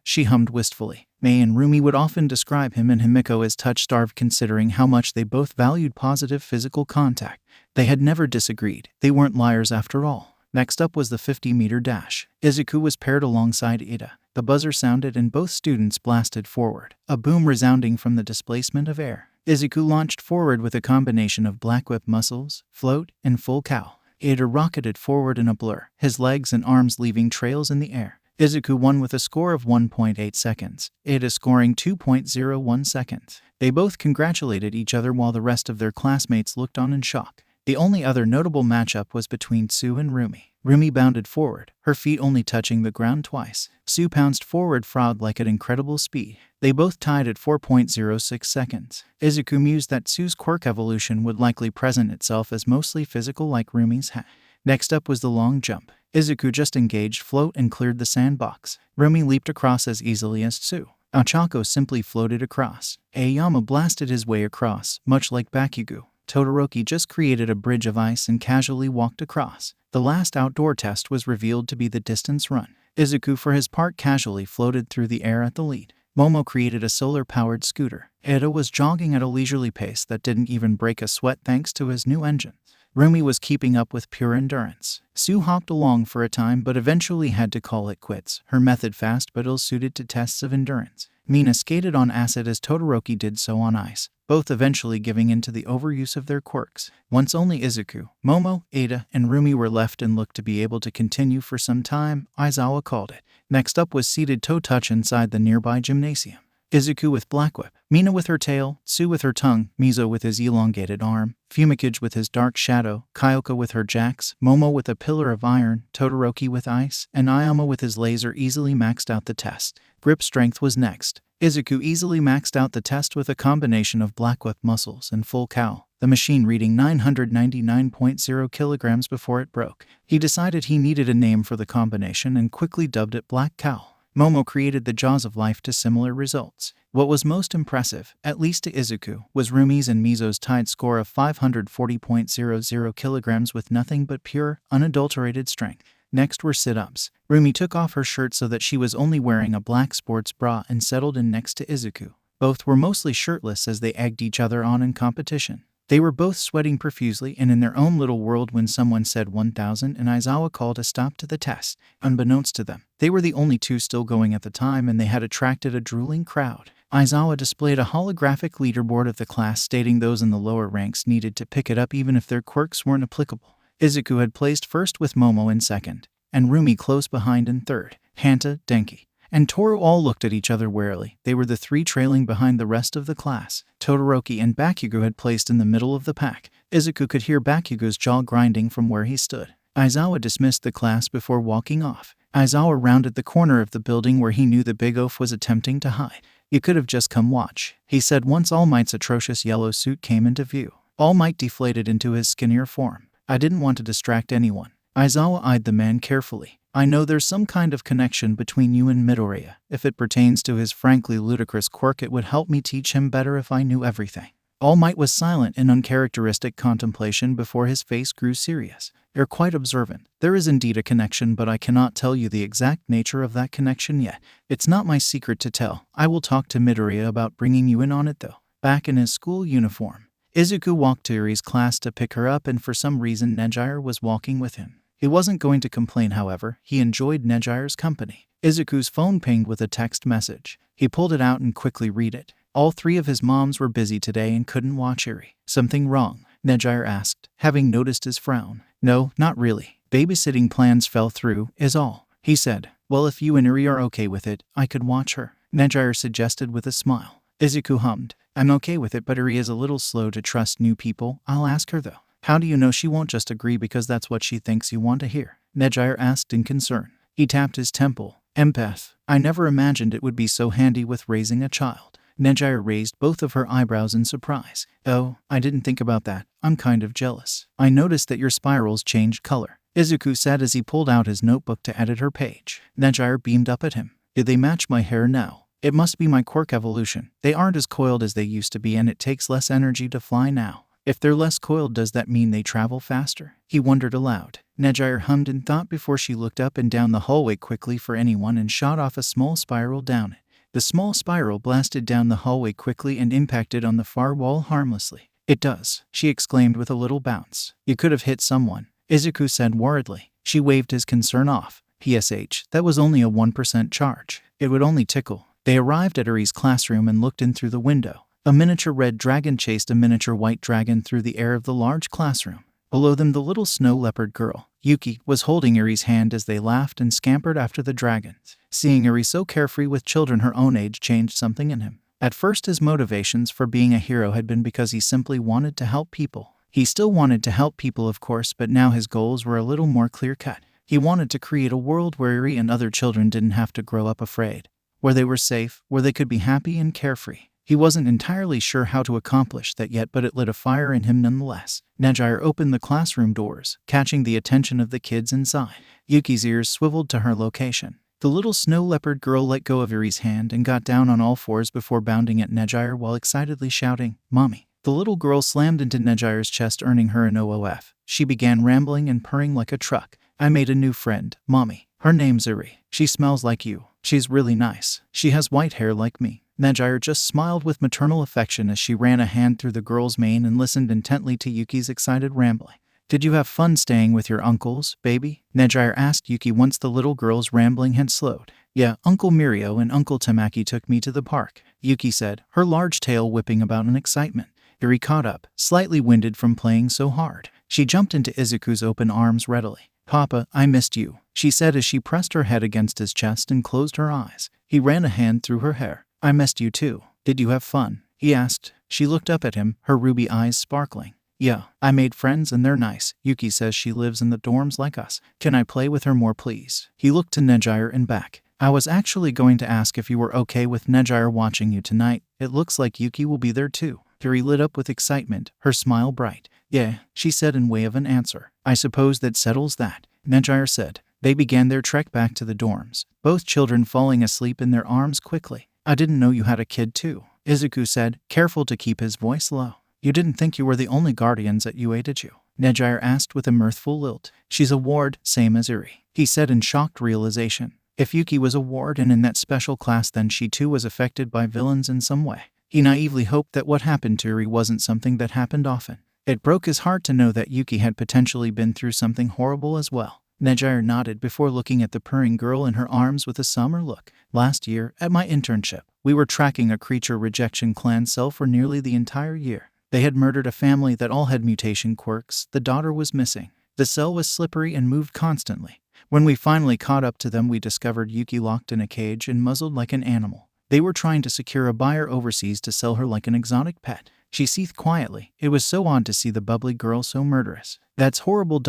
She hummed wistfully. Mei and Rumi would often describe him and Himiko as touch-starved considering how much they both valued positive physical contact. They had never disagreed. They weren't liars after all. Next up was the 50-meter dash. Izuku was paired alongside Ida. The buzzer sounded and both students blasted forward, a boom resounding from the displacement of air. Izuku launched forward with a combination of Black Whip muscles, float, and full cowl. Ida rocketed forward in a blur, his legs and arms leaving trails in the air. Izuku won with a score of 1.8 seconds, Ida scoring 2.01 seconds. They both congratulated each other while the rest of their classmates looked on in shock. The only other notable matchup was between Tsu and Rumi. Rumi bounded forward, her feet only touching the ground twice. Tsu pounced forward frog-like at incredible speed. They both tied at 4.06 seconds. Izuku mused that Tsu's quirk evolution would likely present itself as mostly physical like Rumi's had. Next up was the long jump. Izuku just engaged float and cleared the sandbox. Rumi leaped across as easily as Tsu. Ochako simply floated across. Aoyama blasted his way across, much like Bakugo. Todoroki just created a bridge of ice and casually walked across. The last outdoor test was revealed to be the distance run. Izuku for his part casually floated through the air at the lead. Momo created a solar-powered scooter. Ida was jogging at a leisurely pace that didn't even break a sweat thanks to his new engine. Rumi was keeping up with pure endurance. Sue hopped along for a time but eventually had to call it quits, her method fast but ill-suited to tests of endurance. Mina skated on acid as Todoroki did so on ice, both eventually giving in to the overuse of their quirks. Once only Izuku, Momo, Ada, and Rumi were left and looked to be able to continue for some time, Aizawa called it. Next up was seated Toe Touch inside the nearby gymnasium. Izuku with Black Whip, Mina with her tail, Sue with her tongue, Mizo with his elongated arm, Fumikage with his dark shadow, Kyoka with her jacks, Momo with a pillar of iron, Todoroki with ice, and Ayama with his laser easily maxed out the test. Grip strength was next. Izuku easily maxed out the test with a combination of Black Whip muscles and full cowl, the machine reading 999.0 kilograms before it broke. He decided he needed a name for the combination and quickly dubbed it Black Cowl. Momo created the Jaws of Life to similar results. What was most impressive, at least to Izuku, was Rumi's and Mizo's tied score of 540.00 kilograms with nothing but pure, unadulterated strength. Next were sit-ups. Rumi took off her shirt so that she was only wearing a black sports bra and settled in next to Izuku. Both were mostly shirtless as they egged each other on in competition. They were both sweating profusely and in their own little world when someone said 1000 and Aizawa called a stop to the test. Unbeknownst to them, they were the only two still going at the time and they had attracted a drooling crowd. Aizawa displayed a holographic leaderboard of the class stating those in the lower ranks needed to pick it up even if their quirks weren't applicable. Izuku had placed first with Momo in second, and Rumi close behind in third. Hanta, Denki, and Toru all looked at each other warily. They were the three trailing behind the rest of the class. Todoroki and Bakugo had placed in the middle of the pack. Izuku could hear Bakugo's jaw grinding from where he stood. Aizawa dismissed the class before walking off. Aizawa rounded the corner of the building where he knew the Big Oaf was attempting to hide. "You could have just come watch," he said once All Might's atrocious yellow suit came into view. All Might deflated into his skinnier form. "I didn't want to distract anyone." Aizawa eyed the man carefully. "I know there's some kind of connection between you and Midoriya. If it pertains to his frankly ludicrous quirk, it would help me teach him better if I knew everything." All Might was silent in uncharacteristic contemplation before his face grew serious. "You're quite observant. There is indeed a connection, but I cannot tell you the exact nature of that connection yet. It's not my secret to tell. I will talk to Midoriya about bringing you in on it though." Back in his school uniform, Izuku walked to Iri's class to pick her up and for some reason Nejire was walking with him. He wasn't going to complain, however. He enjoyed Nejire's company. Izuku's phone pinged with a text message. He pulled it out and quickly read it. All three of his moms were busy today and couldn't watch Iri. "Something wrong?" Nejire asked, having noticed his frown. "No, not really. Babysitting plans fell through, is all," he said. "Well, if you and Iri are okay with it, I could watch her," Nejire suggested with a smile. Izuku hummed. "I'm okay with it, but Iri is a little slow to trust new people. I'll ask her though." "How do you know she won't just agree because that's what she thinks you want to hear?" Nejire asked in concern. He tapped his temple. "Empath. I never imagined it would be so handy with raising a child." Nejire raised both of her eyebrows in surprise. "Oh, I didn't think about that. I'm kind of jealous. I noticed that your spirals changed color," Izuku said as he pulled out his notebook to edit her page. Nejire beamed up at him. "Do they match my hair now? It must be my quirk evolution. They aren't as coiled as they used to be and it takes less energy to fly now. If they're less coiled, does that mean they travel faster?" He wondered aloud. Nejire hummed in thought before she looked up and down the hallway quickly for anyone and shot off a small spiral down it. The small spiral blasted down the hallway quickly and impacted on the far wall harmlessly. "It does," she exclaimed with a little bounce. "You could have hit someone," Izuku said worriedly. She waved his concern off. "PSH, that was only a 1% charge. It would only tickle." They arrived at Iri's classroom and looked in through the window. A miniature red dragon chased a miniature white dragon through the air of the large classroom. Below them, the little snow leopard girl, Yuki, was holding Iri's hand as they laughed and scampered after the dragons. Seeing Iri so carefree with children her own age changed something in him. At first, his motivations for being a hero had been because he simply wanted to help people. He still wanted to help people, of course, but now his goals were a little more clear-cut. He wanted to create a world where Iri and other children didn't have to grow up afraid, where they were safe, where they could be happy and carefree. He wasn't entirely sure how to accomplish that yet, but it lit a fire in him nonetheless. Nejire opened the classroom doors, catching the attention of the kids inside. Yuki's ears swiveled to her location. The little snow leopard girl let go of Iri's hand and got down on all fours before bounding at Nejire while excitedly shouting, "Mommy." The little girl slammed into Nejire's chest, earning her an OOF. She began rambling and purring like a truck. "I made a new friend, Mommy. Her name's Iri. She smells like you. She's really nice. She has white hair like me." Nejire just smiled with maternal affection as she ran a hand through the girl's mane and listened intently to Yuki's excited rambling. Did you have fun staying with your uncles, baby? Nejire asked Yuki once the little girl's rambling had slowed. Yeah, Uncle Mirio and Uncle Tamaki took me to the park, Yuki said, her large tail whipping about in excitement. Eri caught up, slightly winded from playing so hard. She jumped into Izuku's open arms readily. Papa, I missed you, she said as she pressed her head against his chest and closed her eyes. He ran a hand through her hair. I missed you too. Did you have fun? He asked. She looked up at him, her ruby eyes sparkling. Yeah, I made friends and they're nice. Yuki says she lives in the dorms like us. Can I play with her more please? He looked to Nejire and back. I was actually going to ask if you were okay with Nejire watching you tonight. It looks like Yuki will be there too. Eri lit up with excitement, her smile bright. Yeah, she said in way of an answer. I suppose that settles that, Nejire said. They began their trek back to the dorms, both children falling asleep in their arms quickly. I didn't know you had a kid too, Izuku said, careful to keep his voice low. You didn't think you were the only guardians at UA, did you? Nejire asked with a mirthful lilt. She's a ward, same as Eri, he said in shocked realization. If Yuki was a ward and in that special class, then she too was affected by villains in some way. He naively hoped that what happened to Eri wasn't something that happened often. It broke his heart to know that Yuki had potentially been through something horrible as well. Nejire nodded before looking at the purring girl in her arms with a somber look. Last year, at my internship, we were tracking a creature rejection clan cell for nearly the entire year. They had murdered a family that all had mutation quirks. The daughter was missing. The cell was slippery and moved constantly. When we finally caught up to them, we discovered Yuki locked in a cage and muzzled like an animal. They were trying to secure a buyer overseas to sell her like an exotic pet. She seethed quietly. It was so odd to see the bubbly girl so murderous. That's horrible.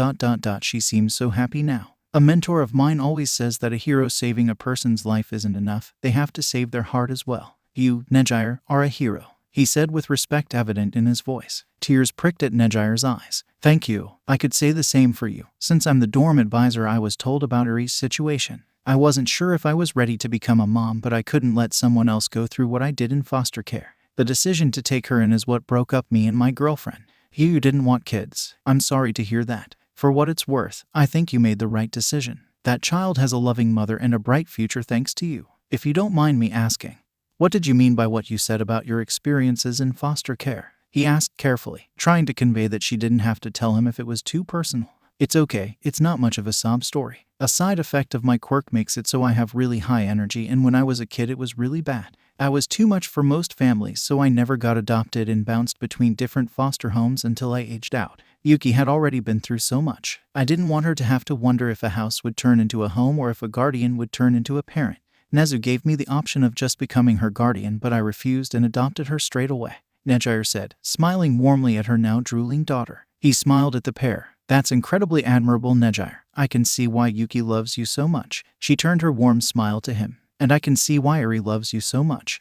She seems so happy now. A mentor of mine always says that a hero saving a person's life isn't enough. They have to save their heart as well. You, Nejire, are a hero, he said with respect evident in his voice. Tears pricked at Nejire's eyes. Thank you. I could say the same for you. Since I'm the dorm advisor, I was told about Eri's situation. I wasn't sure if I was ready to become a mom, but I couldn't let someone else go through what I did in foster care. The decision to take her in is what broke up me and my girlfriend. You didn't want kids. I'm sorry to hear that. For what it's worth, I think you made the right decision. That child has a loving mother and a bright future thanks to you. If you don't mind me asking, what did you mean by what you said about your experiences in foster care? He asked carefully, trying to convey that she didn't have to tell him if it was too personal. It's okay, it's not much of a sob story. A side effect of my quirk makes it so I have really high energy, and when I was a kid it was really bad. I was too much for most families, so I never got adopted and bounced between different foster homes until I aged out. Yuki had already been through so much. I didn't want her to have to wonder if a house would turn into a home or if a guardian would turn into a parent. Nezu gave me the option of just becoming her guardian, but I refused and adopted her straight away, Nejire said, smiling warmly at her now drooling daughter. He smiled at the pair. That's incredibly admirable, Nejire. I can see why Yuki loves you so much. She turned her warm smile to him. And I can see why Eri loves you so much.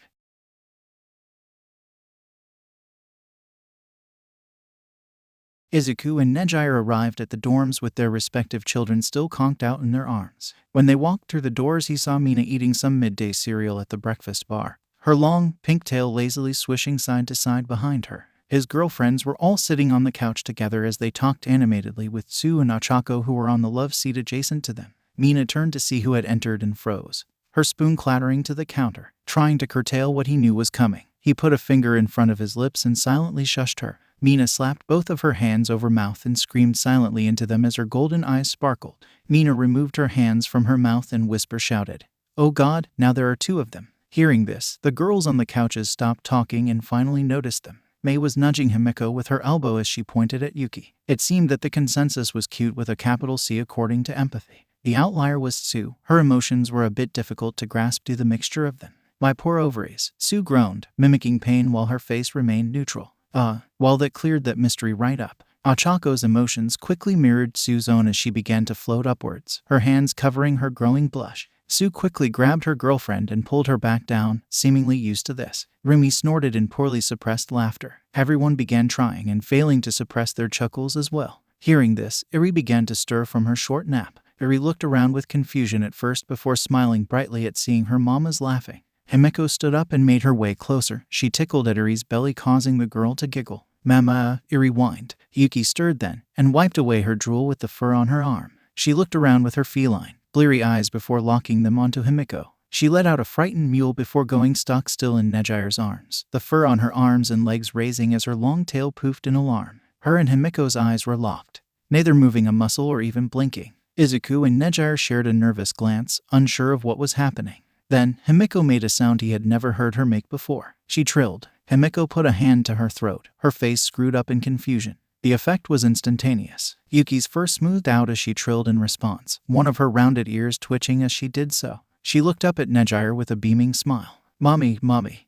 Izuku and Nejire arrived at the dorms with their respective children still conked out in their arms. When they walked through the doors, he saw Mina eating some midday cereal at the breakfast bar, her long, pink tail lazily swishing side to side behind her. His girlfriends were all sitting on the couch together as they talked animatedly with Tsu and Ochako, who were on the love seat adjacent to them. Mina turned to see who had entered and froze, her spoon clattering to the counter, trying to curtail what he knew was coming. He put a finger in front of his lips and silently shushed her. Mina slapped both of her hands over mouth and screamed silently into them as her golden eyes sparkled. Mina removed her hands from her mouth and whisper shouted, "Oh God, now there are two of them." Hearing this, the girls on the couches stopped talking and finally noticed them. Mei was nudging Himeko with her elbow as she pointed at Yuki. It seemed that the consensus was cute with a capital C according to empathy. The outlier was Tsu. Her emotions were a bit difficult to grasp due to the mixture of them. "My poor ovaries," Tsu groaned, mimicking pain while her face remained neutral. While that cleared that mystery right up. Ochako's emotions quickly mirrored Tsu's own as she began to float upwards, her hands covering her growing blush. Tsu quickly grabbed her girlfriend and pulled her back down, seemingly used to this. Rumi snorted in poorly suppressed laughter. Everyone began trying and failing to suppress their chuckles as well. Hearing this, Eri began to stir from her short nap. Eri looked around with confusion at first before smiling brightly at seeing her mamas laughing. Himeko stood up and made her way closer. She tickled at Eri's belly, causing the girl to giggle. "Mama," Eri whined. Yuki stirred then, and wiped away her drool with the fur on her arm. She looked around with her feline, bleary eyes before locking them onto Himeko. She let out a frightened mewl before going stock still in Nejire's arms, the fur on her arms and legs raising as her long tail poofed in alarm. Her and Himiko's eyes were locked. neither moving a muscle or even blinking. Izuku and Nejire shared a nervous glance, unsure of what was happening. Then, Himiko made a sound he had never heard her make before. She trilled. Himiko put a hand to her throat, her face screwed up in confusion. The effect was instantaneous. Yuki's fur smoothed out as she trilled in response, one of her rounded ears twitching as she did so. She looked up at Nejire with a beaming smile. Mommy,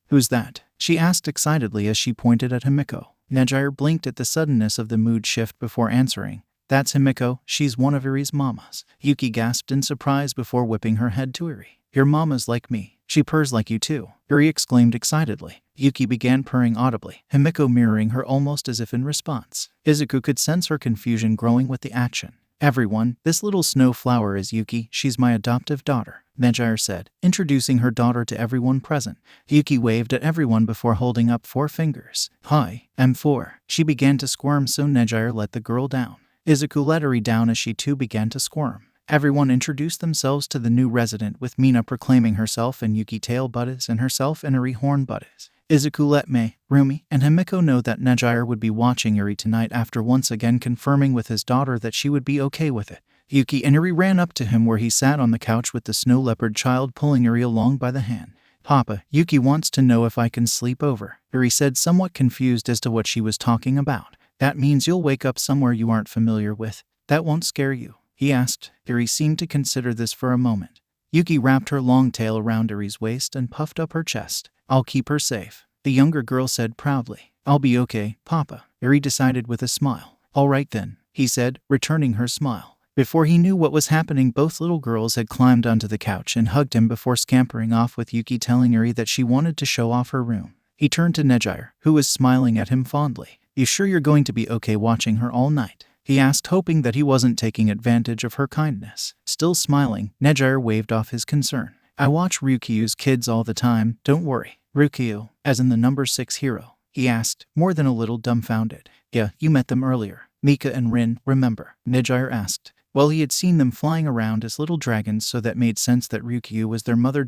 who's that? She asked excitedly as she pointed at Himiko. Nejire blinked at the suddenness of the mood shift before answering. That's Himiko, she's one of Iri's mamas. Yuki gasped in surprise before whipping her head to Iri. Your mama's like me. She purrs like you too, Iri exclaimed excitedly. Yuki began purring audibly, Himiko mirroring her almost as if in response. Izuku could sense her confusion growing with the action. Everyone, this little snow flower is Yuki, she's my adoptive daughter, Nejire said, introducing her daughter to everyone present. Yuki waved at everyone before holding up 4 fingers. Hi, I'm 4. She began to squirm, so Nejire let the girl down. Izuku let Iri down as she too began to squirm. Everyone introduced themselves to the new resident, with Mina proclaiming herself and Yuki tail buddies and herself and Iri horn buddies. Izuku let Mei, Rumi, and Himiko know that Nejire would be watching Iri tonight after once again confirming with his daughter that she would be okay with it. Yuki and Iri ran up to him where he sat on the couch with the snow leopard child pulling Iri along by the hand. Papa, Yuki wants to know if I can sleep over, Iri said, somewhat confused as to what she was talking about. That means you'll wake up somewhere you aren't familiar with. That won't scare you, he asked. Iri seemed to consider this for a moment. Yuki wrapped her long tail around Iri's waist and puffed up her chest. I'll keep her safe, the younger girl said proudly. I'll be okay, Papa, Iri decided with a smile. All right then, he said, returning her smile. Before he knew what was happening, both little girls had climbed onto the couch and hugged him before scampering off, with Yuki telling Iri that she wanted to show off her room. He turned to Nejire, who was smiling at him fondly. You sure you're going to be okay watching her all night? He asked, hoping that he wasn't taking advantage of her kindness. Still smiling, Nejire waved off his concern. I watch Ryukyu's kids all the time, don't worry. Ryukyu, as in the number 6 hero? He asked, more than a little dumbfounded. Yeah, you met them earlier. Mika and Rin, remember? Nejire asked. Well, he had seen them flying around as little dragons, so that made sense that Ryukyu was their mother ...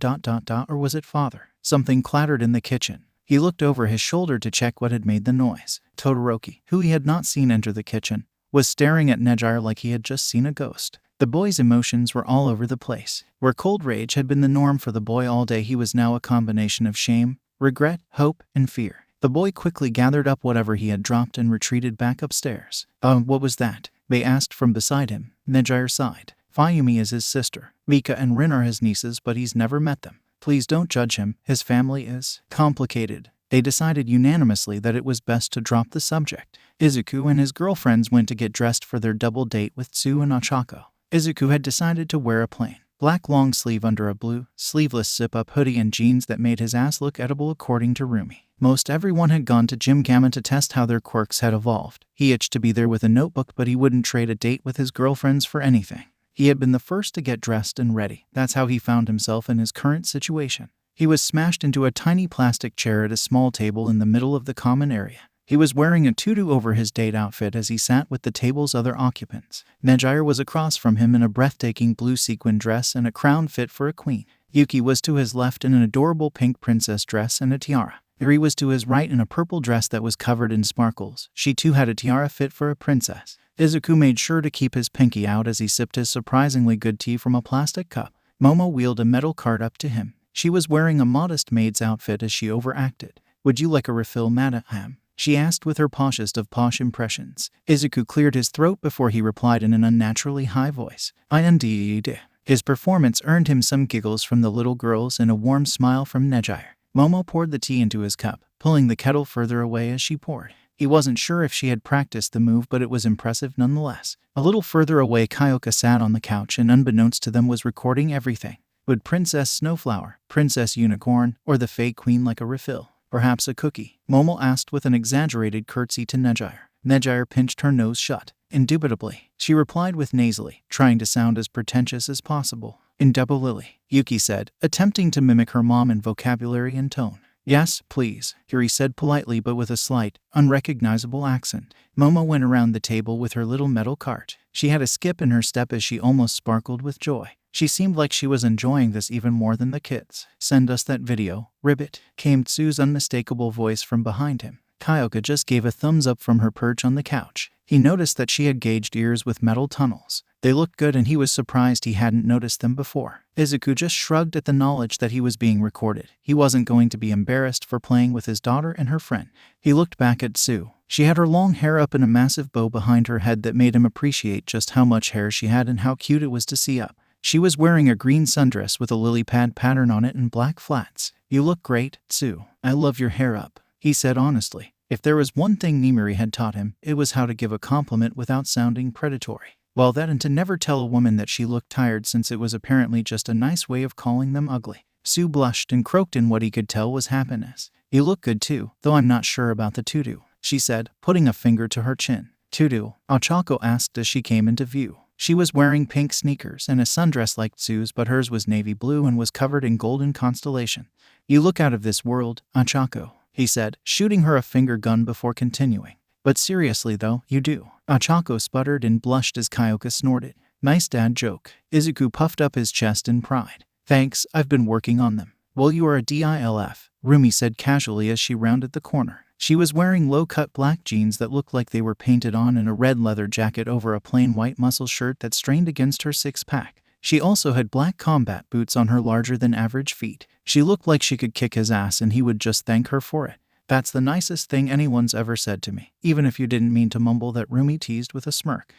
or was it father? Something clattered in the kitchen. He looked over his shoulder to check what had made the noise. Todoroki, who he had not seen enter the kitchen, was staring at Nejire like he had just seen a ghost. The boy's emotions were all over the place. Where cold rage had been the norm for the boy all day, he was now a combination of shame, regret, hope, and fear. The boy quickly gathered up whatever he had dropped and retreated back upstairs. What was that? They asked from beside him. Nejire sighed. Fayumi is his sister. Mika and Rin are his nieces, but he's never met them. Please don't judge him, his family is complicated. They decided unanimously that it was best to drop the subject. Izuku and his girlfriends went to get dressed for their double date with Tsu and Ochako. Izuku had decided to wear a plain black long sleeve under a blue, sleeveless zip-up hoodie and jeans that made his ass look edible, according to Rumi. Most everyone had gone to Gymkhana to test how their quirks had evolved. He itched to be there with a notebook, but he wouldn't trade a date with his girlfriends for anything. He had been the first to get dressed and ready. That's how he found himself in his current situation. He was smashed into a tiny plastic chair at a small table in the middle of the common area. He was wearing a tutu over his date outfit as he sat with the table's other occupants. Nejire was across from him in a breathtaking blue sequin dress and a crown fit for a queen. Yuki was to his left in an adorable pink princess dress and a tiara. Iri was to his right in a purple dress that was covered in sparkles. She too had a tiara fit for a princess. Izuku made sure to keep his pinky out as he sipped his surprisingly good tea from a plastic cup. Momo wheeled a metal cart up to him. She was wearing a modest maid's outfit as she overacted. Would you like a refill, madam? She asked with her poshest of posh impressions. Izuku cleared his throat before he replied in an unnaturally high voice. Indeed. His performance earned him some giggles from the little girls and a warm smile from Nejire. Momo poured the tea into his cup, pulling the kettle further away as she poured. He wasn't sure if she had practiced the move, but it was impressive nonetheless. A little further away, Kyoka sat on the couch and, unbeknownst to them, was recording everything. Would Princess Snowflower, Princess Unicorn, or the Fey Queen like a refill? Perhaps a cookie? Momo asked with an exaggerated curtsy to Nejire. Nejire pinched her nose shut. Indubitably, she replied with nasally, trying to sound as pretentious as possible. Indubitably, Yuki said, attempting to mimic her mom in vocabulary and tone. Yes, please, Yuri said politely but with a slight, unrecognizable accent. Momo went around the table with her little metal cart. She had a skip in her step as she almost sparkled with joy. She seemed like she was enjoying this even more than the kids. Send us that video, Ribbit, came Tsu's unmistakable voice from behind him. Kyoka just gave a thumbs up from her perch on the couch. He noticed that she had gauged ears with metal tunnels. They looked good and he was surprised he hadn't noticed them before. Izuku just shrugged at the knowledge that he was being recorded. He wasn't going to be embarrassed for playing with his daughter and her friend. He looked back at Tsu. She had her long hair up in a massive bow behind her head that made him appreciate just how much hair she had and how cute it was to see up. She was wearing a green sundress with a lily pad pattern on it and black flats. "You look great, Tsu. I love your hair up," he said honestly. If there was one thing Nimiri had taught him, it was how to give a compliment without sounding predatory. Well, that and to never tell a woman that she looked tired, since it was apparently just a nice way of calling them ugly. Tsu blushed and croaked in what he could tell was happiness. "You look good too, though I'm not sure about the tutu," she said, putting a finger to her chin. "Tutu?" Ochako asked as she came into view. She was wearing pink sneakers and a sundress like Tsu's, but hers was navy blue and was covered in golden constellation. "You look out of this world, Ochako," he said, shooting her a finger gun before continuing. "But seriously though, you do." Ochako sputtered and blushed as Kyoka snorted. "Nice dad joke." Izuku puffed up his chest in pride. "Thanks, I've been working on them." "Well, you are a DILF, Rumi said casually as she rounded the corner. She was wearing low-cut black jeans that looked like they were painted on and a red leather jacket over a plain white muscle shirt that strained against her six-pack. She also had black combat boots on her larger-than-average feet. She looked like she could kick his ass and he would just thank her for it. "That's the nicest thing anyone's ever said to me," even if you didn't mean to mumble that, Rumi teased with a smirk.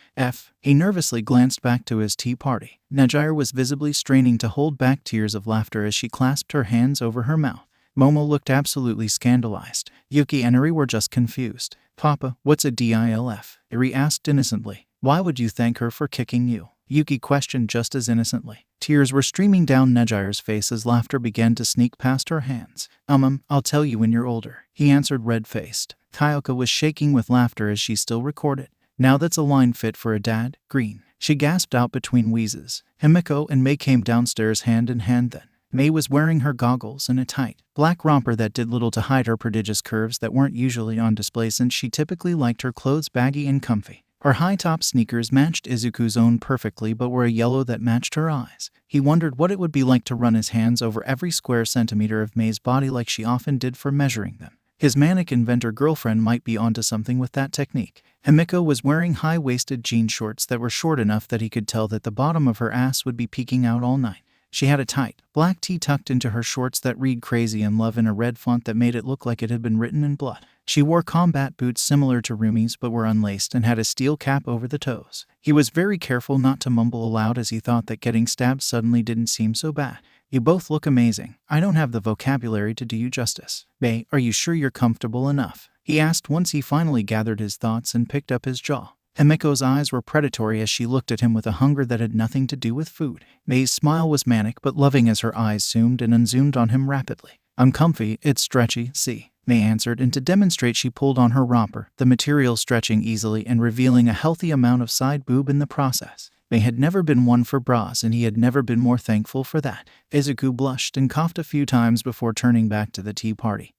He nervously glanced back to his tea party. Najire was visibly straining to hold back tears of laughter as she clasped her hands over her mouth. Momo looked absolutely scandalized. Yuki and Eri were just confused. "Papa, what's a DILF?" Eri asked innocently. "Why would you thank her for kicking you?" Yuki questioned just as innocently. Tears were streaming down Najire's face as laughter began to sneak past her hands. I'll tell you when you're older," he answered red-faced. Kyoka was shaking with laughter as she still recorded. "Now that's a line fit for a dad, Green," she gasped out between wheezes. Himiko and Mei came downstairs hand in hand then. Mei was wearing her goggles and a tight, black romper that did little to hide her prodigious curves that weren't usually on display, since she typically liked her clothes baggy and comfy. Her high-top sneakers matched Izuku's own perfectly but were a yellow that matched her eyes. He wondered what it would be like to run his hands over every square centimeter of Mei's body like she often did for measuring them. His manic inventor girlfriend might be onto something with that technique. Himiko was wearing high-waisted jean shorts that were short enough that he could tell that the bottom of her ass would be peeking out all night. She had a tight, black tee tucked into her shorts that read "Crazy in Love" in a red font that made it look like it had been written in blood. She wore combat boots similar to Rumi's but were unlaced and had a steel cap over the toes. He was very careful not to mumble aloud as he thought that getting stabbed suddenly didn't seem so bad. "You both look amazing. I don't have the vocabulary to do you justice." "Mei, are you sure you're comfortable enough?" he asked once he finally gathered his thoughts and picked up his jaw. Himiko's eyes were predatory as she looked at him with a hunger that had nothing to do with food. Mei's smile was manic but loving as her eyes zoomed and unzoomed on him rapidly. "I'm comfy, it's stretchy, see," Mei answered, and to demonstrate she pulled on her romper, the material stretching easily and revealing a healthy amount of side boob in the process. Mei had never been one for bras and he had never been more thankful for that. Izuku blushed and coughed a few times before turning back to the tea party.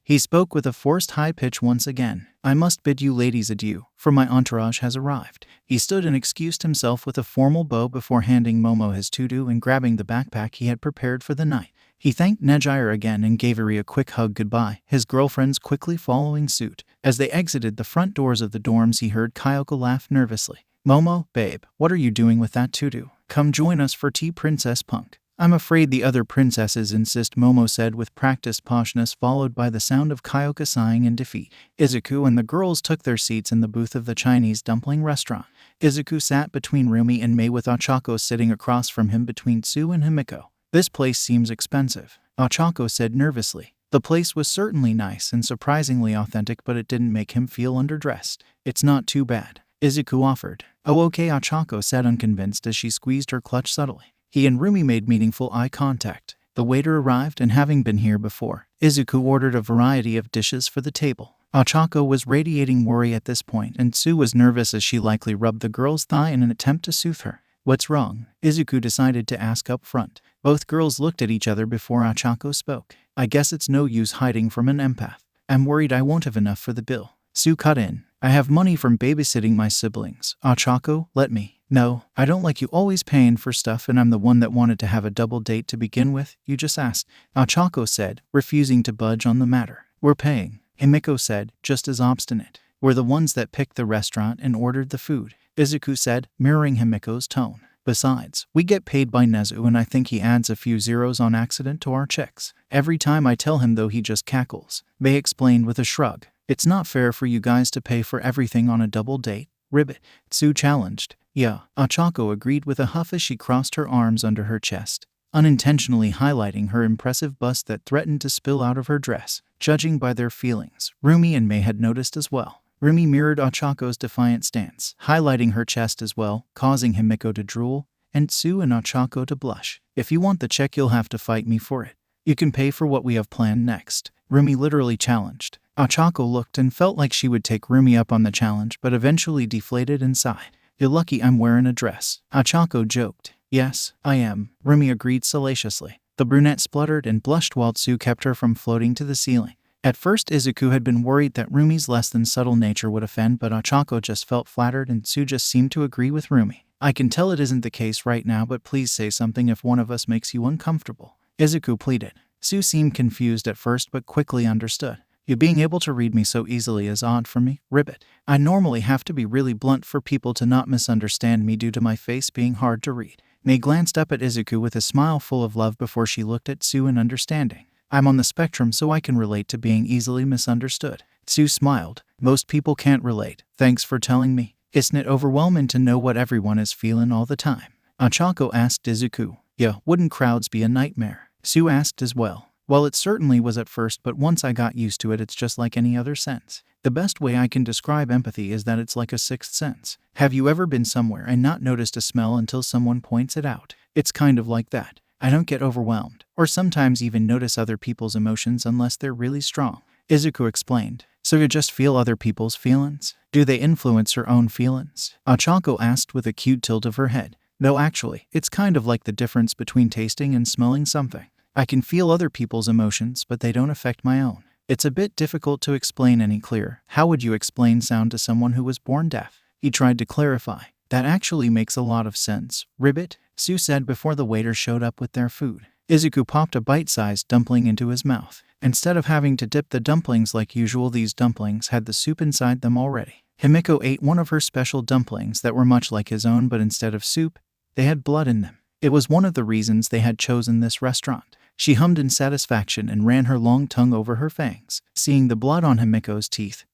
He spoke with a forced high pitch once again. "I must bid you ladies adieu, for my entourage has arrived." He stood and excused himself with a formal bow before handing Momo his tutu and grabbing the backpack he had prepared for the night. He thanked Najire again and gave Eri a quick hug goodbye, his girlfriends quickly following suit. As they exited the front doors of the dorms, he heard Kyoka laugh nervously. "Momo, babe, what are you doing with that tutu? Come join us for tea, Princess Punk." "I'm afraid the other princesses insist," Momo said with practiced poshness, followed by the sound of Kyoka sighing in defeat. Izuku and the girls took their seats in the booth of the Chinese dumpling restaurant. Izuku sat between Rumi and Mei with Ochako sitting across from him between Tsu and Himiko. "This place seems expensive," Ochako said nervously. The place was certainly nice and surprisingly authentic, but it didn't make him feel underdressed. "It's not too bad," Izuku offered. "Oh okay," Ochako said unconvinced as she squeezed her clutch subtly. He and Rumi made meaningful eye contact. The waiter arrived, and having been here before, Izuku ordered a variety of dishes for the table. Ochako was radiating worry at this point, and Tsu was nervous as she likely rubbed the girl's thigh in an attempt to soothe her. "What's wrong?" Izuku decided to ask up front. Both girls looked at each other before Ochako spoke. "I guess it's no use hiding from an empath. I'm worried I won't have enough for the bill." Tsu cut in. "I have money from babysitting my siblings. Ochako, let me." "No, I don't like you always paying for stuff, and I'm the one that wanted to have a double date to begin with. You just asked," Ochako said, refusing to budge on the matter. "We're paying." Himiko said, just as obstinate. We're the ones that picked the restaurant and ordered the food, Izuku said, mirroring Himiko's tone. Besides, we get paid by Nezu and I think he adds a few zeros on accident to our checks. Every time I tell him though he just cackles. Mei explained with a shrug. It's not fair for you guys to pay for everything on a double date, Ribbit. Tsu challenged. Yeah, Ochako agreed with a huff as she crossed her arms under her chest, unintentionally highlighting her impressive bust that threatened to spill out of her dress. Judging by their feelings, Rumi and Mei had noticed as well. Rumi mirrored Ochako's defiant stance, highlighting her chest as well, causing Himiko to drool, and Tsu and Ochako to blush. If you want the check, you'll have to fight me for it. You can pay for what we have planned next, Rumi literally challenged. Ochako looked and felt like she would take Rumi up on the challenge, but eventually deflated and sighed. You're lucky I'm wearing a dress, Ochako joked. Yes, I am, Rumi agreed salaciously. The brunette spluttered and blushed while Tsu kept her from floating to the ceiling. At first, Izuku had been worried that Rumi's less than subtle nature would offend, but Ochako just felt flattered and Tsu just seemed to agree with Rumi. I can tell it isn't the case right now, but please say something if one of us makes you uncomfortable, Izuku pleaded. Tsu seemed confused at first but quickly understood. You being able to read me so easily is odd for me, Ribbit. I normally have to be really blunt for people to not misunderstand me due to my face being hard to read. Mei glanced up at Izuku with a smile full of love before she looked at Tsu in understanding. I'm on the spectrum so I can relate to being easily misunderstood. Tsu smiled. Most people can't relate. Thanks for telling me. Isn't it overwhelming to know what everyone is feeling all the time? Ochako asked Izuku. Yeah, wouldn't crowds be a nightmare? Tsu asked as well. Well, it certainly was at first, but once I got used to it, it's just like any other sense. The best way I can describe empathy is that it's like a sixth sense. Have you ever been somewhere and not noticed a smell until someone points it out? It's kind of like that. I don't get overwhelmed, or sometimes even notice other people's emotions unless they're really strong, Izuku explained. So you just feel other people's feelings? Do they influence your own feelings? Ochako asked with a cute tilt of her head. No, actually, it's kind of like the difference between tasting and smelling something. I can feel other people's emotions, but they don't affect my own. It's a bit difficult to explain any clearer. How would you explain sound to someone who was born deaf? He tried to clarify. That actually makes a lot of sense, Ribbit, Tsu said before the waiter showed up with their food. Izuku popped a bite-sized dumpling into his mouth. Instead of having to dip the dumplings like usual, these dumplings had the soup inside them already. Himiko ate one of her special dumplings that were much like his own, but instead of soup, they had blood in them. It was one of the reasons they had chosen this restaurant. She hummed in satisfaction and ran her long tongue over her fangs, seeing the blood on Himiko's teeth.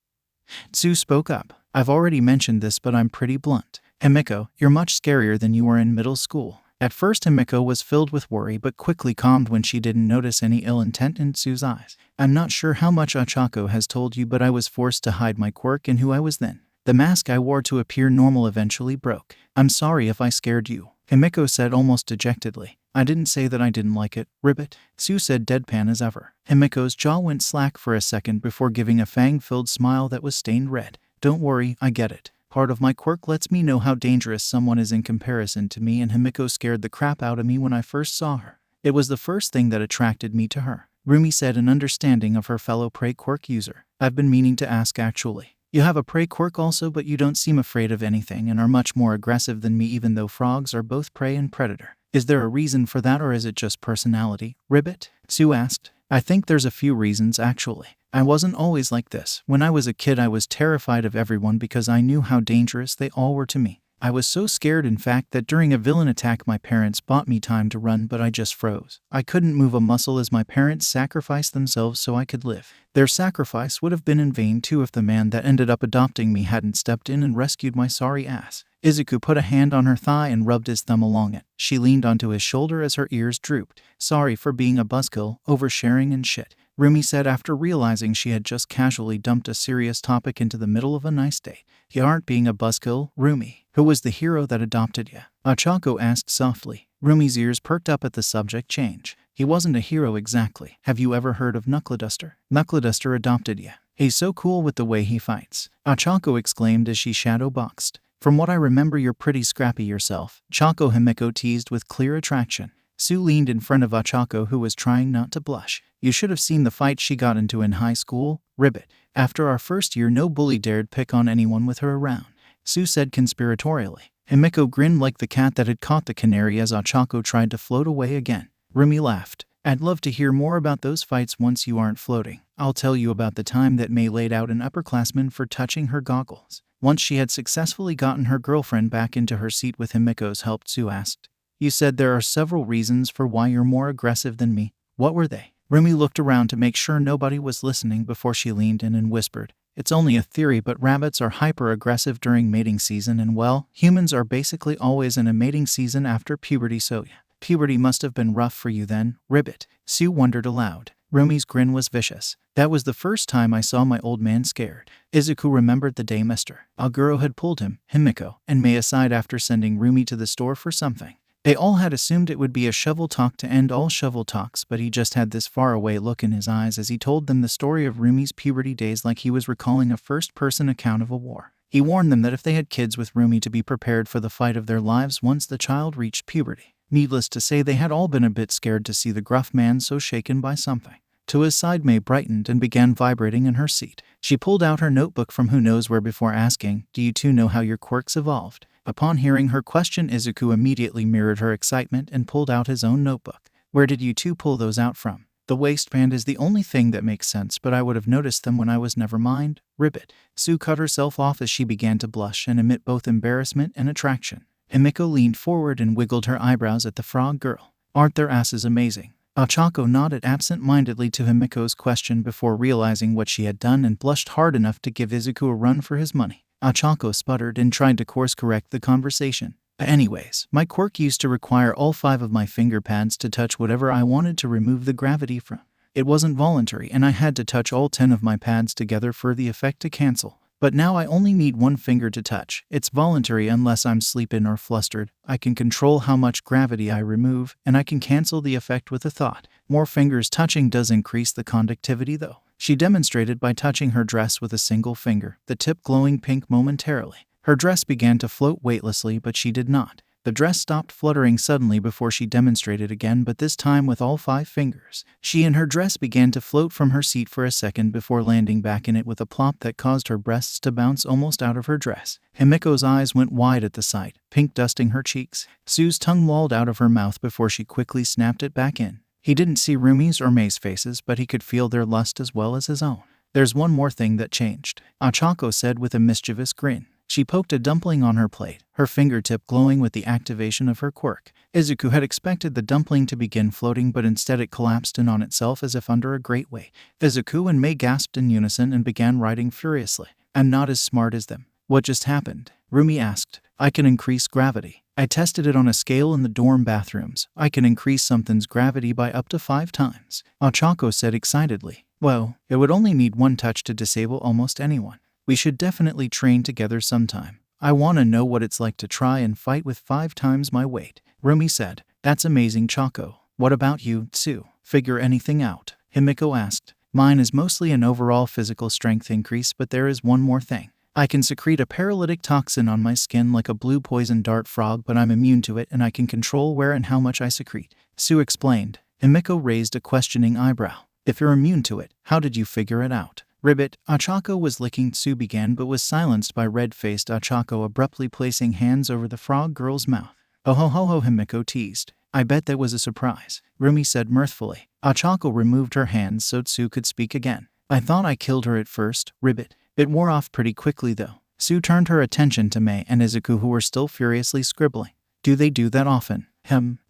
Tsu spoke up. I've already mentioned this, but I'm pretty blunt. Himiko, you're much scarier than you were in middle school. At first, Himiko was filled with worry but quickly calmed when she didn't notice any ill intent in Tsu's eyes. I'm not sure how much Ochako has told you, but I was forced to hide my quirk and who I was then. The mask I wore to appear normal eventually broke. I'm sorry if I scared you, Himiko said almost dejectedly. I didn't say that I didn't like it, Ribbit, Tsu said deadpan as ever. Himiko's jaw went slack for a second before giving a fang-filled smile that was stained red. Don't worry, I get it. Part of my quirk lets me know how dangerous someone is in comparison to me, and Himiko scared the crap out of me when I first saw her. It was the first thing that attracted me to her, Rumi said in understanding of her fellow prey quirk user. I've been meaning to ask actually. You have a prey quirk also, but you don't seem afraid of anything and are much more aggressive than me, even though frogs are both prey and predator. Is there a reason for that, or is it just personality, Ribbit? Tsu asked. I think there's a few reasons actually. I wasn't always like this. When I was a kid, I was terrified of everyone because I knew how dangerous they all were to me. I was so scared, in fact, that during a villain attack my parents bought me time to run, but I just froze. I couldn't move a muscle as my parents sacrificed themselves so I could live. Their sacrifice would have been in vain too if the man that ended up adopting me hadn't stepped in and rescued my sorry ass. Izuku put a hand on her thigh and rubbed his thumb along it. She leaned onto his shoulder as her ears drooped. Sorry for being a buzzkill, oversharing and shit, Rumi said after realizing she had just casually dumped a serious topic into the middle of a nice date. You aren't being a buzzkill, Rumi. Who was the hero that adopted you? Ochako asked softly. Rumi's ears perked up at the subject change. He wasn't a hero exactly. Have you ever heard of Knuckleduster? Knuckleduster adopted you. He's so cool with the way he fights, Ochako exclaimed as she shadow boxed. From what I remember, you're pretty scrappy yourself, Chako, Himiko teased with clear attraction. Tsu leaned in front of Ochako, who was trying not to blush. You should have seen the fight she got into in high school, Ribbit. After our first year, no bully dared pick on anyone with her around, Tsu said conspiratorially. Himiko grinned like the cat that had caught the canary as Ochako tried to float away again. Rumi laughed. I'd love to hear more about those fights once you aren't floating, I'll tell you about the time that May laid out an upperclassman for touching her goggles. Once she had successfully gotten her girlfriend back into her seat with Himiko's help, Sue asked, "You said there are several reasons for why you're more aggressive than me. What were they?" Rumi looked around to make sure nobody was listening before she leaned in and whispered, "It's only a theory, but rabbits are hyper-aggressive during mating season and, well, humans are basically always in a mating season after puberty, so yeah. Puberty must have been rough for you then, Ribbit." Sue wondered aloud. Rumi's grin was vicious. "That was the first time I saw my old man scared." Izuku remembered the day Mr. Aguro had pulled him, Himiko, and May aside after sending Rumi to the store for something. They all had assumed it would be a shovel talk to end all shovel talks, but he just had this faraway look in his eyes as he told them the story of Rumi's puberty days like he was recalling a first-person account of a war. He warned them that if they had kids with Rumi, to be prepared for the fight of their lives once the child reached puberty. Needless to say, they had all been a bit scared to see the gruff man so shaken by something. To his side, May brightened and began vibrating in her seat. She pulled out her notebook from who knows where before asking, "Do you two know how your quirks evolved?" Upon hearing her question, Izuku immediately mirrored her excitement and pulled out his own notebook. "Where did you two pull those out from?" "The waistband is the only thing that makes sense, but I would have noticed them when I was never mind, Ribbit." Sue cut herself off as she began to blush and emit both embarrassment and attraction. Himiko leaned forward and wiggled her eyebrows at the frog girl. "Aren't their asses amazing?" Ochako nodded absent-mindedly to Himiko's question before realizing what she had done and blushed hard enough to give Izuku a run for his money. Ochako sputtered and tried to course-correct the conversation. "Anyways, my quirk used to require all 5 of my finger pads to touch whatever I wanted to remove the gravity from. It wasn't voluntary, and I had to touch all 10 of my pads together for the effect to cancel. But now I only need 1 finger to touch. It's voluntary unless I'm sleeping or flustered. I can control how much gravity I remove, and I can cancel the effect with a thought. More fingers touching does increase the conductivity though." She demonstrated by touching her dress with a single finger, the tip glowing pink momentarily. Her dress began to float weightlessly, but she did not. The dress stopped fluttering suddenly before she demonstrated again, but this time with all 5 fingers. She and her dress began to float from her seat for a second before landing back in it with a plop that caused her breasts to bounce almost out of her dress. Himiko's eyes went wide at the sight, pink dusting her cheeks. Sue's tongue lolled out of her mouth before she quickly snapped it back in. He didn't see Rumi's or May's faces, but he could feel their lust as well as his own. "There's one more thing that changed," Ochako said with a mischievous grin. She poked a dumpling on her plate, her fingertip glowing with the activation of her quirk. Izuku had expected the dumpling to begin floating, but instead it collapsed in on itself as if under a great weight. Izuku and May gasped in unison and began writing furiously. "I'm not as smart as them." "What just happened?" Rumi asked. "I can increase gravity. I tested it on a scale in the dorm bathrooms. I can increase something's gravity by up to 5 times. Ochako said excitedly. "Well, it would only need 1 touch to disable almost anyone. We should definitely train together sometime. I want to know what it's like to try and fight with 5 times my weight." Rumi said. "That's amazing, Chako. What about you, Tsu? Figure anything out?" Himiko asked. "Mine is mostly an overall physical strength increase, but there is one more thing. I can secrete a paralytic toxin on my skin like a blue poison dart frog, but I'm immune to it and I can control where and how much I secrete," Tsu explained. Himiko raised a questioning eyebrow. "If you're immune to it, how did you figure it out?" "Ribbit," Ochako was licking, Tsu began, but was silenced by red-faced Ochako abruptly placing hands over the frog girl's mouth. "Oh ho ho ho," Himiko teased. "I bet that was a surprise," Rumi said mirthfully. Ochako removed her hands so Tsu could speak again. "I thought I killed her at first, Ribbit. It wore off pretty quickly though." Tsu turned her attention to May and Izuku, who were still furiously scribbling. "Do they do that often?"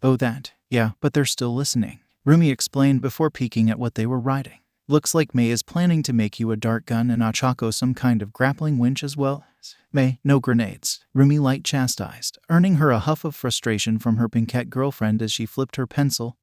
"Oh that. Yeah, but they're still listening," Rumi explained before peeking at what they were writing. "Looks like May is planning to make you a dart gun and Ochako some kind of grappling winch as well." "May, no grenades," Rumi light chastised, earning her a huff of frustration from her pinkette girlfriend as she flipped her pencil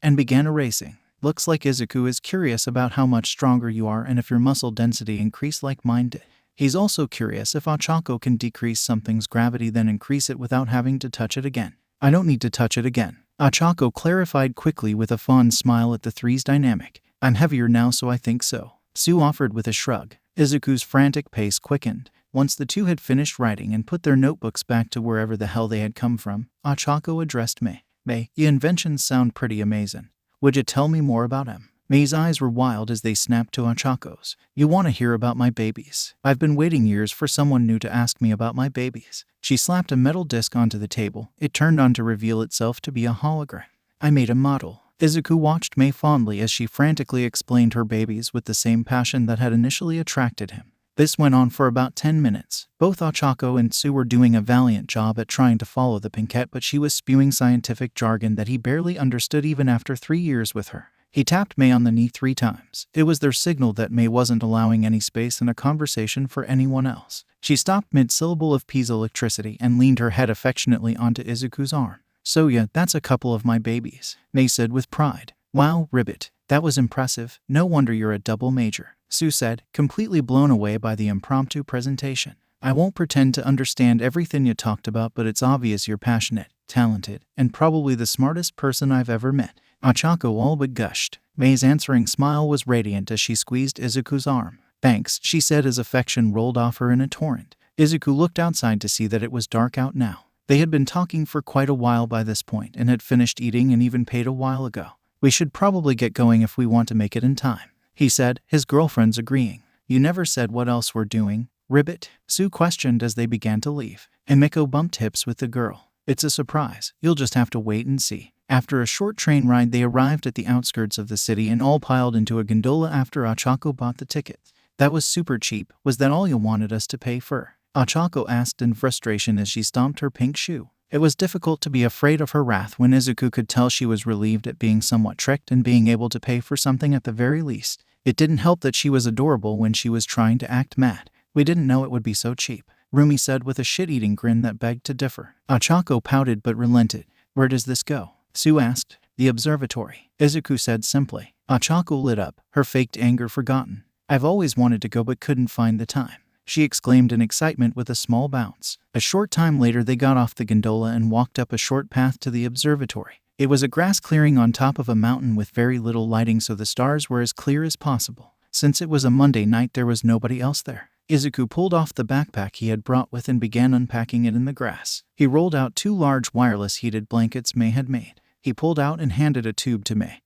and began erasing. "Looks like Izuku is curious about how much stronger you are and if your muscle density increased like mine did. He's also curious if Ochako can decrease something's gravity then increase it without having to touch it again." "I don't need to touch it again," Ochako clarified quickly with a fond smile at the three's dynamic. "I'm heavier now, so I think so," Tsu offered with a shrug. Izuku's frantic pace quickened. Once the two had finished writing and put their notebooks back to wherever the hell they had come from, Ochako addressed May. "May, your inventions sound pretty amazing. Would you tell me more about them?" May's eyes were wild as they snapped to Ochako's. "You want to hear about my babies? I've been waiting years for someone new to ask me about my babies." She slapped a metal disc onto the table. It turned on to reveal itself to be a hologram. "I made a model. Izuku watched Mei fondly as she frantically explained her babies with the same passion that had initially attracted him. This went on for about 10 minutes. Both Ochako and Tsu were doing a valiant job at trying to follow the pinkette, but she was spewing scientific jargon that he barely understood even after 3 years with her. He tapped Mei on the knee 3 times. It was their signal that Mei wasn't allowing any space in a conversation for anyone else. She stopped mid-syllable of piezoelectricity and leaned her head affectionately onto Izuku's arm. "So yeah, that's a couple of my babies," Mei said with pride. "Wow, Ribbit, that was impressive. No wonder you're a double major," Tsu said, completely blown away by the impromptu presentation. "I won't pretend to understand everything you talked about, but it's obvious you're passionate, talented, and probably the smartest person I've ever met." Ochako all but gushed. Mei's answering smile was radiant as she squeezed Izuku's arm. "Thanks," she said as affection rolled off her in a torrent. Izuku looked outside to see that it was dark out now. They had been talking for quite a while by this point and had finished eating and even paid a while ago. "We should probably get going if we want to make it in time," he said, his girlfriends agreeing. "You never said what else we're doing, Ribbit?" Tsu questioned as they began to leave. Himiko bumped hips with the girl. "It's a surprise. You'll just have to wait and see." After a short train ride, they arrived at the outskirts of the city and all piled into a gondola after Ochako bought the ticket. "That was super cheap. Was that all you wanted us to pay for?" Ochako asked in frustration as she stomped her pink shoe. It was difficult to be afraid of her wrath when Izuku could tell she was relieved at being somewhat tricked and being able to pay for something at the very least. It didn't help that she was adorable when she was trying to act mad. "We didn't know it would be so cheap," Rumi said with a shit-eating grin that begged to differ. Ochako pouted but relented. "Where does this go?" Tsu asked. "The observatory," Izuku said simply. Ochako lit up, her faked anger forgotten. "I've always wanted to go but couldn't find the time," she exclaimed in excitement with a small bounce. A short time later they got off the gondola and walked up a short path to the observatory. It was a grass clearing on top of a mountain with very little lighting, so the stars were as clear as possible. Since it was a Monday night, there was nobody else there. Izuku pulled off the backpack he had brought with and began unpacking it in the grass. He rolled out 2 large wireless heated blankets Mei had made. He pulled out and handed a tube to Mei,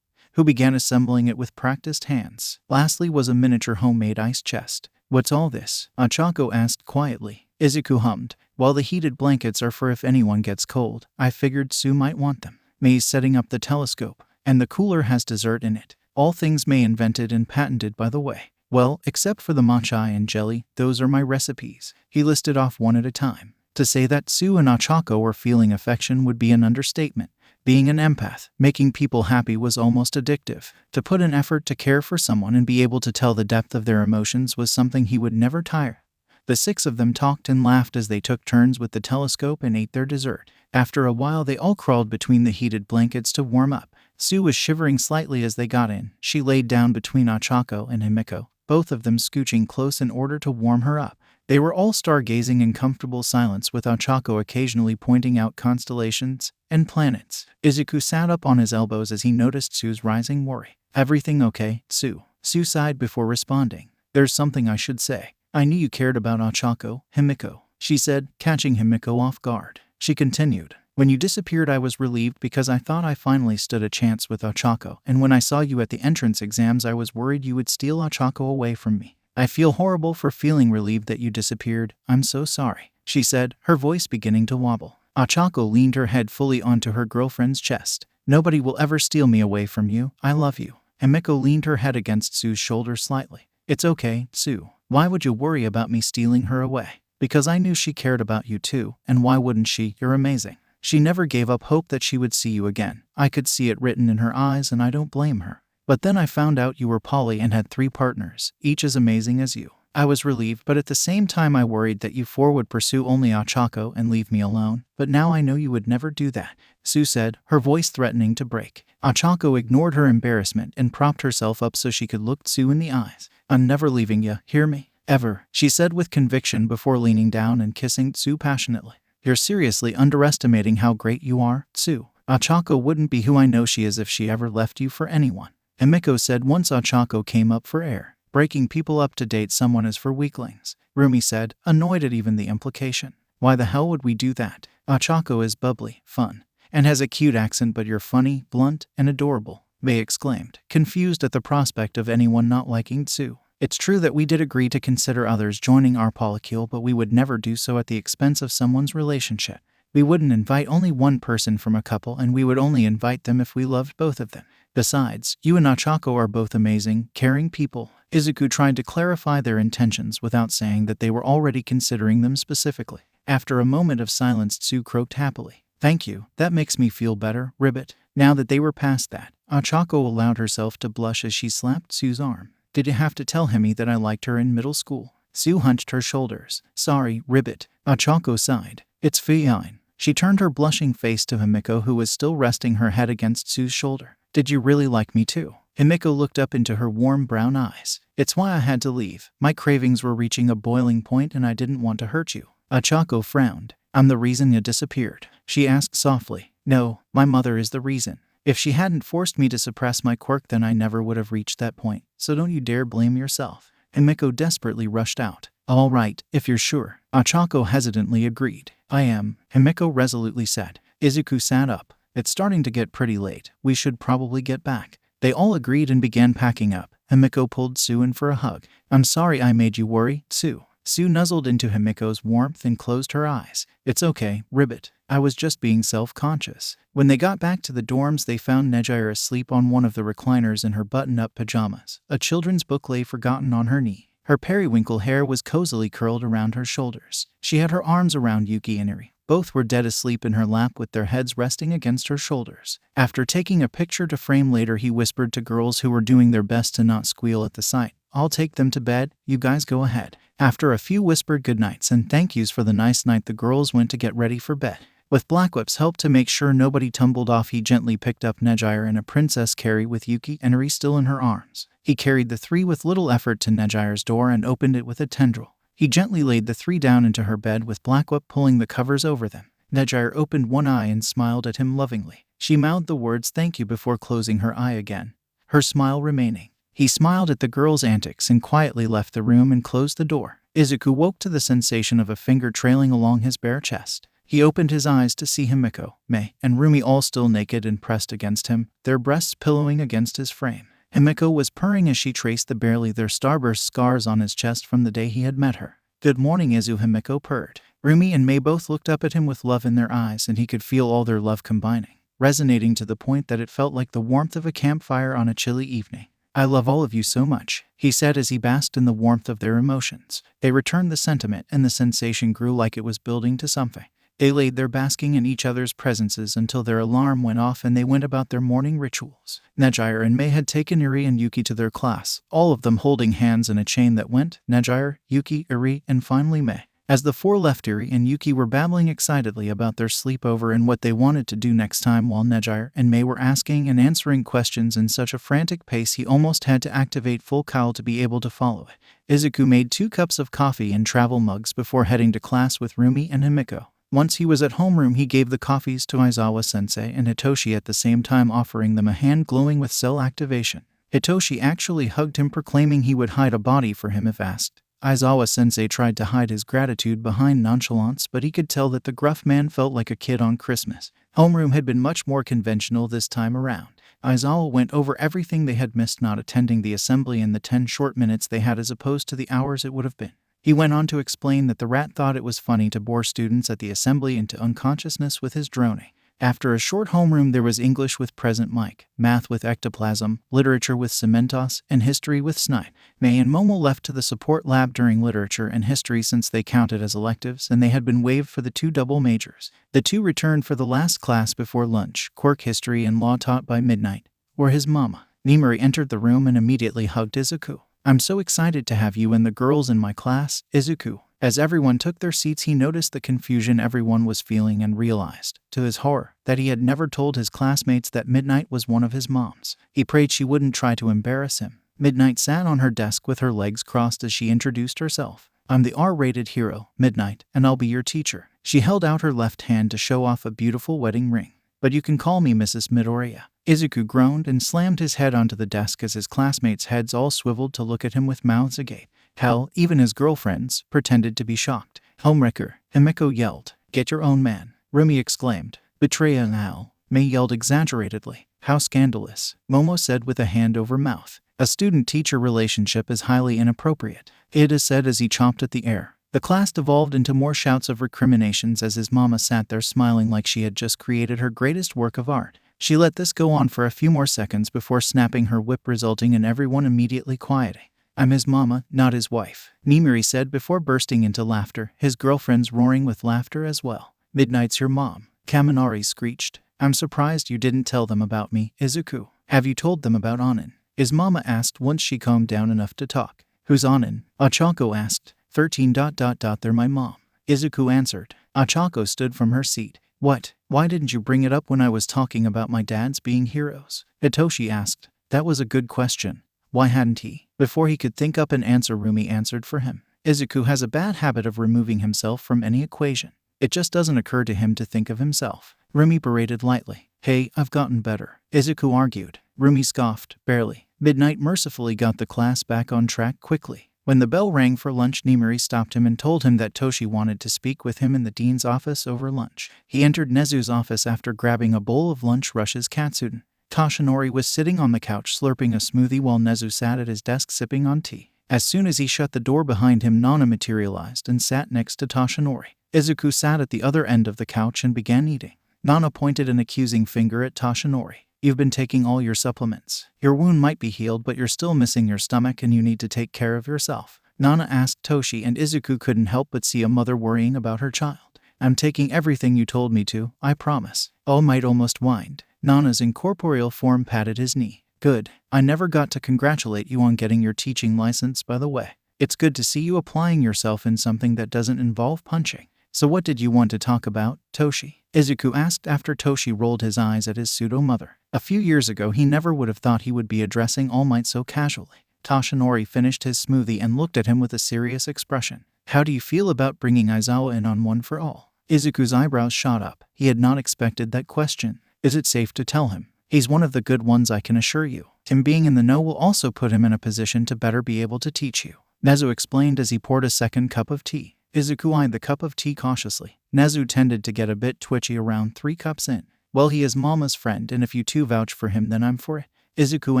who began assembling it with practiced hands. Lastly was a miniature homemade ice chest. "What's all this?" Ochako asked quietly. Izuku hummed. "Well, the heated blankets are for if anyone gets cold. I figured Tsu might want them. Mei's setting up the telescope, and the cooler has dessert in it. All things Mei invented and patented, by the way. Well, except for the matcha and jelly, those are my recipes." He listed off one at a time. To say that Tsu and Ochako were feeling affection would be an understatement. Being an empath, making people happy was almost addictive. To put an effort to care for someone and be able to tell the depth of their emotions was something he would never tire. The 6 of them talked and laughed as they took turns with the telescope and ate their dessert. After a while they all crawled between the heated blankets to warm up. Tsu was shivering slightly as they got in. She laid down between Ochako and Himiko, both of them scooching close in order to warm her up. They were all stargazing in comfortable silence, with Ochako occasionally pointing out constellations and planets. Izuku sat up on his elbows as he noticed Tsu's rising worry. "Everything okay, Tsu?" Tsu sighed before responding. "There's something I should say. I knew you cared about Ochako, Himiko," she said, catching Himiko off guard. She continued. "When you disappeared, I was relieved because I thought I finally stood a chance with Ochako, and when I saw you at the entrance exams, I was worried you would steal Ochako away from me. I feel horrible for feeling relieved that you disappeared. I'm so sorry," she said, her voice beginning to wobble. Ochako leaned her head fully onto her girlfriend's chest. "Nobody will ever steal me away from you. I love you." Himiko leaned her head against Tsu's shoulder slightly. "It's okay, Tsu. Why would you worry about me stealing her away? Because I knew she cared about you too, and why wouldn't she? You're amazing. She never gave up hope that she would see you again. I could see it written in her eyes, and I don't blame her. But then I found out you were poly and had 3 partners, each as amazing as you. I was relieved, but at the same time I worried that you 4 would pursue only Ochako and leave me alone. But now I know you would never do that," Tsu said, her voice threatening to break. Ochako ignored her embarrassment and propped herself up so she could look Tsu in the eyes. "I'm never leaving you, hear me? Ever," she said with conviction before leaning down and kissing Tsu passionately. "You're seriously underestimating how great you are, Tsu. Ochako wouldn't be who I know she is if she ever left you for anyone," Himiko said once Ochako came up for air. "Breaking people up to date someone is for weaklings," Rumi said, annoyed at even the implication. "Why the hell would we do that? Ochako is bubbly, fun, and has a cute accent, but you're funny, blunt, and adorable," Mei exclaimed, confused at the prospect of anyone not liking Tsu. "It's true that we did agree to consider others joining our polycule, but we would never do so at the expense of someone's relationship. We wouldn't invite only one person from a couple, and we would only invite them if we loved both of them. Besides, you and Ochako are both amazing, caring people. Izuku tried to clarify their intentions without saying that they were already considering them specifically. After a moment of silence, Tsu croaked happily. Thank you, that makes me feel better, Ribbit. Now that they were past that, Ochako allowed herself to blush as she slapped Tsu's arm. Did you have to tell Himi that I liked her in middle school? Tsu hunched her shoulders. Sorry, Ribbit. Ochako sighed. It's fine. She turned her blushing face to Himiko, who was still resting her head against Tsu's shoulder. Did you really like me too? Himiko looked up into her warm brown eyes. It's why I had to leave. My cravings were reaching a boiling point and I didn't want to hurt you. Ochako frowned. I'm the reason you disappeared? She asked softly. No, my mother is the reason. If she hadn't forced me to suppress my quirk, then I never would have reached that point. So don't you dare blame yourself. Himiko desperately rushed out. All right, if you're sure. Ochako hesitantly agreed. I am, Himiko resolutely said. Izuku sat up. It's starting to get pretty late. We should probably get back. They all agreed and began packing up. Himiko pulled Tsu in for a hug. I'm sorry I made you worry, Tsu. Tsu nuzzled into Himiko's warmth and closed her eyes. It's okay, Ribbit. I was just being self-conscious. When they got back to the dorms, they found Nejire asleep on one of the recliners in her button-up pajamas. A children's book lay forgotten on her knee. Her periwinkle hair was cozily curled around her shoulders. She had her arms around Yuki and Eri. Both were dead asleep in her lap with their heads resting against her shoulders. After taking a picture to frame later, he whispered to girls who were doing their best to not squeal at the sight. I'll take them to bed, you guys go ahead. After a few whispered goodnights and thank yous for the nice night, the girls went to get ready for bed. With Blackwhip's help to make sure nobody tumbled off, he gently picked up Nejire and a Princess Carrie with Yuki and Eri still in her arms. He carried the three with little effort to Nejire's door and opened it with a tendril. He gently laid the three down into her bed with Blackwhip pulling the covers over them. Nejire opened one eye and smiled at him lovingly. She mouthed the words thank you before closing her eye again, her smile remaining. He smiled at the girl's antics and quietly left the room and closed the door. Izuku woke to the sensation of a finger trailing along his bare chest. He opened his eyes to see Himiko, Mei, and Rumi all still naked and pressed against him, their breasts pillowing against his frame. Himiko was purring as she traced the barely there starburst scars on his chest from the day he had met her. Good morning, Izu, Himiko purred. Rumi and Mei both looked up at him with love in their eyes, and he could feel all their love combining, resonating to the point that it felt like the warmth of a campfire on a chilly evening. I love all of you so much, he said as he basked in the warmth of their emotions. They returned the sentiment, and the sensation grew like it was building to something. They laid there basking in each other's presences until their alarm went off and they went about their morning rituals. Nejire and Mei had taken Eri and Yuki to their class, all of them holding hands in a chain that went Nejire, Yuki, Eri, and finally Mei. As the four left, Eri and Yuki were babbling excitedly about their sleepover and what they wanted to do next time, while Nejire and Mei were asking and answering questions in such a frantic pace he almost had to activate full cowl to be able to follow it. Izuku made 2 cups of coffee in travel mugs before heading to class with Rumi and Himiko. Once he was at homeroom, he gave the coffees to Aizawa-sensei and Hitoshi at the same time, offering them a hand glowing with cell activation. Hitoshi actually hugged him, proclaiming he would hide a body for him if asked. Aizawa-sensei tried to hide his gratitude behind nonchalance, but he could tell that the gruff man felt like a kid on Christmas. Homeroom had been much more conventional this time around. Aizawa went over everything they had missed not attending the assembly in the 10 short minutes they had as opposed to the hours it would have been. He went on to explain that the rat thought it was funny to bore students at the assembly into unconsciousness with his droning. After a short homeroom, there was English with Present Mike, Math with Ectoplasm, Literature with Cementos, and History with Snipe. Mei and Momo left to the support lab during Literature and History since they counted as electives and they had been waived for the 2 double majors. The 2 returned for the last class before lunch, Quirk History and Law taught by midnight, or his mama. Nimari entered the room and immediately hugged Izuku. I'm so excited to have you and the girls in my class, Izuku. As everyone took their seats, he noticed the confusion everyone was feeling and realized, to his horror, that he had never told his classmates that Midnight was one of his moms. He prayed she wouldn't try to embarrass him. Midnight sat on her desk with her legs crossed as she introduced herself. I'm the R-rated hero, Midnight, and I'll be your teacher. She held out her left hand to show off a beautiful wedding ring. But you can call me Mrs. Midoriya. Izuku groaned and slammed his head onto the desk as his classmates' heads all swiveled to look at him with mouths agape. Hell, even his girlfriends pretended to be shocked. Homewrecker, Himiko yelled. Get your own man, Rumi exclaimed. Betrayal now, Mei yelled exaggeratedly. How scandalous, Momo said with a hand over mouth. A student-teacher relationship is highly inappropriate, Ida said as he chomped at the air. The class devolved into more shouts of recriminations as his mama sat there smiling like she had just created her greatest work of art. She let this go on for a few more seconds before snapping her whip, resulting in everyone immediately quieting. I'm his mama, not his wife, Nimiri said before bursting into laughter, his girlfriends roaring with laughter as well. Midnight's your mom, Kaminari screeched. I'm surprised you didn't tell them about me, Izuku. Have you told them about Anin? His mama asked once she calmed down enough to talk. Who's Anin? Achako asked. 13. They're my mom, Izuku answered. Achako stood from her seat. What? Why didn't you bring it up when I was talking about my dads being heroes? Hitoshi asked. That was a good question. Why hadn't he? Before he could think up an answer, Rumi answered for him. Izuku has a bad habit of removing himself from any equation. It just doesn't occur to him to think of himself. Rumi berated lightly. Hey, I've gotten better, Izuku argued. Rumi scoffed. Barely. Midnight mercifully got the class back on track quickly. When the bell rang for lunch, Nimiri stopped him and told him that Toshi wanted to speak with him in the dean's office over lunch. He entered Nezu's office after grabbing a bowl of lunch Rush's Katsuden. Toshinori was sitting on the couch slurping a smoothie while Nezu sat at his desk sipping on tea. As soon as he shut the door behind him, Nana materialized and sat next to Toshinori. Izuku sat at the other end of the couch and began eating. Nana pointed an accusing finger at Toshinori. You've been taking all your supplements. Your wound might be healed, but you're still missing your stomach and you need to take care of yourself. Nana asked Toshi, and Izuku couldn't help but see a mother worrying about her child. I'm taking everything you told me to, I promise. All Might almost whined. Nana's incorporeal form patted his knee. Good. I never got to congratulate you on getting your teaching license, by the way. It's good to see you applying yourself in something that doesn't involve punching. So what did you want to talk about, Toshi? Izuku asked after Toshi rolled his eyes at his pseudo-mother. A few years ago he never would have thought he would be addressing All Might so casually. Toshinori finished his smoothie and looked at him with a serious expression. How do you feel about bringing Aizawa in on One for All? Izuku's eyebrows shot up. He had not expected that question. Is it safe to tell him? He's one of the good ones, I can assure you. Him being in the know will also put him in a position to better be able to teach you, Nezu explained as he poured a second cup of tea. Izuku eyed the cup of tea cautiously. Nezu tended to get a bit twitchy around 3 cups in. Well, he is Mama's friend, and if you two vouch for him, then I'm for it, Izuku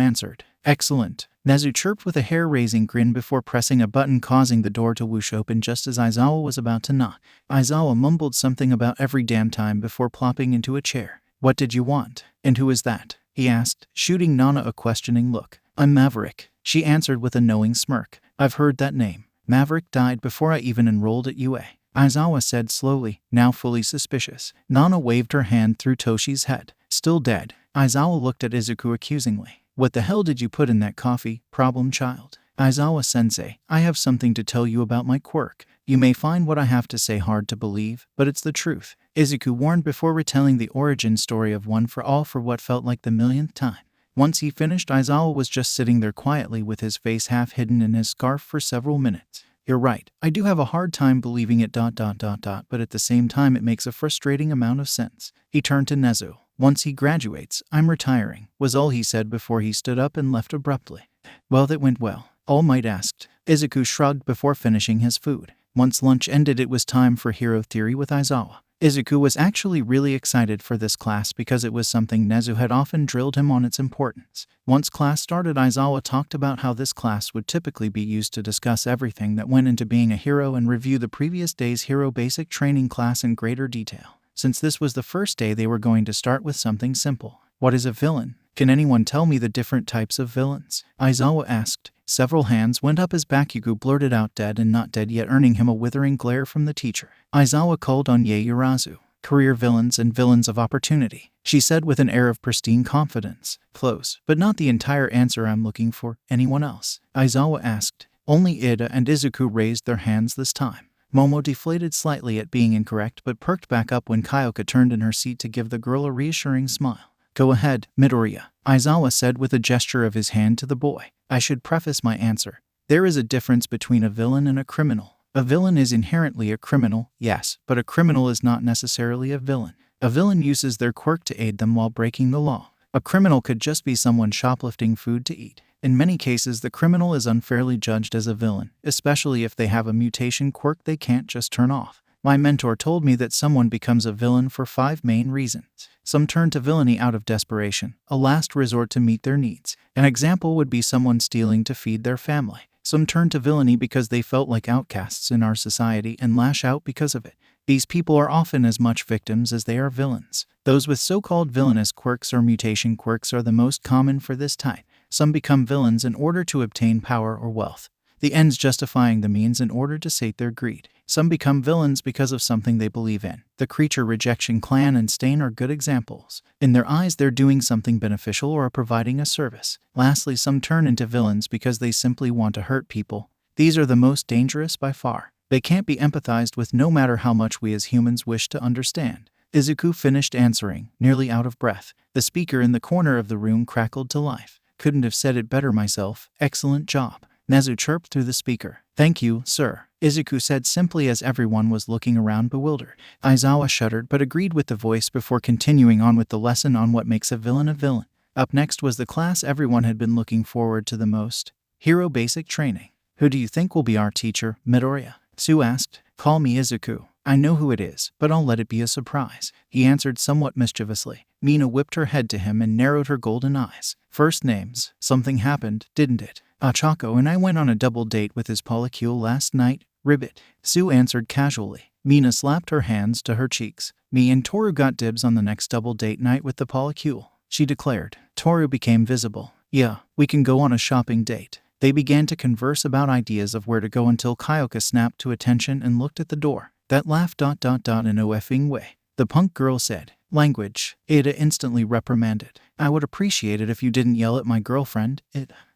answered. Excellent. Nezu chirped with a hair-raising grin before pressing a button causing the door to whoosh open just as Aizawa was about to knock. Aizawa mumbled something about every damn time before plopping into a chair. What did you want? And who is that? He asked, shooting Nana a questioning look. I'm Maverick, she answered with a knowing smirk. I've heard that name. Maverick died before I even enrolled at UA, Aizawa said slowly, now fully suspicious. Nana waved her hand through Toshi's head. Still dead. Aizawa looked at Izuku accusingly. What the hell did you put in that coffee, problem child? Aizawa-sensei, I have something to tell you about my quirk. You may find what I have to say hard to believe, but it's the truth, Izuku warned before retelling the origin story of One for All for what felt like the millionth time. Once he finished, Aizawa was just sitting there quietly with his face half hidden in his scarf for several minutes. You're right, I do have a hard time believing it ... but at the same time it makes a frustrating amount of sense. He turned to Nezu. Once he graduates, I'm retiring, was all he said before he stood up and left abruptly. Well, that went well, All Might asked. Izuku shrugged before finishing his food. Once lunch ended, it was time for Hero Theory with Aizawa. Izuku was actually really excited for this class because it was something Nezu had often drilled him on its importance. Once class started, Aizawa talked about how this class would typically be used to discuss everything that went into being a hero and review the previous day's hero basic training class in greater detail. Since this was the first day, they were going to start with something simple. What is a villain? Can anyone tell me the different types of villains? Aizawa asked. Several hands went up as Bakugo blurted out dead and not dead yet, earning him a withering glare from the teacher. Aizawa called on Yaoyorozu. Career villains and villains of opportunity, she said with an air of pristine confidence. Close, but not the entire answer I'm looking for. Anyone else? Aizawa asked. Only Ida and Izuku raised their hands this time. Momo deflated slightly at being incorrect but perked back up when Kyoka turned in her seat to give the girl a reassuring smile. Go ahead, Midoriya, Aizawa said with a gesture of his hand to the boy. I should preface my answer. There is a difference between a villain and a criminal. A villain is inherently a criminal, yes, but a criminal is not necessarily a villain. A villain uses their quirk to aid them while breaking the law. A criminal could just be someone shoplifting food to eat. In many cases, the criminal is unfairly judged as a villain, especially if they have a mutation quirk they can't just turn off. My mentor told me that someone becomes a villain for 5 main reasons. Some turn to villainy out of desperation, a last resort to meet their needs. An example would be someone stealing to feed their family. Some turn to villainy because they felt like outcasts in our society and lash out because of it. These people are often as much victims as they are villains. Those with so-called villainous quirks or mutation quirks are the most common for this type. Some become villains in order to obtain power or wealth, the ends justifying the means in order to sate their greed. Some become villains because of something they believe in. The creature rejection clan and stain are good examples. In their eyes, they're doing something beneficial or providing a service. Lastly, some turn into villains because they simply want to hurt people. These are the most dangerous by far. They can't be empathized with no matter how much we as humans wish to understand. Izuku finished answering, nearly out of breath. The speaker in the corner of the room crackled to life. Couldn't have said it better myself. Excellent job. Nezu chirped through the speaker. Thank you, sir, Izuku said simply as everyone was looking around bewildered. Aizawa shuddered but agreed with the voice before continuing on with the lesson on what makes a villain a villain. Up next was the class everyone had been looking forward to the most. Hero Basic Training. Who do you think will be our teacher, Midoriya? Sue asked. Call me Izuku. I know who it is, but I'll let it be a surprise, he answered somewhat mischievously. Mina whipped her head to him and narrowed her golden eyes. First names. Something happened, didn't it? Achako and I went on a double date with his polycule last night. Ribbit, Sue answered casually. Mina slapped her hands to her cheeks. Me and Toru got dibs on the next double date night with the polycule, she declared. Toru became visible. Yeah, we can go on a shopping date. They began to converse about ideas of where to go until Kyoka snapped to attention and looked at the door. That laugh ... in no effing way, the punk girl said. Language, Ada instantly reprimanded. I would appreciate it if you didn't yell at my girlfriend,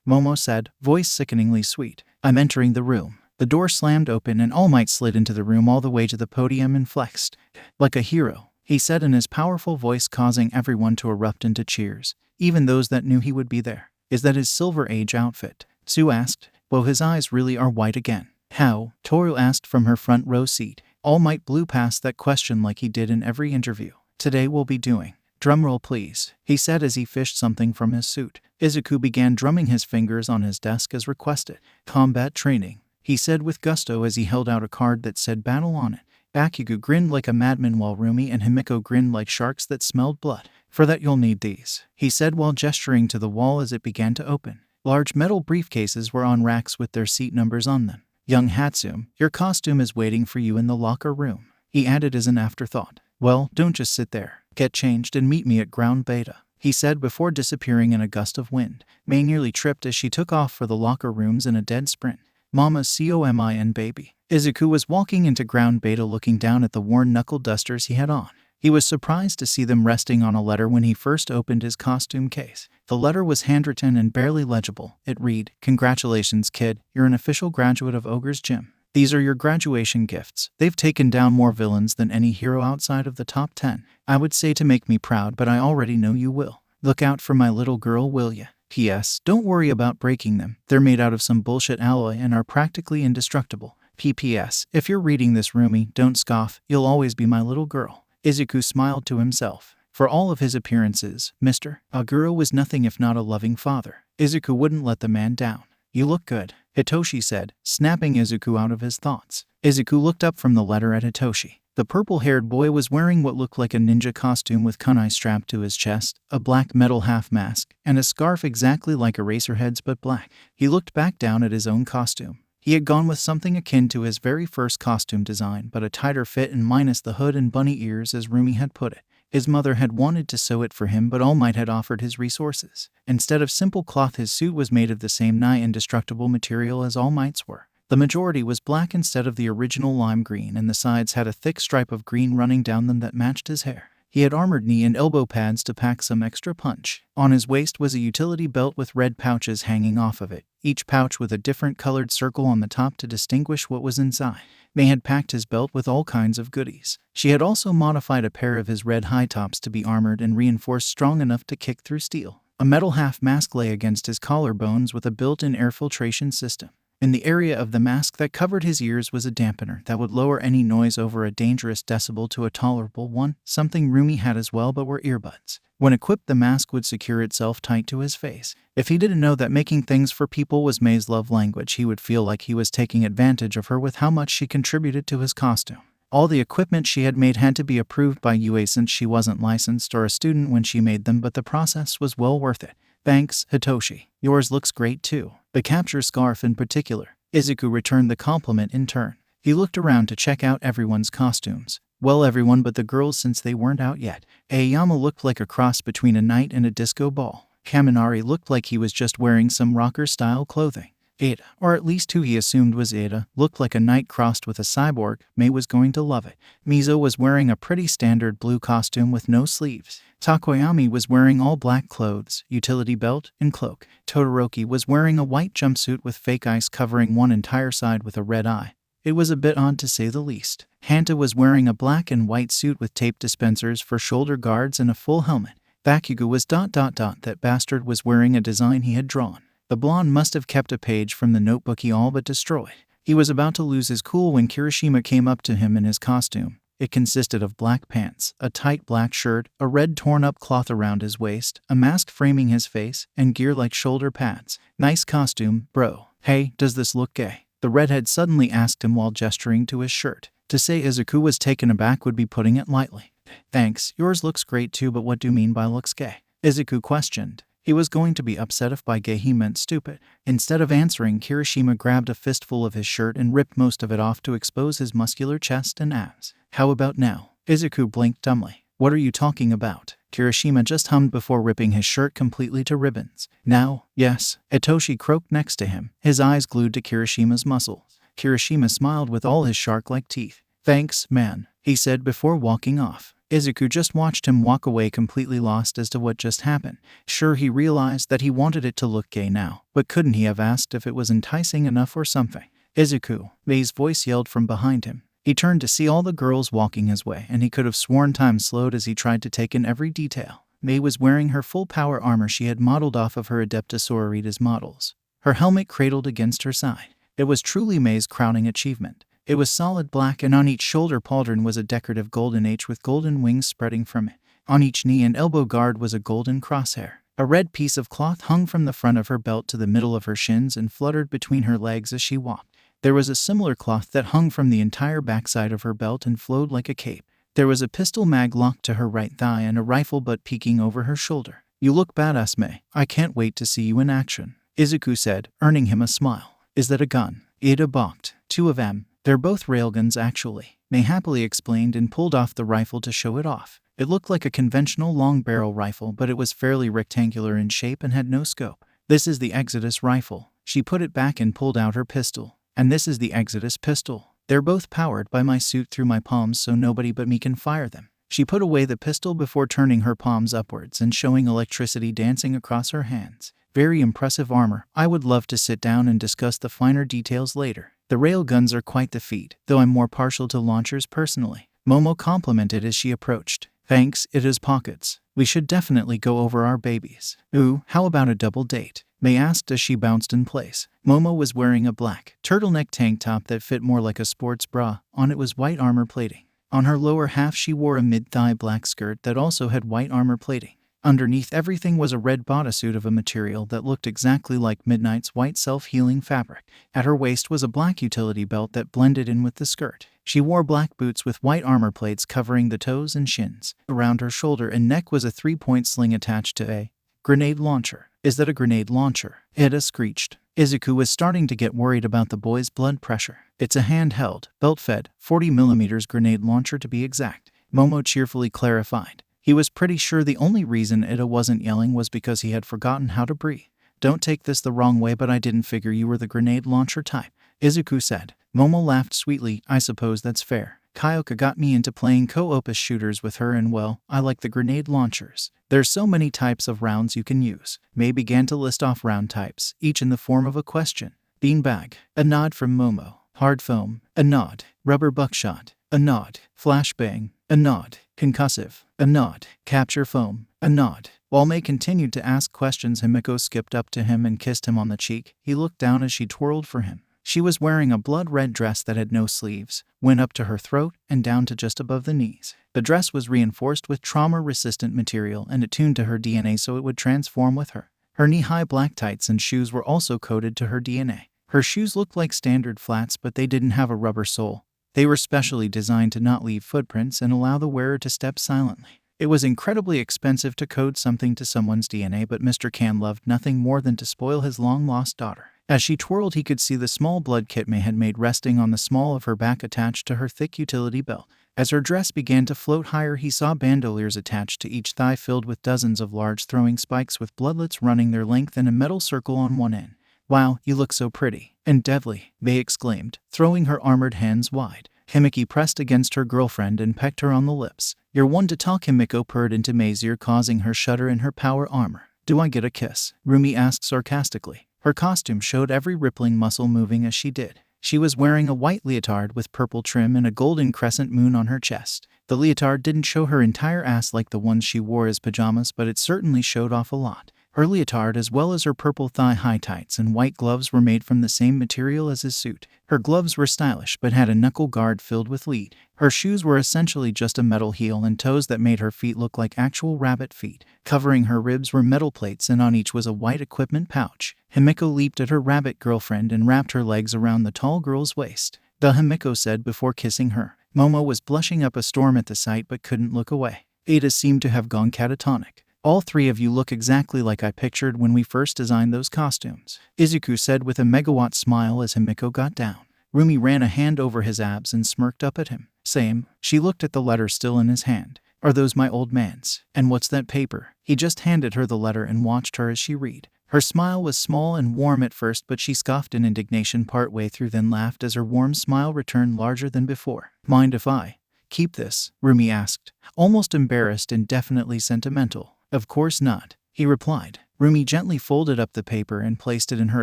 Momo said, voice sickeningly sweet. I'm entering the room. The door slammed open and All Might slid into the room all the way to the podium and flexed. Like a hero, he said in his powerful voice, causing everyone to erupt into cheers, even those that knew he would be there. Is that his Silver Age outfit? Sue asked. Well, his eyes really are white again. How? Toru asked from her front row seat. All Might blew past that question like he did in every interview. Today we'll be doing. Drumroll please, he said as he fished something from his suit. Izuku began drumming his fingers on his desk as requested. Combat training, he said with gusto as he held out a card that said battle on it. Bakugo grinned like a madman while Rumi and Himiko grinned like sharks that smelled blood. For that you'll need these, he said while gesturing to the wall as it began to open. Large metal briefcases were on racks with their seat numbers on them. Young Hatsune, your costume is waiting for you in the locker room, he added as an afterthought. Well, don't just sit there. Get changed and meet me at ground beta, he said before disappearing in a gust of wind. May nearly tripped as she took off for the locker rooms in a dead sprint. Mama's COMIN baby. Izuku was walking into ground beta looking down at the worn knuckle dusters he had on. He was surprised to see them resting on a letter when he first opened his costume case. The letter was handwritten and barely legible. It read, Congratulations, kid, you're an official graduate of Ogre's Gym. These are your graduation gifts. They've taken down more villains than any hero outside of the top 10. I would say to make me proud, but I already know you will. Look out for my little girl, will ya? P.S. Don't worry about breaking them. They're made out of some bullshit alloy and are practically indestructible. P.P.S. If you're reading this, Rumi, don't scoff. You'll always be my little girl. Izuku smiled to himself. For all of his appearances, Mr. Aguro was nothing if not a loving father. Izuku wouldn't let the man down. You look good, Hitoshi said, snapping Izuku out of his thoughts. Izuku looked up from the letter at Hitoshi. The purple-haired boy was wearing what looked like a ninja costume with kunai strapped to his chest, a black metal half-mask, and a scarf exactly like Eraserhead's but black. He looked back down at his own costume. He had gone with something akin to his very first costume design, but a tighter fit and minus the hood and bunny ears as Rumi had put it. His mother had wanted to sew it for him, but All Might had offered his resources. Instead of simple cloth, his suit was made of the same nigh indestructible material as All Might's were. The majority was black instead of the original lime green, and the sides had a thick stripe of green running down them that matched his hair. He had armored knee and elbow pads to pack some extra punch. On his waist was a utility belt with red pouches hanging off of it, each pouch with a different colored circle on the top to distinguish what was inside. May had packed his belt with all kinds of goodies. She had also modified a pair of his red high tops to be armored and reinforced strong enough to kick through steel. A metal half-mask lay against his collarbones with a built-in air filtration system. In the area of the mask that covered his ears was a dampener that would lower any noise over a dangerous decibel to a tolerable one, something Rumi had as well but were earbuds. When equipped, the mask would secure itself tight to his face. If he didn't know that making things for people was May's love language, he would feel like he was taking advantage of her with how much she contributed to his costume. All the equipment she had made had to be approved by UA since she wasn't licensed or a student when she made them, but the process was well worth it. Thanks, Hitoshi. Yours looks great too. the capture scarf in particular. Izuku returned the compliment in turn. He looked around to check out everyone's costumes. Well, everyone but the girls, since they weren't out yet. Aoyama looked like a cross between a knight and a disco ball. Kaminari looked like he was just wearing some rocker-style clothing. Ada, or at least who he assumed was Ada, looked like a knight crossed with a cyborg. Mei was going to love it. Mizo was wearing a pretty standard blue costume with no sleeves. Takoyami was wearing all black clothes, utility belt, and cloak. Todoroki was wearing a white jumpsuit with fake ice covering one entire side with a red eye. It was a bit odd to say the least. Hanta was wearing a black and white suit with tape dispensers for shoulder guards and a full helmet. Bakugo was ... That bastard was wearing a design he had drawn. The blonde must have kept a page from the notebook he all but destroyed. He was about to lose his cool when Kirishima came up to him in his costume. It consisted of black pants, a tight black shirt, a red torn-up cloth around his waist, a mask framing his face, and gear like shoulder pads. Nice costume, bro. Hey, does this look gay? The redhead suddenly asked him while gesturing to his shirt. To say Izuku was taken aback would be putting it lightly. Thanks, yours looks great too, but what do you mean by looks gay? Izuku questioned. He was going to be upset if by gay he meant stupid. Instead of answering, Kirishima grabbed a fistful of his shirt and ripped most of it off to expose his muscular chest and abs. How about now? Izuku blinked dumbly. What are you talking about? Kirishima just hummed before ripping his shirt completely to ribbons. Now? Yes. Itoshi croaked next to him, his eyes glued to Kirishima's muscles. Kirishima smiled with all his shark-like teeth. Thanks, man, he said before walking off. Izuku just watched him walk away, completely lost as to what just happened. Sure, he realized that he wanted it to look gay now, but couldn't he have asked if it was enticing enough or something? Izuku, Mei's voice yelled from behind him. He turned to see all the girls walking his way, and he could have sworn time slowed as he tried to take in every detail. Mei was wearing her full power armor she had modeled off of her Adepta Sororitas models. Her helmet cradled against her side. It was truly Mei's crowning achievement. It was solid black, and on each shoulder pauldron was a decorative golden H with golden wings spreading from it. On each knee and elbow guard was a golden crosshair. A red piece of cloth hung from the front of her belt to the middle of her shins and fluttered between her legs as she walked. There was a similar cloth that hung from the entire backside of her belt and flowed like a cape. There was a pistol mag locked to her right thigh and a rifle butt peeking over her shoulder. You look badass, Mei. I can't wait to see you in action, Izuku said, earning him a smile. Is that a gun? Ida balked. Two of them. They're both railguns, actually. Mei happily explained and pulled off the rifle to show it off. It looked like a conventional long barrel rifle, but it was fairly rectangular in shape and had no scope. This is the Exodus rifle. She put it back and pulled out her pistol. And this is the Exodus pistol. They're both powered by my suit through my palms, so nobody but me can fire them. She put away the pistol before turning her palms upwards and showing electricity dancing across her hands. Very impressive armor. I would love to sit down and discuss the finer details later. The railguns are quite the feat, though I'm more partial to launchers personally. Momo complimented as she approached. Thanks, it has pockets. We should definitely go over our babies. Ooh, how about a double date? Mei asked as she bounced in place. Momo was wearing a black turtleneck tank top that fit more like a sports bra. On it was white armor plating. On her lower half she wore a mid-thigh black skirt that also had white armor plating. Underneath everything was a red bodysuit of a material that looked exactly like Midnight's white self-healing fabric. At her waist was a black utility belt that blended in with the skirt. She wore black boots with white armor plates covering the toes and shins. Around her shoulder and neck was a 3-point sling attached to a grenade launcher. Is that a grenade launcher? Ida screeched. Izuku was starting to get worried about the boy's blood pressure. It's a handheld, belt-fed, 40mm grenade launcher to be exact, Momo cheerfully clarified. He was pretty sure the only reason Ida wasn't yelling was because he had forgotten how to breathe. Don't take this the wrong way, but I didn't figure you were the grenade launcher type, Izuku said. Momo laughed sweetly. I suppose that's fair. Kyoka got me into playing co-op shooters with her, and well, I like the grenade launchers. There's so many types of rounds you can use. Mei began to list off round types, each in the form of a question. Beanbag. A nod from Momo. Hard foam. A nod. Rubber buckshot. A nod. Flashbang. A nod. Concussive. A nod. Capture foam. A nod. While Mei continued to ask questions, Himiko skipped up to him and kissed him on the cheek. He looked down as she twirled for him. She was wearing a blood-red dress that had no sleeves, went up to her throat, and down to just above the knees. The dress was reinforced with trauma-resistant material and attuned to her DNA so it would transform with her. Her knee-high black tights and shoes were also coded to her DNA. Her shoes looked like standard flats, but they didn't have a rubber sole. They were specially designed to not leave footprints and allow the wearer to step silently. It was incredibly expensive to code something to someone's DNA, but Mr. Kan loved nothing more than to spoil his long-lost daughter. As she twirled, he could see the small blood kit May had made resting on the small of her back attached to her thick utility belt. As her dress began to float higher, he saw bandoliers attached to each thigh filled with dozens of large throwing spikes with bloodlets running their length in a metal circle on one end. "Wow, you look so pretty and deadly," May exclaimed, throwing her armored hands wide. Himiko pressed against her girlfriend and pecked her on the lips. "You're one to talk," Himiko purred into May's ear, causing her shudder in her power armor. "Do I get a kiss?" Rumi asked sarcastically. Her costume showed every rippling muscle moving as she did. She was wearing a white leotard with purple trim and a golden crescent moon on her chest. The leotard didn't show her entire ass like the ones she wore as pajamas, but it certainly showed off a lot. Her leotard, as well as her purple thigh-high tights and white gloves, were made from the same material as his suit. Her gloves were stylish but had a knuckle guard filled with lead. Her shoes were essentially just a metal heel and toes that made her feet look like actual rabbit feet. Covering her ribs were metal plates, and on each was a white equipment pouch. Himiko leaped at her rabbit girlfriend and wrapped her legs around the tall girl's waist. "The," Himiko said before kissing her. Momo was blushing up a storm at the sight but couldn't look away. Ada seemed to have gone catatonic. "All three of you look exactly like I pictured when we first designed those costumes," Izuku said with a megawatt smile as Himiko got down. Rumi ran a hand over his abs and smirked up at him. "Same." She looked at the letter still in his hand. "Are those my old man's? And what's that paper?" He just handed her the letter and watched her as she read. Her smile was small and warm at first, but she scoffed in indignation partway through, then laughed as her warm smile returned larger than before. "Mind if I keep this?" Rumi asked, almost embarrassed and definitely sentimental. "Of course not," he replied. Rumi gently folded up the paper and placed it in her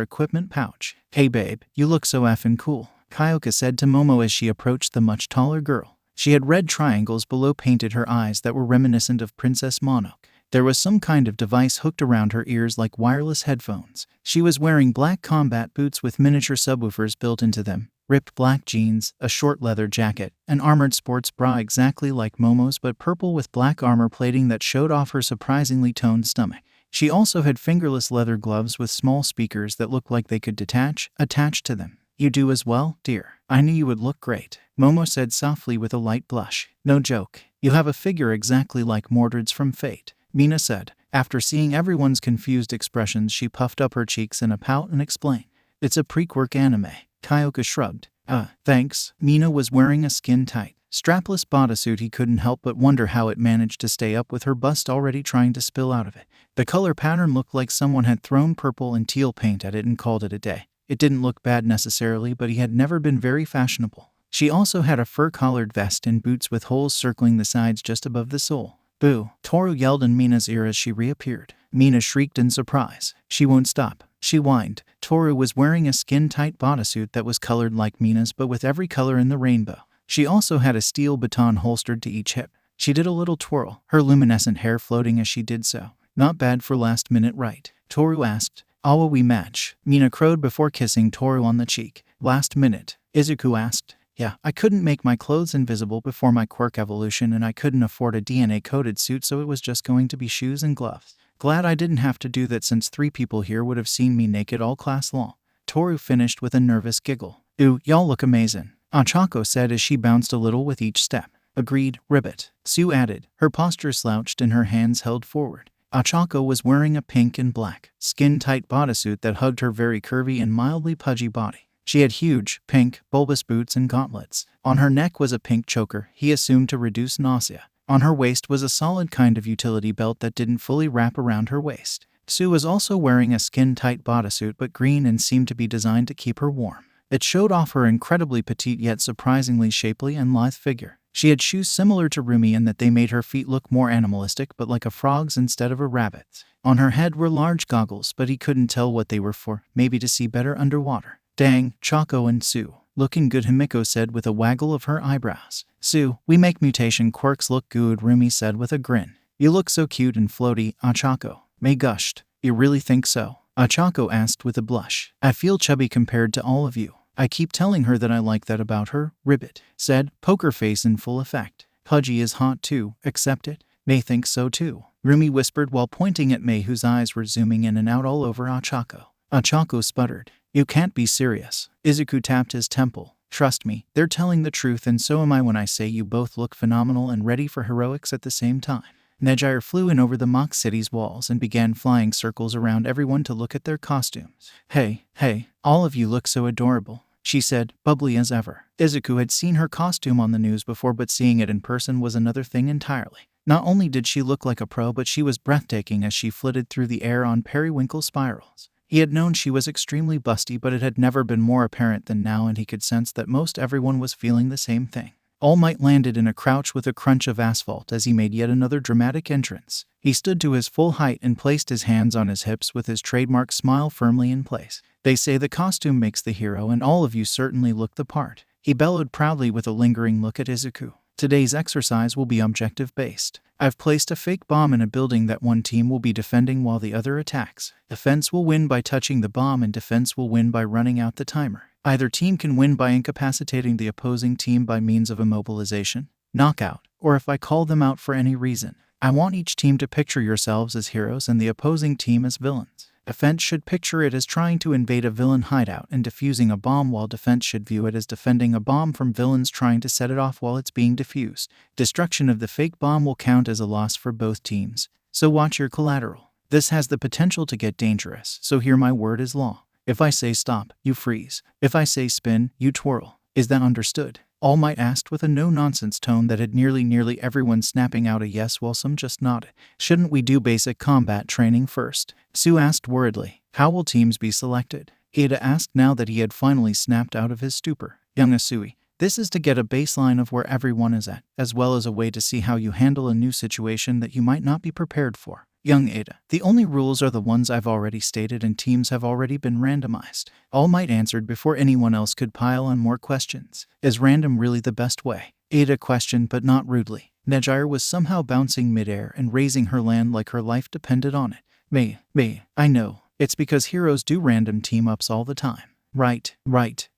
equipment pouch. "Hey babe, you look so effing cool," Kyoka said to Momo as she approached the much taller girl. She had red triangles below painted her eyes that were reminiscent of Princess Mononoke. There was some kind of device hooked around her ears like wireless headphones. She was wearing black combat boots with miniature subwoofers built into them, ripped black jeans, a short leather jacket, an armored sports bra exactly like Momo's but purple with black armor plating that showed off her surprisingly toned stomach. She also had fingerless leather gloves with small speakers that looked like they could detach, attached to them. "You do as well, dear. I knew you would look great," Momo said softly with a light blush. "No joke. You have a figure exactly like Mordred's from Fate," Mina said. After seeing everyone's confused expressions, she puffed up her cheeks in a pout and explained, "It's a pre-Quirk anime." Kyoka shrugged. Thanks." Mina was wearing a skin-tight, strapless bodysuit. He couldn't help but wonder how it managed to stay up with her bust already trying to spill out of it. The color pattern looked like someone had thrown purple and teal paint at it and called it a day. It didn't look bad necessarily, but he had never been very fashionable. She also had a fur-collared vest and boots with holes circling the sides just above the sole. "Boo!" Toru yelled in Mina's ear as she reappeared. Mina shrieked in surprise. "She won't stop," she whined. Toru was wearing a skin-tight bodysuit that was colored like Mina's but with every color in the rainbow. She also had a steel baton holstered to each hip. She did a little twirl, her luminescent hair floating as she did so. "Not bad for last minute, right?" Toru asked. "Awa we match," Mina crowed before kissing Toru on the cheek. "Last minute?" Izuku asked. "Yeah, I couldn't make my clothes invisible before my quirk evolution, and I couldn't afford a DNA-coated suit, so it was just going to be shoes and gloves. Glad I didn't have to do that since 3 people here would have seen me naked all class long." Toru finished with a nervous giggle. "Ooh, y'all look amazing," Achako said as she bounced a little with each step. "Agreed, ribbit," Sue added, her posture slouched and her hands held forward. Achako was wearing a pink and black, skin-tight bodysuit that hugged her very curvy and mildly pudgy body. She had huge, pink, bulbous boots and gauntlets. On her neck was a pink choker, he assumed to reduce nausea. On her waist was a solid kind of utility belt that didn't fully wrap around her waist. Sue was also wearing a skin-tight bodysuit but green and seemed to be designed to keep her warm. It showed off her incredibly petite yet surprisingly shapely and lithe figure. She had shoes similar to Rumi in that they made her feet look more animalistic but like a frog's instead of a rabbit's. On her head were large goggles, but he couldn't tell what they were for, maybe to see better underwater. "Dang, Choco and Sue. Looking good," Himiko said with a waggle of her eyebrows. "Sue, we make mutation quirks look good," Rumi said with a grin. "You look so cute and floaty," Achako. May gushed. "You really think so?" Achako asked with a blush. "I feel chubby compared to all of you." "I keep telling her that I like that about her," Ribbit said, poker face in full effect. "Pudgy is hot too, accept it?" "May thinks so too," Rumi whispered while pointing at May, whose eyes were zooming in and out all over Achako. Achako sputtered. "You can't be serious." Izuku tapped his temple. "Trust me, they're telling the truth, and so am I when I say you both look phenomenal and ready for heroics at the same time." Nejire flew in over the mock city's walls and began flying circles around everyone to look at their costumes. Hey, all of you look so adorable, she said, bubbly as ever. Izuku had seen her costume on the news before, but seeing it in person was another thing entirely. Not only did she look like a pro, but she was breathtaking as she flitted through the air on periwinkle spirals. He had known she was extremely busty, but it had never been more apparent than now, and he could sense that most everyone was feeling the same thing. All Might landed in a crouch with a crunch of asphalt as he made yet another dramatic entrance. He stood to his full height and placed his hands on his hips with his trademark smile firmly in place. They say the costume makes the hero, and all of you certainly look the part, he bellowed proudly with a lingering look at Izuku. Today's exercise will be objective-based. I've placed a fake bomb in a building that one team will be defending while the other attacks. Defense will win by touching the bomb, and defense will win by running out the timer. Either team can win by incapacitating the opposing team by means of immobilization, knockout, or if I call them out for any reason. I want each team to picture yourselves as heroes and the opposing team as villains. Defense should picture it as trying to invade a villain hideout and defusing a bomb, while defense should view it as defending a bomb from villains trying to set it off while it's being defused. Destruction of the fake bomb will count as a loss for both teams, so watch your collateral. This has the potential to get dangerous, so hear my word is law. If I say stop, you freeze. If I say spin, you twirl. Is that understood? All Might asked with a no-nonsense tone that had nearly everyone snapping out a yes while some just nodded. Shouldn't we do basic combat training first? Sue asked worriedly. How will teams be selected? Ada asked now that he had finally snapped out of his stupor. Young Asui, this is to get a baseline of where everyone is at, as well as a way to see how you handle a new situation that you might not be prepared for. Young Ada, the only rules are the ones I've already stated, and teams have already been randomized. All Might answered before anyone else could pile on more questions. Is random really the best way? Ada questioned, but not rudely. Nejire was somehow bouncing midair and raising her land like her life depended on it. May, I know. It's because heroes do random team-ups all the time. Right.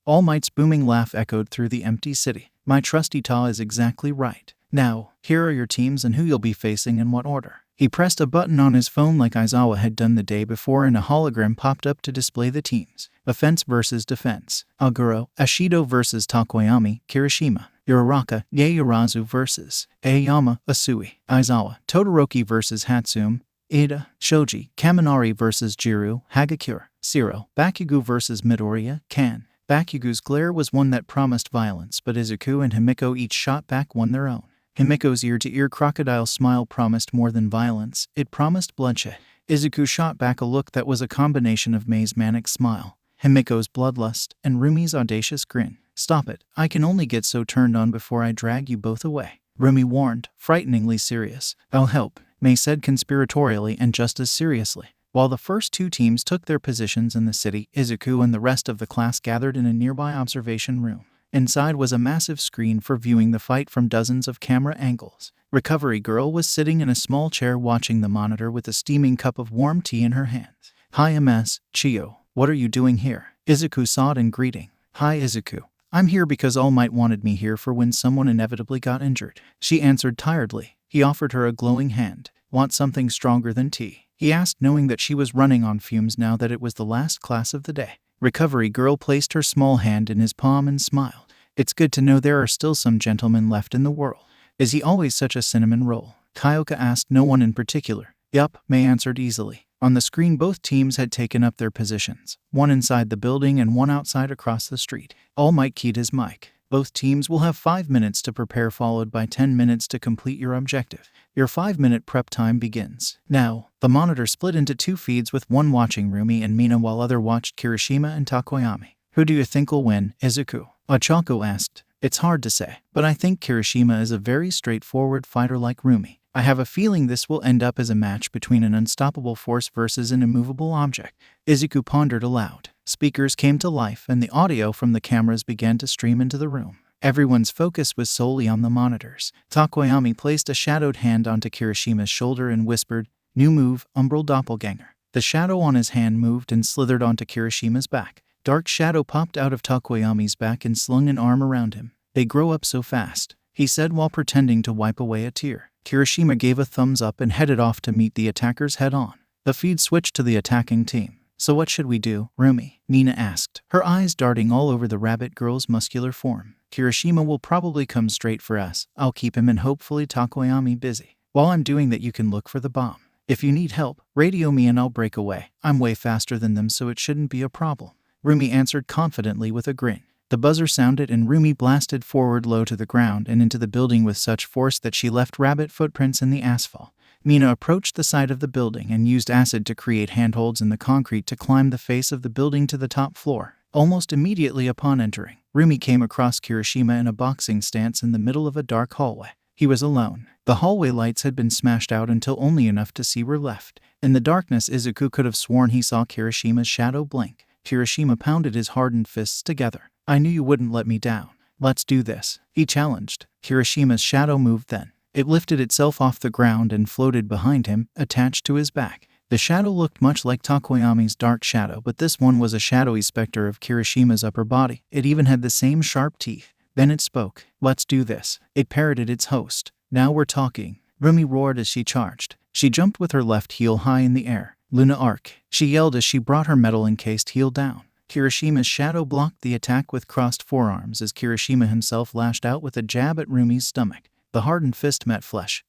All Might's booming laugh echoed through the empty city. My trusty Ta is exactly right. Now, here are your teams and who you'll be facing in what order. He pressed a button on his phone like Aizawa had done the day before, and a hologram popped up to display the teams. Offense versus defense. Aguro, Ashido versus Takoyami, Kirishima. Uraraka, Yaoyorozu versus Aoyama, Asui. Aizawa, Todoroki versus Hatsum. Ida, Shoji, Kaminari versus Jiru, Hagakure. Shiro, Bakugo versus Midoriya, Kan. Bakugo's glare was one that promised violence, but Izuku and Himiko each shot back one their own. Himiko's ear-to-ear crocodile smile promised more than violence, it promised bloodshed. Izuku shot back a look that was a combination of Mei's manic smile, Himiko's bloodlust, and Rumi's audacious grin. Stop it, I can only get so turned on before I drag you both away, Rumi warned, frighteningly serious. I'll help, Mei said conspiratorially and just as seriously. While the first two teams took their positions in the city, Izuku and the rest of the class gathered in a nearby observation room. Inside was a massive screen for viewing the fight from dozens of camera angles. Recovery Girl was sitting in a small chair watching the monitor with a steaming cup of warm tea in her hands. Hi MS, Chiyo, what are you doing here? Izuku saw it in greeting. Hi Izuku. I'm here because All Might wanted me here for when someone inevitably got injured. She answered tiredly. He offered her a glowing hand. Want something stronger than tea? He asked, knowing that she was running on fumes now that it was the last class of the day. Recovery Girl placed her small hand in his palm and smiled. It's good to know there are still some gentlemen left in the world. Is he always such a cinnamon roll? Kyoka asked. No one in particular. Yup, Mei answered easily. On the screen both teams had taken up their positions, one inside the building and one outside across the street. All Might keyed his mic. Both teams will have 5 minutes to prepare, followed by 10 minutes to complete your objective. Your 5-minute prep time begins now. The monitor split into 2 feeds, with one watching Rumi and Mina while other watched Kirishima and Takoyami. Who do you think will win? Izuku, Ochako asked. It's hard to say, but I think Kirishima is a very straightforward fighter like Rumi. I have a feeling this will end up as a match between an unstoppable force versus an immovable object. Izuku pondered aloud. Speakers came to life and the audio from the cameras began to stream into the room. Everyone's focus was solely on the monitors. Takoyami placed a shadowed hand onto Kirishima's shoulder and whispered, "New move, Umbral Doppelganger." The shadow on his hand moved and slithered onto Kirishima's back. Dark shadow popped out of Takoyami's back and slung an arm around him. They grow up so fast, he said while pretending to wipe away a tear. Kirishima gave a thumbs up and headed off to meet the attackers head on. The feed switched to the attacking team. So what should we do, Rumi? Nina asked, her eyes darting all over the rabbit girl's muscular form. Kirishima will probably come straight for us. I'll keep him and hopefully Takoyami busy. While I'm doing that, you can look for the bomb. If you need help, radio me and I'll break away. I'm way faster than them, so it shouldn't be a problem. Rumi answered confidently with a grin. The buzzer sounded and Rumi blasted forward low to the ground and into the building with such force that she left rabbit footprints in the asphalt. Mina approached the side of the building and used acid to create handholds in the concrete to climb the face of the building to the top floor. Almost immediately upon entering, Rumi came across Kirishima in a boxing stance in the middle of a dark hallway. He was alone. The hallway lights had been smashed out until only enough to see were left. In the darkness, Izuku could have sworn he saw Kirishima's shadow blink. Kirishima pounded his hardened fists together. I knew you wouldn't let me down. Let's do this, he challenged. Kirishima's shadow moved then. It lifted itself off the ground and floated behind him, attached to his back. The shadow looked much like Tokoyami's dark shadow, but this one was a shadowy specter of Kirishima's upper body. It even had the same sharp teeth. Then it spoke. Let's do this. It parroted its host. Now we're talking. Rumi roared as she charged. She jumped with her left heel high in the air. Luna arc, she yelled as she brought her metal-encased heel down. Kirishima's shadow blocked the attack with crossed forearms as Kirishima himself lashed out with a jab at Rumi's stomach. The hardened fist met flesh.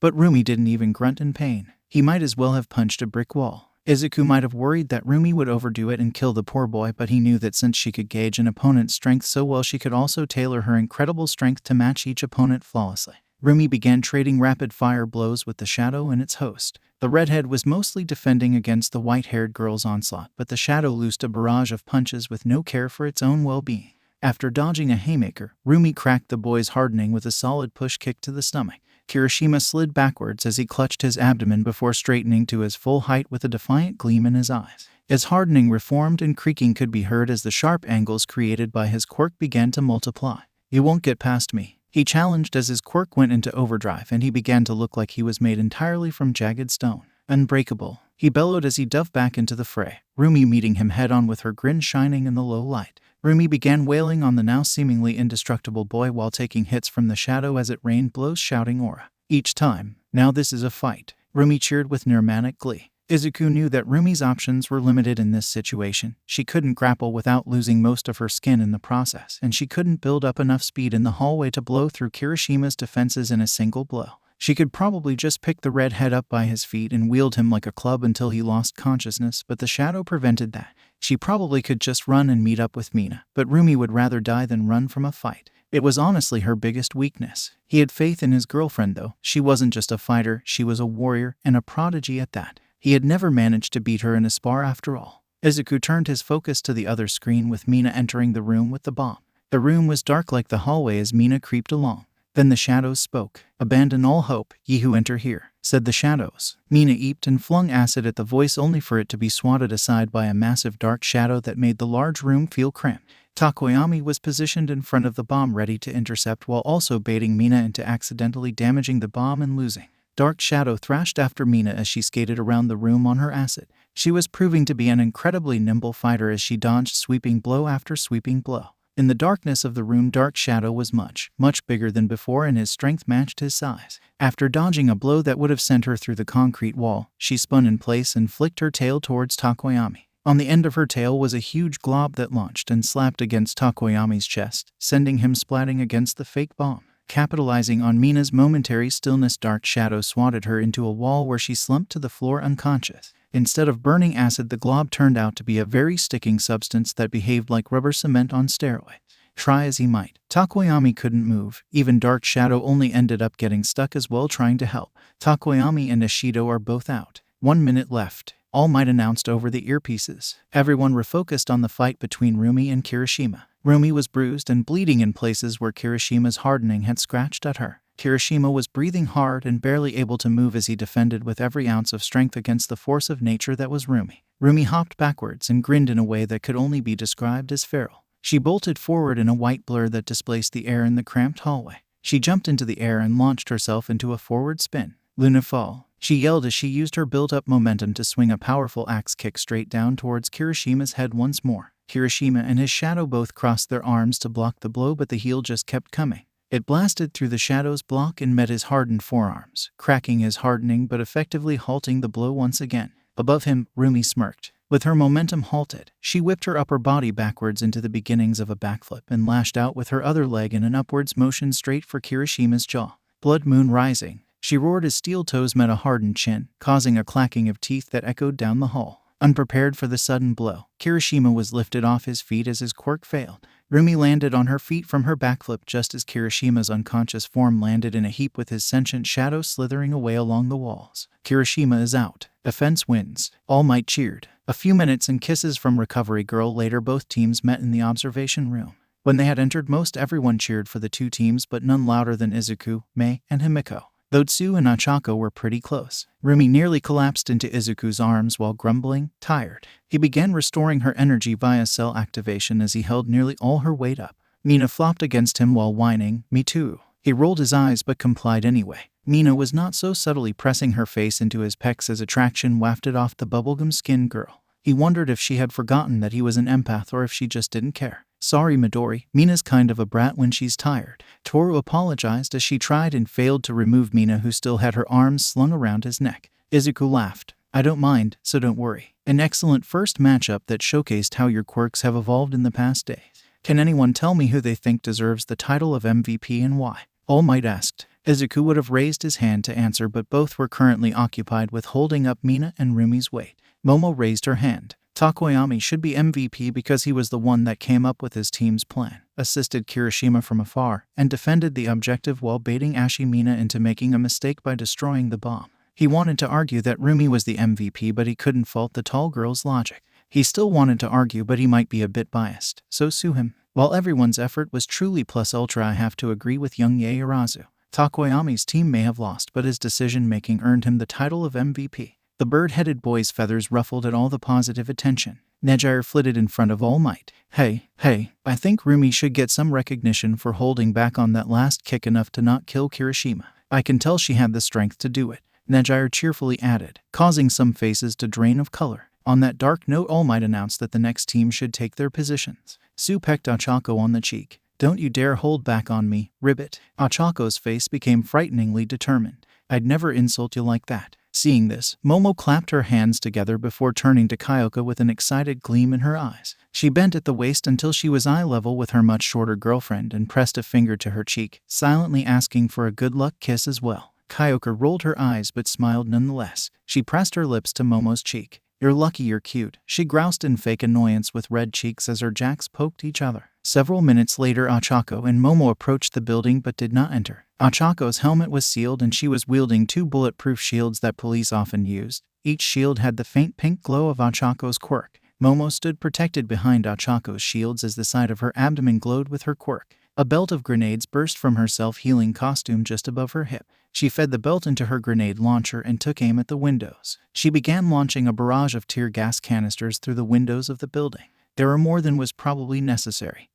But Rumi didn't even grunt in pain. He might as well have punched a brick wall. Izuku might have worried that Rumi would overdo it and kill the poor boy, but he knew that since she could gauge an opponent's strength so well, she could also tailor her incredible strength to match each opponent flawlessly. Rumi began trading rapid-fire blows with the shadow and its host. The redhead was mostly defending against the white-haired girl's onslaught, but the shadow loosed a barrage of punches with no care for its own well-being. After dodging a haymaker, Rumi cracked the boy's hardening with a solid push kick to the stomach. Kirishima slid backwards as he clutched his abdomen before straightening to his full height with a defiant gleam in his eyes. His hardening reformed and creaking could be heard as the sharp angles created by his quirk began to multiply. You won't get past me, he challenged as his quirk went into overdrive and he began to look like he was made entirely from jagged stone. Unbreakable, he bellowed as he dove back into the fray, Rumi meeting him head-on with her grin shining in the low light. Rumi began wailing on the now seemingly indestructible boy while taking hits from the shadow as it rained blows, shouting aura. Each time, now this is a fight, Rumi cheered with nirmanic glee. Izuku knew that Rumi's options were limited in this situation. She couldn't grapple without losing most of her skin in the process, and she couldn't build up enough speed in the hallway to blow through Kirishima's defenses in a single blow. She could probably just pick the redhead up by his feet and wield him like a club until he lost consciousness, but the shadow prevented that. She probably could just run and meet up with Mina, but Rumi would rather die than run from a fight. It was honestly her biggest weakness. He had faith in his girlfriend though. She wasn't just a fighter, she was a warrior, and a prodigy at that. He had never managed to beat her in a spar after all. Izuku turned his focus to the other screen with Mina entering the room with the bomb. The room was dark like the hallway as Mina creeped along. Then the shadows spoke. Abandon all hope, ye who enter here, said the shadows. Mina eeped and flung acid at the voice only for it to be swatted aside by a massive dark shadow that made the large room feel cramped. Tokoyami was positioned in front of the bomb ready to intercept while also baiting Mina into accidentally damaging the bomb and losing. Dark Shadow thrashed after Mina as she skated around the room on her acid. She was proving to be an incredibly nimble fighter as she dodged sweeping blow after sweeping blow. In the darkness of the room, Dark Shadow was much bigger than before and his strength matched his size. After dodging a blow that would have sent her through the concrete wall, she spun in place and flicked her tail towards Tokoyami. On the end of her tail was a huge glob that launched and slapped against Tokoyami's chest, sending him splatting against the fake bomb. Capitalizing on Mina's momentary stillness, Dark Shadow swatted her into a wall where she slumped to the floor unconscious. Instead of burning acid, the glob turned out to be a very sticking substance that behaved like rubber cement on steroids. Try as he might, Tokoyami couldn't move. Even Dark Shadow only ended up getting stuck as well trying to help. Tokoyami and Ishido are both out. 1 minute left, All Might announced over the earpieces. Everyone refocused on the fight between Rumi and Kirishima. Rumi was bruised and bleeding in places where Kirishima's hardening had scratched at her. Kirishima was breathing hard and barely able to move as he defended with every ounce of strength against the force of nature that was Rumi. Rumi hopped backwards and grinned in a way that could only be described as feral. She bolted forward in a white blur that displaced the air in the cramped hallway. She jumped into the air and launched herself into a forward spin. Luna fall, she yelled as she used her built-up momentum to swing a powerful axe kick straight down towards Kirishima's head once more. Kirishima and his shadow both crossed their arms to block the blow, but the heel just kept coming. It blasted through the shadow's block and met his hardened forearms, cracking his hardening but effectively halting the blow once again. Above him, Rumi smirked. With her momentum halted, she whipped her upper body backwards into the beginnings of a backflip and lashed out with her other leg in an upwards motion straight for Kirishima's jaw. Blood Moon rising, she roared as steel toes met a hardened chin, causing a clacking of teeth that echoed down the hall. Unprepared for the sudden blow, Kirishima was lifted off his feet as his quirk failed. Rumi landed on her feet from her backflip just as Kirishima's unconscious form landed in a heap with his sentient shadow slithering away along the walls. Kirishima is out. Offense wins. All Might cheered. A few minutes and kisses from Recovery Girl later, both teams met in the observation room. When they had entered, most everyone cheered for the two teams, but none louder than Izuku, Mei, and Himiko. Though Tsu and Ochako were pretty close, Rumi nearly collapsed into Izuku's arms while grumbling, tired. He began restoring her energy via cell activation as he held nearly all her weight up. Mina flopped against him while whining, "Me too." He rolled his eyes but complied anyway. Mina was not so subtly pressing her face into his pecs as attraction wafted off the bubblegum skinned girl. He wondered if she had forgotten that he was an empath or if she just didn't care. "Sorry, Midori, Mina's kind of a brat when she's tired." Toru apologized as she tried and failed to remove Mina, who still had her arms slung around his neck. Izuku laughed. "I don't mind, so don't worry." An excellent first matchup that showcased how your quirks have evolved in the past days. Can anyone tell me who they think deserves the title of MVP and why? All Might asked. Izuku would have raised his hand to answer, but both were currently occupied with holding up Mina and Rumi's weight. Momo raised her hand. "Takoyami should be MVP because he was the one that came up with his team's plan, assisted Kirishima from afar, and defended the objective while baiting Mina into making a mistake by destroying the bomb." He wanted to argue that Rumi was the MVP, but he couldn't fault the tall girl's logic. He still wanted to argue, but he might be a bit biased, so sue him. While everyone's effort was truly plus ultra, I have to agree with young Yaoyorozu. Takoyami's team may have lost, but his decision-making earned him the title of MVP. The bird-headed boy's feathers ruffled at all the positive attention. Nejire flitted in front of All Might. Hey, I think Rumi should get some recognition for holding back on that last kick enough to not kill Kirishima. I can tell she had the strength to do it," Nejire cheerfully added, causing some faces to drain of color. On that dark note, All Might announced that the next team should take their positions. Tsu pecked Ochako on the cheek. "Don't you dare hold back on me, Ribbit." Ochako's face became frighteningly determined. "I'd never insult you like that." Seeing this, Momo clapped her hands together before turning to Kyoka with an excited gleam in her eyes. She bent at the waist until she was eye level with her much shorter girlfriend and pressed a finger to her cheek, silently asking for a good luck kiss as well. Kyoka rolled her eyes but smiled nonetheless. She pressed her lips to Momo's cheek. "You're lucky you're cute," she groused in fake annoyance with red cheeks as her jacks poked each other. Several minutes later, Ochako and Momo approached the building but did not enter. Ochako's helmet was sealed and she was wielding two bulletproof shields that police often used. Each shield had the faint pink glow of Ochako's quirk. Momo stood protected behind Ochako's shields as the side of her abdomen glowed with her quirk. A belt of grenades burst from her self-healing costume just above her hip. She fed the belt into her grenade launcher and took aim at the windows. She began launching a barrage of tear gas canisters through the windows of the building. There were more than was probably necessary.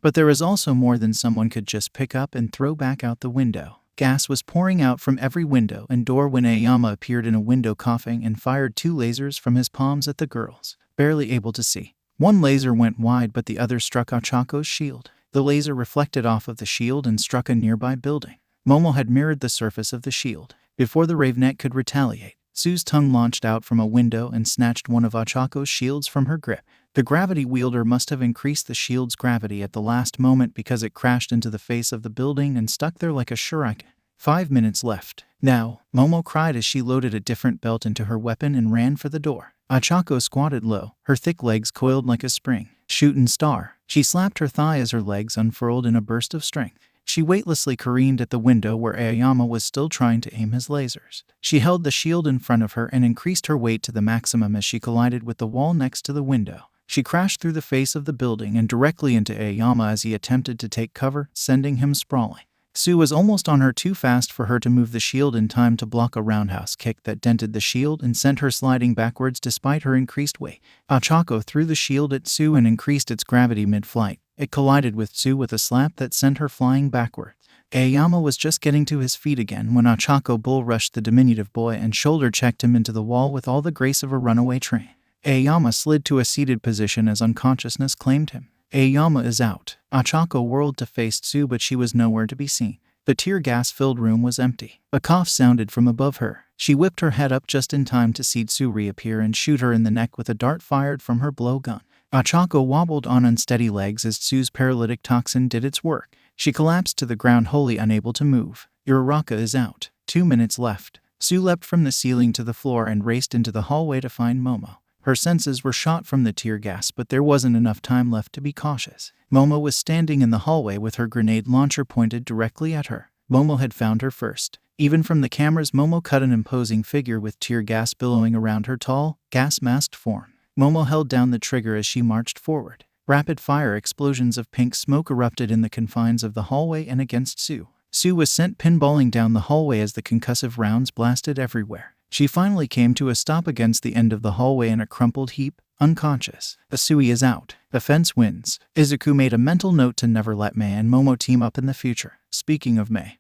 But there was also more than someone could just pick up and throw back out the window. Gas was pouring out from every window and door when Aoyama appeared in a window coughing and fired two lasers from his palms at the girls, barely able to see. One laser went wide but the other struck Ochako's shield. The laser reflected off of the shield and struck a nearby building. Momo had mirrored the surface of the shield. Before the Ravenet could retaliate, Tsu's tongue launched out from a window and snatched one of Ochako's shields from her grip. The gravity wielder must have increased the shield's gravity at the last moment because it crashed into the face of the building and stuck there like a shuriken. 5 minutes left. "Now," Momo cried as she loaded a different belt into her weapon and ran for the door. Ochako squatted low, her thick legs coiled like a spring. "Shootin' star." She slapped her thigh as her legs unfurled in a burst of strength. She weightlessly careened at the window where Aoyama was still trying to aim his lasers. She held the shield in front of her and increased her weight to the maximum as she collided with the wall next to the window. She crashed through the face of the building and directly into Aoyama as he attempted to take cover, sending him sprawling. Tsu was almost on her too fast for her to move the shield in time to block a roundhouse kick that dented the shield and sent her sliding backwards despite her increased weight. Ochako threw the shield at Tsu and increased its gravity mid-flight. It collided with Tsu with a slap that sent her flying backwards. Aoyama was just getting to his feet again when Ochako bull-rushed the diminutive boy and shoulder-checked him into the wall with all the grace of a runaway train. Aoyama slid to a seated position as unconsciousness claimed him. Aoyama is out. Ochako whirled to face Tsu, but she was nowhere to be seen. The tear gas-filled room was empty. A cough sounded from above her. She whipped her head up just in time to see Tsu reappear and shoot her in the neck with a dart fired from her blowgun. Ochako wobbled on unsteady legs as Tsu's paralytic toxin did its work. She collapsed to the ground, wholly unable to move. Uraraka is out. 2 minutes left. Sue leapt from the ceiling to the floor and raced into the hallway to find Momo. Her senses were shot from the tear gas, but there wasn't enough time left to be cautious. Momo was standing in the hallway with her grenade launcher pointed directly at her. Momo had found her first. Even from the cameras, Momo cut an imposing figure with tear gas billowing around her tall, gas-masked form. Momo held down the trigger as she marched forward. Rapid-fire explosions of pink smoke erupted in the confines of the hallway and against Sue. Sue was sent pinballing down the hallway as the concussive rounds blasted everywhere. She finally came to a stop against the end of the hallway in a crumpled heap, unconscious. Asui is out. The fence wins. Izuku made a mental note to never let Mei and Momo team up in the future. Speaking of Mei,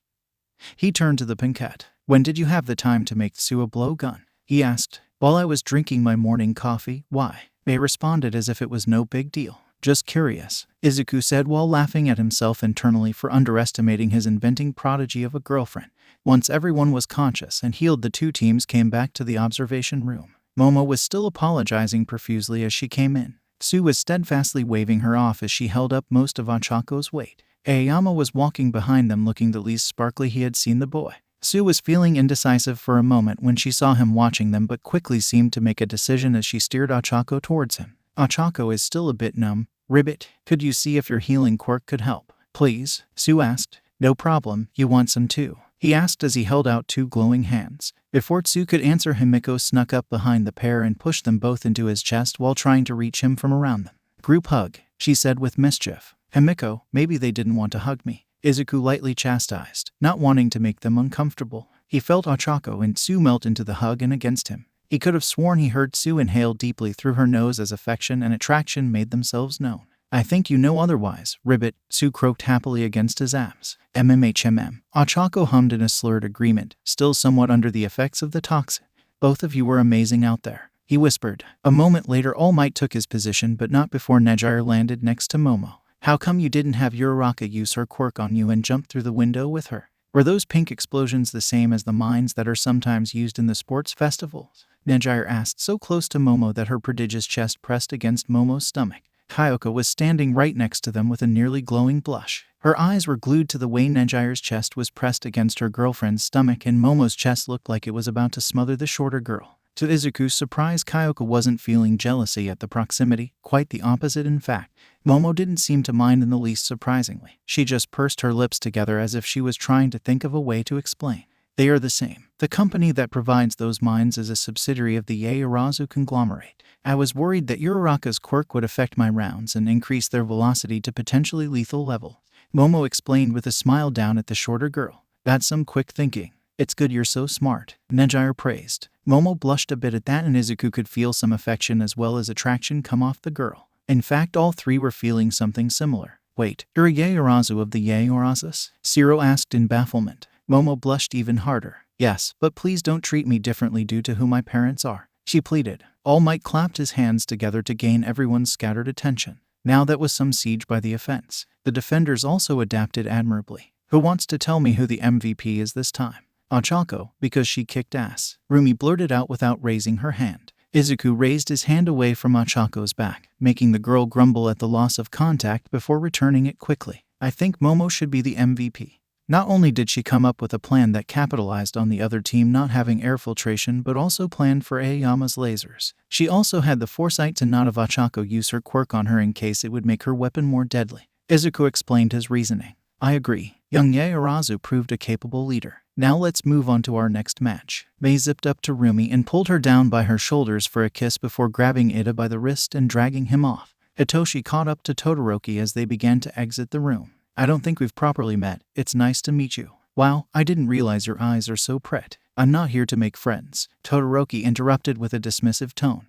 he turned to the Pinkette. When did you have the time to make Sue a blowgun? He asked. While I was drinking my morning coffee. Why? Mei responded as if it was no big deal. Just curious, Izuku said while laughing at himself internally for underestimating his inventing prodigy of a girlfriend. Once everyone was conscious and healed, the two teams came back to the observation room. Momo was still apologizing profusely as she came in. Sue was steadfastly waving her off as she held up most of Achako's weight. Aoyama was walking behind them, looking the least sparkly he had seen the boy. Sue was feeling indecisive for a moment when she saw him watching them, but quickly seemed to make a decision as she steered Achako towards him. Achako is still a bit numb. Ribbit, could you see if your healing quirk could help? Please, Sue asked. No problem, you want some too? He asked as he held out two glowing hands. Before Sue could answer, Himiko snuck up behind the pair and pushed them both into his chest while trying to reach him from around them. Group hug, she said with mischief. Himiko, maybe they didn't want to hug me, Izuku lightly chastised, not wanting to make them uncomfortable. He felt Achako and Sue melt into the hug and against him. He could have sworn he heard Sue inhale deeply through her nose as affection and attraction made themselves known. I think you know otherwise, Ribbit, Sue croaked happily against his abs. MMHMM. Achako hummed in a slurred agreement, still somewhat under the effects of the toxin. Both of you were amazing out there, he whispered. A moment later, All Might took his position, but not before Nejire landed next to Momo. How come you didn't have Uraraka use her quirk on you and jump through the window with her? Were those pink explosions the same as the mines that are sometimes used in the sports festivals? Nejire asked, so close to Momo that her prodigious chest pressed against Momo's stomach. Kyoka was standing right next to them with a nearly glowing blush. Her eyes were glued to the way Nejire's chest was pressed against her girlfriend's stomach, and Momo's chest looked like it was about to smother the shorter girl. To Izuku's surprise, Kyoka wasn't feeling jealousy at the proximity, quite the opposite in fact. Momo didn't seem to mind in the least, surprisingly. She just pursed her lips together as if she was trying to think of a way to explain. They are the same. The company that provides those mines is a subsidiary of the Yaoyorozu conglomerate. I was worried that Uraraka's quirk would affect my rounds and increase their velocity to potentially lethal level. Momo explained with a smile down at the shorter girl. That's some quick thinking. It's good you're so smart, Nejire praised. Momo blushed a bit at that, and Izuku could feel some affection as well as attraction come off the girl. In fact, all three were feeling something similar. Wait, you're a Yaoyorozu of the Yaoyorozus? Shiro asked in bafflement. Momo blushed even harder. Yes, but please don't treat me differently due to who my parents are, she pleaded. All Might clapped his hands together to gain everyone's scattered attention. Now that was some siege by the offense. The defenders also adapted admirably. Who wants to tell me who the MVP is this time? Achako, because she kicked ass, Rumi blurted out without raising her hand. Izuku raised his hand away from Achako's back, making the girl grumble at the loss of contact before returning it quickly. I think Momo should be the MVP. Not only did she come up with a plan that capitalized on the other team not having air filtration, but also planned for Aoyama's lasers. She also had the foresight to not have Achako use her quirk on her in case it would make her weapon more deadly. Izuku explained his reasoning. I agree. Young Yaoyorozu proved a capable leader. Now let's move on to our next match. Mei zipped up to Rumi and pulled her down by her shoulders for a kiss before grabbing Ida by the wrist and dragging him off. Hitoshi caught up to Todoroki as they began to exit the room. I don't think we've properly met. It's nice to meet you. Wow, I didn't realize your eyes are so pret. I'm not here to make friends, Todoroki interrupted with a dismissive tone.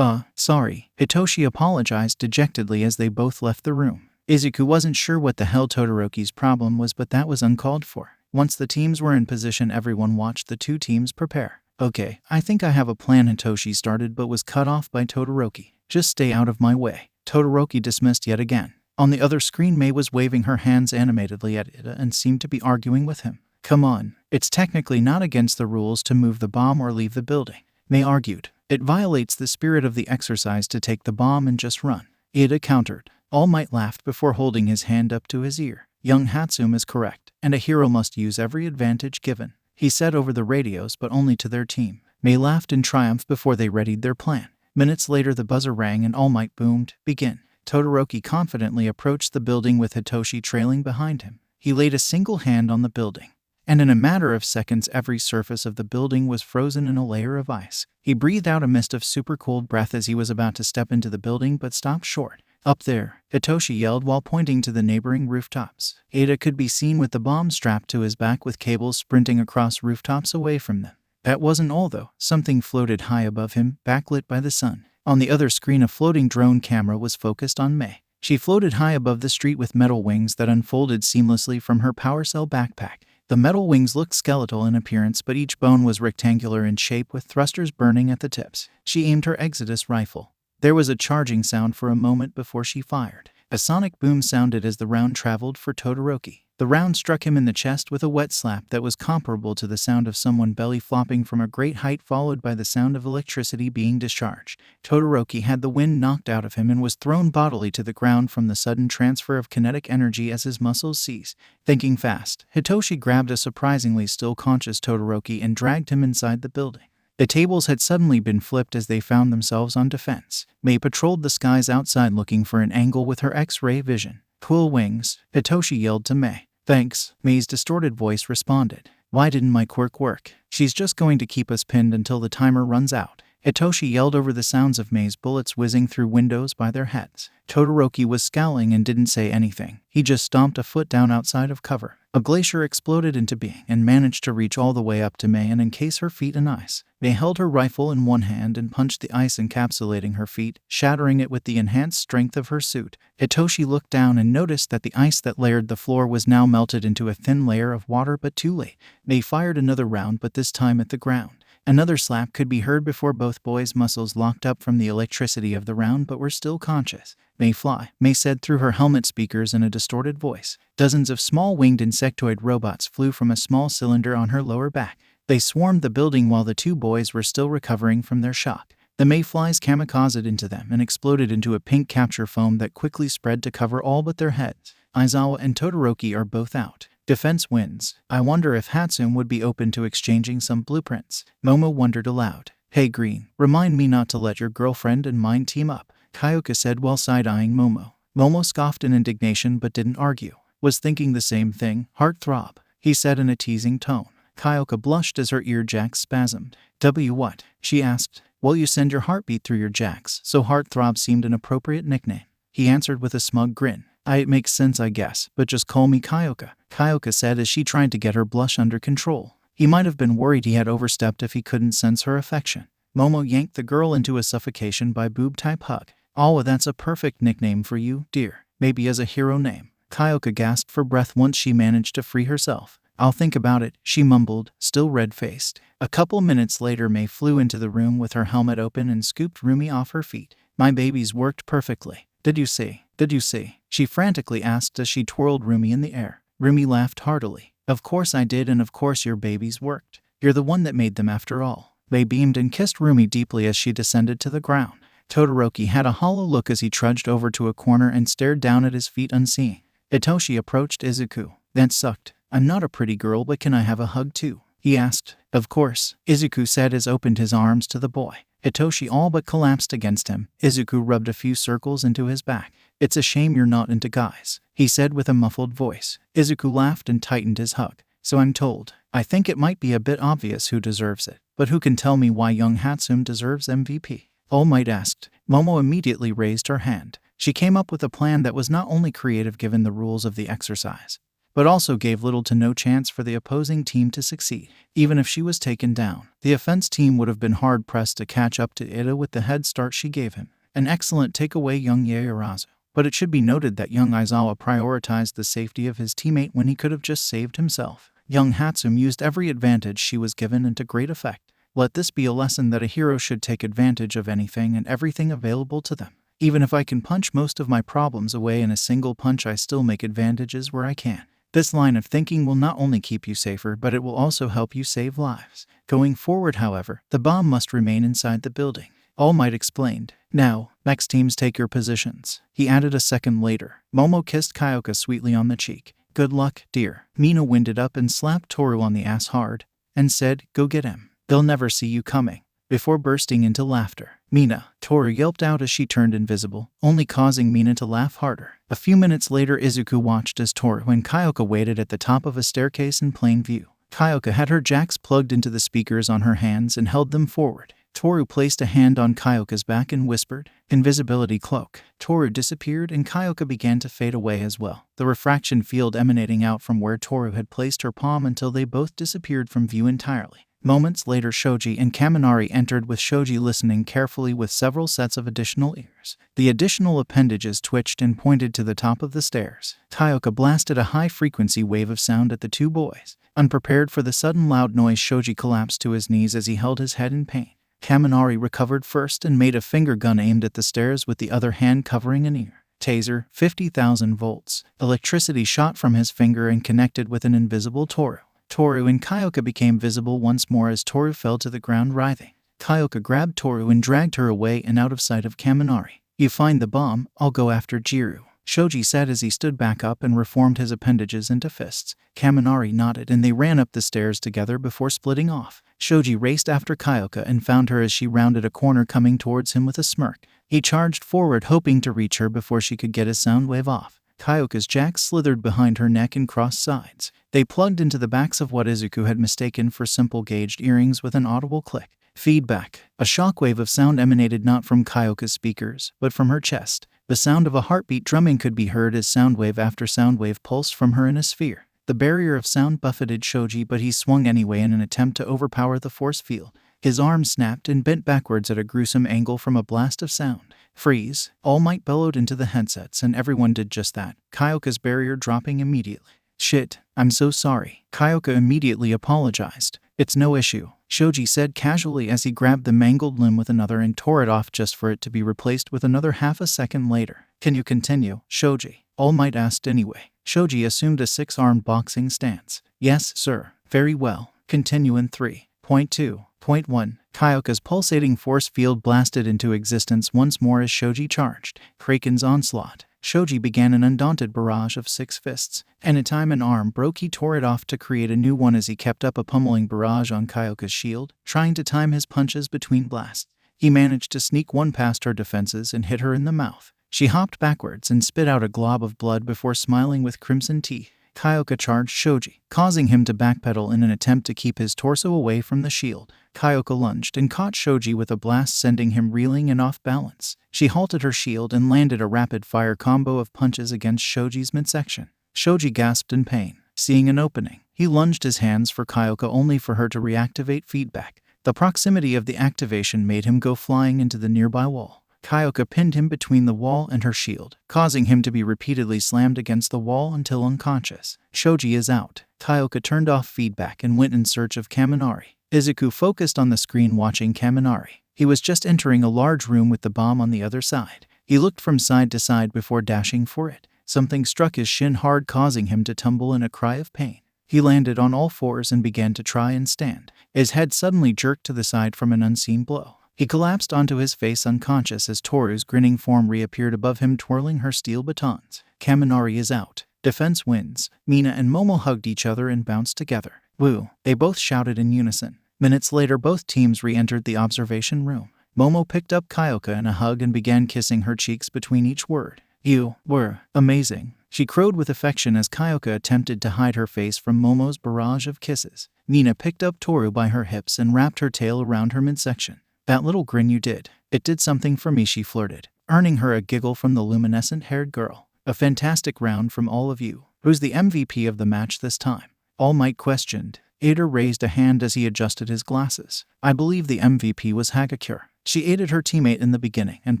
Sorry. Hitoshi apologized dejectedly as they both left the room. Izuku wasn't sure what the hell Todoroki's problem was, but that was uncalled for. Once the teams were in position, everyone watched the two teams prepare. Okay, I think I have a plan, Hitoshi started but was cut off by Todoroki. Just stay out of my way. Todoroki dismissed yet again. On the other screen, Mei was waving her hands animatedly at Ida and seemed to be arguing with him. Come on, it's technically not against the rules to move the bomb or leave the building, Mei argued. It violates the spirit of the exercise to take the bomb and just run. Ida countered. All Might laughed before holding his hand up to his ear. Young Hatsum is correct, and a hero must use every advantage given, he said over the radios, but only to their team. Mei laughed in triumph before they readied their plan. Minutes later the buzzer rang and All Might boomed, "Begin." Todoroki confidently approached the building with Hitoshi trailing behind him. He laid a single hand on the building, and in a matter of seconds every surface of the building was frozen in a layer of ice. He breathed out a mist of super cold breath as he was about to step into the building but stopped short. "Up there," Hitoshi yelled while pointing to the neighboring rooftops. Ada could be seen with the bomb strapped to his back with cables sprinting across rooftops away from them. That wasn't all though. Something floated high above him, backlit by the sun. On the other screen a floating drone camera was focused on Mei. She floated high above the street with metal wings that unfolded seamlessly from her power cell backpack. The metal wings looked skeletal in appearance, but each bone was rectangular in shape with thrusters burning at the tips. She aimed her Exodus rifle. There was a charging sound for a moment before she fired. A sonic boom sounded as the round traveled for Todoroki. The round struck him in the chest with a wet slap that was comparable to the sound of someone belly flopping from a great height, followed by the sound of electricity being discharged. Todoroki had the wind knocked out of him and was thrown bodily to the ground from the sudden transfer of kinetic energy as his muscles seized. Thinking fast, Hitoshi grabbed a surprisingly still conscious Todoroki and dragged him inside the building. The tables had suddenly been flipped as they found themselves on defense. Mei patrolled the skies outside looking for an angle with her X-ray vision. "Quill wings," Hitoshi yelled to Mei. "Thanks," Mei's distorted voice responded. "Why didn't my quirk work? She's just going to keep us pinned until the timer runs out." Hitoshi yelled over the sounds of Mei's bullets whizzing through windows by their heads. Todoroki was scowling and didn't say anything. He just stomped a foot down outside of cover. A glacier exploded into being and managed to reach all the way up to Mei and encase her feet in ice. Mei held her rifle in one hand and punched the ice encapsulating her feet, shattering it with the enhanced strength of her suit. Hitoshi looked down and noticed that the ice that layered the floor was now melted into a thin layer of water, but too late. Mei fired another round, but this time at the ground. Another slap could be heard before both boys' muscles locked up from the electricity of the round but were still conscious. "May fly," Mei said through her helmet speakers in a distorted voice. Dozens of small winged insectoid robots flew from a small cylinder on her lower back. They swarmed the building while the two boys were still recovering from their shock. The mayflies kamikazed into them and exploded into a pink capture foam that quickly spread to cover all but their heads. Aizawa and Todoroki are both out. Defense wins. I wonder if Hatsum would be open to exchanging some blueprints. Momo wondered aloud. "Hey Green, remind me not to let your girlfriend and mine team up," Kyoka said while side-eyeing Momo. Momo scoffed in indignation but didn't argue. "Was thinking the same thing, heartthrob," he said in a teasing tone. Kyoka blushed as her ear jacks spasmed. What?" she asked. "Well, you send your heartbeat through your jacks, so heartthrob seemed an appropriate nickname," he answered with a smug grin. It makes sense I guess, but just call me Kyoka," Kyoka said as she tried to get her blush under control. He might have been worried he had overstepped if he couldn't sense her affection. Momo yanked the girl into a suffocation by boob-type hug. "Oh, that's a perfect nickname for you, dear. Maybe as a hero name." Kyoka gasped for breath once she managed to free herself. "I'll think about it," she mumbled, still red-faced. A couple minutes later Mei flew into the room with her helmet open and scooped Rumi off her feet. "My babies worked perfectly. Did you see? Did you see?" she frantically asked as she twirled Rumi in the air. Rumi laughed heartily. "Of course I did, and of course your babies worked. You're the one that made them after all." They beamed and kissed Rumi deeply as she descended to the ground. Todoroki had a hollow look as he trudged over to a corner and stared down at his feet unseeing. Hitoshi approached Izuku. "That sucked. I'm not a pretty girl, but can I have a hug too?" he asked. "Of course," Izuku said as opened his arms to the boy. Hitoshi all but collapsed against him. Izuku rubbed a few circles into his back. "It's a shame you're not into guys," he said with a muffled voice. Izuku laughed and tightened his hug. "So I'm told. I think it might be a bit obvious who deserves it. But who can tell me why young Hatsum deserves MVP?" All Might asked. Momo immediately raised her hand. She came up with a plan that was not only creative given the rules of the exercise, but also gave little to no chance for the opposing team to succeed. Even if she was taken down, the offense team would have been hard-pressed to catch up to Ida with the head start she gave him. An excellent takeaway, young Yaoyorozu. But it should be noted that young Aizawa prioritized the safety of his teammate when he could have just saved himself. Young Hatsum used every advantage she was given and to great effect. Let this be a lesson that a hero should take advantage of anything and everything available to them. Even if I can punch most of my problems away in a single punch, I still make advantages where I can. This line of thinking will not only keep you safer, but it will also help you save lives. Going forward, however, the bomb must remain inside the building. All Might explained. "Now, next teams take your positions," he added a second later. Momo kissed Kyoka sweetly on the cheek. Good luck, dear. Mina winded up and slapped Toru on the ass hard and said, go get him. They'll never see you coming. Before bursting into laughter. Mina, Toru yelped out as she turned invisible, only causing Mina to laugh harder. A few minutes later, Izuku watched as Toru and Kyoka waited at the top of a staircase in plain view. Kyoka had her jacks plugged into the speakers on her hands and held them forward. Toru placed a hand on Kyoka's back and whispered, invisibility cloak. Toru disappeared and Kyoka began to fade away as well, the refraction field emanating out from where Toru had placed her palm until they both disappeared from view entirely. Moments later, Shoji and Kaminari entered with Shoji listening carefully with several sets of additional ears. The additional appendages twitched and pointed to the top of the stairs. Kyoka blasted a high-frequency wave of sound at the two boys. Unprepared for the sudden loud noise, Shoji collapsed to his knees as he held his head in pain. Kaminari recovered first and made a finger gun aimed at the stairs with the other hand covering an ear. Taser, 50,000 volts. Electricity shot from his finger and connected with an invisible Toru. Toru and Kyoka became visible once more as Toru fell to the ground writhing. Kyoka grabbed Toru and dragged her away and out of sight of Kaminari. You find the bomb, I'll go after Jiru, Shoji said as he stood back up and reformed his appendages into fists. Kaminari nodded and they ran up the stairs together before splitting off. Shoji raced after Kyoka and found her as she rounded a corner coming towards him with a smirk. He charged forward hoping to reach her before she could get his sound wave off. Kyoka's jacks slithered behind her neck and crossed sides. They plugged into the backs of what Izuku had mistaken for simple gauged earrings with an audible click. Feedback. A shockwave of sound emanated not from Kyoka's speakers, but from her chest. The sound of a heartbeat drumming could be heard as soundwave after soundwave pulsed from her in a sphere. The barrier of sound buffeted Shoji, but he swung anyway in an attempt to overpower the force field. His arm snapped and bent backwards at a gruesome angle from a blast of sound. Freeze! All Might bellowed into the headsets and everyone did just that, Kyoka's barrier dropping immediately. Shit, I'm so sorry. Kyoka immediately apologized. It's no issue, Shoji said casually as he grabbed the mangled limb with another and tore it off just for it to be replaced with another half a second later. Can you continue, Shoji? All Might asked anyway. Shoji assumed a 6-armed boxing stance. Yes, sir. Very well. Continue in 3.2.1. Kyoka's pulsating force field blasted into existence once more as Shoji charged. Kraken's onslaught. Shoji began an undaunted barrage of 6 fists. Anytime an arm broke, he tore it off to create a new one as he kept up a pummeling barrage on Kyoka's shield, trying to time his punches between blasts. He managed to sneak one past her defenses and hit her in the mouth. She hopped backwards and spit out a glob of blood before smiling with crimson teeth. Kyoka charged Shoji, causing him to backpedal in an attempt to keep his torso away from the shield. Kyoka lunged and caught Shoji with a blast, sending him reeling and off balance. She halted her shield and landed a rapid-fire combo of punches against Shoji's midsection. Shoji gasped in pain. Seeing an opening, he lunged his hands for Kyoka only for her to reactivate feedback. The proximity of the activation made him go flying into the nearby wall. Kyoka pinned him between the wall and her shield, causing him to be repeatedly slammed against the wall until unconscious. Shoji is out. Kyoka turned off feedback and went in search of Kaminari. Izuku focused on the screen watching Kaminari. He was just entering a large room with the bomb on the other side. He looked from side to side before dashing for it. Something struck his shin hard, causing him to tumble in a cry of pain. He landed on all fours and began to try and stand. His head suddenly jerked to the side from an unseen blow. He collapsed onto his face unconscious as Toru's grinning form reappeared above him, twirling her steel batons. Kaminari is out. Defense wins. Mina and Momo hugged each other and bounced together. Woo! They both shouted in unison. Minutes later, both teams re-entered the observation room. Momo picked up Kyoka in a hug and began kissing her cheeks between each word. You were amazing, she crowed with affection as Kyoka attempted to hide her face from Momo's barrage of kisses. Mina picked up Toru by her hips and wrapped her tail around her midsection. That little grin you did. It did something for me, she flirted, earning her a giggle from the luminescent-haired girl. A fantastic round from all of you. Who's the MVP of the match this time? All Might questioned. Ada raised a hand as he adjusted his glasses. I believe the MVP was Hagakure. She aided her teammate in the beginning and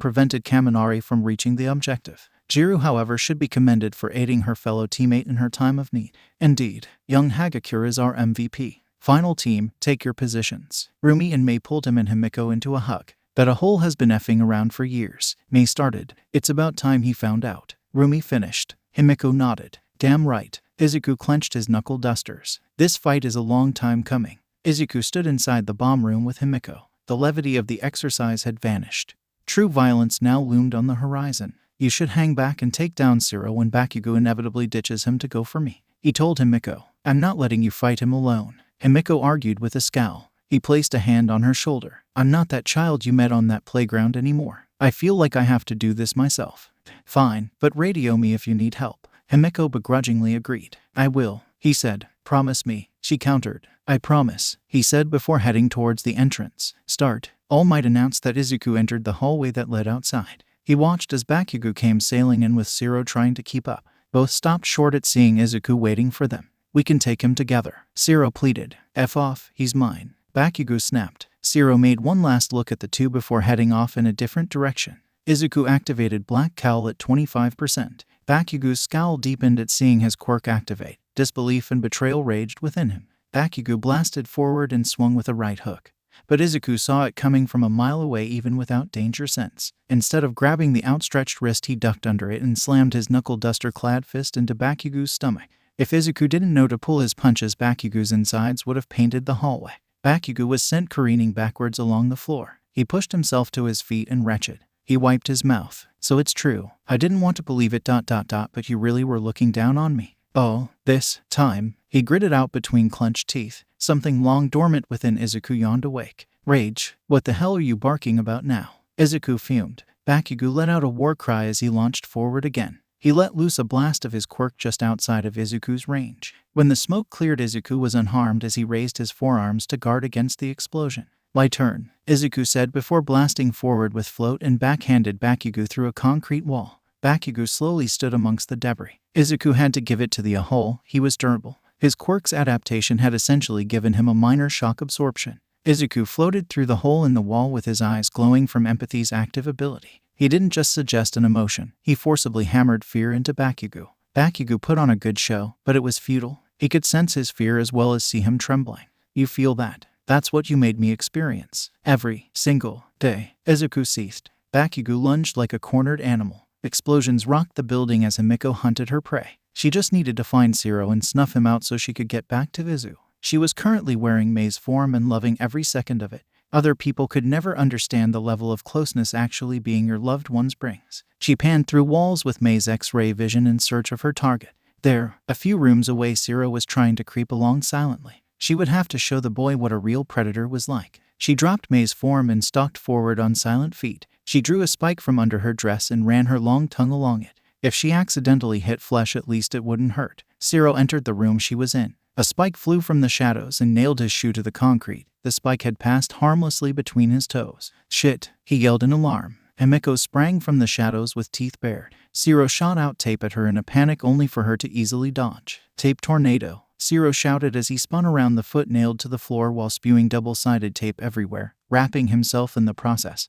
prevented Kaminari from reaching the objective. Jiru, however, should be commended for aiding her fellow teammate in her time of need. Indeed, young Hagakure is our MVP. Final team, take your positions. Rumi and Mei pulled him and Himiko into a hug. That a hole has been effing around for years. Mei started. It's about time he found out. Rumi finished. Himiko nodded. Damn right. Izuku clenched his knuckle dusters. This fight is a long time coming. Izuku stood inside the bomb room with Himiko. The levity of the exercise had vanished. True violence now loomed on the horizon. You should hang back and take down Zero when Bakugo inevitably ditches him to go for me, he told Himiko. I'm not letting you fight him alone. Himiko argued with a scowl. He placed a hand on her shoulder. I'm not that child you met on that playground anymore. I feel like I have to do this myself. Fine, but radio me if you need help. Himiko begrudgingly agreed. I will, he said. Promise me, she countered. I promise, he said before heading towards the entrance. Start. All Might announced that Izuku entered the hallway that led outside. He watched as Bakugo came sailing in with Zero trying to keep up. Both stopped short at seeing Izuku waiting for them. We can take him together, Zero pleaded. F off, he's mine. Bakugo snapped. Zero made one last look at the two before heading off in a different direction. Izuku activated Black Cowl at 25%. Bakugo's scowl deepened at seeing his quirk activate. Disbelief and betrayal raged within him. Bakugo blasted forward and swung with a right hook. But Izuku saw it coming from a mile away even without danger sense. Instead of grabbing the outstretched wrist, he ducked under it and slammed his knuckle-duster-clad fist into Bakugo's stomach. If Izuku didn't know to pull his punches, Bakugo's insides would have painted the hallway. Bakugo was sent careening backwards along the floor. He pushed himself to his feet and wretched. He wiped his mouth. So it's true. I didn't want to believe it ... but you really were looking down on me. Oh, this time, he gritted out between clenched teeth. Something long dormant within Izuku yawned awake. Rage. What the hell are you barking about now? Izuku fumed. Bakugo let out a war cry as he launched forward again. He let loose a blast of his quirk just outside of Izuku's range. When the smoke cleared, Izuku was unharmed as he raised his forearms to guard against the explosion. My turn, Izuku said before blasting forward with float and backhanded Bakugo through a concrete wall. Bakugo slowly stood amongst the debris. Izuku had to give it to the Ahole, he was durable. His quirk's adaptation had essentially given him a minor shock absorption. Izuku floated through the hole in the wall with his eyes glowing from empathy's active ability. He didn't just suggest an emotion, he forcibly hammered fear into Bakugo. Bakugo put on a good show, but it was futile. He could sense his fear as well as see him trembling. You feel that? That's what you made me experience. Every single day. Izuku ceased. Bakugo lunged like a cornered animal. Explosions rocked the building as Himiko hunted her prey. She just needed to find Zero and snuff him out so she could get back to Izu. She was currently wearing Mei's form and loving every second of it. Other people could never understand the level of closeness actually being your loved ones brings. She panned through walls with Mei's X-ray vision in search of her target. There, a few rooms away, Zero was trying to creep along silently. She would have to show the boy what a real predator was like. She dropped Mei's form and stalked forward on silent feet. She drew a spike from under her dress and ran her long tongue along it. If she accidentally hit flesh, at least it wouldn't hurt. Zero entered the room she was in. A spike flew from the shadows and nailed his shoe to the concrete. The spike had passed harmlessly between his toes. Shit, he yelled in alarm. Himiko sprang from the shadows with teeth bared. Zero shot out tape at her in a panic only for her to easily dodge. Tape tornado, Zero shouted as he spun around the foot nailed to the floor while spewing double-sided tape everywhere, wrapping himself in the process.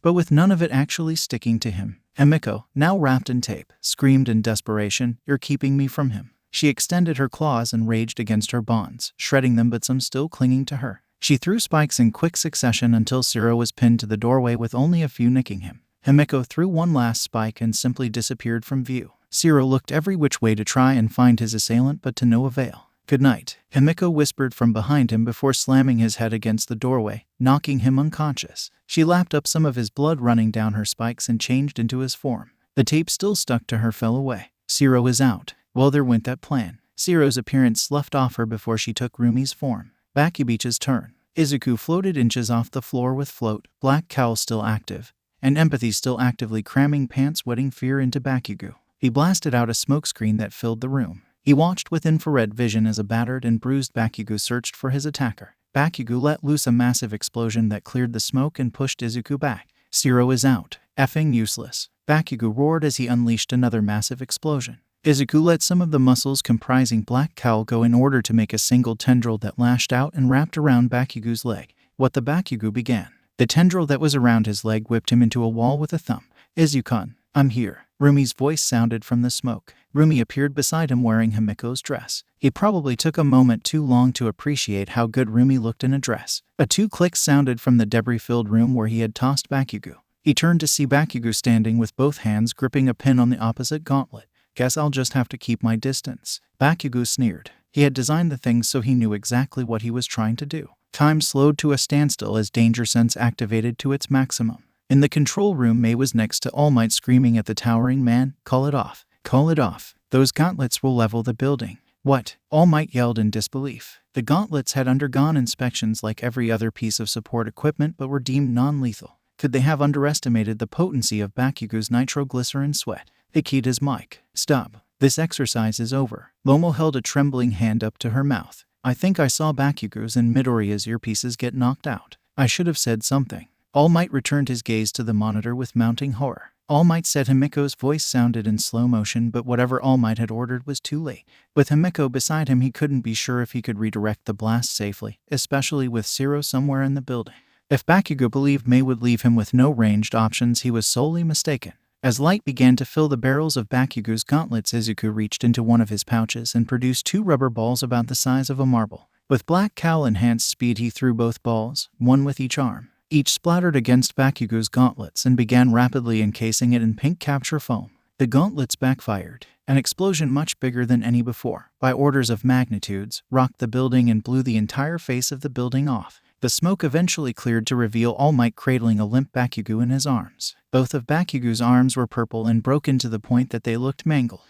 But with none of it actually sticking to him. Himiko, now wrapped in tape, screamed in desperation, "You're keeping me from him." She extended her claws and raged against her bonds, shredding them but some still clinging to her. She threw spikes in quick succession until Zero was pinned to the doorway with only a few nicking him. Himiko threw one last spike and simply disappeared from view. Zero looked every which way to try and find his assailant, but to no avail. "Good night," Himiko whispered from behind him before slamming his head against the doorway, knocking him unconscious. She lapped up some of his blood running down her spikes and changed into his form. The tape still stuck to her fell away. Zero is out. Well, there went that plan. Zero's appearance sloughed off her before she took Rumi's form. Bakubich's turn. Izuku floated inches off the floor with float, Black Cowl still active, and empathy still actively cramming pants-wetting fear into Bakugo. He blasted out a smokescreen that filled the room. He watched with infrared vision as a battered and bruised Bakugo searched for his attacker. Bakugo let loose a massive explosion that cleared the smoke and pushed Izuku back. Zero is out. Effing useless. Bakugo roared as he unleashed another massive explosion. Izuku let some of the muscles comprising Black Cowl go in order to make a single tendril that lashed out and wrapped around Bakugo's leg. What the Bakugo began. The tendril that was around his leg whipped him into a wall with a thump. "Izuku, I'm here." Rumi's voice sounded from the smoke. Rumi appeared beside him wearing Himiko's dress. He probably took a moment too long to appreciate how good Rumi looked in a dress. A two clicks sounded from the debris-filled room where he had tossed Bakugo. He turned to see Bakugo standing with both hands gripping a pin on the opposite gauntlet. "Guess I'll just have to keep my distance." Bakugo sneered. He had designed the thing so he knew exactly what he was trying to do. Time slowed to a standstill as danger sense activated to its maximum. In the control room, May was next to All Might, screaming at the towering man, "Call it off. Call it off. Those gauntlets will level the building." "What?" All Might yelled in disbelief. The gauntlets had undergone inspections like every other piece of support equipment but were deemed non-lethal. Could they have underestimated the potency of Bakugo's nitroglycerin sweat? He keyed his mic. "Stop. This exercise is over." Momo held a trembling hand up to her mouth. "I think I saw Bakugo's and Midoriya's earpieces get knocked out. I should have said something." All Might returned his gaze to the monitor with mounting horror. All Might said. Himiko's voice sounded in slow motion, but whatever All Might had ordered was too late. With Himiko beside him, he couldn't be sure if he could redirect the blast safely, especially with Zero somewhere in the building. If Bakugo believed May would leave him with no ranged options, he was sorely mistaken. As light began to fill the barrels of Bakugo's gauntlets, Izuku reached into one of his pouches and produced 2 rubber balls about the size of a marble. With Black Cowl-enhanced speed, he threw both balls, one with each arm. Each splattered against Bakugo's gauntlets and began rapidly encasing it in pink capture foam. The gauntlets backfired. An explosion much bigger than any before, by orders of magnitudes, rocked the building and blew the entire face of the building off. The smoke eventually cleared to reveal All Might cradling a limp Bakugo in his arms. Both of Bakugo's arms were purple and broken to the point that they looked mangled.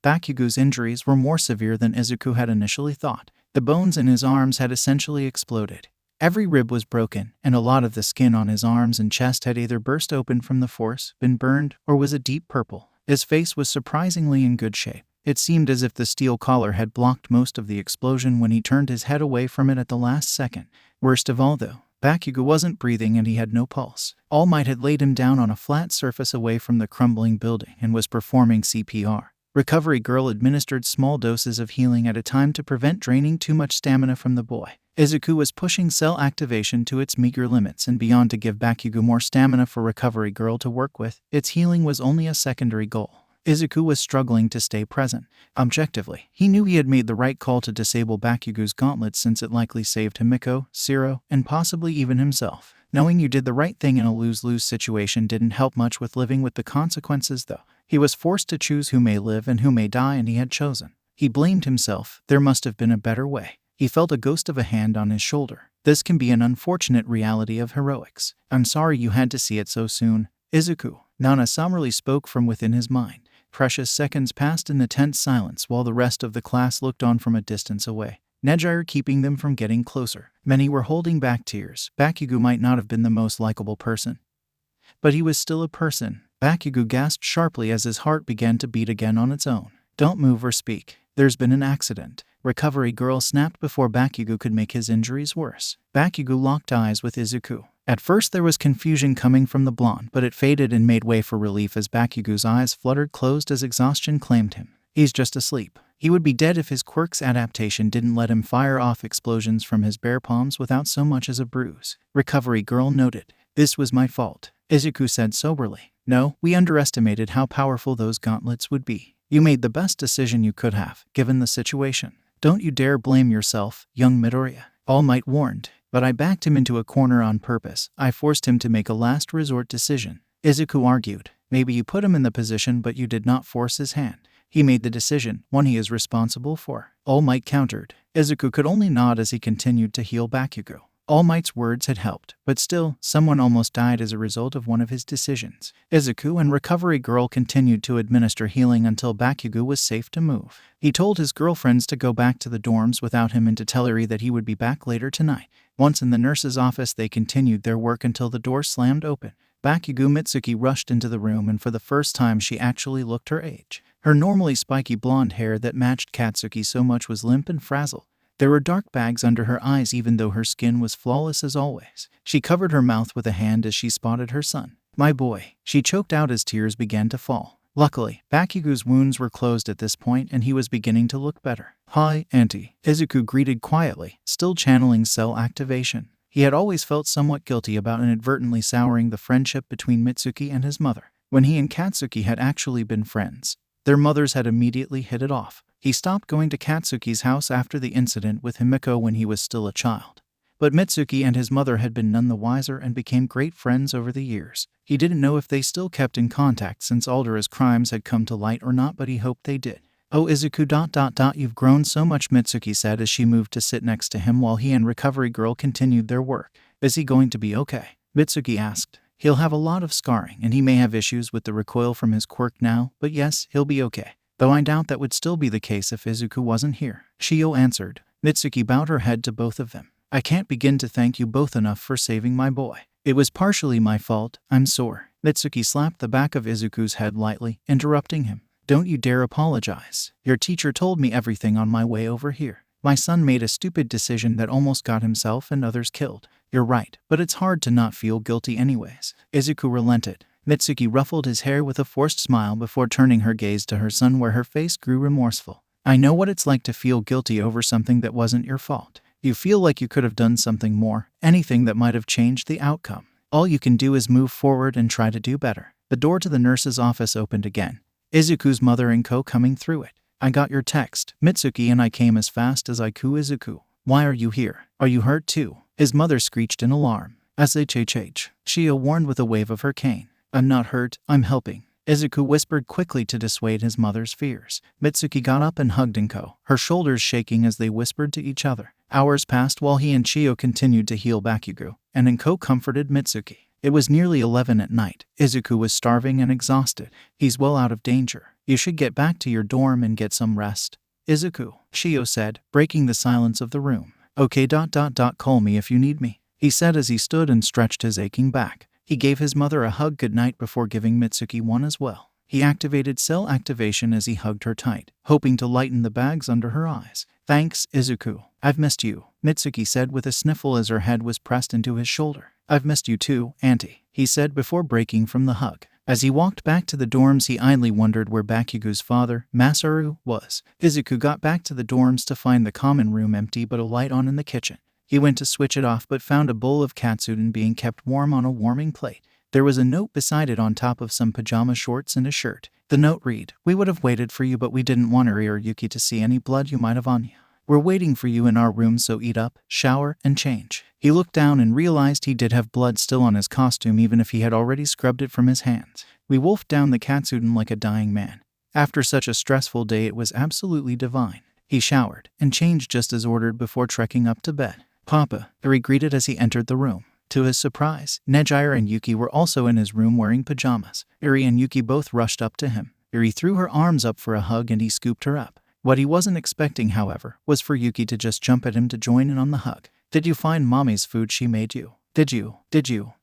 Bakugo's injuries were more severe than Izuku had initially thought. The bones in his arms had essentially exploded. Every rib was broken, and a lot of the skin on his arms and chest had either burst open from the force, been burned, or was a deep purple. His face was surprisingly in good shape. It seemed as if the steel collar had blocked most of the explosion when he turned his head away from it at the last second. Worst of all, though, Bakugo wasn't breathing and he had no pulse. All Might had laid him down on a flat surface away from the crumbling building and was performing CPR. Recovery Girl administered small doses of healing at a time to prevent draining too much stamina from the boy. Izuku was pushing cell activation to its meager limits and beyond to give Bakugo more stamina for Recovery Girl to work with. Its healing was only a secondary goal. Izuku was struggling to stay present. Objectively, he knew he had made the right call to disable Bakugo's gauntlets since it likely saved Himiko, Zero, and possibly even himself. Knowing you did the right thing in a lose-lose situation didn't help much with living with the consequences, though. He was forced to choose who may live and who may die, and he had chosen. He blamed himself. There must have been a better way. He felt a ghost of a hand on his shoulder. This can be an unfortunate reality of heroics. "I'm sorry you had to see it so soon, Izuku." Nana summarily spoke from within his mind. Precious seconds passed in the tense silence while the rest of the class looked on from a distance away, Nejire keeping them from getting closer. Many were holding back tears. Bakugo might not have been the most likable person, but he was still a person. Bakugo gasped sharply as his heart began to beat again on its own. "Don't move or speak. There's been an accident." Recovery Girl snapped before Bakugo could make his injuries worse. Bakugo locked eyes with Izuku. At first there was confusion coming from the blonde, but it faded and made way for relief as Bakugo's eyes fluttered closed as exhaustion claimed him. "He's just asleep. He would be dead if his Quirks adaptation didn't let him fire off explosions from his bare palms without so much as a bruise." Recovery Girl noted. "This was my fault," Izuku said soberly. "No, we underestimated how powerful those gauntlets would be. You made the best decision you could have, given the situation. Don't you dare blame yourself, young Midoriya," All Might warned. "But I backed him into a corner on purpose. I forced him to make a last resort decision," Izuku argued. "Maybe you put him in the position, but you did not force his hand. He made the decision, one he is responsible for," All Might countered. Izuku could only nod as he continued to heal Bakugo. All Might's words had helped, but still, someone almost died as a result of one of his decisions. Izuku and Recovery Girl continued to administer healing until Bakugo was safe to move. He told his girlfriends to go back to the dorms without him and to tell Eri that he would be back later tonight. Once in the nurse's office, they continued their work until the door slammed open. Bakugo Mitsuki rushed into the room, and for the first time she actually looked her age. Her normally spiky blonde hair that matched Katsuki so much was limp and frazzled. There were dark bags under her eyes even though her skin was flawless as always. She covered her mouth with a hand as she spotted her son. "My boy," she choked out as tears began to fall. Luckily, Bakugo's wounds were closed at this point and he was beginning to look better. "Hi, Auntie," Izuku greeted quietly, still channeling cell activation. He had always felt somewhat guilty about inadvertently souring the friendship between Mitsuki and his mother. When he and Katsuki had actually been friends, their mothers had immediately hit it off. He stopped going to Katsuki's house after the incident with Himiko when he was still a child. But Mitsuki and his mother had been none the wiser and became great friends over the years. He didn't know if they still kept in contact since Aldera's crimes had come to light or not, but he hoped they did. Oh Izuku ... You've grown so much, Mitsuki said as she moved to sit next to him while he and Recovery Girl continued their work. Is he going to be okay? Mitsuki asked. He'll have a lot of scarring and he may have issues with the recoil from his quirk now, but yes, he'll be okay. Though I doubt that would still be the case if Izuku wasn't here, Shio answered. Mitsuki bowed her head to both of them. I can't begin to thank you both enough for saving my boy. It was partially my fault, I'm sore. Mitsuki slapped the back of Izuku's head lightly, interrupting him. Don't you dare apologize. Your teacher told me everything on my way over here. My son made a stupid decision that almost got himself and others killed. You're right, but it's hard to not feel guilty anyways. Izuku relented. Mitsuki ruffled his hair with a forced smile before turning her gaze to her son where her face grew remorseful. I know what it's like to feel guilty over something that wasn't your fault. You feel like you could have done something more, anything that might have changed the outcome. All you can do is move forward and try to do better. The door to the nurse's office opened again. Izuku's mother and Co coming through it. I got your text. Mitsuki and I came as fast as I could. Izuku. Why are you here? Are you hurt too? His mother screeched in alarm. SHHH. Shio warned with a wave of her cane. I'm not hurt, I'm helping. Izuku whispered quickly to dissuade his mother's fears. Mitsuki got up and hugged Inko, her shoulders shaking as they whispered to each other. Hours passed while he and Shio continued to heal Bakugo, and Inko comforted Mitsuki. It was nearly 11 at night. Izuku was starving and exhausted. He's well out of danger. You should get back to your dorm and get some rest. Izuku, Shio said, breaking the silence of the room. Okay. Call me if you need me, he said as he stood and stretched his aching back. He gave his mother a hug goodnight before giving Mitsuki one as well. He activated cell activation as he hugged her tight, hoping to lighten the bags under her eyes. Thanks, Izuku. I've missed you, Mitsuki said with a sniffle as her head was pressed into his shoulder. I've missed you too, Auntie, he said before breaking from the hug. As he walked back to the dorms, he idly wondered where Bakugo's father, Masaru, was. Izuku got back to the dorms to find the common room empty but a light on in the kitchen. He went to switch it off but found a bowl of katsudon being kept warm on a warming plate. There was a note beside it on top of some pajama shorts and a shirt. The note read, "We would have waited for you but we didn't want Eri or Yuki to see any blood you might have on you. We're waiting for you in our room, so eat up, shower, and change." He looked down and realized he did have blood still on his costume even if he had already scrubbed it from his hands. We wolfed down the katsudon like a dying man. After such a stressful day it was absolutely divine. He showered and changed just as ordered before trekking up to bed. Papa, Eri greeted as he entered the room. To his surprise, Nejire and Yuki were also in his room wearing pajamas. Eri and Yuki both rushed up to him. Eri threw her arms up for a hug and he scooped her up. What he wasn't expecting, however, was for Yuki to just jump at him to join in on the hug. Did you find Mommy's food she made you? Did you?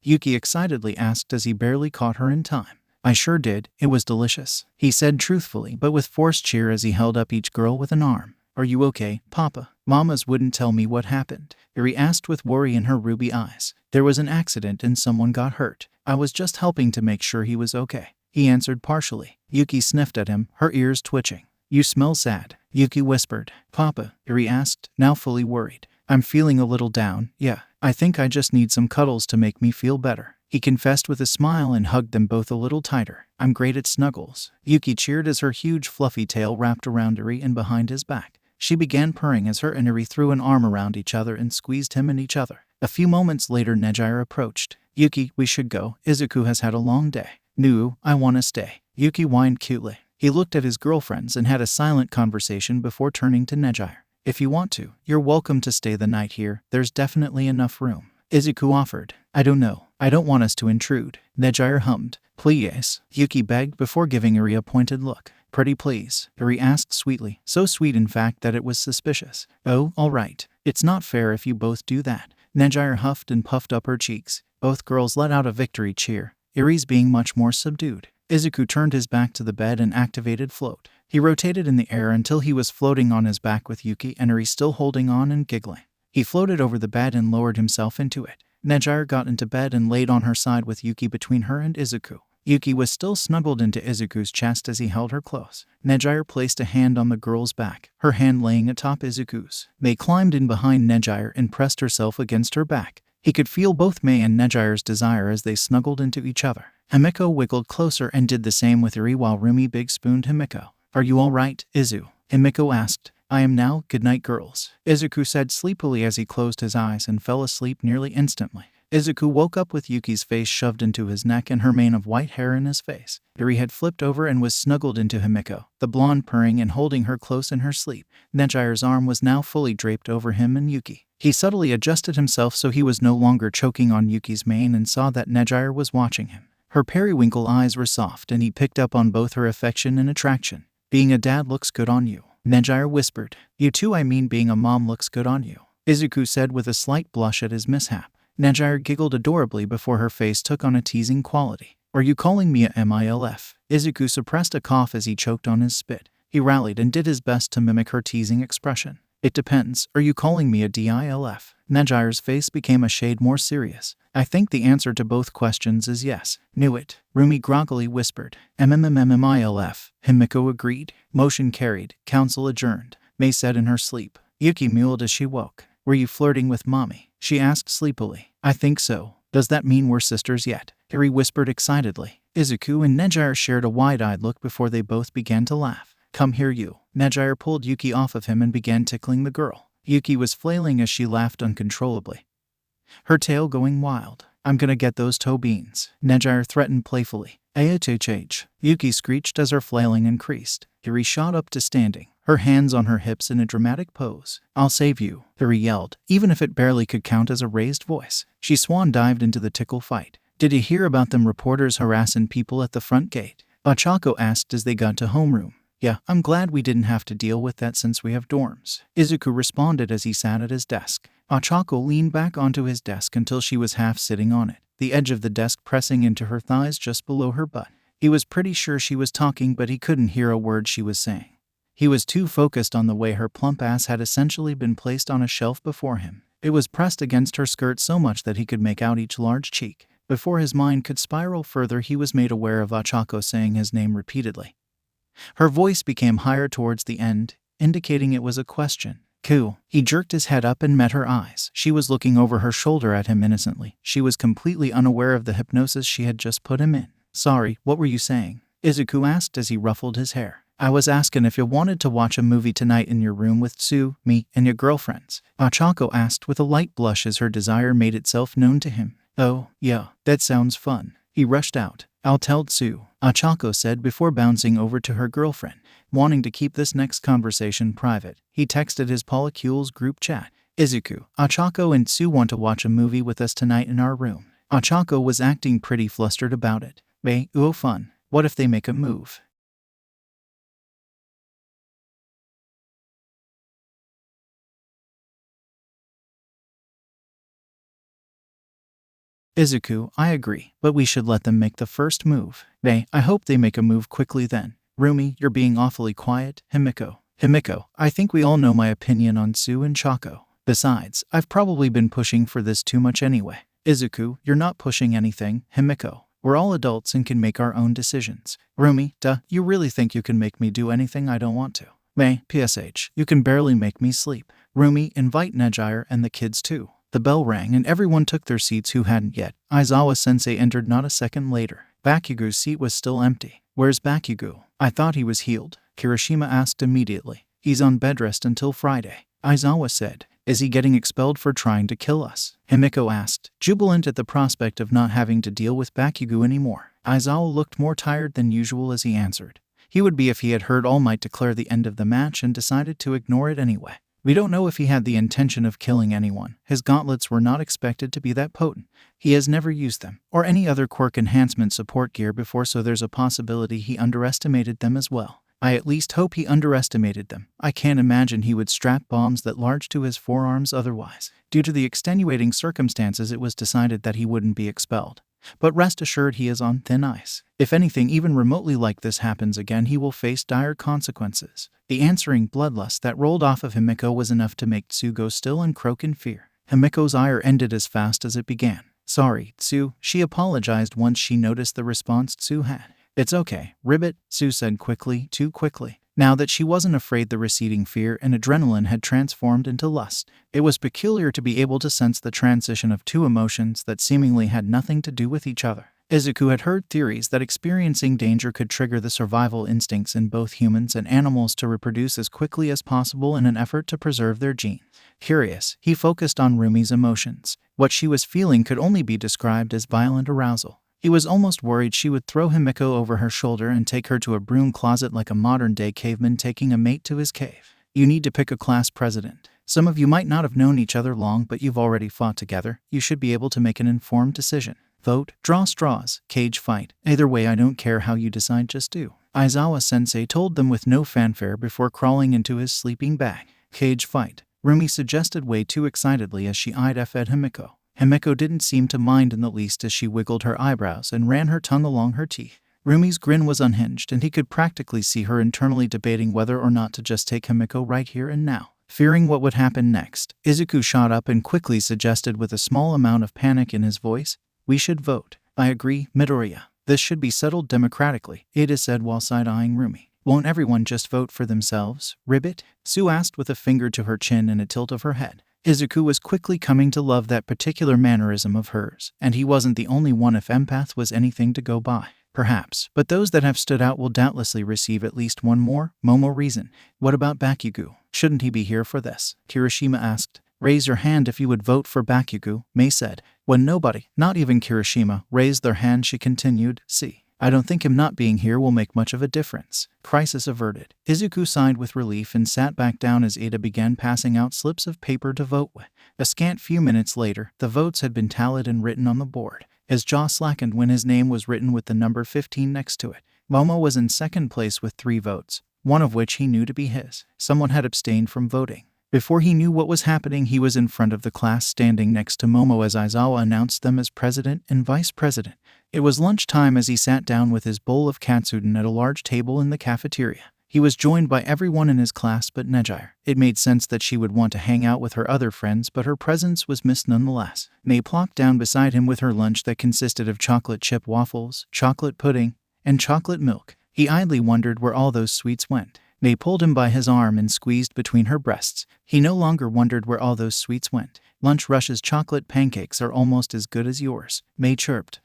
Yuki excitedly asked as he barely caught her in time. I sure did, it was delicious, he said truthfully but with forced cheer as he held up each girl with an arm. Are you okay, Papa? Mamas wouldn't tell me what happened, Eri asked with worry in her ruby eyes. There was an accident and someone got hurt. I was just helping to make sure he was okay, he answered partially. Yuki sniffed at him, her ears twitching. You smell sad, Yuki whispered. Papa, Eri asked, now fully worried. I'm feeling a little down, yeah. I think I just need some cuddles to make me feel better, he confessed with a smile and hugged them both a little tighter. I'm great at snuggles, Yuki cheered as her huge fluffy tail wrapped around Eri and behind his back. She began purring as her and Eri threw an arm around each other and squeezed him and each other. A few moments later Nejire approached. Yuki, we should go. Izuku has had a long day. No, I want to stay, Yuki whined cutely. He looked at his girlfriends and had a silent conversation before turning to Nejire. If you want to, you're welcome to stay the night here. There's definitely enough room, Izuku offered. I don't know. I don't want us to intrude, Nejire hummed. Please, Yuki begged before giving Eri a pointed look. Pretty please, Eri asked sweetly, so sweet in fact that it was suspicious. Oh, all right. It's not fair if you both do that. Nejire huffed and puffed up her cheeks. Both girls let out a victory cheer, Eri's being much more subdued. Izuku turned his back to the bed and activated float. He rotated in the air until he was floating on his back with Yuki and Eri still holding on and giggling. He floated over the bed and lowered himself into it. Nejire got into bed and laid on her side with Yuki between her and Izuku. Yuki was still snuggled into Izuku's chest as he held her close. Nejire placed a hand on the girl's back, her hand laying atop Izuku's. Mei climbed in behind Nejire and pressed herself against her back. He could feel both Mei and Nejire's desire as they snuggled into each other. Himiko wiggled closer and did the same with Eri while Rumi big spooned Himiko. Are you all right, Izu? Himiko asked. I am now, good night girls, Izuku said sleepily as he closed his eyes and fell asleep nearly instantly. Izuku woke up with Yuki's face shoved into his neck and her mane of white hair in his face. Yuri had flipped over and was snuggled into Himiko, the blonde purring and holding her close in her sleep. Nejire's arm was now fully draped over him and Yuki. He subtly adjusted himself so he was no longer choking on Yuki's mane and saw that Nejire was watching him. Her periwinkle eyes were soft and he picked up on both her affection and attraction. Being a dad looks good on you, Nejire whispered. You too, I mean being a mom looks good on you, Izuku said with a slight blush at his mishap. Nejire giggled adorably before her face took on a teasing quality. Are you calling me a MILF? Izuku suppressed a cough as he choked on his spit. He rallied and did his best to mimic her teasing expression. It depends. Are you calling me a DILF? Nejire's face became a shade more serious. I think the answer to both questions is yes. Knew it, Rumi groggily whispered. MMMMILF. Himiko agreed. Motion carried. Council adjourned, Mei said in her sleep. Yuki mewled as she woke. Were you flirting with mommy? She asked sleepily. I think so. Does that mean we're sisters yet? Yuri whispered excitedly. Izuku and Nejire shared a wide-eyed look before they both began to laugh. Come here you. Nejire pulled Yuki off of him and began tickling the girl. Yuki was flailing as she laughed uncontrollably, her tail going wild. I'm gonna get those toe beans, Nejire threatened playfully. AHHH. Yuki screeched as her flailing increased. Yuri shot up to standing, her hands on her hips in a dramatic pose. I'll save you, Yuri yelled, even if it barely could count as a raised voice. She swan-dived into the tickle fight. Did you hear about them reporters harassing people at the front gate? Ochako asked as they got to homeroom. Yeah, I'm glad we didn't have to deal with that since we have dorms, Izuku responded as he sat at his desk. Ochako leaned back onto his desk until she was half sitting on it, the edge of the desk pressing into her thighs just below her butt. He was pretty sure she was talking, but he couldn't hear a word she was saying. He was too focused on the way her plump ass had essentially been placed on a shelf before him. It was pressed against her skirt so much that he could make out each large cheek. Before his mind could spiral further, he was made aware of Ochako saying his name repeatedly. Her voice became higher towards the end, indicating it was a question. Cool. He jerked his head up and met her eyes. She was looking over her shoulder at him innocently. She was completely unaware of the hypnosis she had just put him in. Sorry, what were you saying? Izuku asked as he ruffled his hair. I was asking if you wanted to watch a movie tonight in your room with Tsu, me, and your girlfriends. Ochako asked with a light blush as her desire made itself known to him. Oh, yeah, that sounds fun. He rushed out. I'll tell Tsu, Ochako said before bouncing over to her girlfriend. Wanting to keep this next conversation private, he texted his polycules group chat. Izuku, Ochako and Tsu want to watch a movie with us tonight in our room. Ochako was acting pretty flustered about it. Ooh, fun. What if they make a move? Izuku, I agree, but we should let them make the first move. I hope they make a move quickly then. Rumi, you're being awfully quiet. Himiko, I think we all know my opinion on Tsu and Chako. Besides, I've probably been pushing for this too much anyway. Izuku, you're not pushing anything. Himiko, we're all adults and can make our own decisions. Rumi, you really think you can make me do anything I don't want to? PSH, you can barely make me sleep. Rumi, invite Nejire and the kids too. The bell rang and everyone took their seats who hadn't yet. Aizawa-sensei entered not a second later. Bakugu's seat was still empty. Where's Bakugu? I thought he was healed, Kirishima asked immediately. He's on bed rest until Friday, Aizawa said. Is he getting expelled for trying to kill us? Himiko asked, jubilant at the prospect of not having to deal with Bakugu anymore. Aizawa looked more tired than usual as he answered. He would be if he had heard All Might declare the end of the match and decided to ignore it anyway. We don't know if he had the intention of killing anyone. His gauntlets were not expected to be that potent. He has never used them, or any other quirk enhancement support gear before, so there's a possibility he underestimated them as well. I at least hope he underestimated them. I can't imagine he would strap bombs that large to his forearms otherwise. Due to the extenuating circumstances, it was decided that he wouldn't be expelled. But rest assured he is on thin ice. If anything even remotely like this happens again, he will face dire consequences. The answering bloodlust that rolled off of Himiko was enough to make Tsu go still and croak in fear. Himiko's ire ended as fast as it began. Sorry, Tsu, she apologized once she noticed the response Tsu had. It's okay, Ribbit, Tsu said quickly, too quickly. Now that she wasn't afraid, the receding fear and adrenaline had transformed into lust. It was peculiar to be able to sense the transition of two emotions that seemingly had nothing to do with each other. Izuku had heard theories that experiencing danger could trigger the survival instincts in both humans and animals to reproduce as quickly as possible in an effort to preserve their genes. Curious, he focused on Rumi's emotions. What she was feeling could only be described as violent arousal. He was almost worried she would throw Himiko over her shoulder and take her to a broom closet like a modern-day caveman taking a mate to his cave. You need to pick a class president. Some of you might not have known each other long, but you've already fought together. You should be able to make an informed decision. Vote, draw straws, cage fight. Either way, I don't care how you decide, just do. Aizawa-sensei told them with no fanfare before crawling into his sleeping bag. Cage fight, Rumi suggested way too excitedly as she eyed F at Himiko. Himiko didn't seem to mind in the least as she wiggled her eyebrows and ran her tongue along her teeth. Rumi's grin was unhinged, and he could practically see her internally debating whether or not to just take Himiko right here and now. Fearing what would happen next, Izuku shot up and quickly suggested with a small amount of panic in his voice, "We should vote." "I agree, Midoriya. This should be settled democratically," Ada said while side-eyeing Rumi. "Won't everyone just vote for themselves, Ribbit?" Sue asked with a finger to her chin and a tilt of her head. Izuku was quickly coming to love that particular mannerism of hers, and he wasn't the only one if empath was anything to go by. Perhaps, but those that have stood out will doubtlessly receive at least one more. Momo reasoned. "What about Bakugo? Shouldn't he be here for this?" Kirishima asked. "Raise your hand if you would vote for Bakugo," Mei said. When nobody, not even Kirishima, raised their hand, she continued, "See, I don't think him not being here will make much of a difference." Crisis averted. Izuku sighed with relief and sat back down as Ada began passing out slips of paper to vote with. A scant few minutes later, the votes had been tallied and written on the board. His jaw slackened when his name was written with the number 15 next to it. Momo was in second place with 3 votes, one of which he knew to be his. Someone had abstained from voting. Before he knew what was happening, he was in front of the class standing next to Momo as Aizawa announced them as president and vice president. It was lunchtime as he sat down with his bowl of katsudon at a large table in the cafeteria. He was joined by everyone in his class but Nejire. It made sense that she would want to hang out with her other friends, but her presence was missed nonetheless. Mei plopped down beside him with her lunch that consisted of chocolate chip waffles, chocolate pudding, and chocolate milk. He idly wondered where all those sweets went. Mei pulled him by his arm and squeezed between her breasts. He no longer wondered where all those sweets went. "Lunch Rush's chocolate pancakes are almost as good as yours," Mei chirped.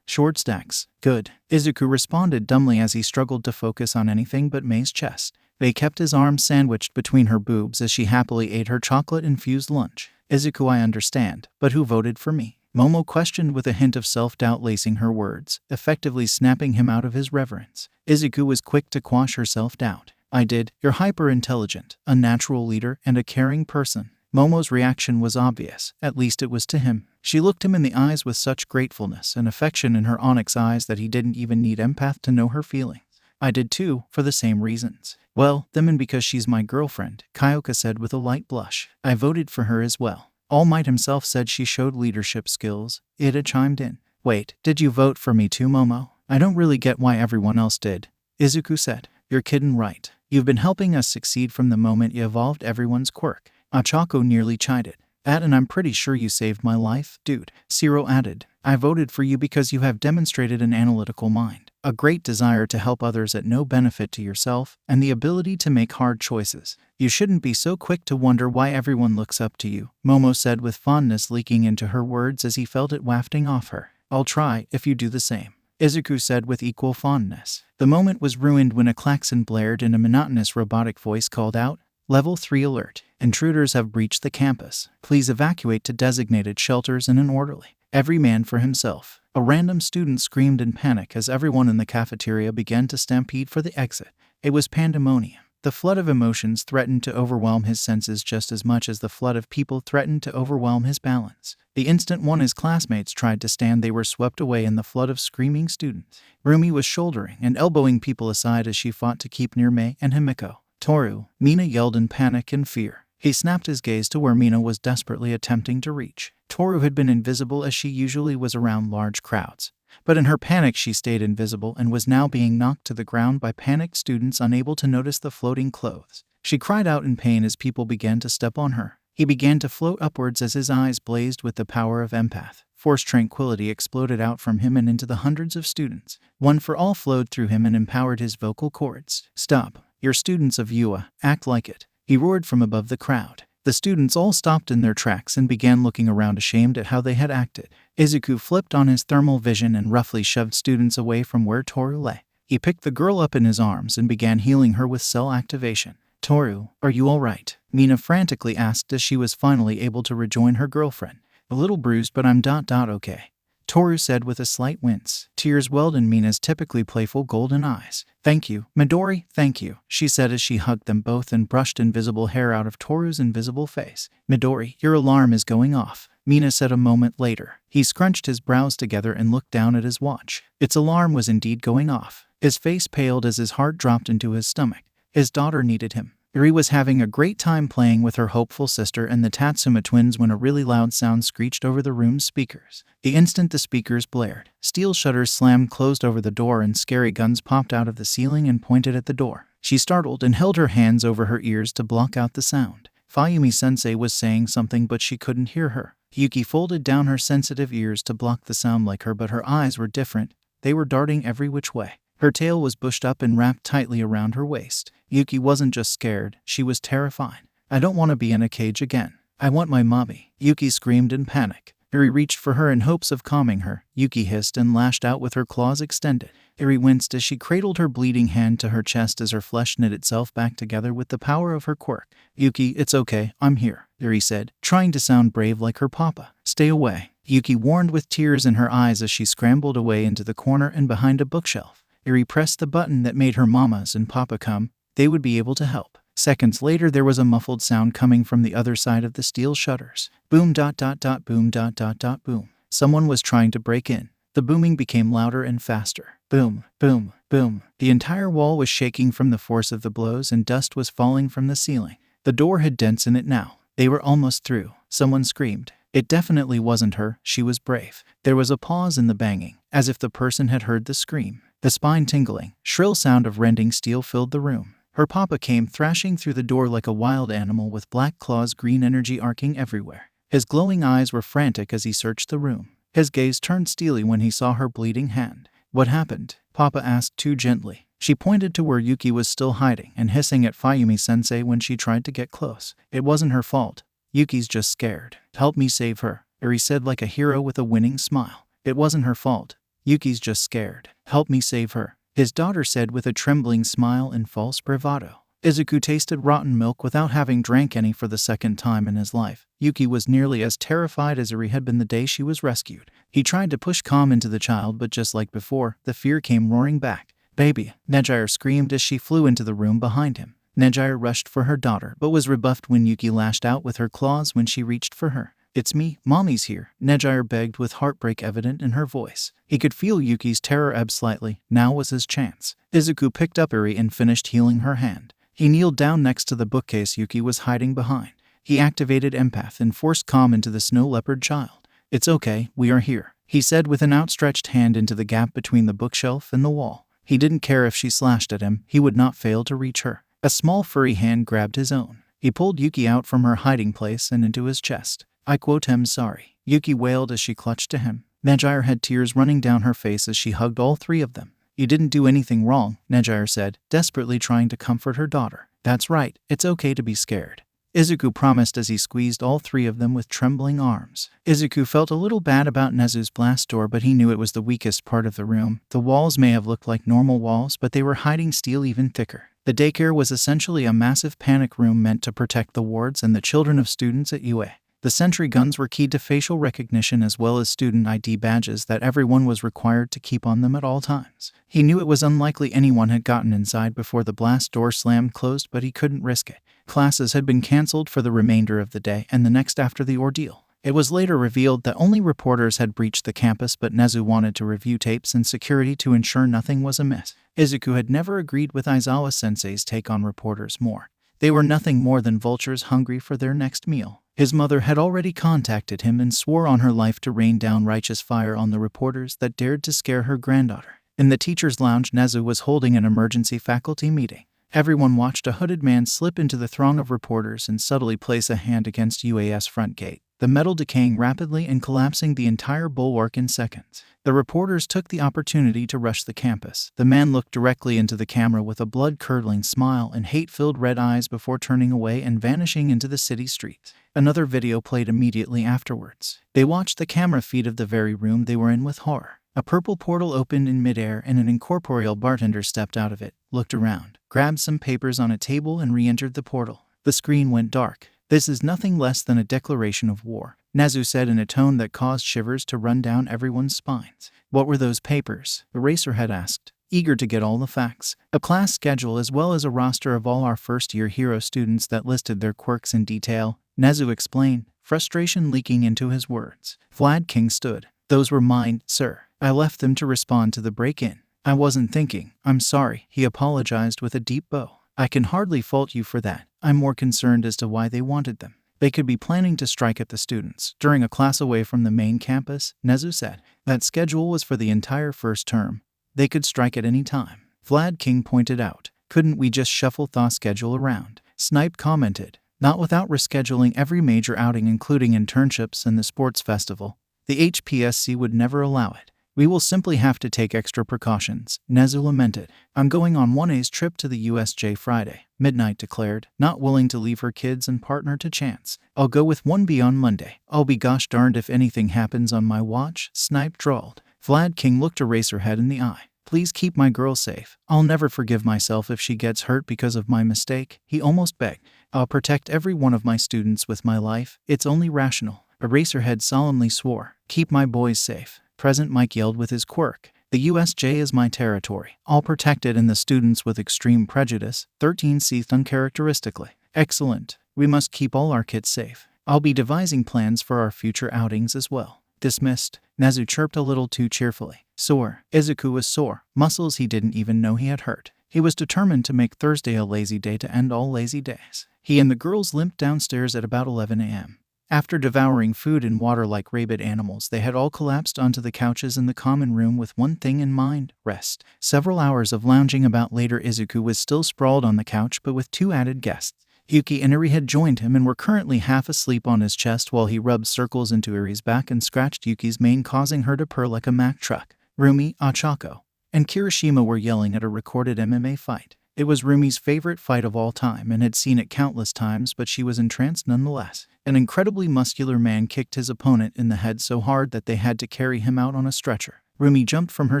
Short stacks. Good. Izuku responded dumbly as he struggled to focus on anything but Mei's chest. Mei kept his arm sandwiched between her boobs as she happily ate her chocolate-infused lunch. "Izuku, I understand, but who voted for me?" Momo questioned with a hint of self-doubt lacing her words, effectively snapping him out of his reverence. Izuku was quick to quash her self-doubt. "I did. You're hyper-intelligent, a natural leader, and a caring person." Momo's reaction was obvious, at least it was to him. She looked him in the eyes with such gratefulness and affection in her onyx eyes that he didn't even need empath to know her feelings. "I did too, for the same reasons." "Well, them and because she's my girlfriend," Kyoka said with a light blush. "I voted for her as well." All Might himself said she showed leadership skills. Ida chimed in. "Wait, did you vote for me too, Momo? I don't really get why everyone else did." Izuku said. "You're kiddin' right. You've been helping us succeed from the moment you evolved everyone's quirk." Achako nearly chided. "And I'm pretty sure you saved my life, dude." Siro added. "I voted for you because you have demonstrated an analytical mind, a great desire to help others at no benefit to yourself, and the ability to make hard choices. You shouldn't be so quick to wonder why everyone looks up to you," Momo said with fondness leaking into her words as he felt it wafting off her. "I'll try if you do the same," Izuku said with equal fondness. The moment was ruined when a klaxon blared and a monotonous robotic voice called out, "Level 3 alert. Intruders have breached the campus. Please evacuate to designated shelters in an orderly. Every man for himself." A random student screamed in panic as everyone in the cafeteria began to stampede for the exit. It was pandemonium. The flood of emotions threatened to overwhelm his senses just as much as the flood of people threatened to overwhelm his balance. The instant one of his classmates tried to stand, they were swept away in the flood of screaming students. Rumi was shouldering and elbowing people aside as she fought to keep near Mei and Himiko. "Toru," Mina yelled in panic and fear. He snapped his gaze to where Mina was desperately attempting to reach. Toru had been invisible as she usually was around large crowds. But in her panic she stayed invisible and was now being knocked to the ground by panicked students unable to notice the floating clothes. She cried out in pain as people began to step on her. He began to float upwards as his eyes blazed with the power of empath. Forced tranquility exploded out from him and into the hundreds of students. One for all flowed through him and empowered his vocal cords. "Stop. You're students of UA. Act like it," he roared from above the crowd. The students all stopped in their tracks and began looking around ashamed at how they had acted. Izuku flipped on his thermal vision and roughly shoved students away from where Toru lay. He picked the girl up in his arms and began healing her with cell activation. "Toru, are you alright?" Mina frantically asked as she was finally able to rejoin her girlfriend. "A little bruised, but I'm okay," Toru said with a slight wince. Tears welled in Mina's typically playful golden eyes. "Thank you, Midori, thank you," she said as she hugged them both and brushed invisible hair out of Toru's invisible face. "Midori, your alarm is going off," Mina said a moment later. He scrunched his brows together and looked down at his watch. Its alarm was indeed going off. His face paled as his heart dropped into his stomach. His daughter needed him. Eri was having a great time playing with her hopeful sister and the Tatsuma twins when a really loud sound screeched over the room's speakers. The instant the speakers blared, steel shutters slammed closed over the door and scary guns popped out of the ceiling and pointed at the door. She startled and held her hands over her ears to block out the sound. Fayumi-sensei was saying something but she couldn't hear her. Yuki folded down her sensitive ears to block the sound like her, but her eyes were different. They were darting every which way. Her tail was bushed up and wrapped tightly around her waist. Yuki wasn't just scared, she was terrified. "I don't want to be in a cage again. I want my mommy," Yuki screamed in panic. Eri reached for her in hopes of calming her. Yuki hissed and lashed out with her claws extended. Eri winced as she cradled her bleeding hand to her chest as her flesh knit itself back together with the power of her quirk. "Yuki, it's okay, I'm here," Eri said, trying to sound brave like her papa. "Stay away," Yuki warned with tears in her eyes as she scrambled away into the corner and behind a bookshelf. Eri pressed the button that made her mamas and papa come. They would be able to help. Seconds later, there was a muffled sound coming from the other side of the steel shutters. Boom ... boom ... boom. Someone was trying to break in. The booming became louder and faster. Boom, boom, boom. The entire wall was shaking from the force of the blows and dust was falling from the ceiling. The door had dents in it now. They were almost through. Someone screamed. It definitely wasn't her, she was brave. There was a pause in the banging, as if the person had heard the scream. The spine-tingling, shrill sound of rending steel filled the room. Her papa came thrashing through the door like a wild animal with black claws, green energy arcing everywhere. His glowing eyes were frantic as he searched the room. His gaze turned steely when he saw her bleeding hand. "What happened?" Papa asked too gently. She pointed to where Yuki was still hiding and hissing at Fayumi-sensei when she tried to get close. "It wasn't her fault. Yuki's just scared. Help me save her," Eri said like a hero with a winning smile. "It wasn't her fault. Yuki's just scared. Help me save her," his daughter said with a trembling smile and false bravado. Izuku tasted rotten milk without having drank any for the second time in his life. Yuki was nearly as terrified as Eri had been the day she was rescued. He tried to push calm into the child, but just like before, the fear came roaring back. "Baby!" Nejire screamed as she flew into the room behind him. Nejire rushed for her daughter, but was rebuffed when Yuki lashed out with her claws when she reached for her. "It's me, Mommy's here," Nejire begged with heartbreak evident in her voice. He could feel Yuki's terror ebb slightly. Now was his chance. Izuku picked up Eri and finished healing her hand. He kneeled down next to the bookcase Yuki was hiding behind. He activated empath and forced calm into the snow leopard child. "It's okay, we are here," he said with an outstretched hand into the gap between the bookshelf and the wall. He didn't care if she slashed at him, he would not fail to reach her. A small furry hand grabbed his own. He pulled Yuki out from her hiding place and into his chest. "I quote am sorry," Yuki wailed as she clutched to him. Nejire had tears running down her face as she hugged all three of them. "You didn't do anything wrong," Nejire said, desperately trying to comfort her daughter. "That's right, it's okay to be scared," Izuku promised as he squeezed all three of them with trembling arms. Izuku felt a little bad about Nezu's blast door, but he knew it was the weakest part of the room. The walls may have looked like normal walls, but they were hiding steel even thicker. The daycare was essentially a massive panic room meant to protect the wards and the children of students at UA. The sentry guns were keyed to facial recognition as well as student ID badges that everyone was required to keep on them at all times. He knew it was unlikely anyone had gotten inside before the blast door slammed closed, but he couldn't risk it. Classes had been cancelled for the remainder of the day and the next after the ordeal. It was later revealed that only reporters had breached the campus, but Nezu wanted to review tapes and security to ensure nothing was amiss. Izuku had never agreed with Aizawa-sensei's take on reporters more. They were nothing more than vultures hungry for their next meal. His mother had already contacted him and swore on her life to rain down righteous fire on the reporters that dared to scare her granddaughter. In the teacher's lounge, Nezu was holding an emergency faculty meeting. Everyone watched a hooded man slip into the throng of reporters and subtly place a hand against UAS front gate. the metal decaying rapidly and collapsing the entire bulwark in seconds. The reporters took the opportunity to rush the campus. The man looked directly into the camera with a blood-curdling smile and hate-filled red eyes before turning away and vanishing into the city streets. Another video played immediately afterwards. They watched the camera feed of the very room they were in with horror. A purple portal opened in midair and an incorporeal bartender stepped out of it, looked around, grabbed some papers on a table and re-entered the portal. The screen went dark. "This is nothing less than a declaration of war," Nezu said in a tone that caused shivers to run down everyone's spines. "What were those papers?" Eraserhead asked, eager to get all the facts. "A class schedule as well as a roster of all our first-year hero students that listed their quirks in detail," Nezu explained, frustration leaking into his words. Vlad King stood. "Those were mine, sir. I left them to respond to the break-in. I wasn't thinking. I'm sorry," he apologized with a deep bow. "I can hardly fault you for that. I'm more concerned as to why they wanted them. They could be planning to strike at the students during a class away from the main campus," Nezu said. "That schedule was for the entire first term. They could strike at any time." Vlad King pointed out. "Couldn't we just shuffle the schedule around?" Snipe commented. "Not without rescheduling every major outing including internships and the sports festival. The HPSC would never allow it. We will simply have to take extra precautions," Nezu lamented. "I'm going on 1A's trip to the USJ Friday," Midnight declared, not willing to leave her kids and partner to chance. "I'll go with 1B on Monday. I'll be gosh darned if anything happens on my watch," Snipe drawled. Vlad King looked Eraserhead in the eye. "Please keep my girl safe. I'll never forgive myself if she gets hurt because of my mistake," he almost begged. "I'll protect every one of my students with my life. It's only rational." Eraserhead solemnly swore. "Keep my boys safe." Present Mike yelled with his quirk. "The USJ is my territory. I'll protect it and the students with extreme prejudice." 13 seethed uncharacteristically. "Excellent. We must keep all our kids safe. I'll be devising plans for our future outings as well." "Dismissed," Nezu chirped a little too cheerfully. Sore. Izuku was sore, muscles he didn't even know he had hurt. He was determined to make Thursday a lazy day to end all lazy days. He and the girls limped downstairs at about 11 a.m. After devouring food and water like rabid animals, they had all collapsed onto the couches in the common room with one thing in mind: rest. Several hours of lounging about later, Izuku was still sprawled on the couch but with two added guests. Yuki and Eri had joined him and were currently half asleep on his chest while he rubbed circles into Eri's back and scratched Yuki's mane, causing her to purr like a Mack truck. Rumi, Achako, and Kirishima were yelling at a recorded MMA fight. It was Rumi's favorite fight of all time and had seen it countless times, but she was entranced nonetheless. An incredibly muscular man kicked his opponent in the head so hard that they had to carry him out on a stretcher. Rumi jumped from her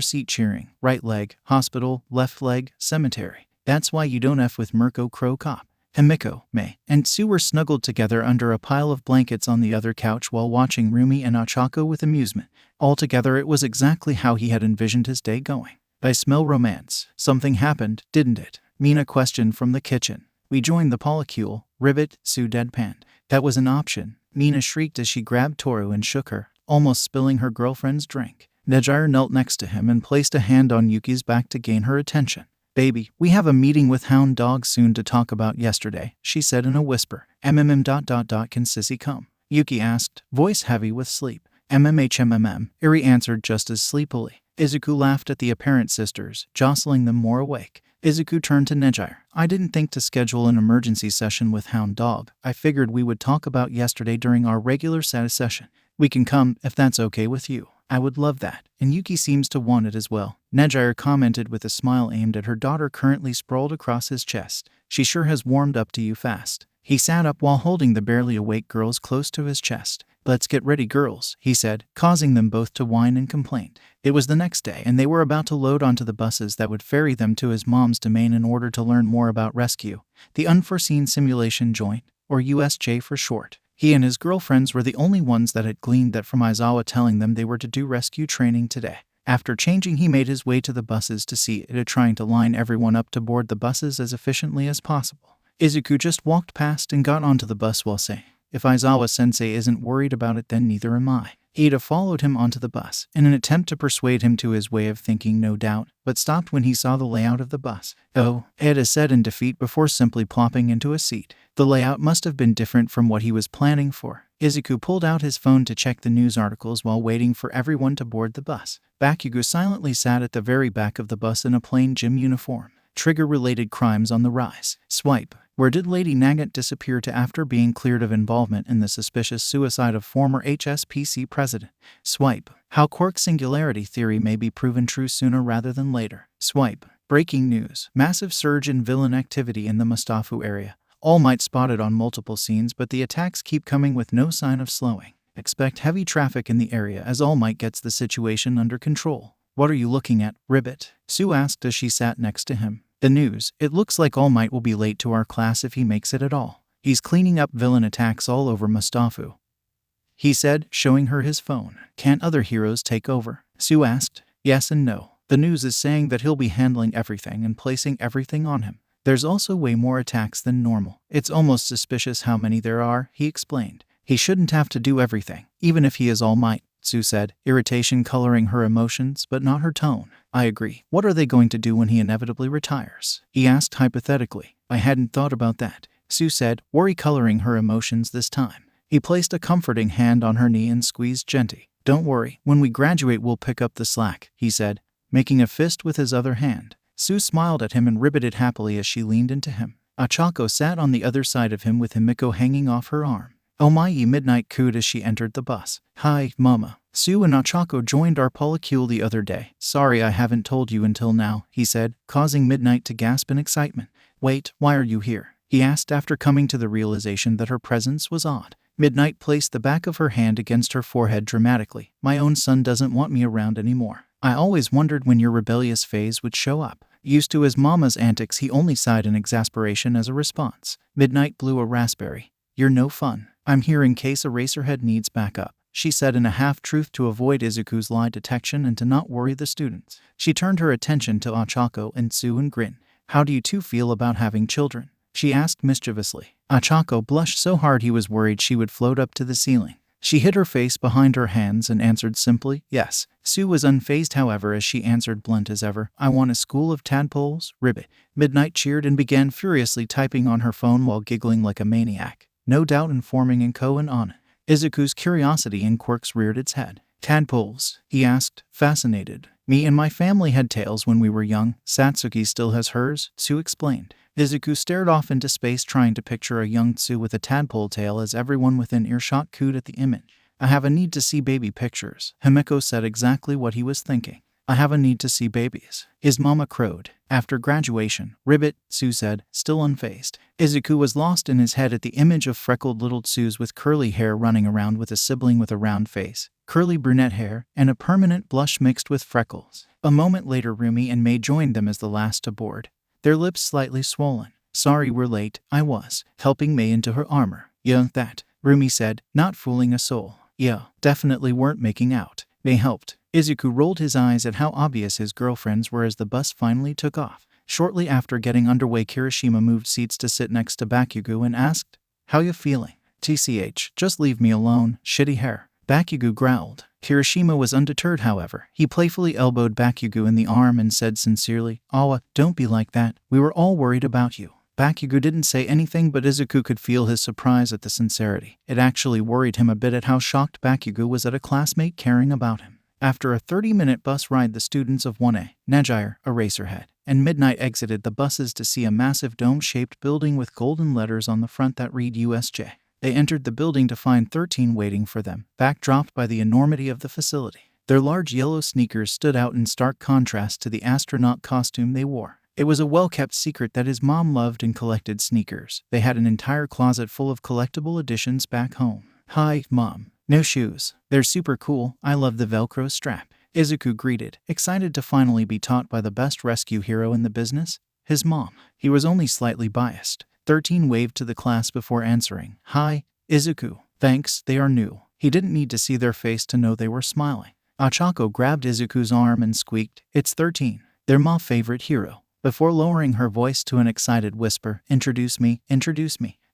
seat cheering. Right leg, hospital, left leg, cemetery. That's why you don't F with Mirko Crow Cop. Himiko, Mei, and Sue were snuggled together under a pile of blankets on the other couch while watching Rumi and Achako with amusement. Altogether, it was exactly how he had envisioned his day going. "I smell romance. Something happened, didn't it?" Mina questioned from the kitchen. "We joined the polycule." Ribbit, Sue deadpanned. "That was an option." Mina shrieked as she grabbed Toru and shook her, almost spilling her girlfriend's drink. Nejire knelt next to him and placed a hand on Yuki's back to gain her attention. "Baby, we have a meeting with Hound Dog soon to talk about yesterday," she said in a whisper. Can Sissy come?" Yuki asked, voice heavy with sleep. "MMHMMM," Eri answered just as sleepily. Izuku laughed at the apparent sisters, jostling them more awake. Izuku turned to Nejire. "I didn't think to schedule an emergency session with Hound Dog. I figured we would talk about yesterday during our regular status session. We can come, if that's okay with you." "I would love that, and Yuki seems to want it as well," Nejire commented with a smile aimed at her daughter currently sprawled across his chest. "She sure has warmed up to you fast." He sat up while holding the barely awake girls close to his chest. "Let's get ready, girls," he said, causing them both to whine and complain. It was the next day, and they were about to load onto the buses that would ferry them to his mom's domain in order to learn more about Rescue, the Unforeseen Simulation Joint, or USJ for short. He and his girlfriends were the only ones that had gleaned that from Aizawa telling them they were to do rescue training today. After changing, he made his way to the buses to see it, trying to line everyone up to board the buses as efficiently as possible. Izuku just walked past and got onto the bus while saying, "If Aizawa-sensei isn't worried about it, then neither am I." Ida followed him onto the bus, in an attempt to persuade him to his way of thinking, no doubt, but stopped when he saw the layout of the bus. "Oh," Ida said in defeat before simply plopping into a seat. The layout must have been different from what he was planning for. Izuku pulled out his phone to check the news articles while waiting for everyone to board the bus. Bakugo silently sat at the very back of the bus in a plain gym uniform. Trigger-related crimes on the rise. Swipe. Where did Lady Nagant disappear to after being cleared of involvement in the suspicious suicide of former HSPC president? Swipe. How Quirk singularity theory may be proven true sooner rather than later. Swipe. Breaking news. Massive surge in villain activity in the Mustafu area. All Might spotted on multiple scenes, but the attacks keep coming with no sign of slowing. Expect heavy traffic in the area as All Might gets the situation under control. What are you looking at, Ribbit? Sue asked as she sat next to him. The news. It looks like All Might will be late to our class if he makes it at all. He's cleaning up villain attacks all over Mustafu, he said, showing her his phone. Can't other heroes take over? Sue asked. Yes and no. The news is saying that he'll be handling everything and placing everything on him. There's also way more attacks than normal. It's almost suspicious how many there are, he explained. He shouldn't have to do everything, even if he is All Might, Sue said, irritation coloring her emotions but not her tone. I agree. What are they going to do when he inevitably retires? He asked hypothetically. I hadn't thought about that, Sue said, worry coloring her emotions this time. He placed a comforting hand on her knee and squeezed gently. Don't worry, when we graduate we'll pick up the slack, he said, making a fist with his other hand. Sue smiled at him and ribbited happily as she leaned into him. Achako sat on the other side of him with Himiko hanging off her arm. Omae Midnight cooed as she entered the bus. Hi, Mama. Sue and Achako joined our polycule the other day. Sorry I haven't told you until now, he said, causing Midnight to gasp in excitement. Wait, why are you here? He asked after coming to the realization that her presence was odd. Midnight placed the back of her hand against her forehead dramatically. My own son doesn't want me around anymore. I always wondered when your rebellious phase would show up. Used to his mama's antics, he only sighed in exasperation as a response. Midnight blew a raspberry. You're no fun. I'm here in case Eraserhead needs backup, she said in a half-truth to avoid Izuku's lie detection and to not worry the students. She turned her attention to Achako and Sue and grinned. How do you two feel about having children? She asked mischievously. Achako blushed so hard he was worried she would float up to the ceiling. She hid her face behind her hands and answered simply, yes. Sue was unfazed, however, as she answered blunt as ever, I want a school of tadpoles, ribbit. Midnight cheered and began furiously typing on her phone while giggling like a maniac, no doubt informing Inko and Anna. Izuku's curiosity in Quirks reared its head. Tadpoles? He asked, fascinated. Me and my family had tails when we were young. Satsuki still has hers, Sue explained. Izuku stared off into space trying to picture a young Tsu with a tadpole tail as everyone within earshot cooed at the image. I have a need to see baby pictures. Himiko said exactly what he was thinking. I have a need to see babies. His mama crowed. After graduation, ribbit, Tsu said, still unfazed. Izuku was lost in his head at the image of freckled little Tsus with curly hair running around with a sibling with a round face, curly brunette hair, and a permanent blush mixed with freckles. A moment later Rumi and Mei joined them as the last to board, their lips slightly swollen. Sorry we're late, I was helping Mei into her armor. Yeah, that, Rumi said, not fooling a soul. Yeah, definitely weren't making out. Mei helped. Izuku rolled his eyes at how obvious his girlfriends were as the bus finally took off. Shortly after getting underway, Kirishima moved seats to sit next to Bakugo and asked, How you feeling? TCH, just leave me alone, shitty hair. Bakugo growled. Kirishima was undeterred, however. He playfully elbowed Bakugo in the arm and said sincerely, Awa, don't be like that. We were all worried about you. Bakugo didn't say anything, but Izuku could feel his surprise at the sincerity. It actually worried him a bit at how shocked Bakugo was at a classmate caring about him. After a 30-minute bus ride, the students of 1A, Najire, Eraserhead, and Midnight exited the buses to see a massive dome-shaped building with golden letters on the front that read USJ. They entered the building to find 13 waiting for them, backdropped by the enormity of the facility. Their large yellow sneakers stood out in stark contrast to the astronaut costume they wore. It was a well-kept secret that his mom loved and collected sneakers. They had an entire closet full of collectible editions back home. Hi, Mom. No shoes. They're super cool. I love the Velcro strap. Izuku greeted, excited to finally be taught by the best rescue hero in the business, his mom. He was only slightly biased. 13 waved to the class before answering. Hi, Izuku. Thanks, they are new. He didn't need to see their face to know they were smiling. Achako grabbed Izuku's arm and squeaked, It's 13. They're my favorite hero. Before lowering her voice to an excited whisper, Introduce me.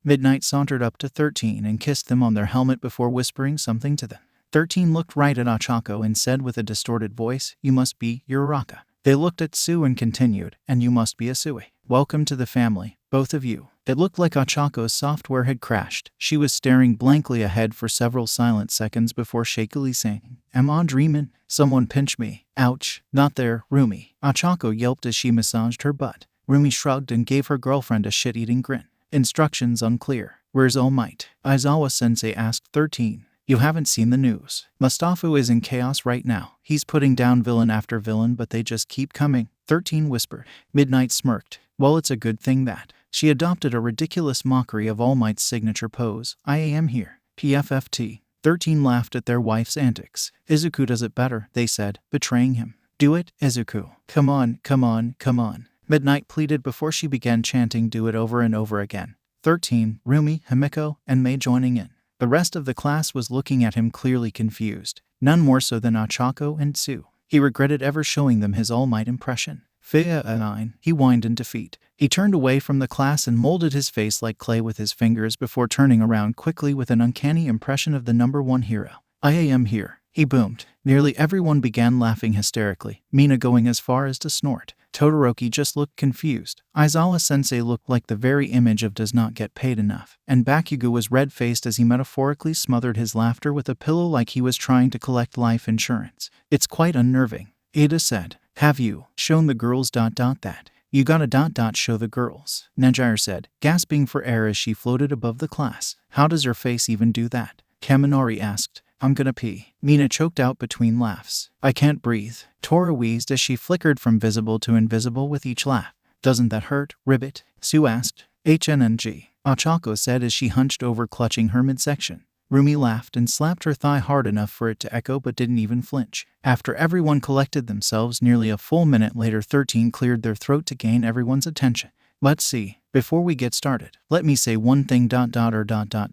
Midnight sauntered up to 13 and kissed them on their helmet before whispering something to them. 13 looked right at Achako and said with a distorted voice, You must be Uraraka. They looked at Sue and continued, And you must be Asui. Welcome to the family, both of you. It looked like Achako's software had crashed. She was staring blankly ahead for several silent seconds before shakily saying, Am I dreaming? Someone pinch me. Ouch. Not there, Rumi. Achako yelped as she massaged her butt. Rumi shrugged and gave her girlfriend a shit-eating grin. Instructions unclear. Where's All Might? Aizawa-sensei asked 13. You haven't seen the news. Mustafa is in chaos right now. He's putting down villain after villain, but they just keep coming. 13 whispered. Midnight smirked. Well, it's a good thing that she adopted a ridiculous mockery of All Might's signature pose. I am here. PFFT. 13 laughed at their wife's antics. Izuku does it better, they said, betraying him. Do it, Izuku. Come on, come on, come on. Midnight pleaded before she began chanting do it over and over again. 13, Rumi, Himiko, and Mei joining in. The rest of the class was looking at him clearly confused, none more so than Ochako and Tsu. He regretted ever showing them his All Might impression. Fia a 9, he whined in defeat. He turned away from the class and molded his face like clay with his fingers before turning around quickly with an uncanny impression of the number one hero. I am here, he boomed. Nearly everyone began laughing hysterically, Mina going as far as to snort. Todoroki just looked confused. Aizawa-sensei looked like the very image of does not get paid enough. And Bakugo was red-faced as he metaphorically smothered his laughter with a pillow like he was trying to collect life insurance. It's quite unnerving, Ada said. Have you shown the girls ... that? You gotta ... show the girls, Nejire said, gasping for air as she floated above the class. How does her face even do that? Kaminari asked. I'm gonna pee. Mina choked out between laughs. I can't breathe. Tora wheezed as she flickered from visible to invisible with each laugh. Doesn't that hurt, Ribbit? Sue asked. HNNG. Ochako said as she hunched over clutching her midsection. Rumi laughed and slapped her thigh hard enough for it to echo but didn't even flinch. After everyone collected themselves nearly a full minute later, 13 cleared their throat to gain everyone's attention. Let's see. Before we get started, let me say one thing ... or ...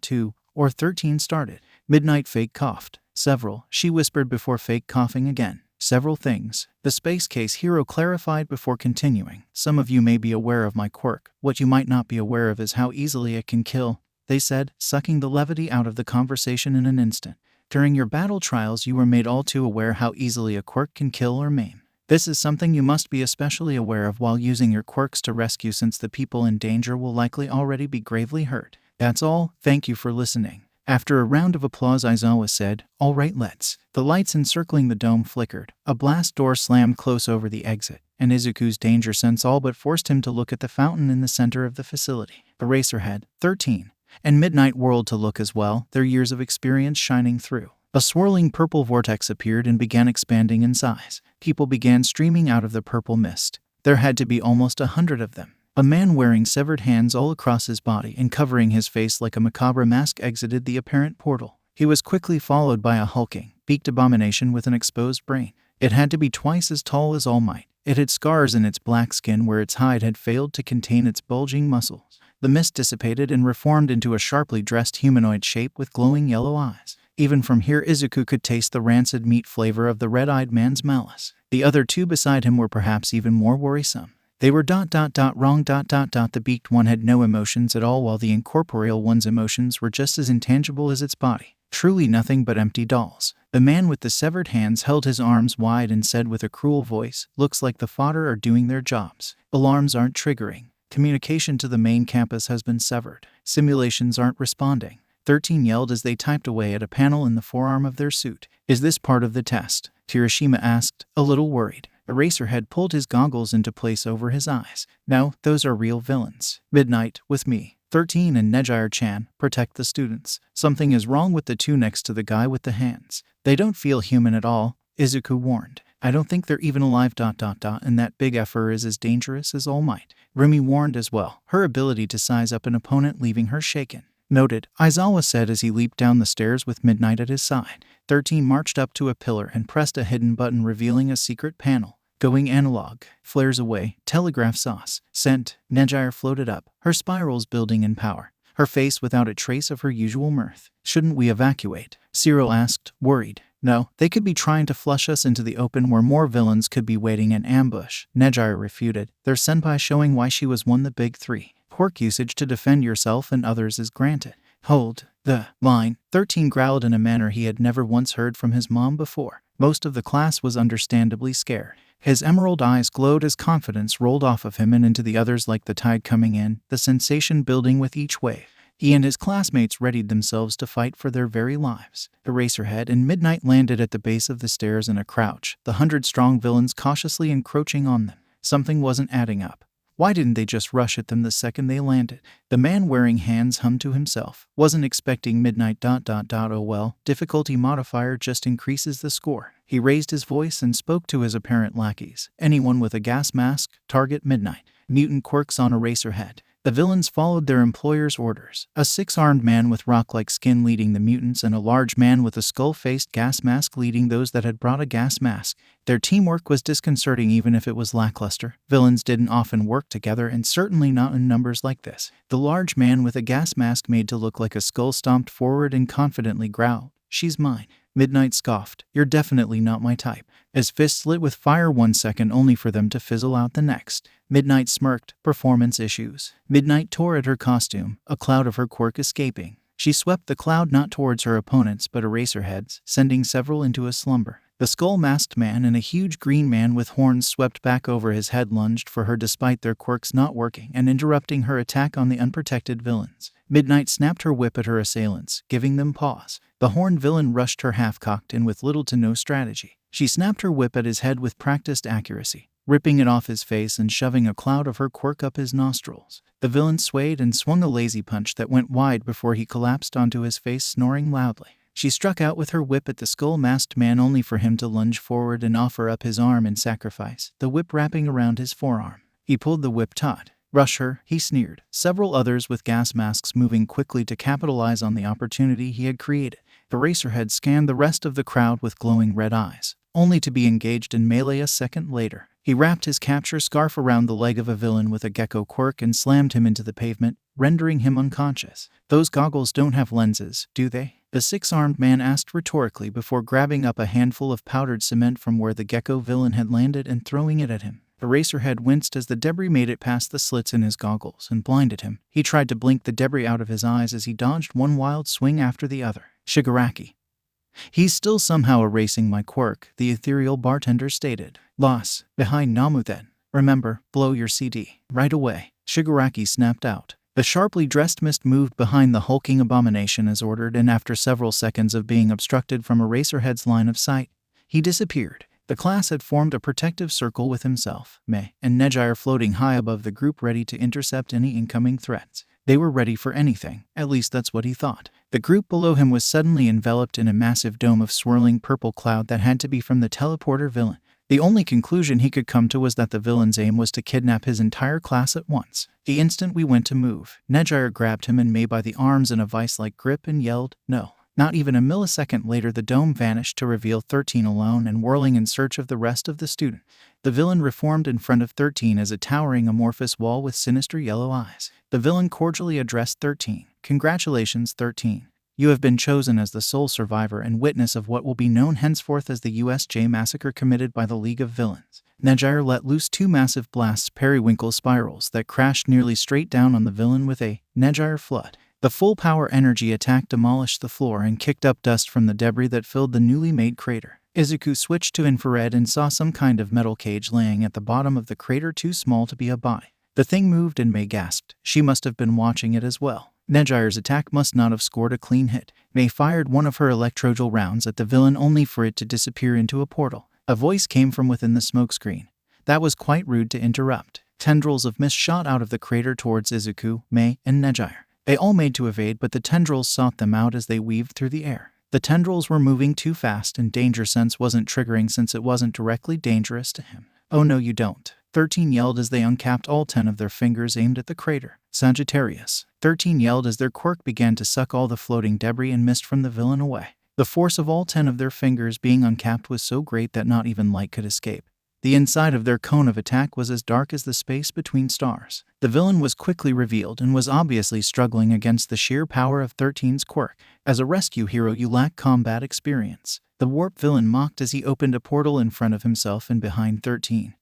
2, or 13 started. Midnight fake coughed. Several, she whispered before fake coughing again. Several things. The Space Case hero clarified before continuing. Some of you may be aware of my quirk. What you might not be aware of is how easily it can kill, they said, sucking the levity out of the conversation in an instant. During your battle trials you were made all too aware how easily a quirk can kill or maim. This is something you must be especially aware of while using your quirks to rescue, since the people in danger will likely already be gravely hurt. That's all, thank you for listening. After a round of applause, Aizawa said, all right, let's. The lights encircling the dome flickered. A blast door slammed close over the exit, and Izuku's danger sense all but forced him to look at the fountain in the center of the facility. Eraserhead, 13. And Midnight whirled to look as well, their years of experience shining through. A swirling purple vortex appeared and began expanding in size. People began streaming out of the purple mist. There had to be almost 100 of them. A man wearing severed hands all across his body and covering his face like a macabre mask exited the apparent portal. He was quickly followed by a hulking, beaked abomination with an exposed brain. It had to be twice as tall as All Might. It had scars in its black skin where its hide had failed to contain its bulging muscles. The mist dissipated and reformed into a sharply dressed humanoid shape with glowing yellow eyes. Even from here, Izuku could taste the rancid meat flavor of the red-eyed man's malice. The other two beside him were perhaps even more worrisome. They were ... wrong ... The beaked one had no emotions at all, while the incorporeal one's emotions were just as intangible as its body. Truly nothing but empty dolls. The man with the severed hands held his arms wide and said with a cruel voice, looks like the fodder are doing their jobs. Alarms aren't triggering. Communication to the main campus has been severed. Simulations aren't responding. 13 yelled as they typed away at a panel in the forearm of their suit. Is this part of the test? Kirishima asked, a little worried. Eraserhead pulled his goggles into place over his eyes. No, those are real villains. Midnight, with me. 13 and Nejire-chan, protect the students. Something is wrong with the two next to the guy with the hands. They don't feel human at all, Izuku warned. I don't think they're even alive ... and that big effer is as dangerous as All Might. Rumi warned as well, her ability to size up an opponent leaving her shaken. Noted, Aizawa said as he leaped down the stairs with Midnight at his side. 13 marched up to a pillar and pressed a hidden button revealing a secret panel. Going analog. Flares away. Telegraph sauce. Sent. Nejire floated up, her spirals building in power. Her face without a trace of her usual mirth. Shouldn't we evacuate? Cyril asked, worried. No, they could be trying to flush us into the open where more villains could be waiting in ambush. Nejire refuted, their senpai showing why she was one the big three. Quirk usage to defend yourself and others is granted. Hold the line. 13 growled in a manner he had never once heard from his mom before. Most of the class was understandably scared. His emerald eyes glowed as confidence rolled off of him and into the others like the tide coming in, the sensation building with each wave. He and his classmates readied themselves to fight for their very lives. Eraserhead and Midnight landed at the base of the stairs in a crouch, the 100-strong villains cautiously encroaching on them. Something wasn't adding up. Why didn't they just rush at them the second they landed? The man wearing hands hummed to himself. Wasn't expecting midnight ... Oh well, difficulty modifier just increases the score. He raised his voice and spoke to his apparent lackeys. Anyone with a gas mask, target midnight. Mutant Quirks on a racer head. The villains followed their employer's orders. A six-armed man with rock-like skin leading the mutants and a large man with a skull-faced gas mask leading those that had brought a gas mask. Their teamwork was disconcerting even if it was lackluster. Villains didn't often work together and certainly not in numbers like this. The large man with a gas mask made to look like a skull stomped forward and confidently growled, "She's mine." Midnight scoffed, "You're definitely not my type." His fists lit with fire 1 second only for them to fizzle out the next. Midnight smirked, "Performance issues." Midnight tore at her costume, a cloud of her quirk escaping. She swept the cloud not towards her opponents but eraserheads, sending several into a slumber. The skull-masked man and a huge green man with horns swept back over his head lunged for her despite their quirks not working and interrupting her attack on the unprotected villains. Midnight snapped her whip at her assailants, giving them pause. The horned villain rushed her half-cocked and with little to no strategy. She snapped her whip at his head with practiced accuracy, ripping it off his face and shoving a cloud of her quirk up his nostrils. The villain swayed and swung a lazy punch that went wide before he collapsed onto his face, snoring loudly. She struck out with her whip at the skull-masked man only for him to lunge forward and offer up his arm in sacrifice, the whip wrapping around his forearm. He pulled the whip taut. "Rush her," he sneered. Several others with gas masks moving quickly to capitalize on the opportunity he had created. The racerhead scanned the rest of the crowd with glowing red eyes, only to be engaged in melee a second later. He wrapped his capture scarf around the leg of a villain with a gecko quirk and slammed him into the pavement, rendering him unconscious. "Those goggles don't have lenses, do they?" The six-armed man asked rhetorically before grabbing up a handful of powdered cement from where the gecko villain had landed and throwing it at him. The racerhead winced as the debris made it past the slits in his goggles and blinded him. He tried to blink the debris out of his eyes as he dodged one wild swing after the other. "Shigaraki. He's still somehow erasing my quirk," the ethereal bartender stated. "Loss. Behind Namu then. Remember, blow your CD. Right away." Shigaraki snapped out. The sharply dressed mist moved behind the hulking abomination as ordered, and after several seconds of being obstructed from Eraserhead's line of sight, he disappeared. The class had formed a protective circle with himself, Mei, and Nejire floating high above the group ready to intercept any incoming threats. They were ready for anything, at least that's what he thought. The group below him was suddenly enveloped in a massive dome of swirling purple cloud that had to be from the teleporter villain. The only conclusion he could come to was that the villain's aim was to kidnap his entire class at once. The instant we went to move, Nejire grabbed him and Mei by the arms in a vice-like grip and yelled, "No." Not even a millisecond later the dome vanished to reveal 13 alone and whirling in search of the rest of the student. The villain reformed in front of 13 as a towering amorphous wall with sinister yellow eyes. The villain cordially addressed 13. "Congratulations, 13. You have been chosen as the sole survivor and witness of what will be known henceforth as the USJ massacre committed by the League of Villains." Nejire let loose two massive blasts, periwinkle spirals, that crashed nearly straight down on the villain with a Nejire flood. The full-power energy attack demolished the floor and kicked up dust from the debris that filled the newly made crater. Izuku switched to infrared and saw some kind of metal cage laying at the bottom of the crater too small to be a buy. The thing moved and Mei gasped. She must have been watching it as well. Nejire's attack must not have scored a clean hit. Mei fired one of her electrogel rounds at the villain only for it to disappear into a portal. A voice came from within the smokescreen. That was quite rude to interrupt. Tendrils of mist shot out of the crater towards Izuku, Mei, and Nejire. They all made to evade, but the tendrils sought them out as they weaved through the air. The tendrils were moving too fast and danger sense wasn't triggering since it wasn't directly dangerous to him. "Oh no you don't," 13 yelled as they uncapped all 10 of their fingers aimed at the crater. "Sagittarius," 13 yelled as their quirk began to suck all the floating debris and mist from the villain away. The force of all 10 of their fingers being uncapped was so great that not even light could escape. The inside of their cone of attack was as dark as the space between stars. The villain was quickly revealed and was obviously struggling against the sheer power of 13's quirk. "As a rescue hero you lack combat experience," the warp villain mocked as he opened a portal in front of himself and behind 13.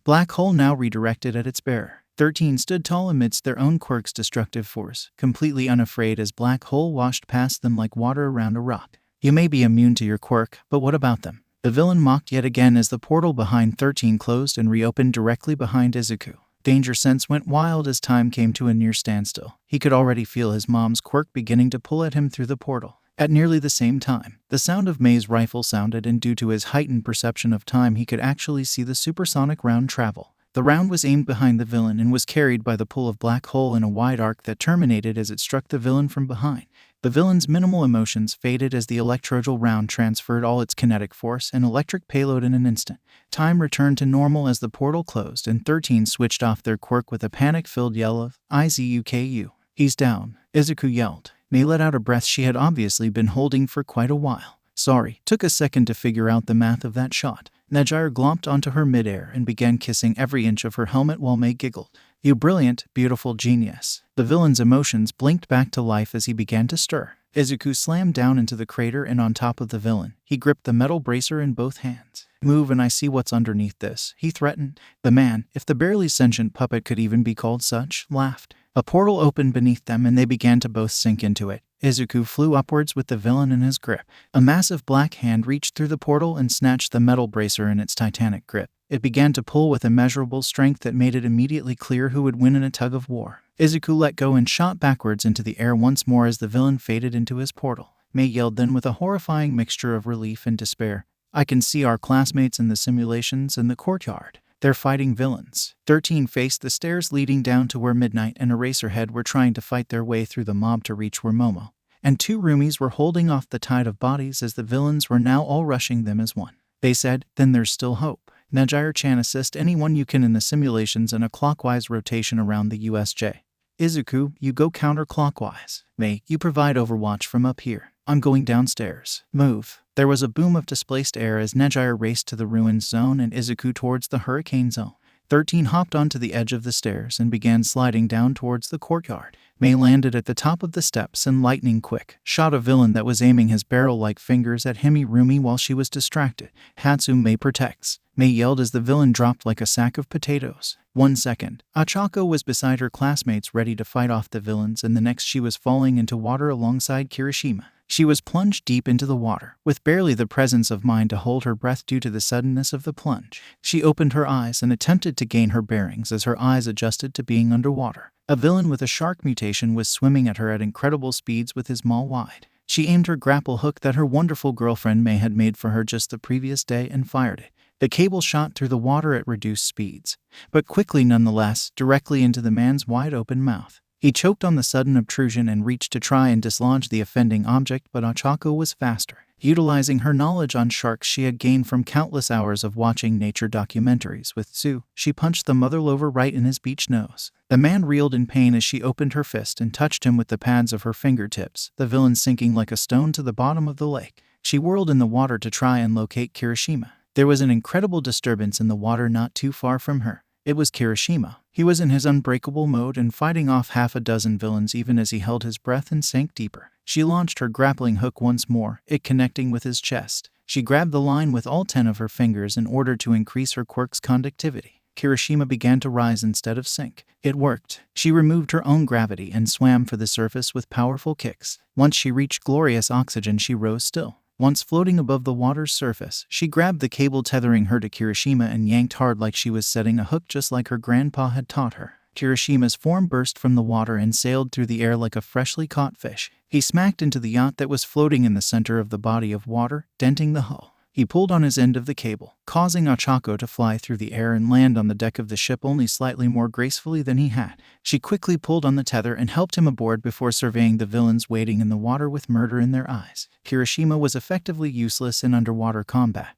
Black hole now redirected at its bearer. 13 stood tall amidst their own quirk's destructive force, completely unafraid as black hole washed past them like water around a rock. "You may be immune to your quirk, but what about them?" The villain mocked yet again as the portal behind 13 closed and reopened directly behind Izuku. Danger sense went wild as time came to a near standstill. He could already feel his mom's quirk beginning to pull at him through the portal. At nearly the same time, the sound of Mei's rifle sounded, and due to his heightened perception of time he could actually see the supersonic round travel. The round was aimed behind the villain and was carried by the pull of black hole in a wide arc that terminated as it struck the villain from behind. The villain's minimal emotions faded as the electrodal round transferred all its kinetic force and electric payload in an instant. Time returned to normal as the portal closed and 13 switched off their quirk with a panic-filled yell of, "Izuku, he's down," Izuku yelled. May let out a breath she had obviously been holding for quite a while. Sorry, took a second to figure out the math of that shot. Najire glomped onto her midair and began kissing every inch of her helmet while May giggled. "You brilliant, beautiful genius." The villain's emotions blinked back to life as he began to stir. Izuku slammed down into the crater and on top of the villain. He gripped the metal bracer in both hands. "Move and I see what's underneath this," he threatened. The man, if the barely sentient puppet could even be called such, laughed. A portal opened beneath them and they began to both sink into it. Izuku flew upwards with the villain in his grip. A massive black hand reached through the portal and snatched the metal bracer in its titanic grip. It began to pull with immeasurable strength that made it immediately clear who would win in a tug of war. Izuku let go and shot backwards into the air once more as the villain faded into his portal. May yelled then with a horrifying mixture of relief and despair, "I can see our classmates in the simulations in the courtyard. They're fighting villains." 13 faced the stairs leading down to where Midnight and Eraserhead were trying to fight their way through the mob to reach where Momo and 2 roomies were holding off the tide of bodies as the villains were now all rushing them as one. They said, "Then there's still hope. Najire-chan, assist anyone you can in the simulations in a clockwise rotation around the USJ. Izuku, you go counterclockwise. May, you provide overwatch from up here. I'm going downstairs. Move." There was a boom of displaced air as Najire raced to the ruins zone and Izuku towards the hurricane zone. 13 hopped onto the edge of the stairs and began sliding down towards the courtyard. May landed at the top of the steps and lightning quick shot a villain that was aiming his barrel-like fingers at Himi-Rumi while she was distracted. "Hatsu, May protects," May yelled as the villain dropped like a sack of potatoes. 1 second, Achako was beside her classmates ready to fight off the villains, and the next she was falling into water alongside Kirishima. She was plunged deep into the water, with barely the presence of mind to hold her breath due to the suddenness of the plunge. She opened her eyes and attempted to gain her bearings as her eyes adjusted to being underwater. A villain with a shark mutation was swimming at her at incredible speeds with his maw wide. She aimed her grapple hook that her wonderful girlfriend May had made for her just the previous day and fired it. The cable shot through the water at reduced speeds, but quickly nonetheless, directly into the man's wide-open mouth. He choked on the sudden obtrusion and reached to try and dislodge the offending object, but Achako was faster. Utilizing her knowledge on sharks she had gained from countless hours of watching nature documentaries with Tsu, she punched the mother lover right in his beach nose. The man reeled in pain as she opened her fist and touched him with the pads of her fingertips, the villain sinking like a stone to the bottom of the lake. She whirled in the water to try and locate Kirishima. There was an incredible disturbance in the water not too far from her. It was Kirishima. He was in his unbreakable mode and fighting off half a dozen villains even as he held his breath and sank deeper. She launched her grappling hook once more, it connecting with his chest. She grabbed the line with all 10 of her fingers in order to increase her quirk's conductivity. Kirishima began to rise instead of sink. It worked. She removed her own gravity and swam for the surface with powerful kicks. Once she reached glorious oxygen, she rose still. Once floating above the water's surface, she grabbed the cable tethering her to Kirishima and yanked hard like she was setting a hook just like her grandpa had taught her. Kirishima's form burst from the water and sailed through the air like a freshly caught fish. He smacked into the yacht that was floating in the center of the body of water, denting the hull. He pulled on his end of the cable, causing Achako to fly through the air and land on the deck of the ship only slightly more gracefully than he had. She quickly pulled on the tether and helped him aboard before surveying the villains waiting in the water with murder in their eyes. Kirishima was effectively useless in underwater combat,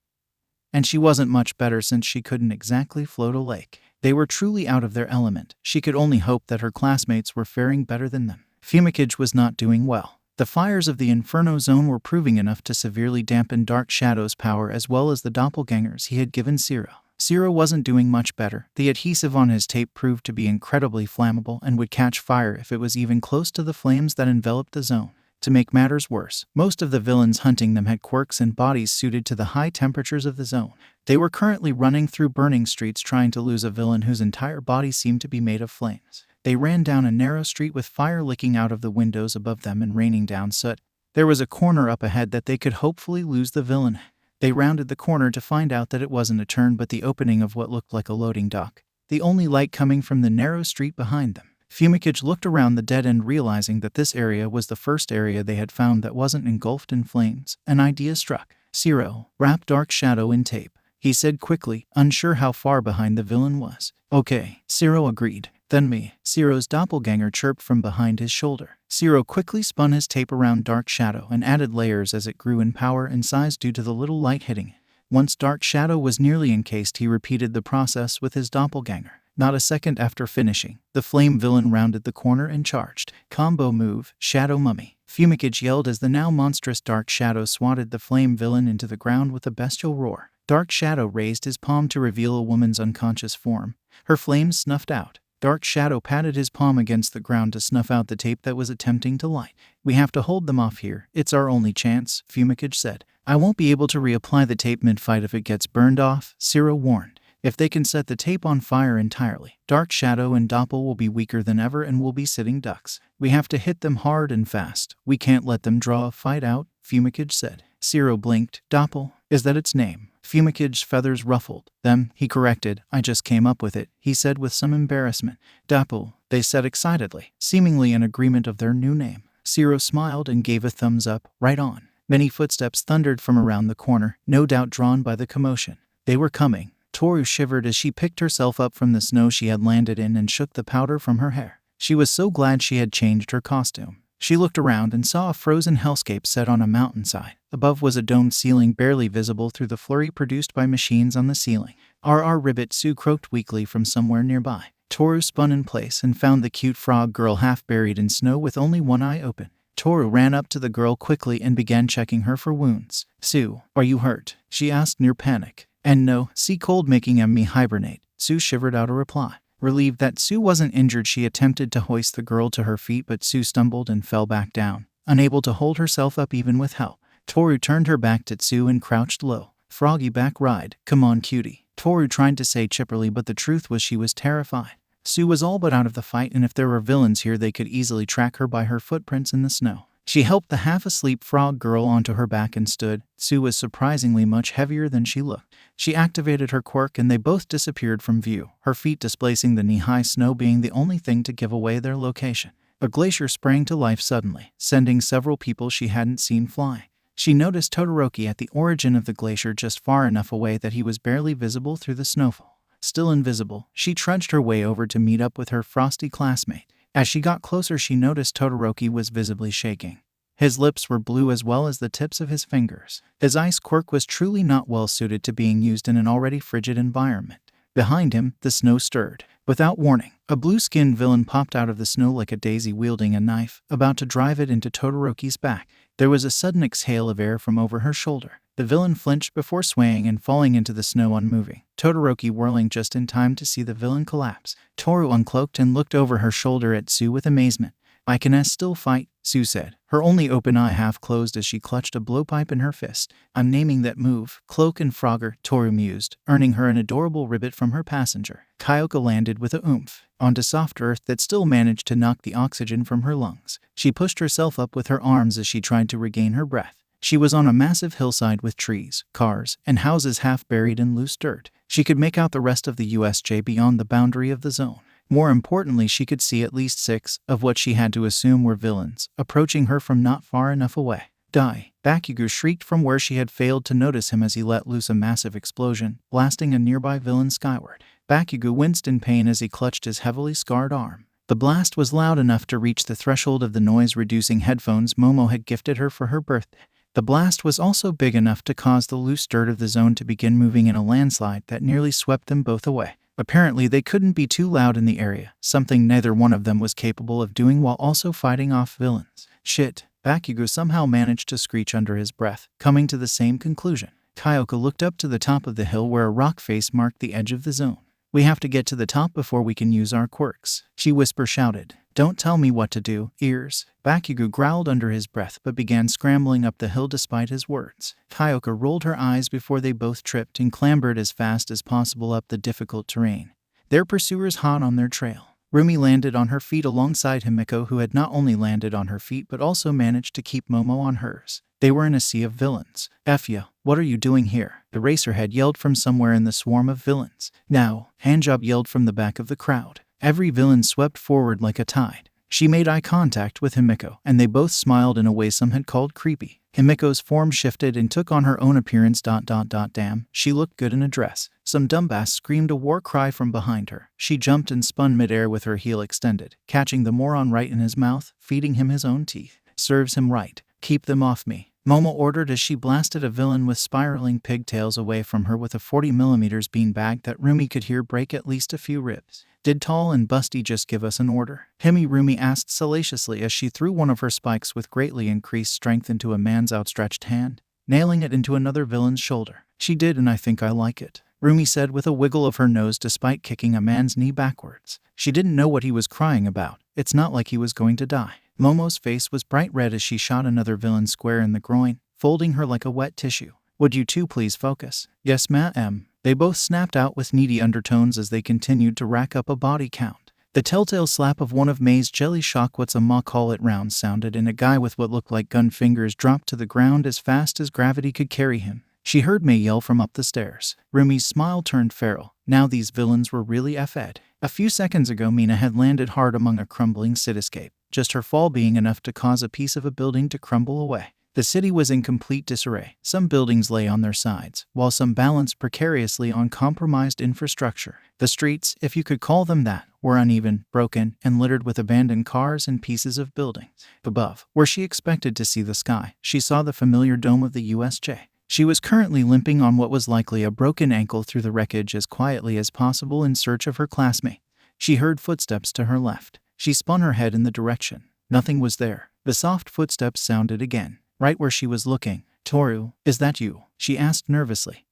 and she wasn't much better since she couldn't exactly float a lake. They were truly out of their element. She could only hope that her classmates were faring better than them. Fumikage was not doing well. The fires of the Inferno Zone were proving enough to severely dampen Dark Shadow's power as well as the doppelgangers he had given Zero. Zero wasn't doing much better. The adhesive on his tape proved to be incredibly flammable and would catch fire if it was even close to the flames that enveloped the zone. To make matters worse, most of the villains hunting them had quirks and bodies suited to the high temperatures of the zone. They were currently running through burning streets trying to lose a villain whose entire body seemed to be made of flames. They ran down a narrow street with fire licking out of the windows above them and raining down soot. There was a corner up ahead that they could hopefully lose the villain. They rounded the corner to find out that it wasn't a turn but the opening of what looked like a loading dock, the only light coming from the narrow street behind them. Fumikage looked around the dead end, realizing that this area was the first area they had found that wasn't engulfed in flames. An idea struck. Zero, wrap Dark Shadow in tape. he said quickly, unsure how far behind the villain was. Okay, Zero agreed. Then me, Zero's doppelganger chirped from behind his shoulder. Zero quickly spun his tape around Dark Shadow and added layers as it grew in power and size due to the little light hitting it. Once Dark Shadow was nearly encased, he repeated the process with his doppelganger. Not a second after finishing, the flame villain rounded the corner and charged. Combo move, Shadow Mummy. Fumikage yelled as the now monstrous Dark Shadow swatted the flame villain into the ground with a bestial roar. Dark Shadow raised his palm to reveal a woman's unconscious form. Her flames snuffed out. Dark Shadow patted his palm against the ground to snuff out the tape that was attempting to light. We have to hold them off here. It's our only chance, Fumikage said. I won't be able to reapply the tape mid-fight if it gets burned off, Zero warned. If they can set the tape on fire entirely, Dark Shadow and Doppel will be weaker than ever and will be sitting ducks. We have to hit them hard and fast. We can't let them draw a fight out, Fumikage said. Zero blinked. Doppel, is that its name? Fumicage's feathers ruffled. Them, he corrected. I just came up with it, he said with some embarrassment. Doppel, they said excitedly, seemingly in agreement of their new name. Zero smiled and gave a thumbs up. Right on. Many footsteps thundered from around the corner, no doubt drawn by the commotion. They were coming. Toru shivered as she picked herself up from the snow she had landed in and shook the powder from her hair. She was so glad she had changed her costume. She looked around and saw a frozen hellscape set on a mountainside. Above was a domed ceiling barely visible through the flurry produced by machines on the ceiling. Ribbit, Sue croaked weakly from somewhere nearby. Toru spun in place and found the cute frog girl half buried in snow with only one eye open. Toru ran up to the girl quickly and began checking her for wounds. Sue, are you hurt? She asked near panic. And no, sea cold making me hibernate. Sue shivered out a reply. Relieved that Sue wasn't injured, she attempted to hoist the girl to her feet, but Sue stumbled and fell back down, unable to hold herself up even with help. Toru turned her back to Sue and crouched low. Froggy back ride, come on cutie. Toru tried to say chipperly, but the truth was she was terrified. Sue was all but out of the fight, and if there were villains here they could easily track her by her footprints in the snow. She helped the half-asleep frog girl onto her back and stood. Sue was surprisingly much heavier than she looked. She activated her quirk and they both disappeared from view, her feet displacing the knee-high snow being the only thing to give away their location. A glacier sprang to life suddenly, sending several people she hadn't seen flying. She noticed Todoroki at the origin of the glacier just far enough away that he was barely visible through the snowfall. Still invisible, she trudged her way over to meet up with her frosty classmate. As she got closer, she noticed Todoroki was visibly shaking. His lips were blue as well as the tips of his fingers. His ice quirk was truly not well suited to being used in an already frigid environment. Behind him, the snow stirred. Without warning, a blue-skinned villain popped out of the snow like a daisy wielding a knife, about to drive it into Todoroki's back. There was a sudden exhale of air from over her shoulder. The villain flinched before swaying and falling into the snow unmoving, Todoroki whirling just in time to see the villain collapse. Toru uncloaked and looked over her shoulder at Sue with amazement. I can still fight, Sue said, her only open eye half closed as she clutched a blowpipe in her fist. I'm naming that move Cloak and Frogger, Toru mused, earning her an adorable ribbit from her passenger. Kyoka landed with a oomph onto soft earth that still managed to knock the oxygen from her lungs. She pushed herself up with her arms as she tried to regain her breath. She was on a massive hillside with trees, cars, and houses half buried in loose dirt. She could make out the rest of the USJ beyond the boundary of the zone. More importantly, she could see at least 6 of what she had to assume were villains, approaching her from not far enough away. Die! Bakugo shrieked from where she had failed to notice him as he let loose a massive explosion, blasting a nearby villain skyward. Bakugo winced in pain as he clutched his heavily scarred arm. The blast was loud enough to reach the threshold of the noise-reducing headphones Momo had gifted her for her birthday. The blast was also big enough to cause the loose dirt of the zone to begin moving in a landslide that nearly swept them both away. Apparently, they couldn't be too loud in the area, something neither one of them was capable of doing while also fighting off villains. Shit, Bakugo somehow managed to screech under his breath, coming to the same conclusion. Kyoka looked up to the top of the hill where a rock face marked the edge of the zone. We have to get to the top before we can use our quirks, she shouted. Don't tell me what to do, ears. Bakugo growled under his breath but began scrambling up the hill despite his words. Kyoka rolled her eyes before they both tripped and clambered as fast as possible up the difficult terrain, their pursuers hot on their trail. Rumi landed on her feet alongside Himiko, who had not only landed on her feet but also managed to keep Momo on hers. They were in a sea of villains. Effia, what are you doing here? The racerhead yelled from somewhere in the swarm of villains. Now, Handjob yelled from the back of the crowd. Every villain swept forward like a tide. She made eye contact with Himiko, and they both smiled in a way some had called creepy. Himiko's form shifted and took on her own appearance. Damn, she looked good in a dress. Some dumbass screamed a war cry from behind her. She jumped and spun midair with her heel extended, catching the moron right in his mouth, feeding him his own teeth. Serves him right. Keep them off me, Momo ordered as she blasted a villain with spiraling pigtails away from her with a 40mm beanbag that Rumi could hear break at least a few ribs. Did Tall and Busty just give us an order? Rumi asked salaciously as she threw one of her spikes with greatly increased strength into a man's outstretched hand, nailing it into another villain's shoulder. She did, and I think I like it, Rumi said with a wiggle of her nose despite kicking a man's knee backwards. She didn't know what he was crying about. It's not like he was going to die. Momo's face was bright red as she shot another villain square in the groin, folding her like a wet tissue. Would you two please focus? Yes, ma'am. They both snapped out with needy undertones as they continued to rack up a body count. The telltale slap of one of May's jelly shock-what's-a-ma-call-it rounds sounded, and a guy with what looked like gun fingers dropped to the ground as fast as gravity could carry him. She heard May yell from up the stairs. Rumi's smile turned feral. Now these villains were really F-ed. A few seconds ago, Mina had landed hard among a crumbling cityscape, just her fall being enough to cause a piece of a building to crumble away. The city was in complete disarray. Some buildings lay on their sides, while some balanced precariously on compromised infrastructure. The streets, if you could call them that, were uneven, broken, and littered with abandoned cars and pieces of buildings. Above, where she expected to see the sky, she saw the familiar dome of the USJ. She was currently limping on what was likely a broken ankle through the wreckage as quietly as possible in search of her classmate. She heard footsteps to her left. She spun her head in the direction. Nothing was there. The soft footsteps sounded again, right where she was looking. Toru, is that you? She asked nervously,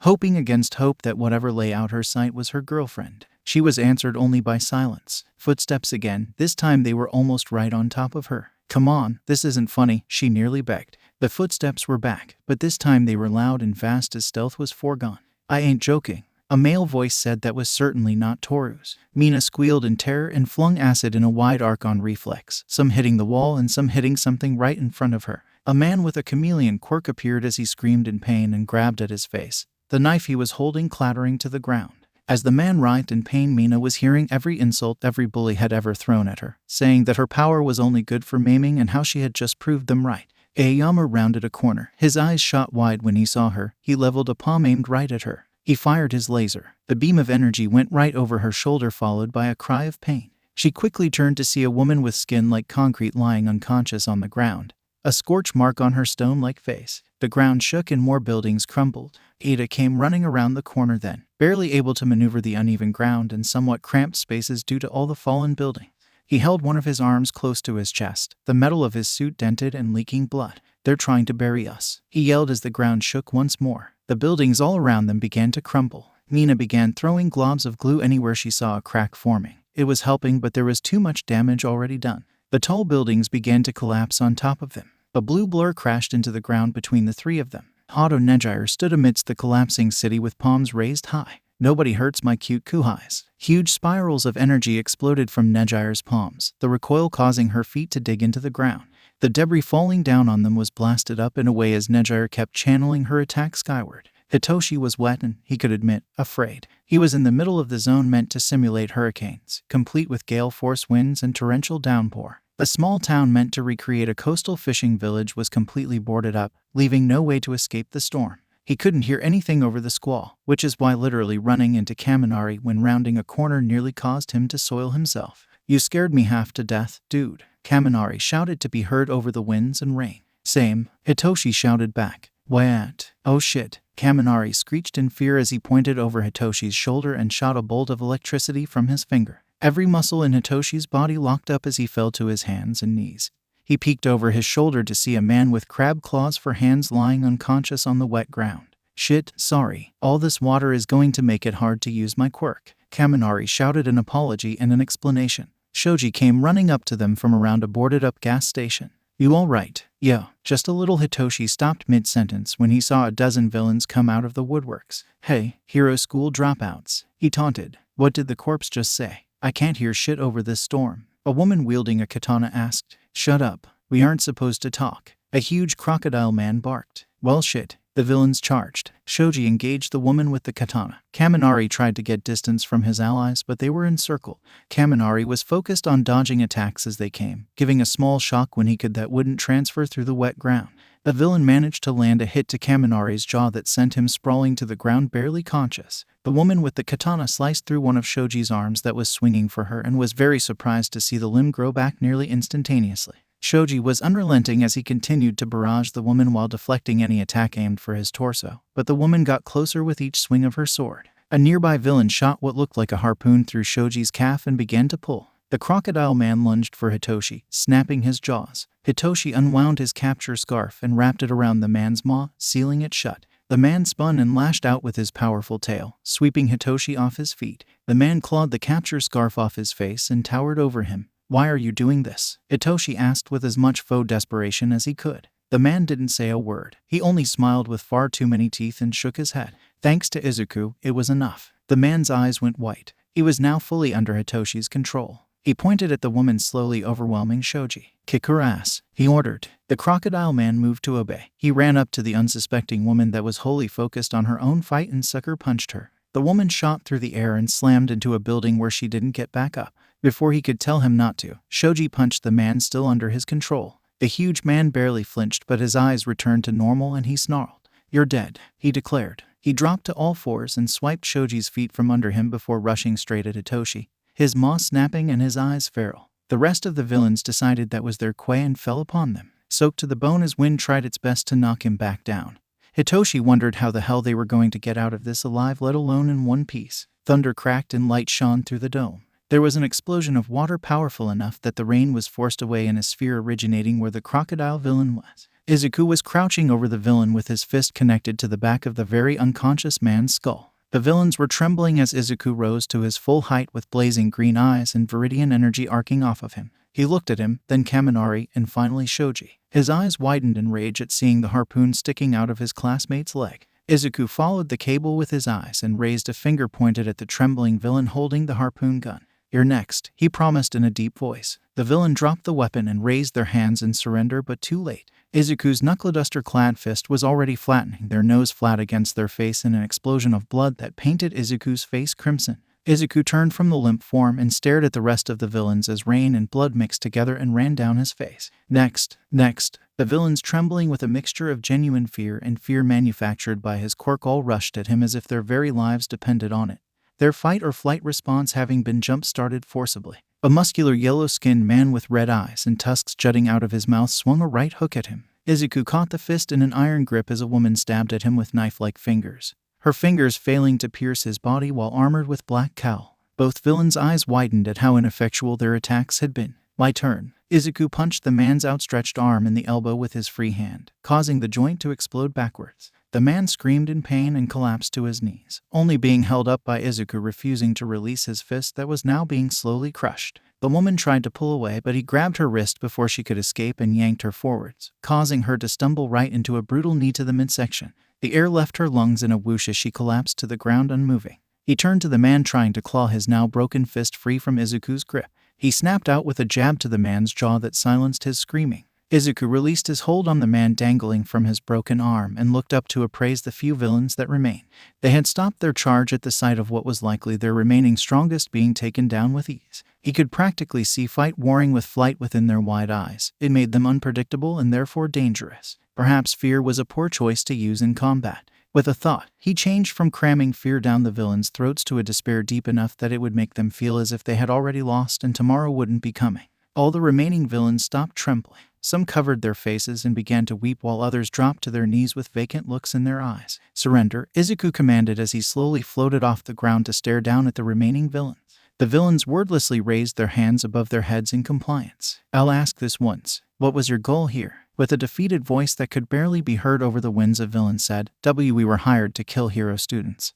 hoping against hope that whatever lay out her sight was her girlfriend. She was answered only by silence. Footsteps again. This time they were almost right on top of her. Come on, this isn't funny, she nearly begged. The footsteps were back, but this time they were loud and fast as stealth was foregone. I ain't joking, a male voice said that was certainly not Toru's. Mina squealed in terror and flung acid in a wide arc on reflex, some hitting the wall and some hitting something right in front of her. A man with a chameleon quirk appeared as he screamed in pain and grabbed at his face, the knife he was holding clattering to the ground. As the man writhed in pain, Mina was hearing every insult every bully had ever thrown at her, saying that her power was only good for maiming and how she had just proved them right. Aoyama rounded a corner. His eyes shot wide when he saw her. He leveled a palm aimed right at her. He fired his laser. The beam of energy went right over her shoulder, followed by a cry of pain. She quickly turned to see a woman with skin like concrete lying unconscious on the ground, a scorch mark on her stone-like face. The ground shook and more buildings crumbled. Ada came running around the corner then, barely able to maneuver the uneven ground and somewhat cramped spaces due to all the fallen buildings. He held one of his arms close to his chest, the metal of his suit dented and leaking blood. They're trying to bury us, he yelled as the ground shook once more. The buildings all around them began to crumble. Mina began throwing globs of glue anywhere she saw a crack forming. It was helping, but there was too much damage already done. The tall buildings began to collapse on top of them. A blue blur crashed into the ground between the three of them. Hado Nejire stood amidst the collapsing city with palms raised high. Nobody hurts my cute kuhais. Huge spirals of energy exploded from Nejire's palms, the recoil causing her feet to dig into the ground. The debris falling down on them was blasted up and away as Nejire kept channeling her attack skyward. Hitoshi was wet and, he could admit, afraid. He was in the middle of the zone meant to simulate hurricanes, complete with gale force winds and torrential downpour. A small town meant to recreate a coastal fishing village was completely boarded up, leaving no way to escape the storm. He couldn't hear anything over the squall, which is why literally running into Kaminari when rounding a corner nearly caused him to soil himself. You scared me half to death, dude, Kaminari shouted to be heard over the winds and rain. Same, Hitoshi shouted back. What? Oh shit, Kaminari screeched in fear as he pointed over Hitoshi's shoulder and shot a bolt of electricity from his finger. Every muscle in Hitoshi's body locked up as he fell to his hands and knees. He peeked over his shoulder to see a man with crab claws for hands lying unconscious on the wet ground. Shit, sorry. All this water is going to make it hard to use my quirk. Kaminari shouted an apology and an explanation. Shoji came running up to them from around a boarded-up gas station. You all right? Yeah, just a little. Hitoshi stopped mid-sentence when he saw a dozen villains come out of the woodworks. Hey, hero school dropouts, he taunted. What did the corpse just say? I can't hear shit over this storm. A woman wielding a katana asked. Shut up. We aren't supposed to talk. A huge crocodile man barked. Well shit. The villains charged. Shoji engaged the woman with the katana. Kaminari tried to get distance from his allies, but they were encircled. Kaminari was focused on dodging attacks as they came, giving a small shock when he could that wouldn't transfer through the wet ground. The villain managed to land a hit to Kaminari's jaw that sent him sprawling to the ground, barely conscious. The woman with the katana sliced through one of Shoji's arms that was swinging for her and was very surprised to see the limb grow back nearly instantaneously. Shoji was unrelenting as he continued to barrage the woman while deflecting any attack aimed for his torso, but the woman got closer with each swing of her sword. A nearby villain shot what looked like a harpoon through Shoji's calf and began to pull. The crocodile man lunged for Hitoshi, snapping his jaws. Hitoshi unwound his capture scarf and wrapped it around the man's maw, sealing it shut. The man spun and lashed out with his powerful tail, sweeping Hitoshi off his feet. The man clawed the capture scarf off his face and towered over him. "Why are you doing this?" Hitoshi asked with as much faux desperation as he could. The man didn't say a word. He only smiled with far too many teeth and shook his head. Thanks to Izuku, it was enough. The man's eyes went white. He was now fully under Hitoshi's control. He pointed at the woman slowly overwhelming Shoji. "Kick her ass," he ordered. The crocodile man moved to obey. He ran up to the unsuspecting woman that was wholly focused on her own fight and sucker punched her. The woman shot through the air and slammed into a building where she didn't get back up. Before he could tell him not to, Shoji punched the man still under his control. The huge man barely flinched, but his eyes returned to normal and he snarled. "You're dead," he declared. He dropped to all fours and swiped Shoji's feet from under him before rushing straight at Hitoshi, his maw snapping and his eyes feral. The rest of the villains decided that was their quay and fell upon them, soaked to the bone as wind tried its best to knock him back down. Hitoshi wondered how the hell they were going to get out of this alive, let alone in one piece. Thunder cracked and light shone through the dome. There was an explosion of water powerful enough that the rain was forced away in a sphere originating where the crocodile villain was. Izuku was crouching over the villain with his fist connected to the back of the very unconscious man's skull. The villains were trembling as Izuku rose to his full height with blazing green eyes and viridian energy arcing off of him. He looked at him, then Kaminari, and finally Shoji. His eyes widened in rage at seeing the harpoon sticking out of his classmate's leg. Izuku followed the cable with his eyes and raised a finger pointed at the trembling villain holding the harpoon gun. "You're next," he promised in a deep voice. The villain dropped the weapon and raised their hands in surrender, but too late. Izuku's knuckle-duster-clad fist was already flattening their nose flat against their face in an explosion of blood that painted Izuku's face crimson. Izuku turned from the limp form and stared at the rest of the villains as rain and blood mixed together and ran down his face. Next. The villains, trembling with a mixture of genuine fear and fear manufactured by his quirk, all rushed at him as if their very lives depended on it, their fight-or-flight response having been jump-started forcibly. A muscular yellow-skinned man with red eyes and tusks jutting out of his mouth swung a right hook at him. Izuku caught the fist in an iron grip as a woman stabbed at him with knife-like fingers, her fingers failing to pierce his body while armored with black cowl. Both villains' eyes widened at how ineffectual their attacks had been. "My turn." Izuku punched the man's outstretched arm in the elbow with his free hand, causing the joint to explode backwards. The man screamed in pain and collapsed to his knees, only being held up by Izuku refusing to release his fist that was now being slowly crushed. The woman tried to pull away, but he grabbed her wrist before she could escape and yanked her forwards, causing her to stumble right into a brutal knee to the midsection. The air left her lungs in a whoosh as she collapsed to the ground unmoving. He turned to the man trying to claw his now broken fist free from Izuku's grip. He snapped out with a jab to the man's jaw that silenced his screaming. Izuku released his hold on the man dangling from his broken arm and looked up to appraise the few villains that remained. They had stopped their charge at the sight of what was likely their remaining strongest being taken down with ease. He could practically see fight warring with flight within their wide eyes. It made them unpredictable and therefore dangerous. Perhaps fear was a poor choice to use in combat. With a thought, he changed from cramming fear down the villains' throats to a despair deep enough that it would make them feel as if they had already lost and tomorrow wouldn't be coming. All the remaining villains stopped trembling. Some covered their faces and began to weep while others dropped to their knees with vacant looks in their eyes. "Surrender," Izuku commanded as he slowly floated off the ground to stare down at the remaining villains. The villains wordlessly raised their hands above their heads in compliance. "I'll ask this once. What was your goal here?" With a defeated voice that could barely be heard over the winds, a villain said, "We were hired to kill hero students.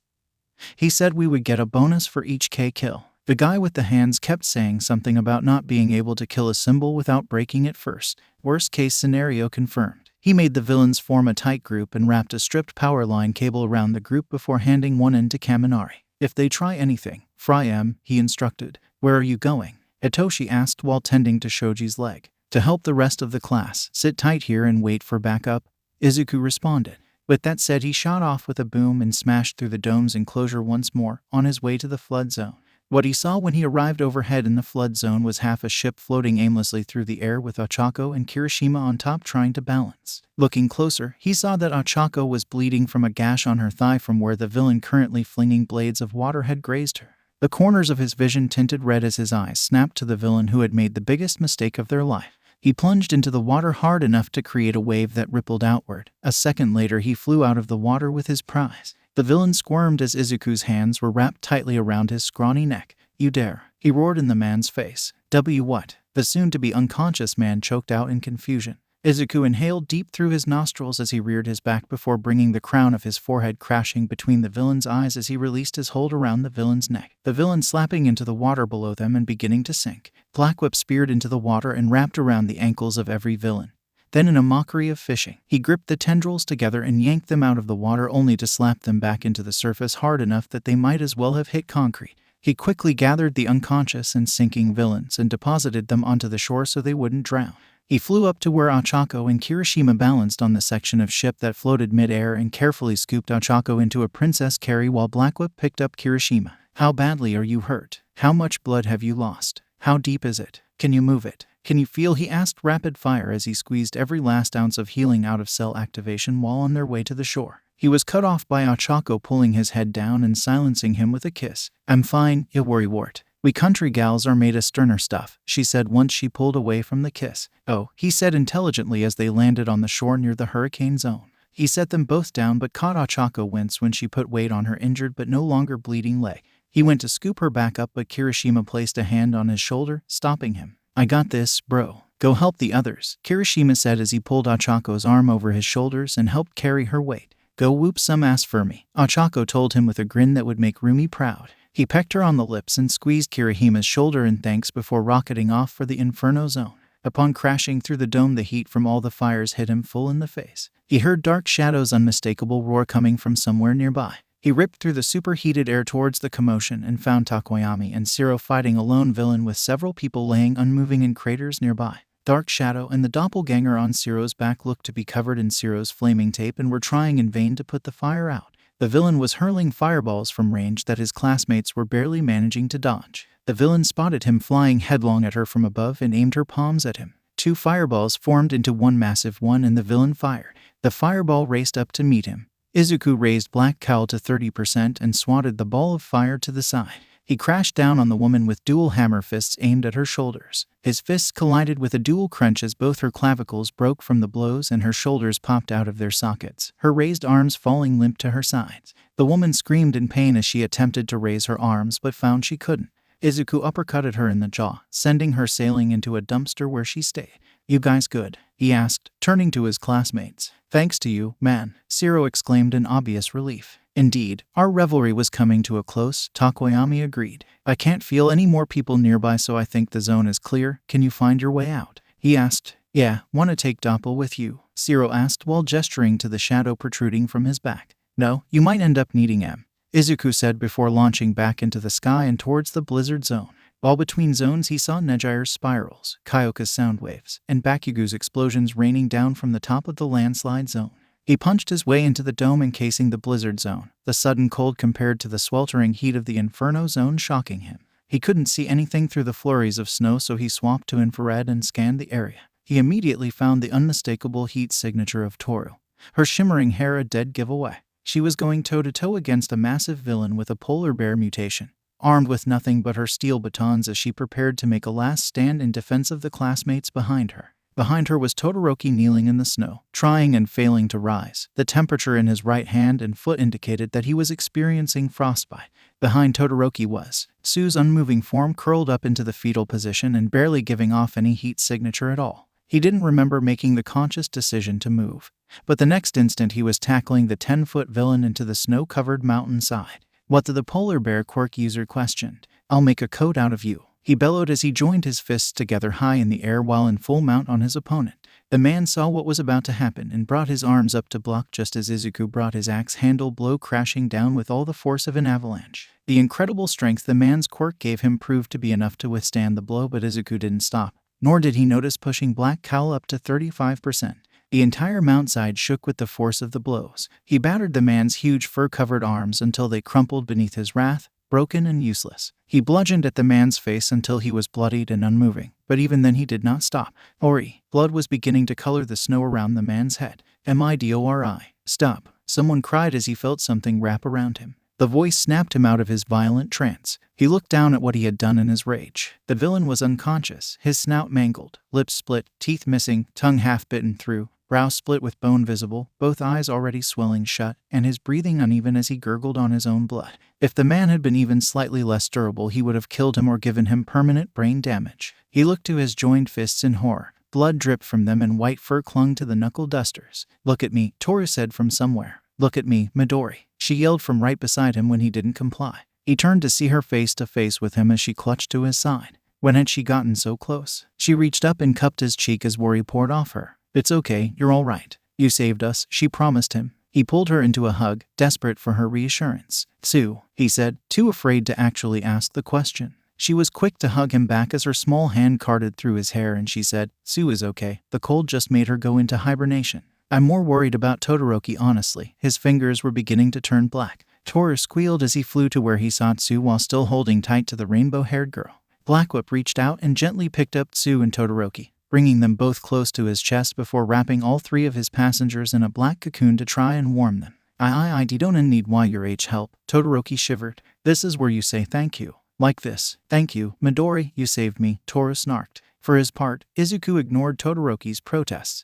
He said we would get a bonus for each K kill." The guy with the hands kept saying something about not being able to kill a symbol without breaking it first. Worst case scenario confirmed. He made the villains form a tight group and wrapped a stripped power line cable around the group before handing one end to Kaminari. "If they try anything, fry 'em," he instructed. "Where are you going?" Hitoshi asked while tending to Shoji's leg. "To help the rest of the class. Sit tight here and wait for backup," Izuku responded. With that said, he shot off with a boom and smashed through the dome's enclosure once more, on his way to the flood zone. What he saw when he arrived overhead in the flood zone was half a ship floating aimlessly through the air with Ochako and Kirishima on top trying to balance. Looking closer, he saw that Ochako was bleeding from a gash on her thigh from where the villain currently flinging blades of water had grazed her. The corners of his vision tinted red as his eyes snapped to the villain who had made the biggest mistake of their life. He plunged into the water hard enough to create a wave that rippled outward. A second later, he flew out of the water with his prize. The villain squirmed as Izuku's hands were wrapped tightly around his scrawny neck. "You dare!" he roared in the man's face. What?" the soon-to-be unconscious man choked out in confusion. Izuku inhaled deep through his nostrils as he reared his back before bringing the crown of his forehead crashing between the villain's eyes as he released his hold around the villain's neck. The villain slapping into the water below them and beginning to sink. Black Whip speared into the water and wrapped around the ankles of every villain. Then, in a mockery of fishing, he gripped the tendrils together and yanked them out of the water only to slap them back into the surface hard enough that they might as well have hit concrete. He quickly gathered the unconscious and sinking villains and deposited them onto the shore so they wouldn't drown. He flew up to where Ochako and Kirishima balanced on the section of ship that floated mid-air and carefully scooped Ochako into a princess carry while Black Whip picked up Kirishima. "How badly are you hurt? How much blood have you lost? How deep is it? Can you move it? Can you feel?" he asked rapid fire as he squeezed every last ounce of healing out of cell activation while on their way to the shore. He was cut off by Ochako pulling his head down and silencing him with a kiss. "I'm fine, you worrywart. We country gals are made of sterner stuff," she said once she pulled away from the kiss. "Oh," he said intelligently as they landed on the shore near the hurricane zone. He set them both down but caught Ochako wince when she put weight on her injured but no longer bleeding leg. He went to scoop her back up but Kirishima placed a hand on his shoulder, stopping him. "I got this, bro. Go help the others," Kirishima said as he pulled Ochako's arm over his shoulders and helped carry her weight. "Go whoop some ass for me," Ochako told him with a grin that would make Rumi proud. He pecked her on the lips and squeezed Kirishima's shoulder in thanks before rocketing off for the Inferno Zone. Upon crashing through the dome, the heat from all the fires hit him full in the face. He heard Dark Shadow's unmistakable roar coming from somewhere nearby. He ripped through the superheated air towards the commotion and found Takoyami and Zero fighting a lone villain with several people laying unmoving in craters nearby. Dark Shadow and the doppelganger on Zero's back looked to be covered in Zero's flaming tape and were trying in vain to put the fire out. The villain was hurling fireballs from range that his classmates were barely managing to dodge. The villain spotted him flying headlong at her from above and aimed her palms at him. 2 fireballs formed into one massive one and the villain fired. The fireball raced up to meet him. Izuku raised Black Cowl to 30% and swatted the ball of fire to the side. He crashed down on the woman with dual hammer fists aimed at her shoulders. His fists collided with a dual crunch as both her clavicles broke from the blows and her shoulders popped out of their sockets, her raised arms falling limp to her sides. The woman screamed in pain as she attempted to raise her arms but found she couldn't. Izuku uppercutted her in the jaw, sending her sailing into a dumpster where she stayed. "You guys good?" he asked, turning to his classmates. "Thanks to you, man," Zero exclaimed in obvious relief. "Indeed, our revelry was coming to a close," Takoyami agreed. "I can't feel any more people nearby, so I think the zone is clear. Can you find your way out?" he asked. "Yeah, wanna take Doppel with you?" Zero asked while gesturing to the shadow protruding from his back. "No, you might end up needing him," Izuku said before launching back into the sky and towards the blizzard zone. While between zones he saw Nejire's spirals, Kyoka's sound waves, and Bakugu's explosions raining down from the top of the landslide zone. He punched his way into the dome encasing the blizzard zone, the sudden cold compared to the sweltering heat of the Inferno Zone shocking him. He couldn't see anything through the flurries of snow, so he swapped to infrared and scanned the area. He immediately found the unmistakable heat signature of Toru, her shimmering hair a dead giveaway. She was going toe-to-toe against a massive villain with a polar bear mutation, armed with nothing but her steel batons as she prepared to make a last stand in defense of the classmates behind her. Behind her was Todoroki kneeling in the snow, trying and failing to rise. The temperature in his right hand and foot indicated that he was experiencing frostbite. Behind Todoroki was Sue's unmoving form curled up into the fetal position and barely giving off any heat signature at all. He didn't remember making the conscious decision to move, but the next instant he was tackling the 10-foot villain into the snow-covered mountainside. "What did the polar bear quirk user questioned? I'll make a coat out of you," he bellowed as he joined his fists together high in the air while in full mount on his opponent. The man saw what was about to happen and brought his arms up to block just as Izuku brought his axe handle blow crashing down with all the force of an avalanche. The incredible strength the man's quirk gave him proved to be enough to withstand the blow, but Izuku didn't stop, nor did he notice pushing Black Cowl up to 35%. The entire mountainside shook with the force of the blows. He battered the man's huge fur-covered arms until they crumpled beneath his wrath, broken and useless. He bludgeoned at the man's face until he was bloodied and unmoving, but even then he did not stop. Ori, blood was beginning to color the snow around the man's head. Midori, stop, someone cried as he felt something wrap around him. The voice snapped him out of his violent trance. He looked down at what he had done in his rage. The villain was unconscious, his snout mangled, lips split, teeth missing, tongue half bitten through, brow split with bone visible, both eyes already swelling shut, and his breathing uneven as he gurgled on his own blood. If the man had been even slightly less durable, he would have killed him or given him permanent brain damage. He looked to his joined fists in horror. Blood dripped from them and white fur clung to the knuckle dusters. "Look at me," Toru said from somewhere. "Look at me, Midori," she yelled from right beside him when he didn't comply. He turned to see her face to face with him as she clutched to his side. When had she gotten so close? She reached up and cupped his cheek as worry poured off her. "It's okay, you're all right. You saved us," she promised him. He pulled her into a hug, desperate for her reassurance. "Sue," he said, too afraid to actually ask the question. She was quick to hug him back as her small hand carted through his hair and she said, "Sue is okay. The cold just made her go into hibernation. I'm more worried about Todoroki, honestly." His fingers were beginning to turn black. Toru squealed as he flew to where he saw Tsu while still holding tight to the rainbow-haired girl. Blackwhip reached out and gently picked up Tsu and Todoroki, bringing them both close to his chest before wrapping all three of his passengers in a black cocoon to try and warm them. I don't need why your age help," Todoroki shivered. "This is where you say thank you. Like this. Thank you, Midori, you saved me," Toru snarked. For his part, Izuku ignored Todoroki's protests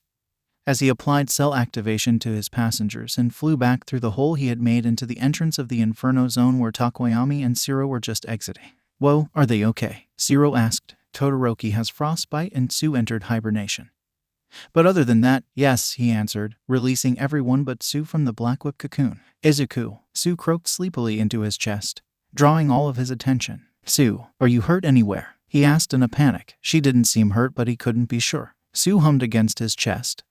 as he applied cell activation to his passengers and flew back through the hole he had made into the entrance of the Inferno Zone where Takoyami and Shiro were just exiting. "Whoa, are they okay?" Shiro asked. "Todoroki has frostbite and Tsu entered hibernation. But other than that, yes," he answered, releasing everyone but Tsu from the Blackwhip cocoon. "Izuku," Tsu croaked sleepily into his chest, drawing all of his attention. "Tsu, are you hurt anywhere?" he asked in a panic. She didn't seem hurt, but he couldn't be sure. Tsu hummed against his chest.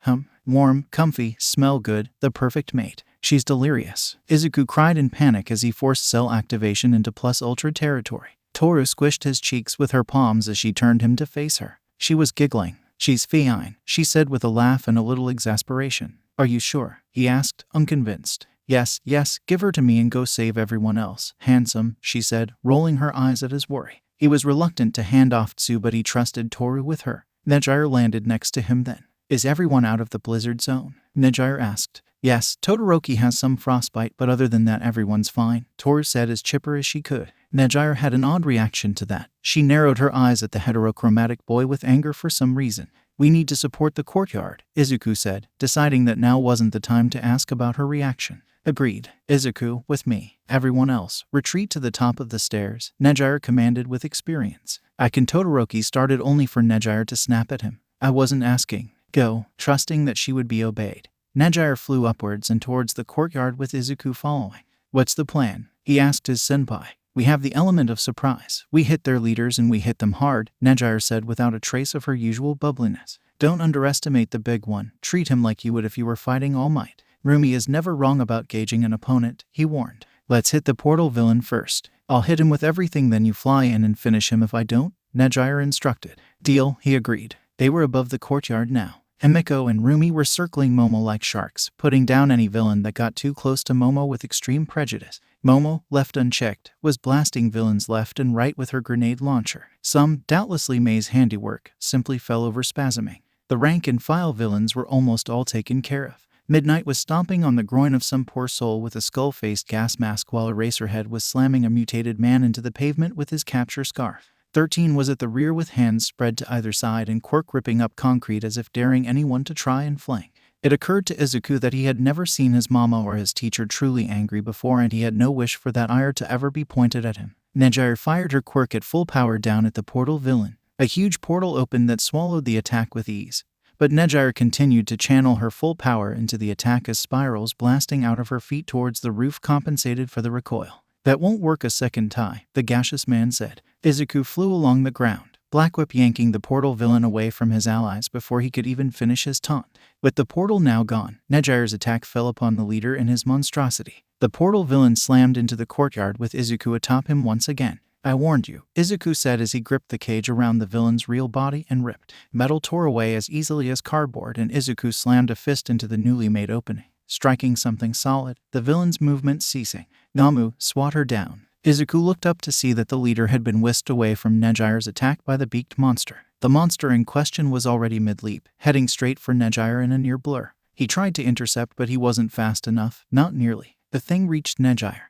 Warm, comfy, smell good, the perfect mate. She's delirious." Izuku cried in panic as he forced cell activation into plus ultra territory. Toru squished his cheeks with her palms as she turned him to face her. She was giggling. "She's fine," she said with a laugh and a little exasperation. "Are you sure?" he asked, unconvinced. Yes, give her to me and go save everyone else." "Handsome," she said, rolling her eyes at his worry. He was reluctant to hand off Tsu, but he trusted Toru with her. Nejire landed next to him then. "Is everyone out of the blizzard zone?" Nejire asked. "Yes, Todoroki has some frostbite, but other than that everyone's fine," Toru said as chipper as she could. Nejire had an odd reaction to that. She narrowed her eyes at the heterochromatic boy with anger for some reason. "We need to support the courtyard," Izuku said, deciding that now wasn't the time to ask about her reaction. "Agreed. Izuku, with me. Everyone else, retreat to the top of the stairs," Nejire commanded with experience. Todoroki started only for Nejire to snap at him. "I wasn't asking. Go," trusting that she would be obeyed. Nejire flew upwards and towards the courtyard with Izuku following. "What's the plan?" he asked his senpai. "We have the element of surprise. We hit their leaders and we hit them hard," Nejire said without a trace of her usual bubbliness. "Don't underestimate the big one. Treat him like you would if you were fighting All Might. Rumi is never wrong about gauging an opponent," he warned. "Let's hit the portal villain first. I'll hit him with everything, then you fly in and finish him if I don't," Nejire instructed. "Deal," he agreed. They were above the courtyard now. Himiko and Rumi were circling Momo like sharks, putting down any villain that got too close to Momo with extreme prejudice. Momo, left unchecked, was blasting villains left and right with her grenade launcher. Some, doubtlessly Mei's handiwork, simply fell over spasming. The rank-and-file villains were almost all taken care of. Midnight was stomping on the groin of some poor soul with a skull-faced gas mask while Eraserhead was slamming a mutated man into the pavement with his capture scarf. 13 was at the rear with hands spread to either side and Quirk ripping up concrete as if daring anyone to try and flank. It occurred to Izuku that he had never seen his mama or his teacher truly angry before, and he had no wish for that ire to ever be pointed at him. Nejire fired her Quirk at full power down at the portal villain. A huge portal opened that swallowed the attack with ease. But Nejire continued to channel her full power into the attack as spirals blasting out of her feet towards the roof compensated for the recoil. "That won't work a second time," the gaseous man said. Izuku flew along the ground, Blackwhip yanking the portal villain away from his allies before he could even finish his taunt. With the portal now gone, Nejire's attack fell upon the leader and his monstrosity. The portal villain slammed into the courtyard with Izuku atop him once again. I warned you, Izuku said as he gripped the cage around the villain's real body and ripped. Metal tore away as easily as cardboard, and Izuku slammed a fist into the newly made opening, striking something solid, the villain's movement ceasing. Namu, swat her down. Izuku looked up to see that the leader had been whisked away from Nejire's attack by the beaked monster. The monster in question was already mid-leap, heading straight for Nejire in a near blur. He tried to intercept, but he wasn't fast enough, not nearly. The thing reached Nejire,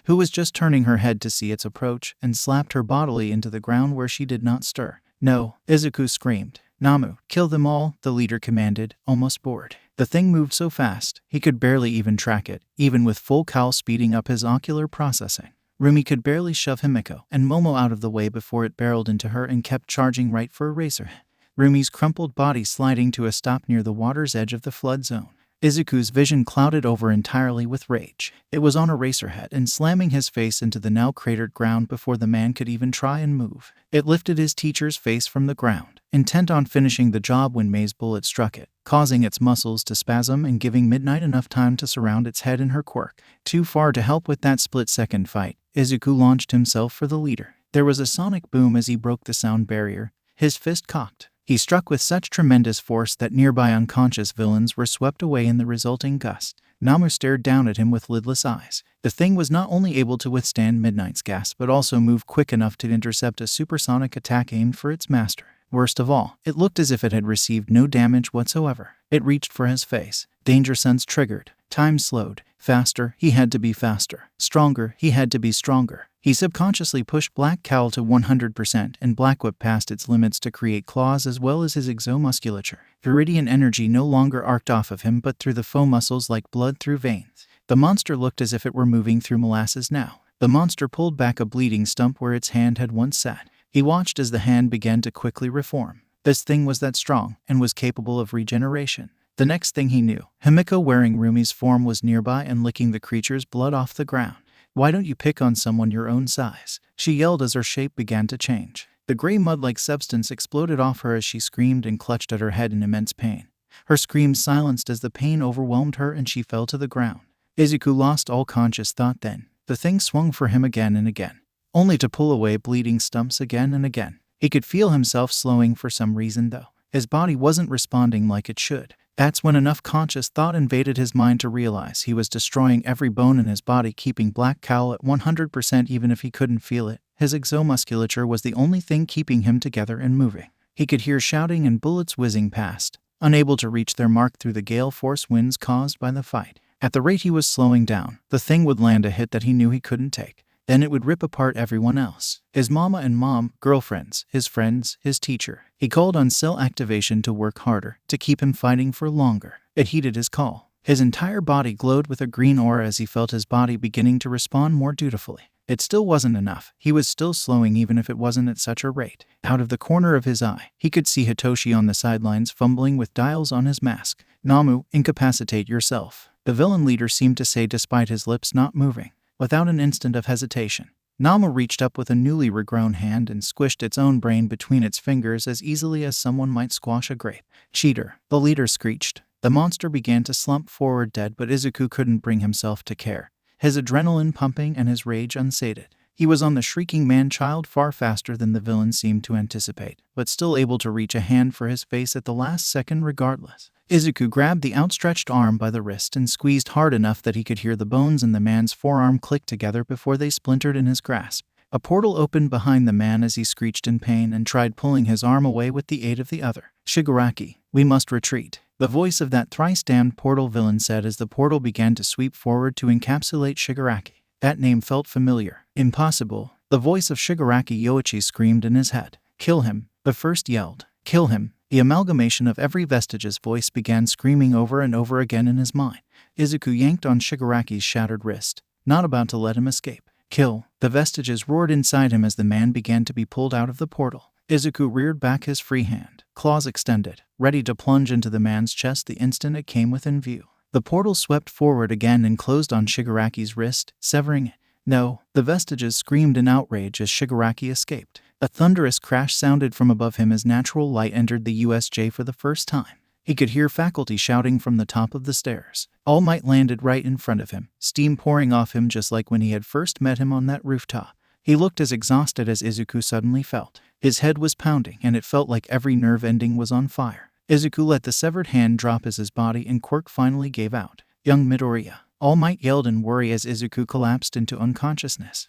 who was just turning her head to see its approach, and slapped her bodily into the ground where she did not stir. No, Izuku screamed. Namu, kill them all, the leader commanded, almost bored. The thing moved so fast, he could barely even track it, even with full cowl speeding up his ocular processing. Rumi could barely shove Himiko and Momo out of the way before it barreled into her and kept charging right for Eraserhead, Rumi's crumpled body sliding to a stop near the water's edge of the flood zone. Izuku's vision clouded over entirely with rage. It was on Eraserhead and slamming his face into the now cratered ground before the man could even try and move. It lifted his teacher's face from the ground, intent on finishing the job when May's bullet struck it, causing its muscles to spasm and giving Midnight enough time to surround its head in her quirk. Too far to help with that split-second fight, Izuku launched himself for the leader. There was a sonic boom as he broke the sound barrier, his fist cocked. He struck with such tremendous force that nearby unconscious villains were swept away in the resulting gust. Namu stared down at him with lidless eyes. The thing was not only able to withstand Midnight's gas but also move quick enough to intercept a supersonic attack aimed for its master. Worst of all, it looked as if it had received no damage whatsoever. It reached for his face. Danger sense triggered. Time slowed. Faster, he had to be faster. Stronger, he had to be stronger. He subconsciously pushed Black Cowl to 100% and Black Whip past its limits to create claws as well as his exomusculature. Viridian energy no longer arced off of him but through the foe muscles like blood through veins. The monster looked as if it were moving through molasses now. The monster pulled back a bleeding stump where its hand had once sat. He watched as the hand began to quickly reform. This thing was that strong and was capable of regeneration. The next thing he knew, Himiko wearing Rumi's form was nearby and licking the creature's blood off the ground. Why don't you pick on someone your own size? She yelled as her shape began to change. The gray mud-like substance exploded off her as she screamed and clutched at her head in immense pain. Her screams silenced as the pain overwhelmed her and she fell to the ground. Izuku lost all conscious thought then. The thing swung for him again and again, only to pull away bleeding stumps again and again. He could feel himself slowing for some reason though. His body wasn't responding like it should. That's when enough conscious thought invaded his mind to realize he was destroying every bone in his body, keeping Black Cowl at 100% even if he couldn't feel it. His exomusculature was the only thing keeping him together and moving. He could hear shouting and bullets whizzing past, unable to reach their mark through the gale force winds caused by the fight. At the rate he was slowing down, the thing would land a hit that he knew he couldn't take. Then it would rip apart everyone else. His mama and mom, girlfriends, his friends, his teacher. He called on cell activation to work harder, to keep him fighting for longer. It heeded his call. His entire body glowed with a green aura as he felt his body beginning to respond more dutifully. It still wasn't enough. He was still slowing even if it wasn't at such a rate. Out of the corner of his eye, he could see Hitoshi on the sidelines fumbling with dials on his mask. Namu, incapacitate yourself, the villain leader seemed to say despite his lips not moving. Without an instant of hesitation, Namu reached up with a newly regrown hand and squished its own brain between its fingers as easily as someone might squash a grape. Cheater, the leader screeched. The monster began to slump forward dead, but Izuku couldn't bring himself to care, his adrenaline pumping and his rage unsated. He was on the shrieking man-child far faster than the villain seemed to anticipate, but still able to reach a hand for his face at the last second regardless. Izuku grabbed the outstretched arm by the wrist and squeezed hard enough that he could hear the bones in the man's forearm click together before they splintered in his grasp. A portal opened behind the man as he screeched in pain and tried pulling his arm away with the aid of the other. Shigaraki, we must retreat, the voice of that thrice-damned portal villain said as the portal began to sweep forward to encapsulate Shigaraki. That name felt familiar. Impossible. The voice of Shigaraki Yoichi screamed in his head. Kill him, the first yelled. Kill him. The amalgamation of every vestige's voice began screaming over and over again in his mind. Izuku yanked on Shigaraki's shattered wrist, not about to let him escape. Kill. The vestiges roared inside him as the man began to be pulled out of the portal. Izuku reared back his free hand, claws extended, ready to plunge into the man's chest the instant it came within view. The portal swept forward again and closed on Shigaraki's wrist, severing it. No, the vestiges screamed in outrage as Shigaraki escaped. A thunderous crash sounded from above him as natural light entered the USJ for the first time. He could hear faculty shouting from the top of the stairs. All Might landed right in front of him, steam pouring off him just like when he had first met him on that rooftop. He looked as exhausted as Izuku suddenly felt. His head was pounding, and it felt like every nerve ending was on fire. Izuku let the severed hand drop as his body and Quirk finally gave out. Young Midoriya. All Might yelled in worry as Izuku collapsed into unconsciousness.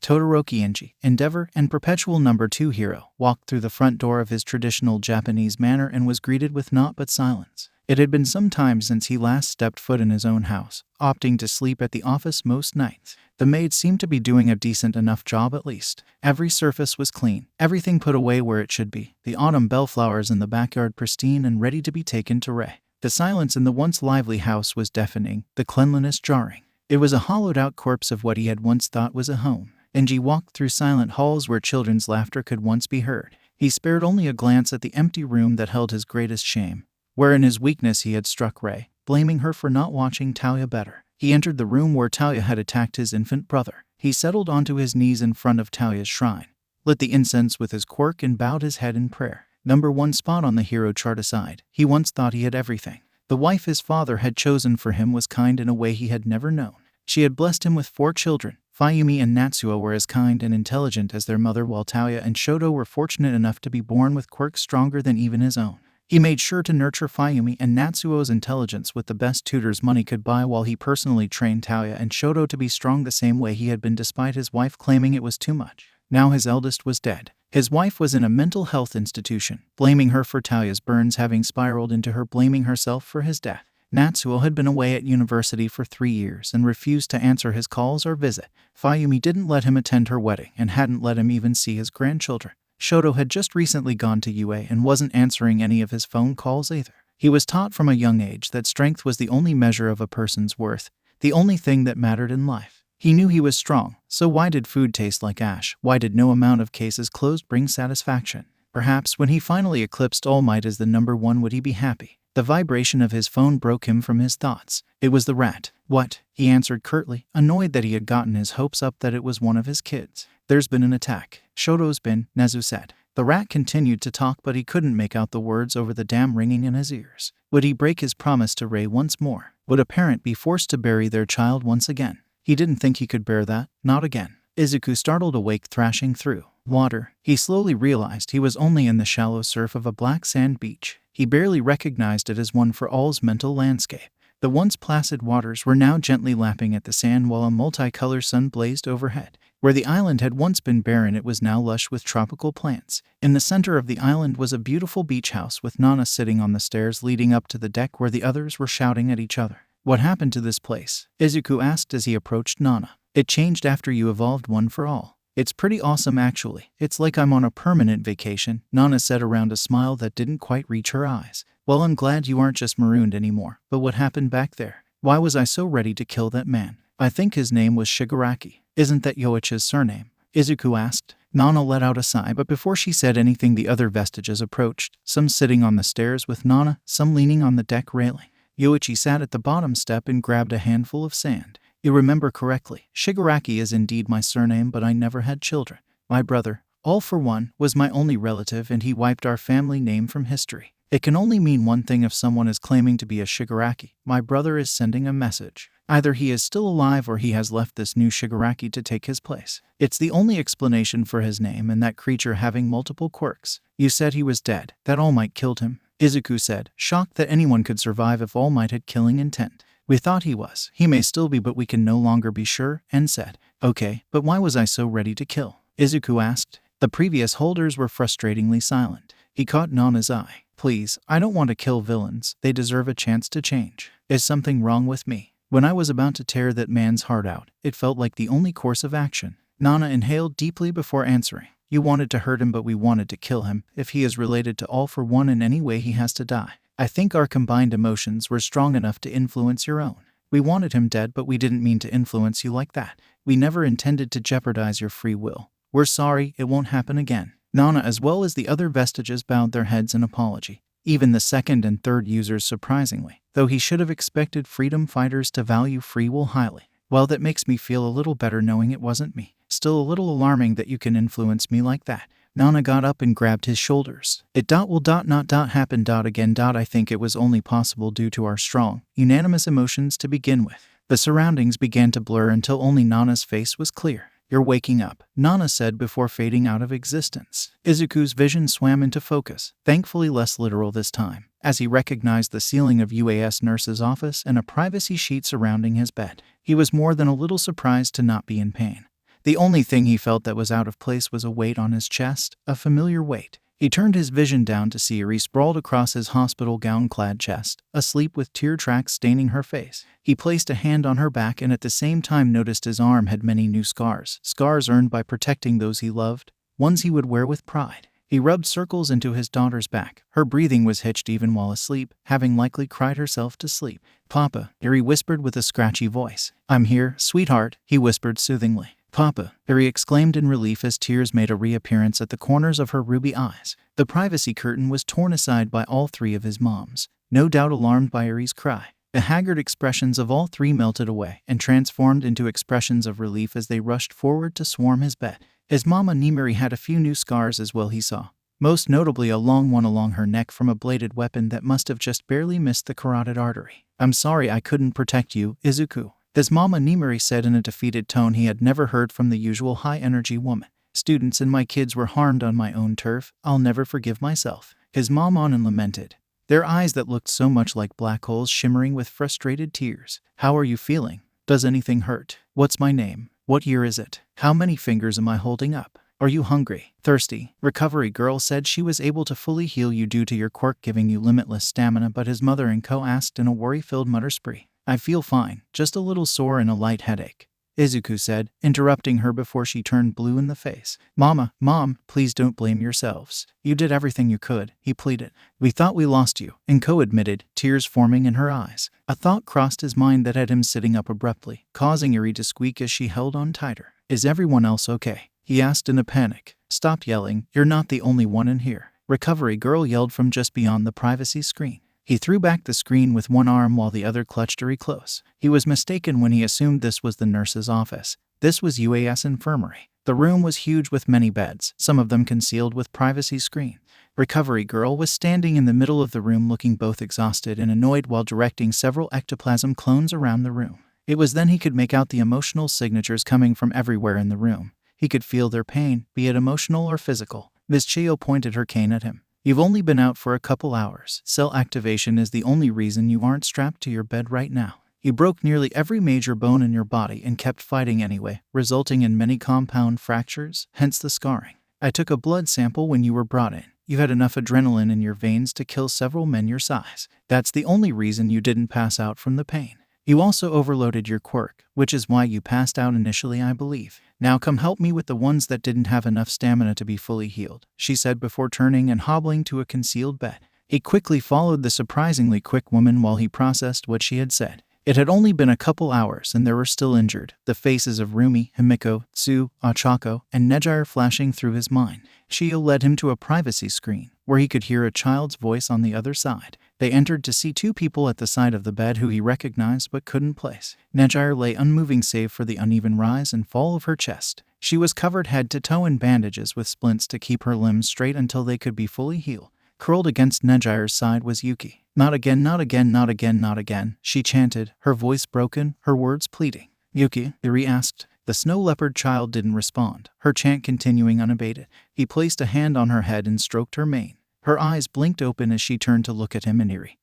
Todoroki Inji, Endeavor and Perpetual No. 2 hero, walked through the front door of his traditional Japanese manner and was greeted with naught but silence. It had been some time since he last stepped foot in his own house, opting to sleep at the office most nights. The maids seemed to be doing a decent enough job at least. Every surface was clean, everything put away where it should be, the autumn bellflowers in the backyard pristine and ready to be taken to Ray. The silence in the once lively house was deafening, the cleanliness jarring. It was a hollowed-out corpse of what he had once thought was a home. Enji walked through silent halls where children's laughter could once be heard. He spared only a glance at the empty room that held his greatest shame, where in his weakness he had struck Ray, blaming her for not watching Talia better. He entered the room where Talia had attacked his infant brother. He settled onto his knees in front of Talia's shrine, lit the incense with his quirk and bowed his head in prayer. Number 1 spot on the hero chart aside, he once thought he had everything. The wife his father had chosen for him was kind in a way he had never known. She had blessed him with 4 children. Fayumi and Natsuo were as kind and intelligent as their mother, while Talia and Shoto were fortunate enough to be born with quirks stronger than even his own. He made sure to nurture Fayumi and Natsuo's intelligence with the best tutors money could buy, while he personally trained Talia and Shoto to be strong the same way he had been, despite his wife claiming it was too much. Now his eldest was dead. His wife was in a mental health institution, blaming her for Talia's burns having spiraled into her blaming herself for his death. Natsuo had been away at university for 3 years and refused to answer his calls or visit. Fayumi didn't let him attend her wedding and hadn't let him even see his grandchildren. Shoto had just recently gone to UA and wasn't answering any of his phone calls either. He was taught from a young age that strength was the only measure of a person's worth, the only thing that mattered in life. He knew he was strong, so why did food taste like ash? Why did no amount of cases closed bring satisfaction? Perhaps when he finally eclipsed All Might as the number 1 would he be happy. The vibration of his phone broke him from his thoughts. It was the rat. What? He answered curtly, annoyed that he had gotten his hopes up that it was one of his kids. There's been an attack. Shoto's been, Nezu said. The rat continued to talk, but he couldn't make out the words over the dam ringing in his ears. Would he break his promise to Ray once more? Would a parent be forced to bury their child once again? He didn't think he could bear that. Not again. Izuku startled awake, thrashing through water. He slowly realized he was only in the shallow surf of a black sand beach. He barely recognized it as one for all's mental landscape. The once placid waters were now gently lapping at the sand while a multicolor sun blazed overhead. Where the island had once been barren, it was now lush with tropical plants. In the center of the island was a beautiful beach house with Nana sitting on the stairs leading up to the deck where the others were shouting at each other. What happened to this place? Izuku asked as he approached Nana. It changed after you evolved one for all. It's pretty awesome actually. It's like I'm on a permanent vacation, Nana said around a smile that didn't quite reach her eyes. Well, I'm glad you aren't just marooned anymore. But what happened back there? Why was I so ready to kill that man? I think his name was Shigaraki. Isn't that Yoichi's surname? Izuku asked. Nana let out a sigh, but before she said anything the other vestiges approached, some sitting on the stairs with Nana, some leaning on the deck railing. Yoichi sat at the bottom step and grabbed a handful of sand. You remember correctly. Shigaraki is indeed my surname, but I never had children. My brother, All for One, was my only relative, and he wiped our family name from history. It can only mean one thing if someone is claiming to be a Shigaraki. My brother is sending a message. Either he is still alive or he has left this new Shigaraki to take his place. It's the only explanation for his name and that creature having multiple quirks. You said he was dead, that All Might killed him, Izuku said, shocked that anyone could survive if All Might had killing intent. We thought he was. He may still be, but we can no longer be sure, En said. Okay, but why was I so ready to kill? Izuku asked. The previous holders were frustratingly silent. He caught Nana's eye. Please, I don't want to kill villains. They deserve a chance to change. Is something wrong with me? When I was about to tear that man's heart out, it felt like the only course of action. Nana inhaled deeply before answering. You wanted to hurt him, but we wanted to kill him. If he is related to All for One in any way, he has to die. I think our combined emotions were strong enough to influence your own. We wanted him dead, but we didn't mean to influence you like that. We never intended to jeopardize your free will. We're sorry, it won't happen again. Nana as well as the other vestiges bowed their heads in apology. Even the second and third users surprisingly, though he should have expected freedom fighters to value free will highly. Well, that makes me feel a little better knowing it wasn't me. Still a little alarming that you can influence me like that. Nana got up and grabbed his shoulders. It will not happen again. I think it was only possible due to our strong, unanimous emotions to begin with. The surroundings began to blur until only Nana's face was clear. "You're waking up," Nana said before fading out of existence. Izuku's vision swam into focus, thankfully less literal this time, as he recognized the ceiling of UAS nurse's office and a privacy sheet surrounding his bed. He was more than a little surprised to not be in pain. The only thing he felt that was out of place was a weight on his chest, a familiar weight. He turned his vision down to see Eri sprawled across his hospital gown-clad chest, asleep with tear tracks staining her face. He placed a hand on her back and at the same time noticed his arm had many new scars earned by protecting those he loved, ones he would wear with pride. He rubbed circles into his daughter's back. Her breathing was hitched even while asleep, having likely cried herself to sleep. "Papa," Eri whispered with a scratchy voice. "I'm here, sweetheart," he whispered soothingly. "Papa," Eri exclaimed in relief as tears made a reappearance at the corners of her ruby eyes. The privacy curtain was torn aside by all three of his moms, no doubt alarmed by Eri's cry. The haggard expressions of all three melted away and transformed into expressions of relief as they rushed forward to swarm his bed. His mama Nimeri had a few new scars as well, he saw, most notably a long one along her neck from a bladed weapon that must have just barely missed the carotid artery. "I'm sorry I couldn't protect you, Izuku," his mama Nimeri said in a defeated tone he had never heard from the usual high-energy woman. "Students and my kids were harmed on my own turf. I'll never forgive myself." His mom on and lamented, their eyes that looked so much like black holes shimmering with frustrated tears. "How are you feeling? Does anything hurt? What's my name? What year is it? How many fingers am I holding up? Are you hungry? Thirsty?" Recovery Girl said she was able to fully heal you due to your quirk giving you limitless stamina, but his mother and co asked in a worry-filled mutter spree. "I feel fine, just a little sore and a light headache," Izuku said, interrupting her before she turned blue in the face. Mom, please don't blame yourselves. You did everything you could," he pleaded. "We thought we lost you," Inko admitted, tears forming in her eyes. A thought crossed his mind that had him sitting up abruptly, causing Eri to squeak as she held on tighter. "Is everyone else okay?" he asked in a panic. "Stop yelling, you're not the only one in here," Recovery Girl yelled from just beyond the privacy screen. He threw back the screen with one arm while the other clutched Eri close. He was mistaken when he assumed this was the nurse's office. This was UAS infirmary. The room was huge with many beds, some of them concealed with privacy screen. Recovery Girl was standing in the middle of the room looking both exhausted and annoyed while directing several ectoplasm clones around the room. It was then he could make out the emotional signatures coming from everywhere in the room. He could feel their pain, be it emotional or physical. Ms. Chio pointed her cane at him. "You've only been out for a couple hours. Cell activation is the only reason you aren't strapped to your bed right now. You broke nearly every major bone in your body and kept fighting anyway, resulting in many compound fractures, hence the scarring. I took a blood sample when you were brought in. You had enough adrenaline in your veins to kill several men your size. That's the only reason you didn't pass out from the pain. You also overloaded your quirk, which is why you passed out initially, I believe. Now come help me with the ones that didn't have enough stamina to be fully healed," she said before turning and hobbling to a concealed bed. He quickly followed the surprisingly quick woman while he processed what she had said. It had only been a couple hours and there were still injured, the faces of Rumi, Himiko, Tsu, Ochako, and Nejire flashing through his mind. Shio led him to a privacy screen, where he could hear a child's voice on the other side. They entered to see two people at the side of the bed who he recognized but couldn't place. Nejire lay unmoving save for the uneven rise and fall of her chest. She was covered head to toe in bandages with splints to keep her limbs straight until they could be fully healed. Curled against Nejire's side was Yuki. "Not again, not again, not again, not again," she chanted, her voice broken, her words pleading. "Yuki?" Eri asked. The snow leopard child didn't respond, her chant continuing unabated. He placed a hand on her head and stroked her mane. Her eyes blinked open as she turned to look at him and Eri.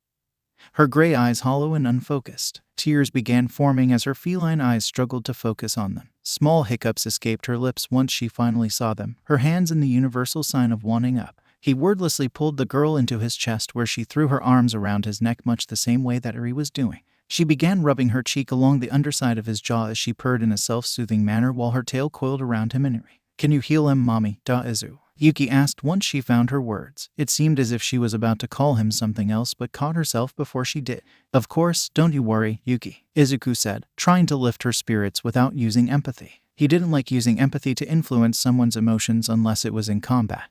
Her gray eyes hollow and unfocused. Tears began forming as her feline eyes struggled to focus on them. Small hiccups escaped her lips once she finally saw them, her hands in the universal sign of wanting up. He wordlessly pulled the girl into his chest where she threw her arms around his neck much the same way that Eri was doing. She began rubbing her cheek along the underside of his jaw as she purred in a self-soothing manner while her tail coiled around him and Eri. "Can you heal him, mommy, Izu?" Yuki asked once she found her words. It seemed as if she was about to call him something else but caught herself before she did. "Of course, don't you worry, Yuki," Izuku said, trying to lift her spirits without using empathy. He didn't like using empathy to influence someone's emotions unless it was in combat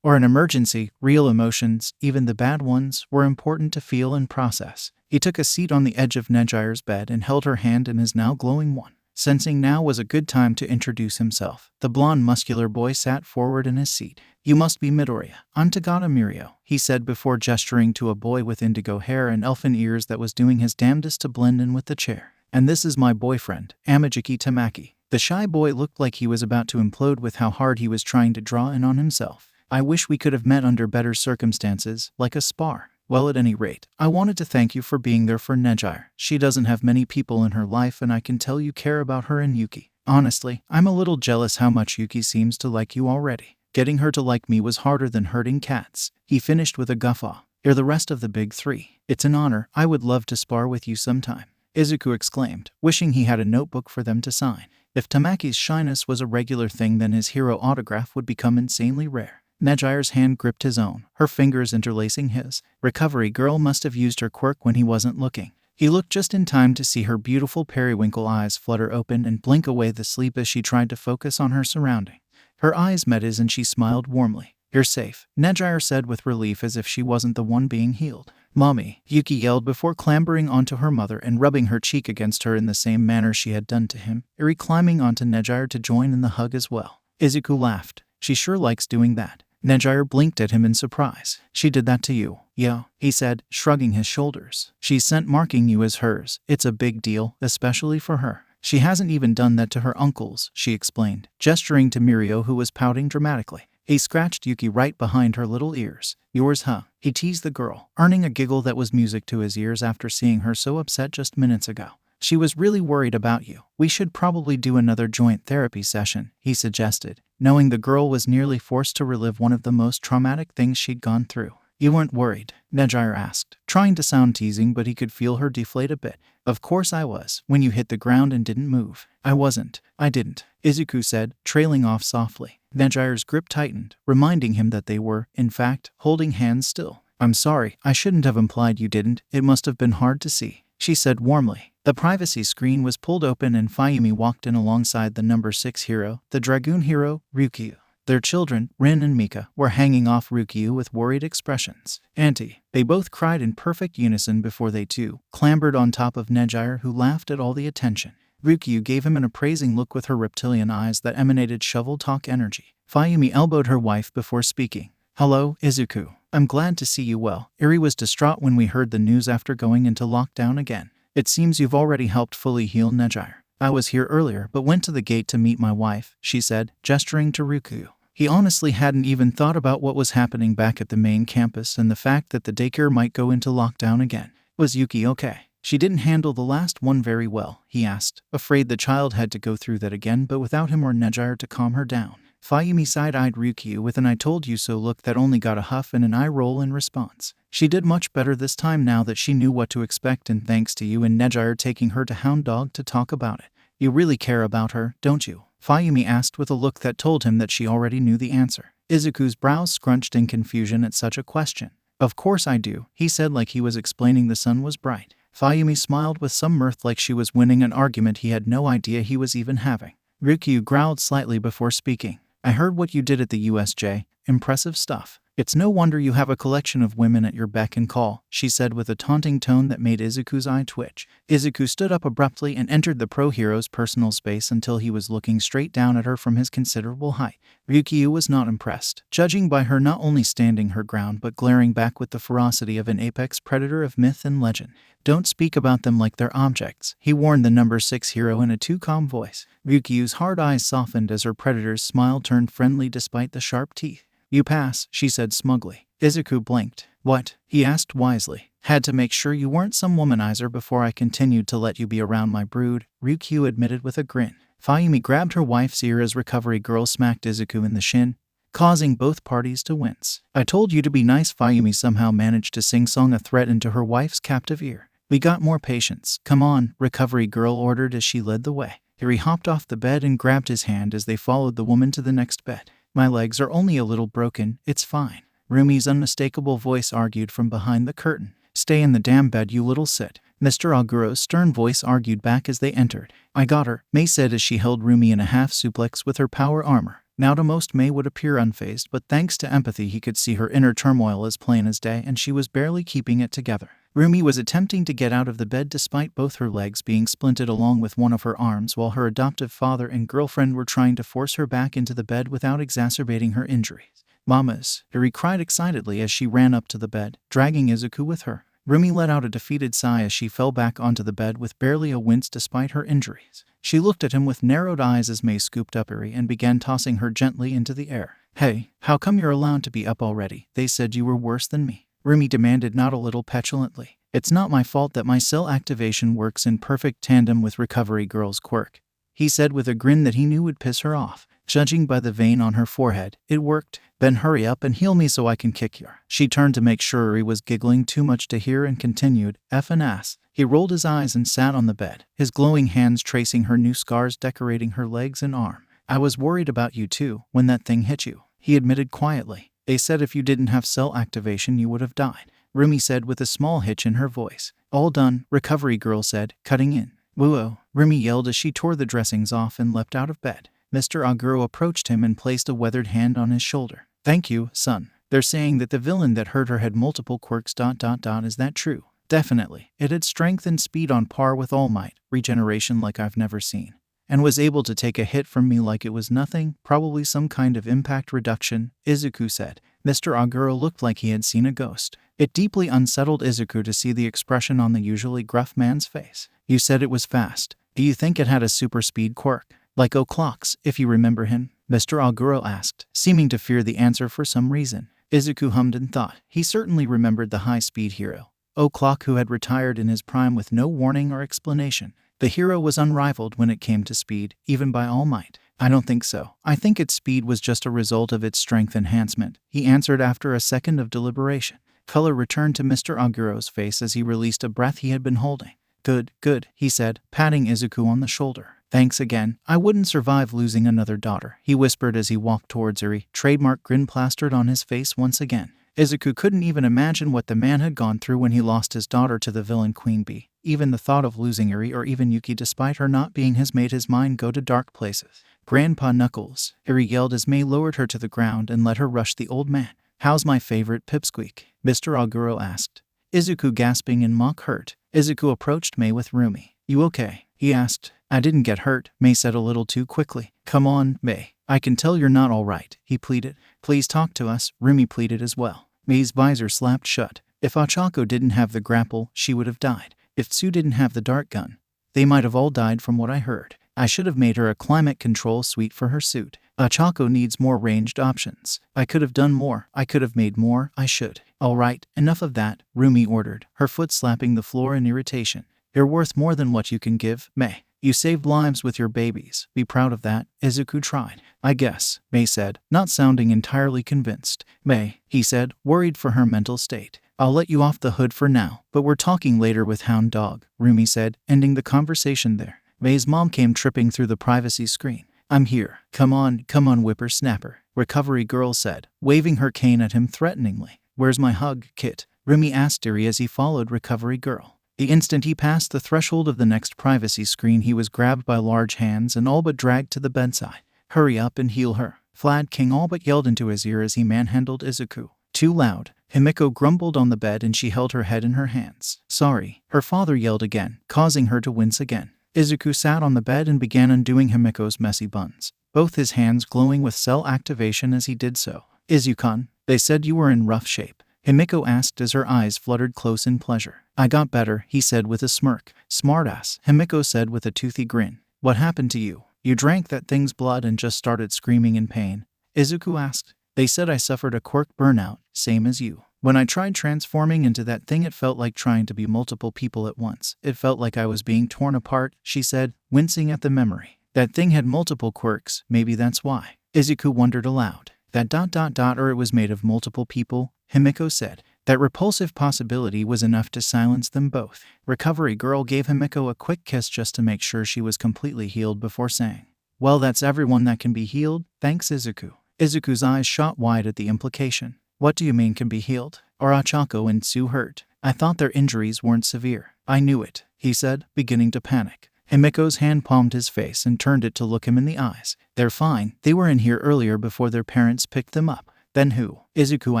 or an emergency. Real emotions, even the bad ones, were important to feel and process. He took a seat on the edge of Nejire's bed and held her hand in his now glowing one. Sensing now was a good time to introduce himself, the blonde muscular boy sat forward in his seat. "You must be Midoriya, Antagata Mirio," he said before gesturing to a boy with indigo hair and elfin ears that was doing his damnedest to blend in with the chair. "And this is my boyfriend, Amajiki Tamaki." The shy boy looked like he was about to implode with how hard he was trying to draw in on himself. I wish we could have met under better circumstances, like a spar. Well, at any rate, I wanted to thank you for being there for Nejire. She doesn't have many people in her life and I can tell you care about her and Yuki. Honestly, I'm a little jealous how much Yuki seems to like you already. Getting her to like me was harder than herding cats. He finished with a guffaw. You're the rest of the big three. It's an honor. I would love to spar with you sometime. Izuku exclaimed, wishing he had a notebook for them to sign. If Tamaki's shyness was a regular thing, then his hero autograph would become insanely rare. Nejire's hand gripped his own, her fingers interlacing his. Recovery girl must have used her quirk when he wasn't looking. He looked just in time to see her beautiful periwinkle eyes flutter open and blink away the sleep as she tried to focus on her surrounding. Her eyes met his and she smiled warmly. You're safe, Nejire said with relief as if she wasn't the one being healed. Mommy, Yuki yelled before clambering onto her mother and rubbing her cheek against her in the same manner she had done to him, Eri climbing onto Nejire to join in the hug as well. Izuku laughed. She sure likes doing that. Nejire blinked at him in surprise. She did that to you? Yeah, he said, shrugging his shoulders. She's sent marking you as hers. It's a big deal, especially for her. She hasn't even done that to her uncles, she explained, gesturing to Mirio who was pouting dramatically. He scratched Yuki right behind her little ears. Yours, huh? He teased the girl, earning a giggle that was music to his ears after seeing her so upset just minutes ago. She was really worried about you. We should probably do another joint therapy session, he suggested, knowing the girl was nearly forced to relive one of the most traumatic things she'd gone through. You weren't worried? Nejire asked, trying to sound teasing, but he could feel her deflate a bit. Of course I was, when you hit the ground and didn't move. I wasn't. I didn't, Izuku said, trailing off softly. Nejire's grip tightened, reminding him that they were, in fact, holding hands still. I'm sorry, I shouldn't have implied you didn't. It must have been hard to see, she said warmly. The privacy screen was pulled open and Fayumi walked in alongside the number 6 hero, the dragoon hero, Ryukyu. Their children, Rin and Mika, were hanging off Ryukyu with worried expressions. Auntie, they both cried in perfect unison before they too clambered on top of Nejire, who laughed at all the attention. Ryukyu gave him an appraising look with her reptilian eyes that emanated shovel talk energy. Fayumi elbowed her wife before speaking. Hello, Izuku. I'm glad to see you well. Eri was distraught when we heard the news after going into lockdown again. It seems you've already helped fully heal Nejire. I was here earlier but went to the gate to meet my wife, she said, gesturing to Ryukyu. He honestly hadn't even thought about what was happening back at the main campus and the fact that the daycare might go into lockdown again. Was Yuki okay? She didn't handle the last one very well, he asked, afraid the child had to go through that again but without him or Nejire to calm her down. Fayumi side-eyed Ryukyu with an I told you so look that only got a huff and an eye roll in response. She did much better this time now that she knew what to expect, and thanks to you and Nejire taking her to Hound Dog to talk about it. You really care about her, don't you? Fayumi asked with a look that told him that she already knew the answer. Izuku's brows scrunched in confusion at such a question. Of course I do, he said like he was explaining the sun was bright. Fayumi smiled with some mirth like she was winning an argument he had no idea he was even having. Ryukyu growled slightly before speaking. I heard what you did at the USJ. Impressive stuff. It's no wonder you have a collection of women at your beck and call, she said with a taunting tone that made Izuku's eye twitch. Izuku stood up abruptly and entered the pro hero's personal space until he was looking straight down at her from his considerable height. Ryukyu was not impressed, judging by her not only standing her ground but glaring back with the ferocity of an apex predator of myth and legend. Don't speak about them like they're objects, he warned the number 6 hero in a too calm voice. Ryukyu's hard eyes softened as her predator's smile turned friendly despite the sharp teeth. You pass, she said smugly. Izuku blinked. What? He asked wisely. Had to make sure you weren't some womanizer before I continued to let you be around my brood, Ryukyu admitted with a grin. Fayumi grabbed her wife's ear as recovery girl smacked Izuku in the shin, causing both parties to wince. I told you to be nice. Fayumi somehow managed to sing-song a threat into her wife's captive ear. We got more patience. Come on, recovery girl ordered as she led the way. Eri hopped off the bed and grabbed his hand as they followed the woman to the next bed. My legs are only a little broken, it's fine. Rumi's unmistakable voice argued from behind the curtain. Stay in the damn bed, you little sit. Mr. Aguro's stern voice argued back as they entered. I got her, Mei said as she held Rumi in a half suplex with her power armor. Now to most Mei would appear unfazed, but thanks to empathy he could see her inner turmoil as plain as day, and she was barely keeping it together. Rumi was attempting to get out of the bed despite both her legs being splinted along with one of her arms, while her adoptive father and girlfriend were trying to force her back into the bed without exacerbating her injuries. Mamas, Eri cried excitedly as she ran up to the bed, dragging Izuku with her. Rumi let out a defeated sigh as she fell back onto the bed with barely a wince despite her injuries. She looked at him with narrowed eyes as Mei scooped up Eri and began tossing her gently into the air. "Hey, how come you're allowed to be up already? They said you were worse than me," Rumi demanded, not a little petulantly. "It's not my fault that my cell activation works in perfect tandem with Recovery Girl's quirk," he said with a grin that he knew would piss her off. Judging by the vein on her forehead, it worked. "Then hurry up and heal me so I can kick you." She turned to make sure Eri was giggling too much to hear and continued, "Effin' ass." He rolled his eyes and sat on the bed, his glowing hands tracing her new scars decorating her legs and arm. "I was worried about you too, when that thing hit you," he admitted quietly. "They said if you didn't have cell activation you would have died," Rumi said with a small hitch in her voice. "All done," Recovery Girl said, cutting in. "Whoa," Rumi yelled as she tore the dressings off and leapt out of bed. Mr. Aguro approached him and placed a weathered hand on his shoulder. "Thank you, son. They're saying that the villain that hurt her had multiple quirks. Is that true?" "Definitely. It had strength and speed on par with All Might, regeneration like I've never seen, and was able to take a hit from me like it was nothing, probably some kind of impact reduction," Izuku said. Mr. Aguro looked like he had seen a ghost. It deeply unsettled Izuku to see the expression on the usually gruff man's face. "You said it was fast. Do you think it had a super speed quirk? Like O'Clock's, if you remember him?" Mr. Aguro asked, seeming to fear the answer for some reason. Izuku hummed and thought. He certainly remembered the high-speed hero, O'Clock, who had retired in his prime with no warning or explanation. The hero was unrivaled when it came to speed, even by All Might. "I don't think so. I think its speed was just a result of its strength enhancement," he answered after a second of deliberation. Color returned to Mr. Aguro's face as he released a breath he had been holding. Good, he said, patting Izuku on the shoulder. "Thanks again. I wouldn't survive losing another daughter," he whispered as he walked towards Eri, trademark grin plastered on his face once again. Izuku couldn't even imagine what the man had gone through when he lost his daughter to the villain Queen Bee. Even the thought of losing Eri or even Yuki despite her not being his made his mind go to dark places. "Grandpa Knuckles," Eri yelled as Mei lowered her to the ground and let her rush the old man. "How's my favorite pipsqueak?" Mr. Aguro asked. Izuku gasping in mock hurt. Izuku approached Mei with Rumi. "You okay?" he asked. "I didn't get hurt," Mei said a little too quickly. "Come on, Mei. I can tell you're not all right," he pleaded. "Please talk to us," Rumi pleaded as well. Mei's visor slapped shut. If Ochako didn't have the grapple, she would have died. If Tsu didn't have the dart gun, they might have all died from what I heard. I should have made her a climate control suite for her suit. Ochako needs more ranged options. I could have done more. I could have made more. I should. "All right, enough of that," Rumi ordered, her foot slapping the floor in irritation. "You're worth more than what you can give, Mei. You saved lives with your babies. Be proud of that," Izuku tried. "I guess," Mei said, not sounding entirely convinced. "Mei," he said, worried for her mental state. "I'll let you off the hood for now, but we're talking later with Hound Dog," Rumi said, ending the conversation there. Mei's mom came tripping through the privacy screen. "I'm here. Come on, whippersnapper," Recovery Girl said, waving her cane at him threateningly. "Where's my hug, Kit?" Rumi asked Eri as he followed Recovery Girl. The instant he passed the threshold of the next privacy screen, he was grabbed by large hands and all but dragged to the bedside. "Hurry up and heal her," Flad King all but yelled into his ear as he manhandled Izuku. "Too loud." Himiko grumbled on the bed and she held her head in her hands. "Sorry," her father yelled again, causing her to wince again. Izuku sat on the bed and began undoing Himiko's messy buns, both his hands glowing with cell activation as he did so. "Izuku-kun, they said you were in rough shape," Himiko asked as her eyes fluttered close in pleasure. "I got better," he said with a smirk. "Smartass," Himiko said with a toothy grin. "What happened to you? You drank that thing's blood and just started screaming in pain?" Izuku asked. "They said I suffered a quirk burnout, same as you. When I tried transforming into that thing, it felt like trying to be multiple people at once. It felt like I was being torn apart," she said, wincing at the memory. "That thing had multiple quirks, maybe that's why." Izuku wondered aloud. "That ... or it was made of multiple people," Himiko said. That repulsive possibility was enough to silence them both. Recovery Girl gave Himiko a quick kiss just to make sure she was completely healed before saying, "Well, that's everyone that can be healed, thanks Izuku." Izuku's eyes shot wide at the implication. "What do you mean can be healed? Are Ochako and Tsu hurt? I thought their injuries weren't severe." "I knew it," he said, beginning to panic. Himiko's hand palmed his face and turned it to look him in the eyes. "They're fine. They were in here earlier before their parents picked them up." "Then who?" Izuku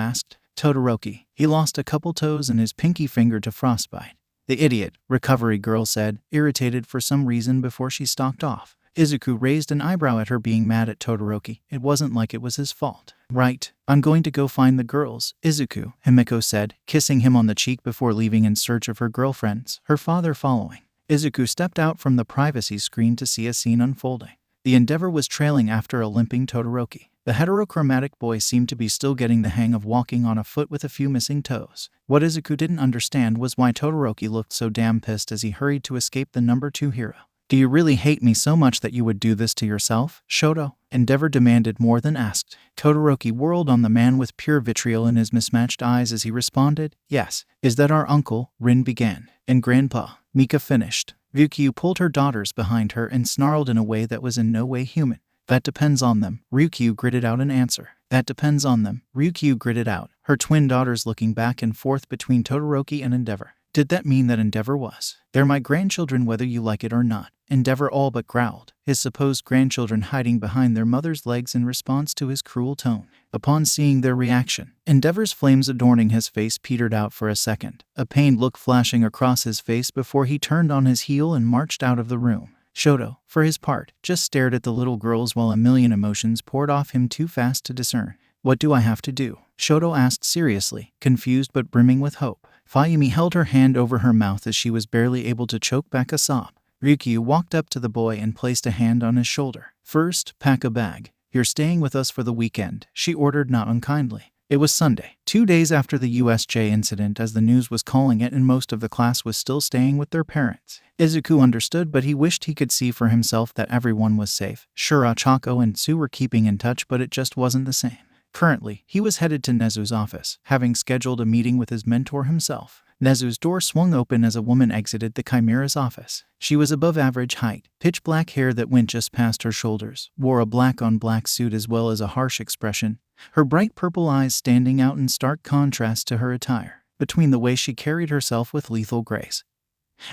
asked. "Todoroki. He lost a couple toes and his pinky finger to frostbite." "The idiot," Recovery Girl said, irritated for some reason before she stalked off. Izuku raised an eyebrow at her being mad at Todoroki. It wasn't like it was his fault. Right. I'm going to go find the girls, Izuku, Himeko said, kissing him on the cheek before leaving in search of her girlfriends, her father following. Izuku stepped out from the privacy screen to see a scene unfolding. The Endeavor was trailing after a limping Todoroki. The heterochromatic boy seemed to be still getting the hang of walking on a foot with a few missing toes. What Izuku didn't understand was why Todoroki looked so damn pissed as he hurried to escape the number 2 hero. Do you really hate me so much that you would do this to yourself, Shoto? Endeavor demanded more than asked. Todoroki whirled on the man with pure vitriol in his mismatched eyes as he responded, yes. Is that our uncle? Rin began. And Grandpa, Mika finished. Ryukyu pulled her daughters behind her and snarled in a way that was in no way human. That depends on them, Ryukyu gritted out an answer. That depends on them, Ryukyu gritted out, her twin daughters looking back and forth between Todoroki and Endeavor. Did that mean that Endeavor was? They're my grandchildren whether you like it or not. Endeavor all but growled, his supposed grandchildren hiding behind their mother's legs in response to his cruel tone. Upon seeing their reaction, Endeavor's flames adorning his face petered out for a second, a pained look flashing across his face before he turned on his heel and marched out of the room. Shoto, for his part, just stared at the little girls while a million emotions poured off him too fast to discern. What do I have to do? Shoto asked seriously, confused but brimming with hope. Fayumi held her hand over her mouth as she was barely able to choke back a sob. Ryukyu walked up to the boy and placed a hand on his shoulder. First, pack a bag. You're staying with us for the weekend, she ordered not unkindly. It was Sunday, 2 days after the USJ incident as the news was calling it, and most of the class was still staying with their parents. Izuku understood, but he wished he could see for himself that everyone was safe. Sure, Chako and Tsu were keeping in touch, but it just wasn't the same. Currently, he was headed to Nezu's office, having scheduled a meeting with his mentor himself. Nezu's door swung open as a woman exited the Chimera's office. She was above average height, pitch black hair that went just past her shoulders, wore a black-on-black suit as well as a harsh expression, her bright purple eyes standing out in stark contrast to her attire. Between the way she carried herself with lethal grace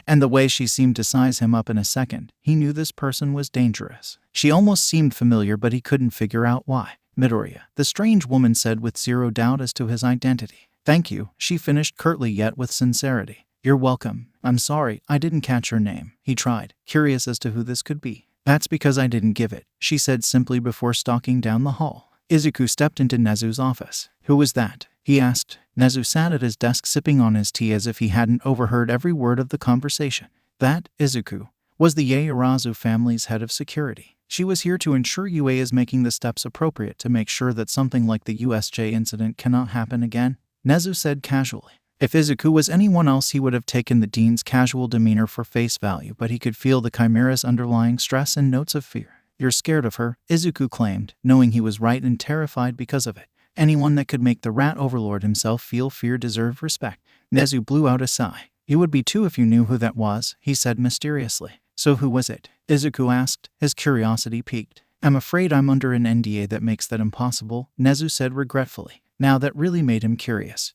and the way she seemed to size him up in a second, he knew this person was dangerous. She almost seemed familiar, but he couldn't figure out why. Midoriya, the strange woman said with zero doubt as to his identity. Thank you, she finished curtly yet with sincerity. You're welcome. I'm sorry, I didn't catch your name, he tried, curious as to who this could be. That's because I didn't give it, she said simply before stalking down the hall. Izuku stepped into Nezu's office. Who was that? He asked. Nezu sat at his desk sipping on his tea as if he hadn't overheard every word of the conversation. That, Izuku, was the Yaoyorozu family's head of security. She was here to ensure UA is making the steps appropriate to make sure that something like the USJ incident cannot happen again, Nezu said casually. If Izuku was anyone else, he would have taken the dean's casual demeanor for face value, but he could feel the Chimera's underlying stress and notes of fear. You're scared of her, Izuku claimed, knowing he was right and terrified because of it. Anyone that could make the rat overlord himself feel fear deserved respect. Nezu blew out a sigh. You would be too if you knew who that was, he said mysteriously. So who was it? Izuku asked, his curiosity piqued. I'm afraid I'm under an NDA that makes that impossible, Nezu said regretfully. Now that really made him curious.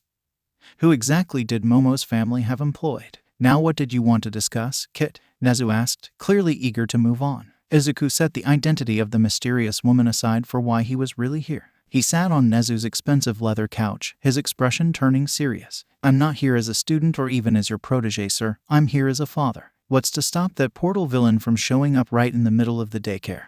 Who exactly did Momo's family have employed? Now what did you want to discuss, Kit? Nezu asked, clearly eager to move on. Izuku set the identity of the mysterious woman aside for why he was really here. He sat on Nezu's expensive leather couch, his expression turning serious. I'm not here as a student or even as your protege, sir. I'm here as a father. What's to stop that portal villain from showing up right in the middle of the daycare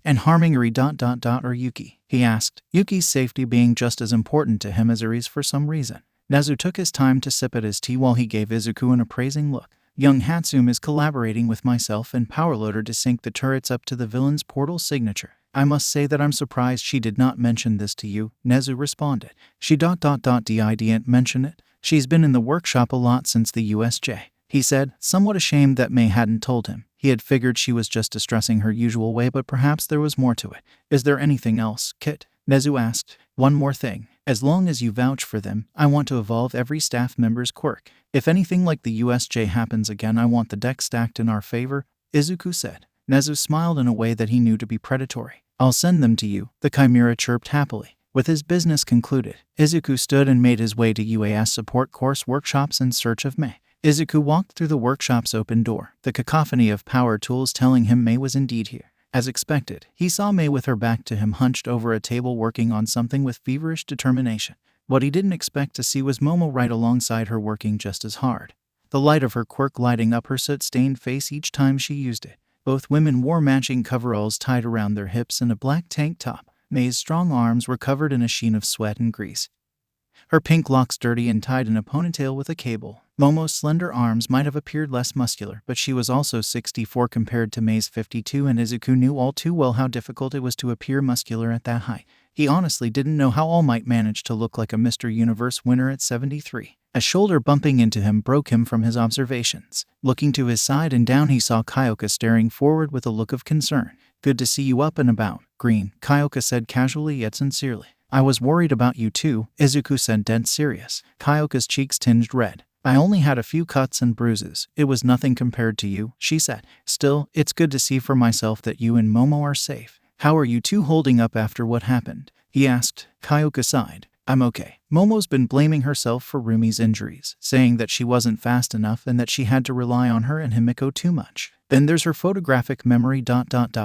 and harming Eri or Yuki? He asked, Yuki's safety being just as important to him as Eri's for some reason. Nezu took his time to sip at his tea while he gave Izuku an appraising look. Young Hatsum is collaborating with myself and Powerloader to sync the turrets up to the villain's portal signature. I must say that I'm surprised she did not mention this to you, Nezu responded. She didn't mention it. She's been in the workshop a lot since the USJ, he said, somewhat ashamed that May hadn't told him. He had figured she was just distressing her usual way, but perhaps there was more to it. Is there anything else, Kit? Nezu asked. One more thing. As long as you vouch for them, I want to evolve every staff member's quirk. If anything like the USJ happens again, I want the deck stacked in our favor, Izuku said. Nezu smiled in a way that he knew to be predatory. I'll send them to you, the Chimera chirped happily. With his business concluded, Izuku stood and made his way to UAS support course workshops in search of May. Izuku walked through the workshop's open door, the cacophony of power tools telling him May was indeed here. As expected, he saw May with her back to him hunched over a table working on something with feverish determination. What he didn't expect to see was Momo right alongside her working just as hard, the light of her quirk lighting up her soot-stained face each time she used it. Both women wore matching coveralls tied around their hips and a black tank top. Mei's strong arms were covered in a sheen of sweat and grease, her pink locks dirty and tied in a ponytail with a cable. Momo's slender arms might have appeared less muscular, but she was also 64 compared to Mei's 52, and Izuku knew all too well how difficult it was to appear muscular at that height. He honestly didn't know how All Might managed to look like a Mr. Universe winner at 73. A shoulder bumping into him broke him from his observations. Looking to his side and down, he saw Kyoka staring forward with a look of concern. "Good to see you up and about, Green," Kyoka said casually yet sincerely. "I was worried about you too," Izuku said dead serious. Kyoka's cheeks tinged red. "I only had a few cuts and bruises. It was nothing compared to you," she said. "Still, it's good to see for myself that you and Momo are safe. How are you two holding up after what happened?" he asked. Kyoka sighed. "I'm okay." Momo's been blaming herself for Rumi's injuries, saying that she wasn't fast enough and that she had to rely on her and Himiko too much. Then there's her photographic memory ...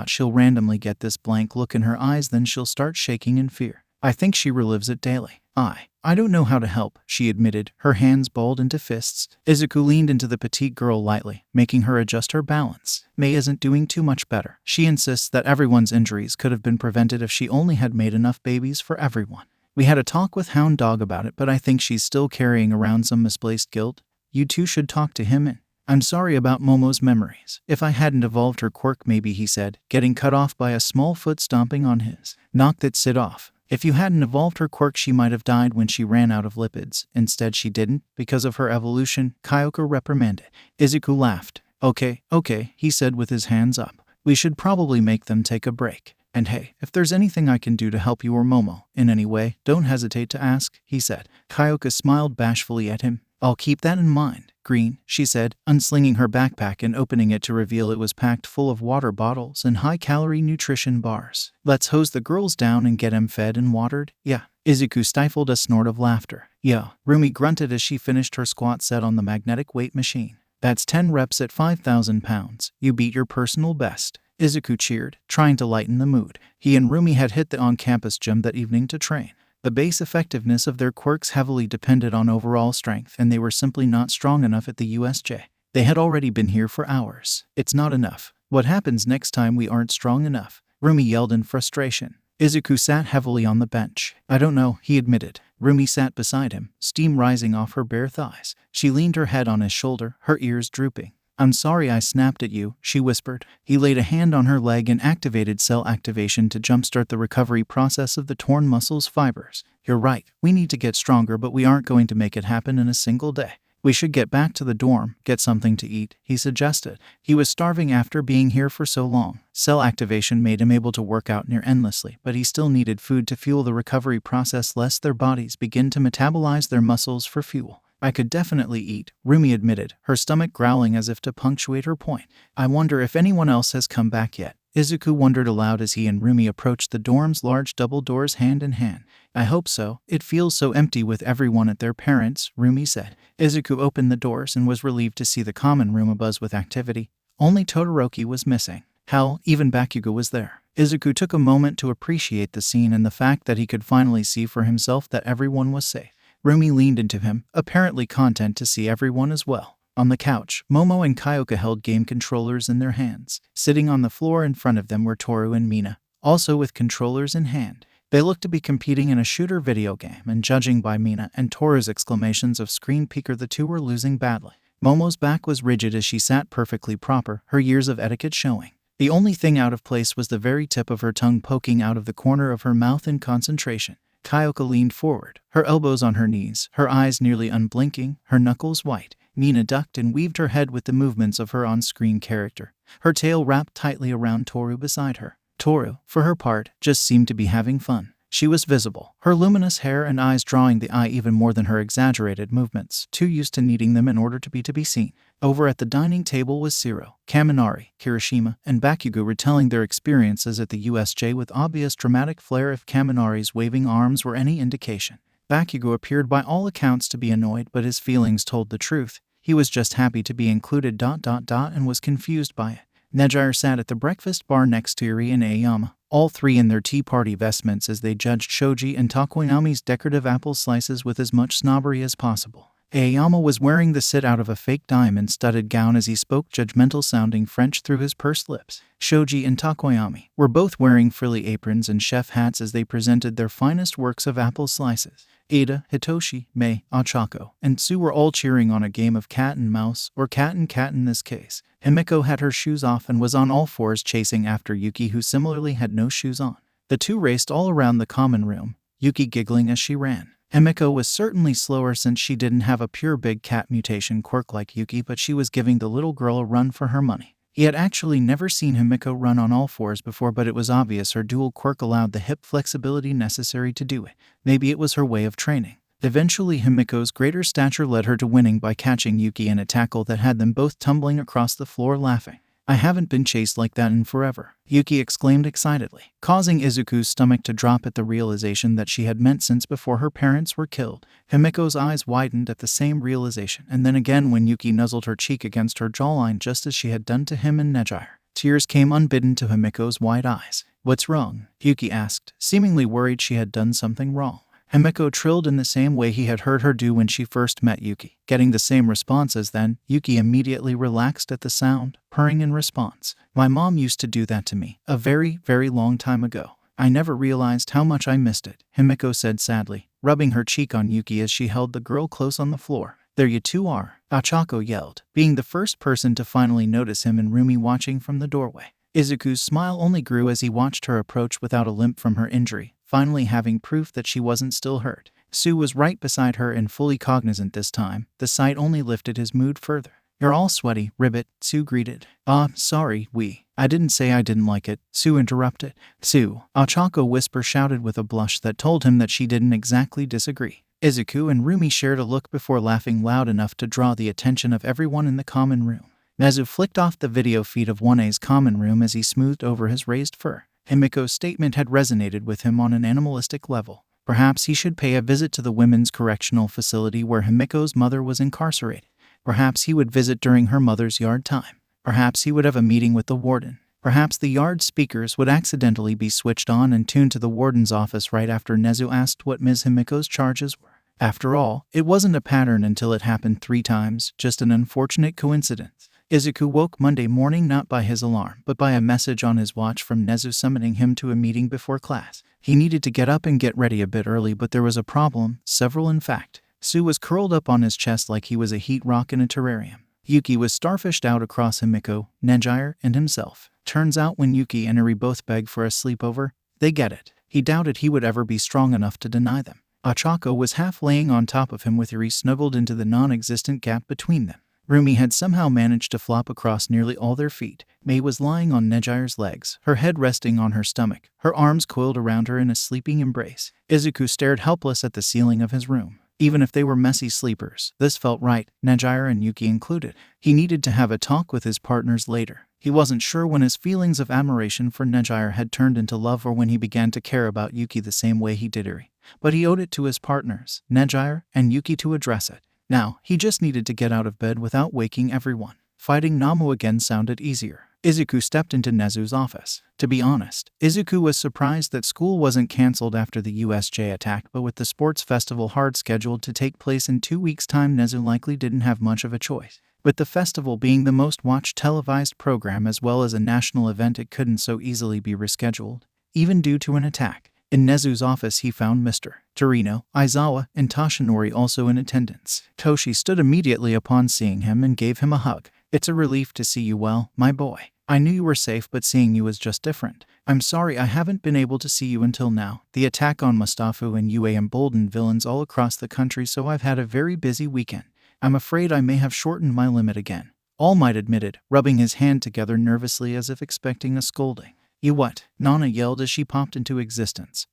She'll randomly get this blank look in her eyes, then she'll start shaking in fear. I think she relives it daily. I don't know how to help," she admitted, her hands balled into fists. Izuku leaned into the petite girl lightly, making her adjust her balance. "Mei isn't doing too much better. She insists that everyone's injuries could have been prevented if she only had made enough babies for everyone. We had a talk with Hound Dog about it, but I think she's still carrying around some misplaced guilt. You two should talk to him and I'm sorry about Momo's memories. If I hadn't evolved her quirk maybe," he said, getting cut off by a small foot stomping on his. "Knock that sit off. If you hadn't evolved her quirk, she might have died when she ran out of lipids. Instead, she didn't, because of her evolution," Kyoka reprimanded. Izuku laughed. Okay, he said with his hands up. "We should probably make them take a break. And hey, if there's anything I can do to help you or Momo in any way, don't hesitate to ask," he said. Kyoka smiled bashfully at him. "I'll keep that in mind, Green," she said, unslinging her backpack and opening it to reveal it was packed full of water bottles and high-calorie nutrition bars. "Let's hose the girls down and get 'em fed and watered." "Yeah." Izuku stifled a snort of laughter. "Yeah," Rumi grunted as she finished her squat set on the magnetic weight machine. "That's 10 reps at 5,000 pounds. You beat your personal best." Izuku cheered, trying to lighten the mood. He and Rumi had hit the on-campus gym that evening to train. The base effectiveness of their quirks heavily depended on overall strength, and they were simply not strong enough at the USJ. They had already been here for hours. "It's not enough. What happens next time we aren't strong enough?" Rumi yelled in frustration. Izuku sat heavily on the bench. "I don't know," he admitted. Rumi sat beside him, steam rising off her bare thighs. She leaned her head on his shoulder, her ears drooping. "I'm sorry I snapped at you," she whispered. He laid a hand on her leg and activated cell activation to jumpstart the recovery process of the torn muscles fibers. "You're right. We need to get stronger, but we aren't going to make it happen in a single day. We should get back to the dorm, get something to eat," he suggested. He was starving after being here for so long. Cell activation made him able to work out near endlessly, but he still needed food to fuel the recovery process lest their bodies begin to metabolize their muscles for fuel. "I could definitely eat," Rumi admitted, her stomach growling as if to punctuate her point. "I wonder if anyone else has come back yet." Izuku wondered aloud as he and Rumi approached the dorm's large double doors hand in hand. "I hope so. It feels so empty with everyone at their parents'," Rumi said. Izuku opened the doors and was relieved to see the common room abuzz with activity. Only Todoroki was missing. Hell, even Bakugo was there. Izuku took a moment to appreciate the scene and the fact that he could finally see for himself that everyone was safe. Rumi leaned into him, apparently content to see everyone as well. On the couch, Momo and Kyoka held game controllers in their hands. Sitting on the floor in front of them were Toru and Mina, also with controllers in hand. They looked to be competing in a shooter video game, and judging by Mina and Toru's exclamations of screen peeker, the two were losing badly. Momo's back was rigid as she sat perfectly proper, her years of etiquette showing. The only thing out of place was the very tip of her tongue poking out of the corner of her mouth in concentration. Kyoka leaned forward, her elbows on her knees, her eyes nearly unblinking, her knuckles white. Mina ducked and weaved her head with the movements of her on-screen character, her tail wrapped tightly around Toru beside her. Toru, for her part, just seemed to be having fun. She was visible, her luminous hair and eyes drawing the eye even more than her exaggerated movements, too used to needing them in order to be seen. Over at the dining table was Shiro, Kaminari, Kirishima, and Bakugo retelling their experiences at the USJ with obvious dramatic flair if Kaminari's waving arms were any indication. Bakugo appeared by all accounts to be annoyed, but his feelings told the truth. He was just happy to be included ... and was confused by it. Nejire sat at the breakfast bar next to Iri and Aoyama, all three in their tea party vestments as they judged Shoji and Takoyami's decorative apple slices with as much snobbery as possible. Aoyama was wearing the sit out of a fake diamond-studded gown as he spoke judgmental-sounding French through his pursed lips. Shoji and Takoyami were both wearing frilly aprons and chef hats as they presented their finest works of apple slices. Ada, Hitoshi, Mei, Ochako, and Tsu were all cheering on a game of cat and mouse, or cat and cat in this case. Himiko had her shoes off and was on all fours chasing after Yuki, who similarly had no shoes on. The two raced all around the common room, Yuki giggling as she ran. Himiko was certainly slower since she didn't have a pure big cat mutation quirk like Yuki, but she was giving the little girl a run for her money. He had actually never seen Himiko run on all fours before, but it was obvious her dual quirk allowed the hip flexibility necessary to do it. Maybe it was her way of training. Eventually, Himiko's greater stature led her to winning by catching Yuki in a tackle that had them both tumbling across the floor laughing. "I haven't been chased like that in forever," Yuki exclaimed excitedly, causing Izuku's stomach to drop at the realization that she had meant since before her parents were killed. Himiko's eyes widened at the same realization, and then again when Yuki nuzzled her cheek against her jawline just as she had done to him in Nejire. Tears came unbidden to Himiko's wide eyes. "What's wrong?" Yuki asked, seemingly worried she had done something wrong. Himiko trilled in the same way he had heard her do when she first met Yuki. Getting the same response as then, Yuki immediately relaxed at the sound, purring in response. "My mom used to do that to me, a very, very long time ago. I never realized how much I missed it," Himiko said sadly, rubbing her cheek on Yuki as she held the girl close on the floor. "There you two are," Ochako yelled, being the first person to finally notice him and Rumi watching from the doorway. Izuku's smile only grew as he watched her approach without a limp from her injury, finally having proof that she wasn't still hurt. Tsu was right beside her and fully cognizant this time. The sight only lifted his mood further. "You're all sweaty, Ribbit," Tsu greeted. Sorry, I didn't say I didn't like it," Tsu interrupted. "Tsu," Ochako whisper shouted with a blush that told him that she didn't exactly disagree. Izuku and Rumi shared a look before laughing loud enough to draw the attention of everyone in the common room. Nezu flicked off the video feed of 1A's common room as he smoothed over his raised fur. Himiko's statement had resonated with him on an animalistic level. Perhaps he should pay a visit to the women's correctional facility where Himiko's mother was incarcerated. Perhaps he would visit during her mother's yard time. Perhaps he would have a meeting with the warden. Perhaps the yard speakers would accidentally be switched on and tuned to the warden's office right after Nezu asked what Ms. Himiko's charges were. After all, it wasn't a pattern until it happened 3 times, just an unfortunate coincidence. Izuku woke Monday morning not by his alarm, but by a message on his watch from Nezu summoning him to a meeting before class. He needed to get up and get ready a bit early, but there was a problem, several in fact. Tsu was curled up on his chest like he was a heat rock in a terrarium. Yuki was starfished out across Himiko, Nejire, and himself. Turns out when Yuki and Eri both begged for a sleepover, they get it. He doubted he would ever be strong enough to deny them. Ochako was half laying on top of him with Eri snuggled into the non-existent gap between them. Rumi had somehow managed to flop across nearly all their feet. Mei was lying on Nejire's legs, her head resting on her stomach, her arms coiled around her in a sleeping embrace. Izuku stared helpless at the ceiling of his room. Even if they were messy sleepers, this felt right, Nejire and Yuki included. He needed to have a talk with his partners later. He wasn't sure when his feelings of admiration for Nejire had turned into love or when he began to care about Yuki the same way he did Eri. But he owed it to his partners, Nejire and Yuki, to address it. Now, he just needed to get out of bed without waking everyone. Fighting Namu again sounded easier. Izuku stepped into Nezu's office. To be honest, Izuku was surprised that school wasn't cancelled after the USJ attack, but with the sports festival hard scheduled to take place in 2 weeks' time, Nezu likely didn't have much of a choice. With the festival being the most watched televised program as well as a national event, it couldn't so easily be rescheduled, even due to an attack. In Nezu's office he found Mr. Torino, Aizawa, and Toshinori also in attendance. Toshi stood immediately upon seeing him and gave him a hug. "It's a relief to see you well, my boy. I knew you were safe, but seeing you was just different. I'm sorry I haven't been able to see you until now. The attack on Mustafa and UA emboldened villains all across the country, so I've had a very busy weekend. I'm afraid I may have shortened my limit again," All Might admitted, rubbing his hand together nervously as if expecting a scolding. "You what?" Nana yelled as she popped into existence.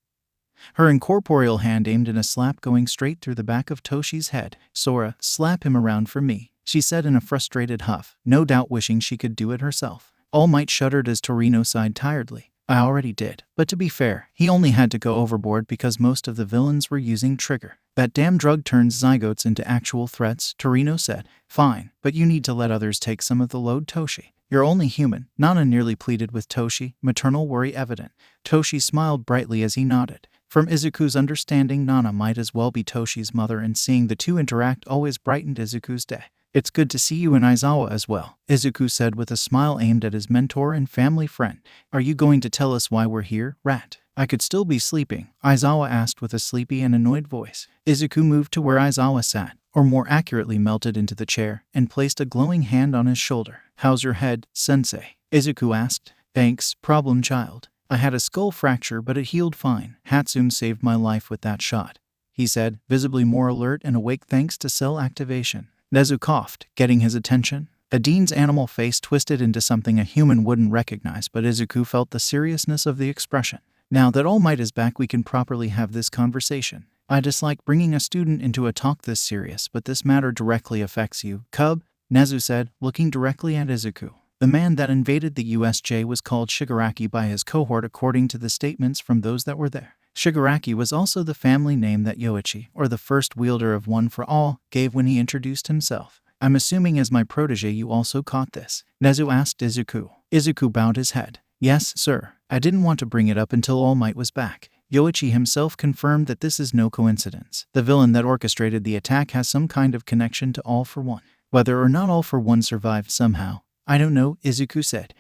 Her incorporeal hand aimed in a slap going straight through the back of Toshi's head. "Sora, slap him around for me," she said in a frustrated huff, no doubt wishing she could do it herself. All Might shuddered as Torino sighed tiredly. "I already did. But to be fair, he only had to go overboard because most of the villains were using Trigger. That damn drug turns zygotes into actual threats," Torino said. "Fine, but you need to let others take some of the load, Toshi. You're only human," Nana nearly pleaded with Toshi, maternal worry evident. Toshi smiled brightly as he nodded. From Izuku's understanding, Nana might as well be Toshi's mother, and seeing the two interact always brightened Izuku's day. It's good to see you in Aizawa as well, Izuku said with a smile aimed at his mentor and family friend. Are you going to tell us why we're here, rat? I could still be sleeping, Aizawa asked with a sleepy and annoyed voice. Izuku moved to where Aizawa sat, or more accurately melted into the chair, and placed a glowing hand on his shoulder. How's your head, sensei? Izuku asked. Thanks, problem child. I had a skull fracture, but it healed fine. Hatsune saved my life with that shot, he said, visibly more alert and awake thanks to cell activation. Nezu coughed, getting his attention. Adine's animal face twisted into something a human wouldn't recognize, but Izuku felt the seriousness of the expression. Now that All Might is back, we can properly have this conversation. I dislike bringing a student into a talk this serious, but this matter directly affects you, cub, Nezu said, looking directly at Izuku. The man that invaded the USJ was called Shigaraki by his cohort according to the statements from those that were there. Shigaraki was also the family name that Yoichi, or the first wielder of One for All, gave when he introduced himself. I'm assuming as my protege you also caught this, Nezu asked Izuku. Izuku bowed his head. Yes, sir. I didn't want to bring it up until All Might was back. Yoichi himself confirmed that this is no coincidence. The villain that orchestrated the attack has some kind of connection to All for One. Whether or not All for One survived somehow, I don't know, Izuku said.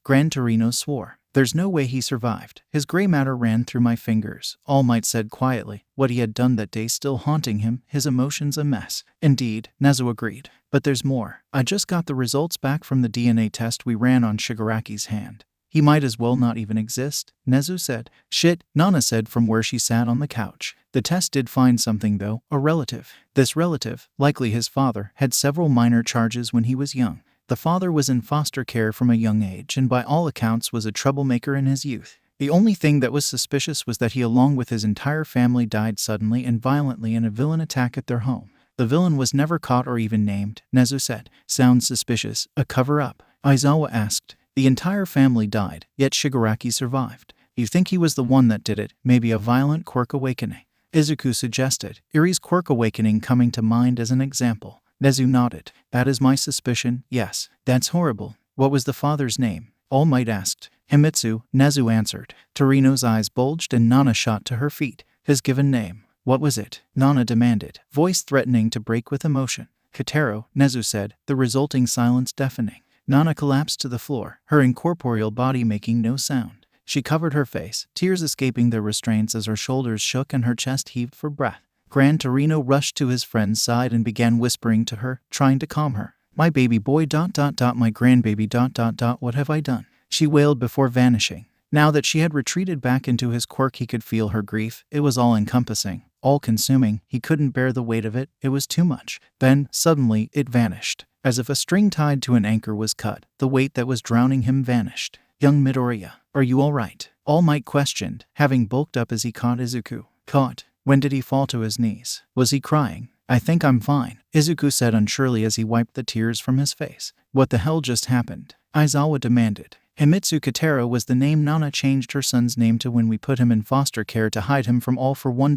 Gran Torino swore. There's no way he survived. His gray matter ran through my fingers, All Might said quietly, what he had done that day still haunting him, his emotions a mess. Indeed, Nezu agreed. But there's more. I just got the results back from the DNA test we ran on Shigaraki's hand. He might as well not even exist, Nezu said. Shit, Nana said from where she sat on the couch. The test did find something though, a relative. This relative, likely his father, had several minor charges when he was young. The father was in foster care from a young age and by all accounts was a troublemaker in his youth. The only thing that was suspicious was that he along with his entire family died suddenly and violently in a villain attack at their home. The villain was never caught or even named, Nezu said. Sounds suspicious. A cover-up? Aizawa asked. The entire family died, yet Shigaraki survived. You think he was the one that did it, maybe a violent quirk awakening? Izuku suggested, Iri's quirk awakening coming to mind as an example. Nezu nodded. That is my suspicion, yes. That's horrible. What was the father's name? All Might asked. Himitsu, Nezu answered. Torino's eyes bulged and Nana shot to her feet. His given name. What was it? Nana demanded, voice threatening to break with emotion. Kitaro, Nezu said, the resulting silence deafening. Nana collapsed to the floor, her incorporeal body making no sound. She covered her face, tears escaping their restraints as her shoulders shook and her chest heaved for breath. Gran Torino rushed to his friend's side and began whispering to her, trying to calm her. My baby boy ... my grandbaby ... what have I done? She wailed before vanishing. Now that she had retreated back into his quirk, he could feel her grief. It was all-encompassing, all-consuming. He couldn't bear the weight of it. It was too much. Then, suddenly, it vanished. As if a string tied to an anchor was cut, the weight that was drowning him vanished. Young Midoriya, are you all right? All Might questioned, having bulked up as he caught Izuku. Caught? When did he fall to his knees? Was he crying? I think I'm fine, Izuku said unsurely as he wiped the tears from his face. What the hell just happened? Aizawa demanded. Himitsu Kitaro was the name Nana changed her son's name to when we put him in foster care to hide him from All for One ...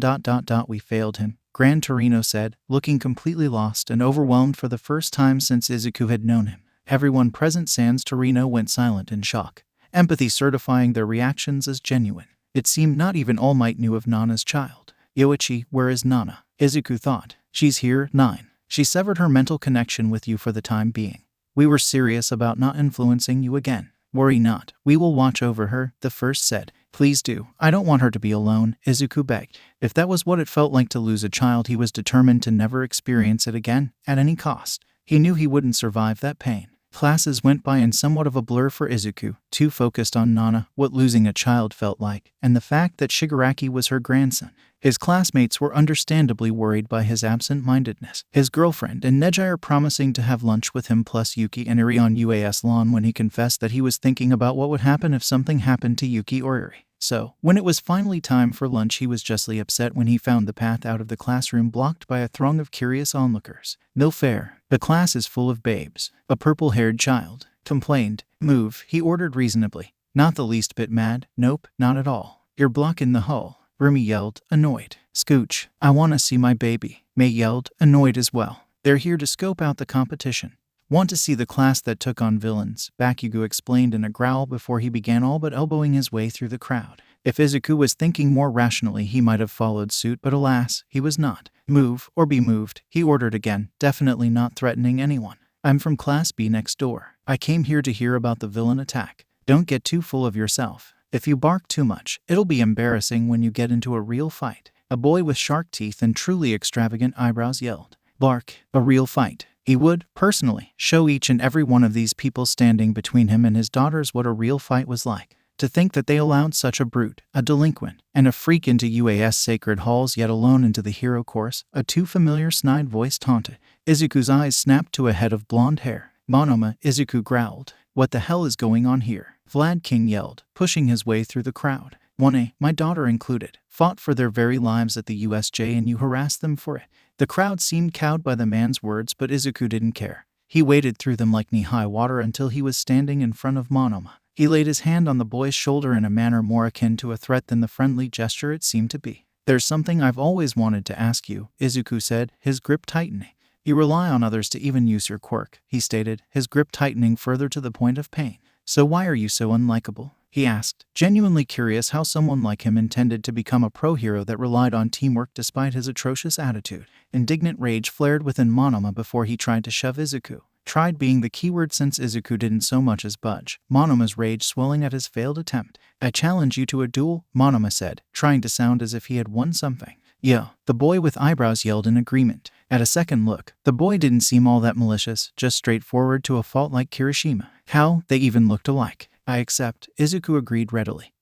We failed him, Gran Torino said, looking completely lost and overwhelmed for the first time since Izuku had known him. Everyone present sans Torino went silent in shock, empathy certifying their reactions as genuine. It seemed not even All Might knew of Nana's child. Yoichi, where is Nana? Izuku thought. She's here, 9. She severed her mental connection with you for the time being. We were serious about not influencing you again. Worry not. We will watch over her, the first said. Please do. I don't want her to be alone, Izuku begged. If that was what it felt like to lose a child, he was determined to never experience it again, at any cost. He knew he wouldn't survive that pain. Classes went by in somewhat of a blur for Izuku, too focused on Nana, what losing a child felt like, and the fact that Shigaraki was her grandson. His classmates were understandably worried by his absent-mindedness. His girlfriend and Neji promising to have lunch with him plus Yuki and Iri on UAS lawn when he confessed that he was thinking about what would happen if something happened to Yuki or Iri. So, when it was finally time for lunch, he was justly upset when he found the path out of the classroom blocked by a throng of curious onlookers. No fair. The class is full of babes. A purple-haired child complained. Move, he ordered reasonably. Not the least bit mad. Nope, not at all. You're blocking the hull. Rumi yelled, annoyed. Scooch, I want to see my baby. May yelled, annoyed as well. They're here to scope out the competition. Want to see the class that took on villains, Bakugo explained in a growl before he began all but elbowing his way through the crowd. If Izuku was thinking more rationally, he might have followed suit, but alas, he was not. Move, or be moved, he ordered again, definitely not threatening anyone. I'm from Class B next door. I came here to hear about the villain attack. Don't get too full of yourself. If you bark too much, it'll be embarrassing when you get into a real fight. A boy with shark teeth and truly extravagant eyebrows yelled. Bark, a real fight. He would, personally, show each and every one of these people standing between him and his daughters what a real fight was like. To think that they allowed such a brute, a delinquent, and a freak into UAS sacred halls, yet alone into the hero course, a too familiar snide voice taunted. Izuku's eyes snapped to a head of blonde hair. Monoma, Izuku growled. What the hell is going on here? Vlad King yelled, pushing his way through the crowd. 1A, my daughter included, fought for their very lives at the USJ and you harassed them for it. The crowd seemed cowed by the man's words, but Izuku didn't care. He waded through them like knee-high water until he was standing in front of Monoma. He laid his hand on the boy's shoulder in a manner more akin to a threat than the friendly gesture it seemed to be. There's something I've always wanted to ask you, Izuku said, his grip tightening. You rely on others to even use your quirk, he stated, his grip tightening further to the point of pain. So why are you so unlikable? He asked, genuinely curious how someone like him intended to become a pro-hero that relied on teamwork despite his atrocious attitude. Indignant rage flared within Monoma before he tried to shove Izuku. Tried being the keyword since Izuku didn't so much as budge, Monoma's rage swelling at his failed attempt. I challenge you to a duel, Monoma said, trying to sound as if he had won something. Yeah, the boy with eyebrows yelled in agreement. At a second look, the boy didn't seem all that malicious, just straightforward to a fault like Kirishima. How, they even looked alike. I accept, Izuku agreed readily.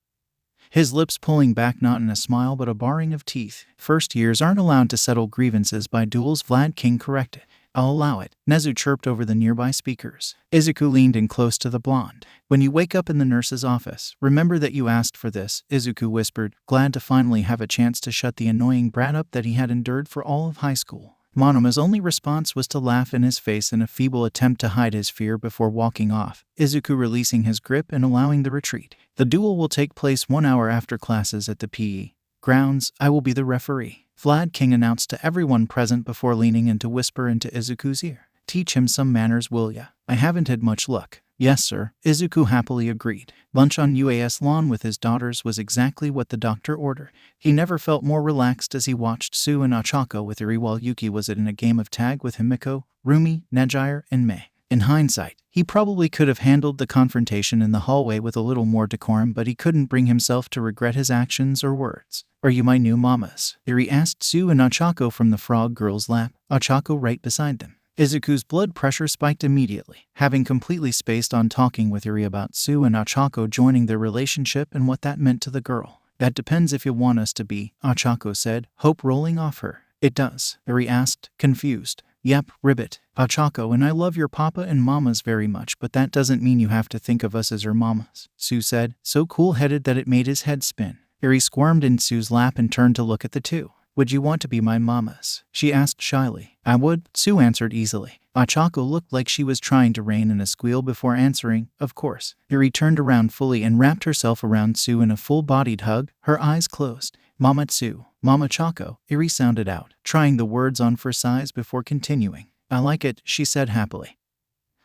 His lips pulling back not in a smile but a baring of teeth. First years aren't allowed to settle grievances by duels, Vlad King corrected. I'll allow it, Nezu chirped over the nearby speakers. Izuku leaned in close to the blonde. When you wake up in the nurse's office, remember that you asked for this, Izuku whispered, glad to finally have a chance to shut the annoying brat up that he had endured for all of high school. Monoma's only response was to laugh in his face in a feeble attempt to hide his fear before walking off, Izuku releasing his grip and allowing the retreat. The duel will take place 1 hour after classes at the PE grounds. I will be the referee, Vlad King announced to everyone present before leaning in to whisper into Izuku's ear. Teach him some manners, will ya? I haven't had much luck. Yes, sir, Izuku happily agreed. Lunch on UAS lawn with his daughters was exactly what the doctor ordered. He never felt more relaxed as he watched Sue and Ochako with Iri while Yuki was in a game of tag with Himiko, Rumi, Nejire, and Mei. In hindsight, he probably could have handled the confrontation in the hallway with a little more decorum, but he couldn't bring himself to regret his actions or words. Are you my new mamas? Iri asked Sue and Ochako from the frog girl's lap, Ochako right beside them. Izuku's blood pressure spiked immediately, having completely spaced on talking with Iri about Sue and Ochako joining their relationship and what that meant to the girl. That depends if you want us to be, Ochako said, hope rolling off her. It does, Iri asked, confused. Yep, ribbit, Ochako, and I love your papa and mamas very much, but that doesn't mean you have to think of us as your mamas, Sue said, so cool-headed that it made his head spin. Iri squirmed in Sue's lap and turned to look at the two. Would you want to be my mamas? She asked shyly. I would, Sue answered easily. Ochako looked like she was trying to rein in a squeal before answering, of course. Iri turned around fully and wrapped herself around Sue in a full-bodied hug, her eyes closed. Mama Tsu, Mama Chako, Iri sounded out, trying the words on for size before continuing. I like it, she said happily.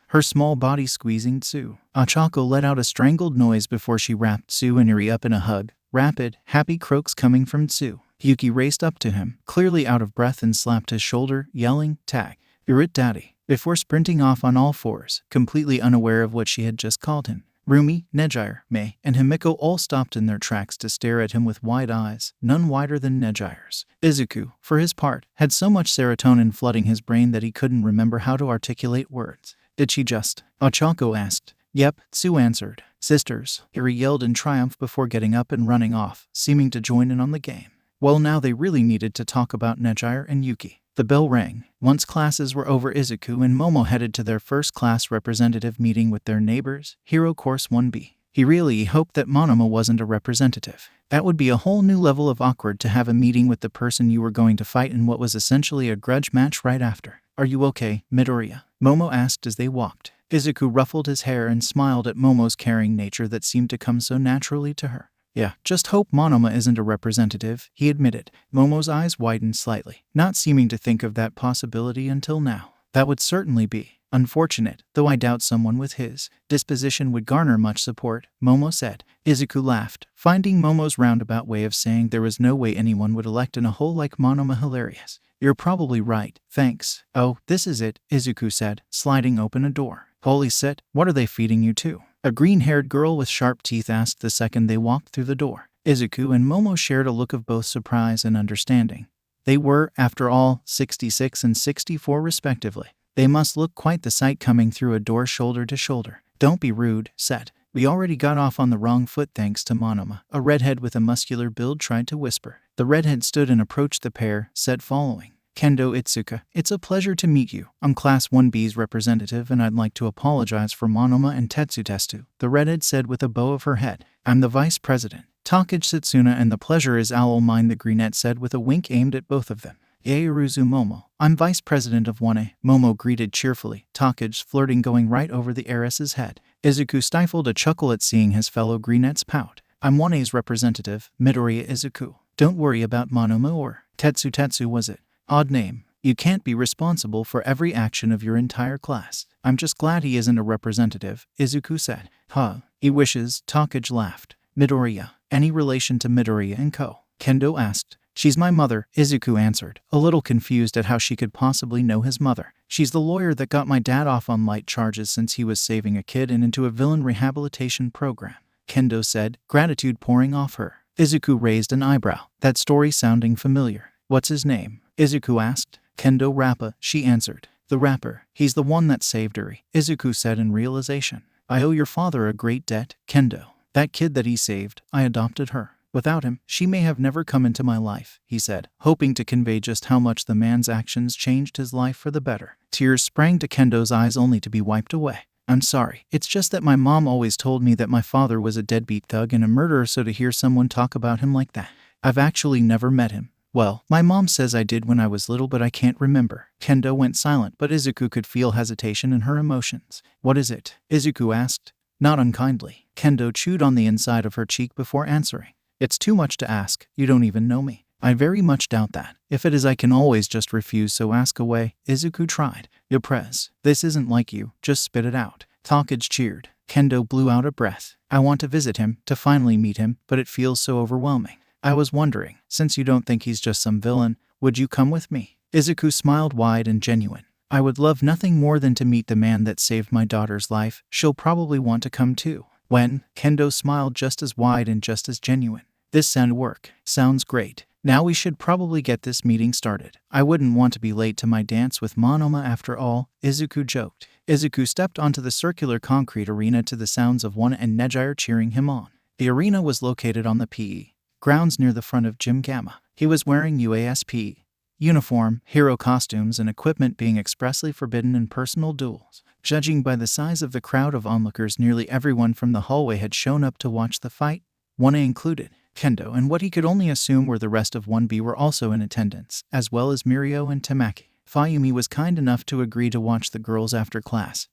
Her small body squeezing Tsu. Ochako let out a strangled noise before she wrapped Tsu and Iri up in a hug. Rapid, happy croaks coming from Tsu. Yuki raced up to him, clearly out of breath, and slapped his shoulder, yelling, tag. You're it, daddy, before sprinting off on all fours, completely unaware of what she had just called him. Rumi, Nejire, Mei, and Himiko all stopped in their tracks to stare at him with wide eyes, none wider than Nejire's. Izuku, for his part, had so much serotonin flooding his brain that he couldn't remember how to articulate words. Did she just? Ochako asked. Yep, Tsu answered. Sisters, Iri yelled in triumph before getting up and running off, seeming to join in on the game. Well, now they really needed to talk about Nejire and Yuki. The bell rang. Once classes were over, Izuku and Momo headed to their first class representative meeting with their neighbors, Hero Course 1B. He really hoped that Monoma wasn't a representative. That would be a whole new level of awkward to have a meeting with the person you were going to fight in what was essentially a grudge match right after. Are you okay, Midoriya? Momo asked as they walked. Izuku ruffled his hair and smiled at Momo's caring nature that seemed to come so naturally to her. Yeah, just hope Monoma isn't a representative, he admitted. Momo's eyes widened slightly, not seeming to think of that possibility until now. That would certainly be Unfortunate, though I doubt someone with his disposition would garner much support, Momo said. Izuku laughed, finding Momo's roundabout way of saying there was no way anyone would elect in a hole like Monoma hilarious. You're probably right, thanks. Oh, this is it, Izuku said, sliding open a door. Holy shit, what are they feeding you to? A green-haired girl with sharp teeth asked the second they walked through the door. Izuku and Momo shared a look of both surprise and understanding. They were, after all, 66 and 64 respectively. They must look quite the sight coming through a door shoulder to shoulder. Don't be rude, said. We already got off on the wrong foot thanks to Monoma. A redhead with a muscular build tried to whisper. The redhead stood and approached the pair, said following. Kendo Itsuka, it's a pleasure to meet you. I'm Class 1B's representative and I'd like to apologize for Monoma and Tetsutesu, the redhead said with a bow of her head. I'm the vice president, Takage Setsuna, and the pleasure is all mine, the brunette said with a wink aimed at both of them. Yaoruzu Momo, I'm vice president of 1A, Momo greeted cheerfully, Takage's flirting going right over the heiress's head. Izuku stifled a chuckle at seeing his fellow brunettes pout. I'm 1A's representative, Midoriya Izuku. Don't worry about Monoma or Tetsu was it? Odd name. You can't be responsible for every action of your entire class. I'm just glad he isn't a representative, Izuku said. Huh, he wishes, Takage laughed. Midoriya, any relation to Midoriya and Co? Kendo asked. She's my mother, Izuku answered, a little confused at how she could possibly know his mother. She's the lawyer that got my dad off on light charges since he was saving a kid and into a villain rehabilitation program, Kendo said, gratitude pouring off her. Izuku raised an eyebrow, that story sounding familiar. What's his name? Izuku asked. Kendo Rappa, she answered. The rapper, he's the one that saved Eri, Izuku said in realization. I owe your father a great debt, Kendo. That kid that he saved, I adopted her. Without him, she may have never come into my life, he said, hoping to convey just how much the man's actions changed his life for the better. Tears sprang to Kendo's eyes only to be wiped away. I'm sorry, it's just that my mom always told me that my father was a deadbeat thug and a murderer, so to hear someone talk about him like that. I've actually never met him. Well, my mom says I did when I was little, but I can't remember. Kendo went silent, but Izuku could feel hesitation in her emotions. What is it? Izuku asked. Not unkindly. Kendo chewed on the inside of her cheek before answering. It's too much to ask. You don't even know me. I very much doubt that. If it is, I can always just refuse, so ask away. Izuku tried. Yoprez, this isn't like you. Just spit it out. Takage cheered. Kendo blew out a breath. I want to visit him, to finally meet him, but it feels so overwhelming. I was wondering, since you don't think he's just some villain, would you come with me? Izuku smiled wide and genuine. I would love nothing more than to meet the man that saved my daughter's life. She'll probably want to come too. When? Kendo smiled just as wide and just as genuine. This sound work. Sounds great. Now we should probably get this meeting started. I wouldn't want to be late to my dance with Monoma after all, Izuku joked. Izuku stepped onto the circular concrete arena to the sounds of one and Nejire cheering him on. The arena was located on the PE grounds near the front of Gym Gamma. He was wearing UASP uniform, hero costumes, and equipment being expressly forbidden in personal duels. Judging by the size of the crowd of onlookers, nearly everyone from the hallway had shown up to watch the fight, 1A included. Kendo and what he could only assume were the rest of 1B were also in attendance, as well as Mirio and Tamaki. Fayumi was kind enough to agree to watch the girls after class.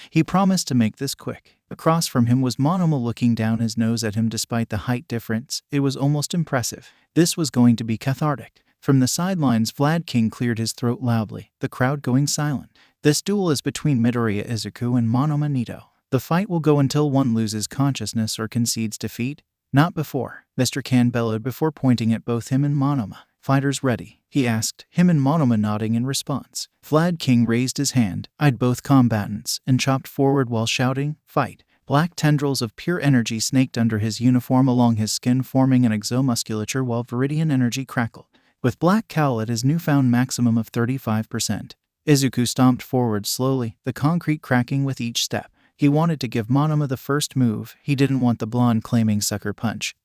He promised to make this quick. Across from him was Monoma looking down his nose at him despite the height difference. It was almost impressive. This was going to be cathartic. From the sidelines, Vlad King cleared his throat loudly, the crowd going silent. This duel is between Midoriya Izuku and Monoma Nito. The fight will go until one loses consciousness or concedes defeat. Not before, Mr. Kan bellowed before pointing at both him and Monoma. Fighters ready? He asked, him and Monoma nodding in response. Vlad King raised his hand, eyed both combatants, and chopped forward while shouting, fight. Black tendrils of pure energy snaked under his uniform along his skin, forming an exomusculature while viridian energy crackled. With Black Cowl at his newfound maximum of 35%, Izuku stomped forward slowly, the concrete cracking with each step. He wanted to give Monoma the first move. He didn't want the blonde claiming sucker punch.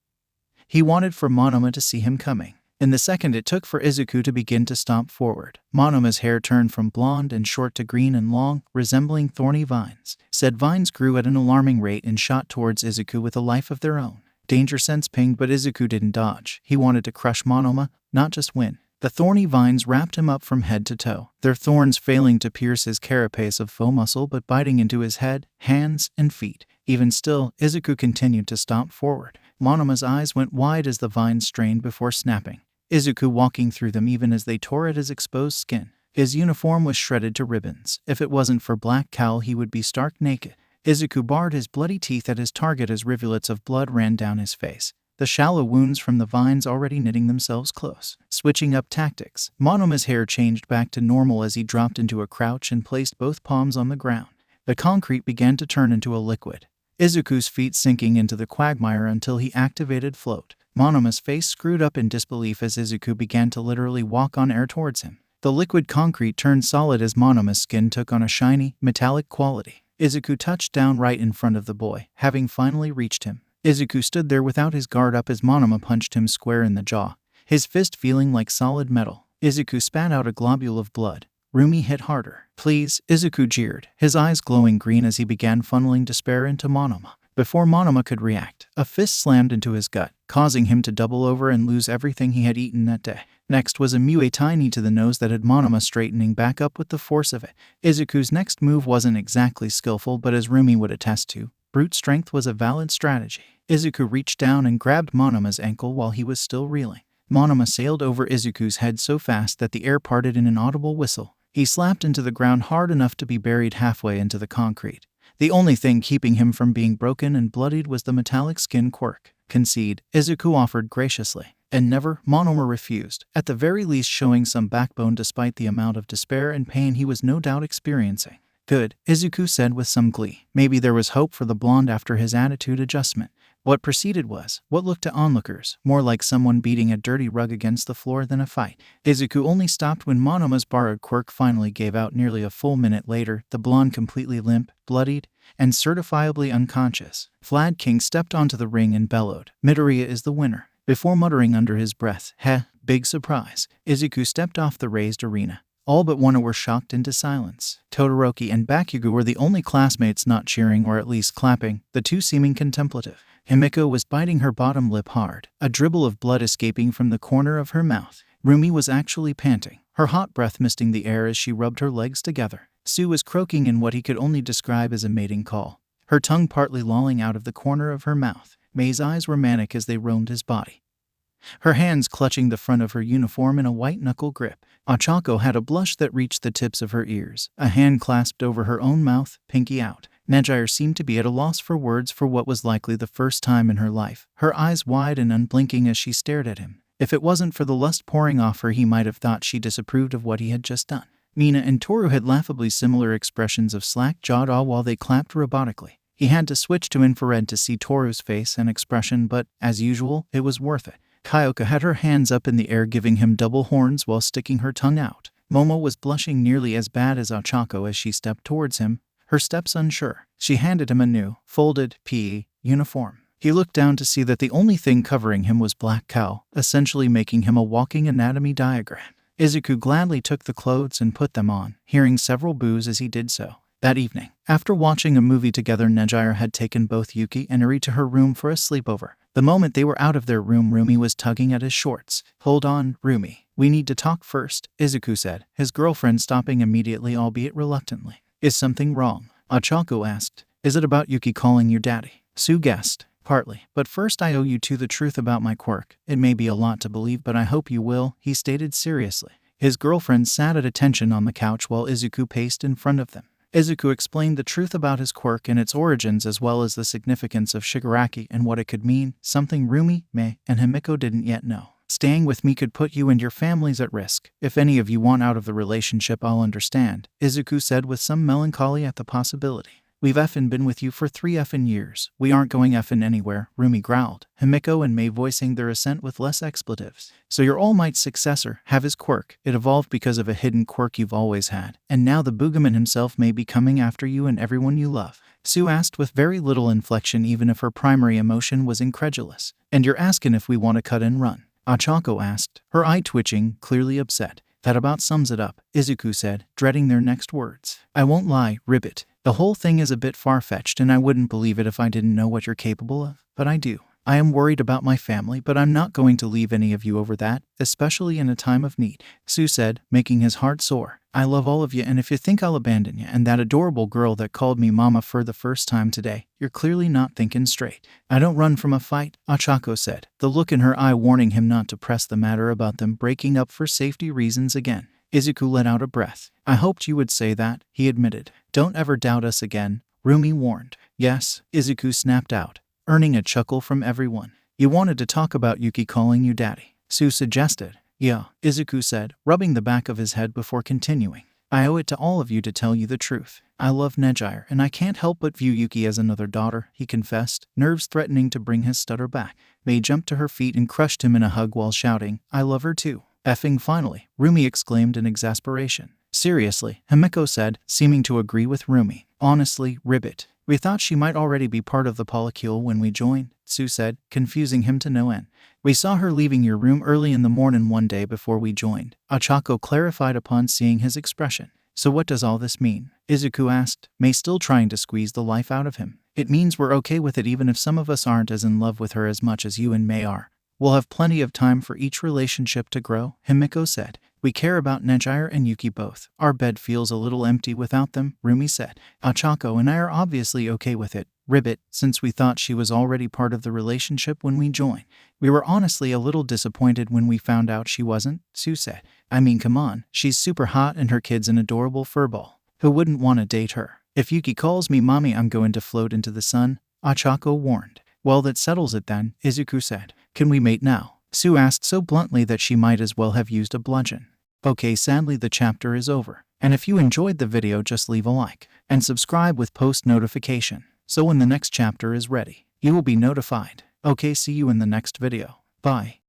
He wanted for Monoma to see him coming. In the second it took for Izuku to begin to stomp forward, Monoma's hair turned from blonde and short to green and long, resembling thorny vines. Said vines grew at an alarming rate and shot towards Izuku with a life of their own. Danger sense pinged, but Izuku didn't dodge. He wanted to crush Monoma, not just win. The thorny vines wrapped him up from head to toe, their thorns failing to pierce his carapace of faux muscle but biting into his head, hands, and feet. Even still, Izuku continued to stomp forward. Monoma's eyes went wide as the vines strained before snapping. Izuku walking through them even as they tore at his exposed skin. His uniform was shredded to ribbons. If it wasn't for black cowl, he would be stark naked. Izuku barred his bloody teeth at his target as rivulets of blood ran down his face, the shallow wounds from the vines already knitting themselves close. Switching up tactics, Monoma's hair changed back to normal as he dropped into a crouch and placed both palms on the ground. The concrete began to turn into a liquid, Izuku's feet sinking into the quagmire until he activated float. Monoma's face screwed up in disbelief as Izuku began to literally walk on air towards him. The liquid concrete turned solid as Monoma's skin took on a shiny, metallic quality. Izuku touched down right in front of the boy, having finally reached him. Izuku stood there without his guard up as Monoma punched him square in the jaw, his fist feeling like solid metal. Izuku spat out a globule of blood. Rumi hit harder. Please, Izuku jeered, his eyes glowing green as he began funneling despair into Monoma. Before Monoma could react, a fist slammed into his gut, causing him to double over and lose everything he had eaten that day. Next was a Muay Thai knee to the nose that had Monoma straightening back up with the force of it. Izuku's next move wasn't exactly skillful, but as Rumi would attest to, brute strength was a valid strategy. Izuku reached down and grabbed Monoma's ankle while he was still reeling. Monoma sailed over Izuku's head so fast that the air parted in an audible whistle. He slapped into the ground hard enough to be buried halfway into the concrete. The only thing keeping him from being broken and bloodied was the metallic skin quirk. Concede, Izuku offered graciously. And never, Monoma refused, at the very least showing some backbone despite the amount of despair and pain he was no doubt experiencing. Good, Izuku said with some glee. Maybe there was hope for the blonde after his attitude adjustment. What preceded was, what looked to onlookers, more like someone beating a dirty rug against the floor than a fight. Izuku only stopped when Monoma's borrowed quirk finally gave out. Nearly a full minute later, the blonde completely limp, bloodied, and certifiably unconscious. Vlad King stepped onto the ring and bellowed, "Midoriya is the winner." Before muttering under his breath, "Heh, big surprise," Izuku stepped off the raised arena. All but one were shocked into silence. Todoroki and Bakugo were the only classmates not cheering or at least clapping, the two seeming contemplative. Himiko was biting her bottom lip hard, a dribble of blood escaping from the corner of her mouth. Rumi was actually panting, her hot breath misting the air as she rubbed her legs together. Sue was croaking in what he could only describe as a mating call, her tongue partly lolling out of the corner of her mouth. May's eyes were manic as they roamed his body, her hands clutching the front of her uniform in a white-knuckle grip. Ochako had a blush that reached the tips of her ears, a hand clasped over her own mouth, pinky out. Nejire seemed to be at a loss for words for what was likely the first time in her life, her eyes wide and unblinking as she stared at him. If it wasn't for the lust pouring off her, he might have thought she disapproved of what he had just done. Mina and Toru had laughably similar expressions of slack-jawed awe while they clapped robotically. He had to switch to infrared to see Toru's face and expression, but, as usual, it was worth it. Kyoka had her hands up in the air giving him double horns while sticking her tongue out. Momo was blushing nearly as bad as Ochako as she stepped towards him, her steps unsure. She handed him a new, folded, PE uniform. He looked down to see that the only thing covering him was black cowl, essentially making him a walking anatomy diagram. Izuku gladly took the clothes and put them on, hearing several boos as he did so. That evening, after watching a movie together, Nejire had taken both Yuki and Eri to her room for a sleepover. The moment they were out of their room, Rumi was tugging at his shorts. "Hold on, Rumi. We need to talk first," Izuku said, his girlfriend stopping immediately, albeit reluctantly. "Is something wrong?" Ochako asked. "Is it about Yuki calling you daddy?" Sue guessed. "Partly. But first I owe you two the truth about my quirk. It may be a lot to believe, but I hope you will," he stated seriously. His girlfriend sat at attention on the couch while Izuku paced in front of them. Izuku explained the truth about his quirk and its origins, as well as the significance of Shigaraki and what it could mean, something Rumi, Mei, and Himiko didn't yet know. "Staying with me could put you and your families at risk. If any of you want out of the relationship, I'll understand," Izuku said with some melancholy at the possibility. "We've effin' been with you for 3 effin' years. We aren't going effin' anywhere," Rumi growled, Himiko and Mei voicing their assent with less expletives. "So your All Might's successor, have his quirk. It evolved because of a hidden quirk you've always had. And now the Boogaman himself may be coming after you and everyone you love." Sue asked with very little inflection, even if her primary emotion was incredulous. "And you're asking if we want to cut and run?" Ochako asked, her eye twitching, clearly upset. "That about sums it up," Izuku said, dreading their next words. "I won't lie, Ribbit. The whole thing is a bit far-fetched, and I wouldn't believe it if I didn't know what you're capable of. But I do. I am worried about my family, but I'm not going to leave any of you over that, especially in a time of need," Sue said, making his heart sore. "I love all of you, and if you think I'll abandon you and that adorable girl that called me mama for the first time today, you're clearly not thinking straight." "I don't run from a fight," Ochako said, the look in her eye warning him not to press the matter about them breaking up for safety reasons again. Izuku let out a breath. I hoped you would say that, he admitted. Don't ever doubt us again, Rumi warned. Yes, Izuku snapped out, earning a chuckle from everyone. You wanted to talk about Yuki calling you daddy, Sue suggested. Yeah, Izuku said, rubbing the back of his head before continuing. I owe it to all of you to tell you the truth. I love Nejire and I can't help but view Yuki as another daughter, he confessed, nerves threatening to bring his stutter back. Mei jumped to her feet and crushed him in a hug while shouting, I love her too. Effing finally, Rumi exclaimed in exasperation. Seriously, Himiko said, seeming to agree with Rumi. Honestly, Ribbit. We thought she might already be part of the polycule when we joined, Sue said, confusing him to no end. We saw her leaving your room early in the morning one day before we joined, Ochako clarified upon seeing his expression. So what does all this mean? Izuku asked, Mei still trying to squeeze the life out of him. It means we're okay with it even if some of us aren't as in love with her as much as you and Mei are. We'll have plenty of time for each relationship to grow, Himiko said. We care about Nejire and Yuki both. Our bed feels a little empty without them, Rumi said. Ochako and I are obviously okay with it, Ribbit, since we thought she was already part of the relationship when we joined. We were honestly a little disappointed when we found out she wasn't, Sue said. I mean, come on, she's super hot and her kid's an adorable furball. Who wouldn't want to date her? If Yuki calls me mommy, I'm going to float into the sun, Ochako warned. Well, that settles it then, Izuku said. Can we mate now? Sue asked so bluntly that she might as well have used a bludgeon. Okay, sadly the chapter is over. And if you enjoyed the video, just leave a like and subscribe with post notification, so when the next chapter is ready, you will be notified. Okay, see you in the next video. Bye.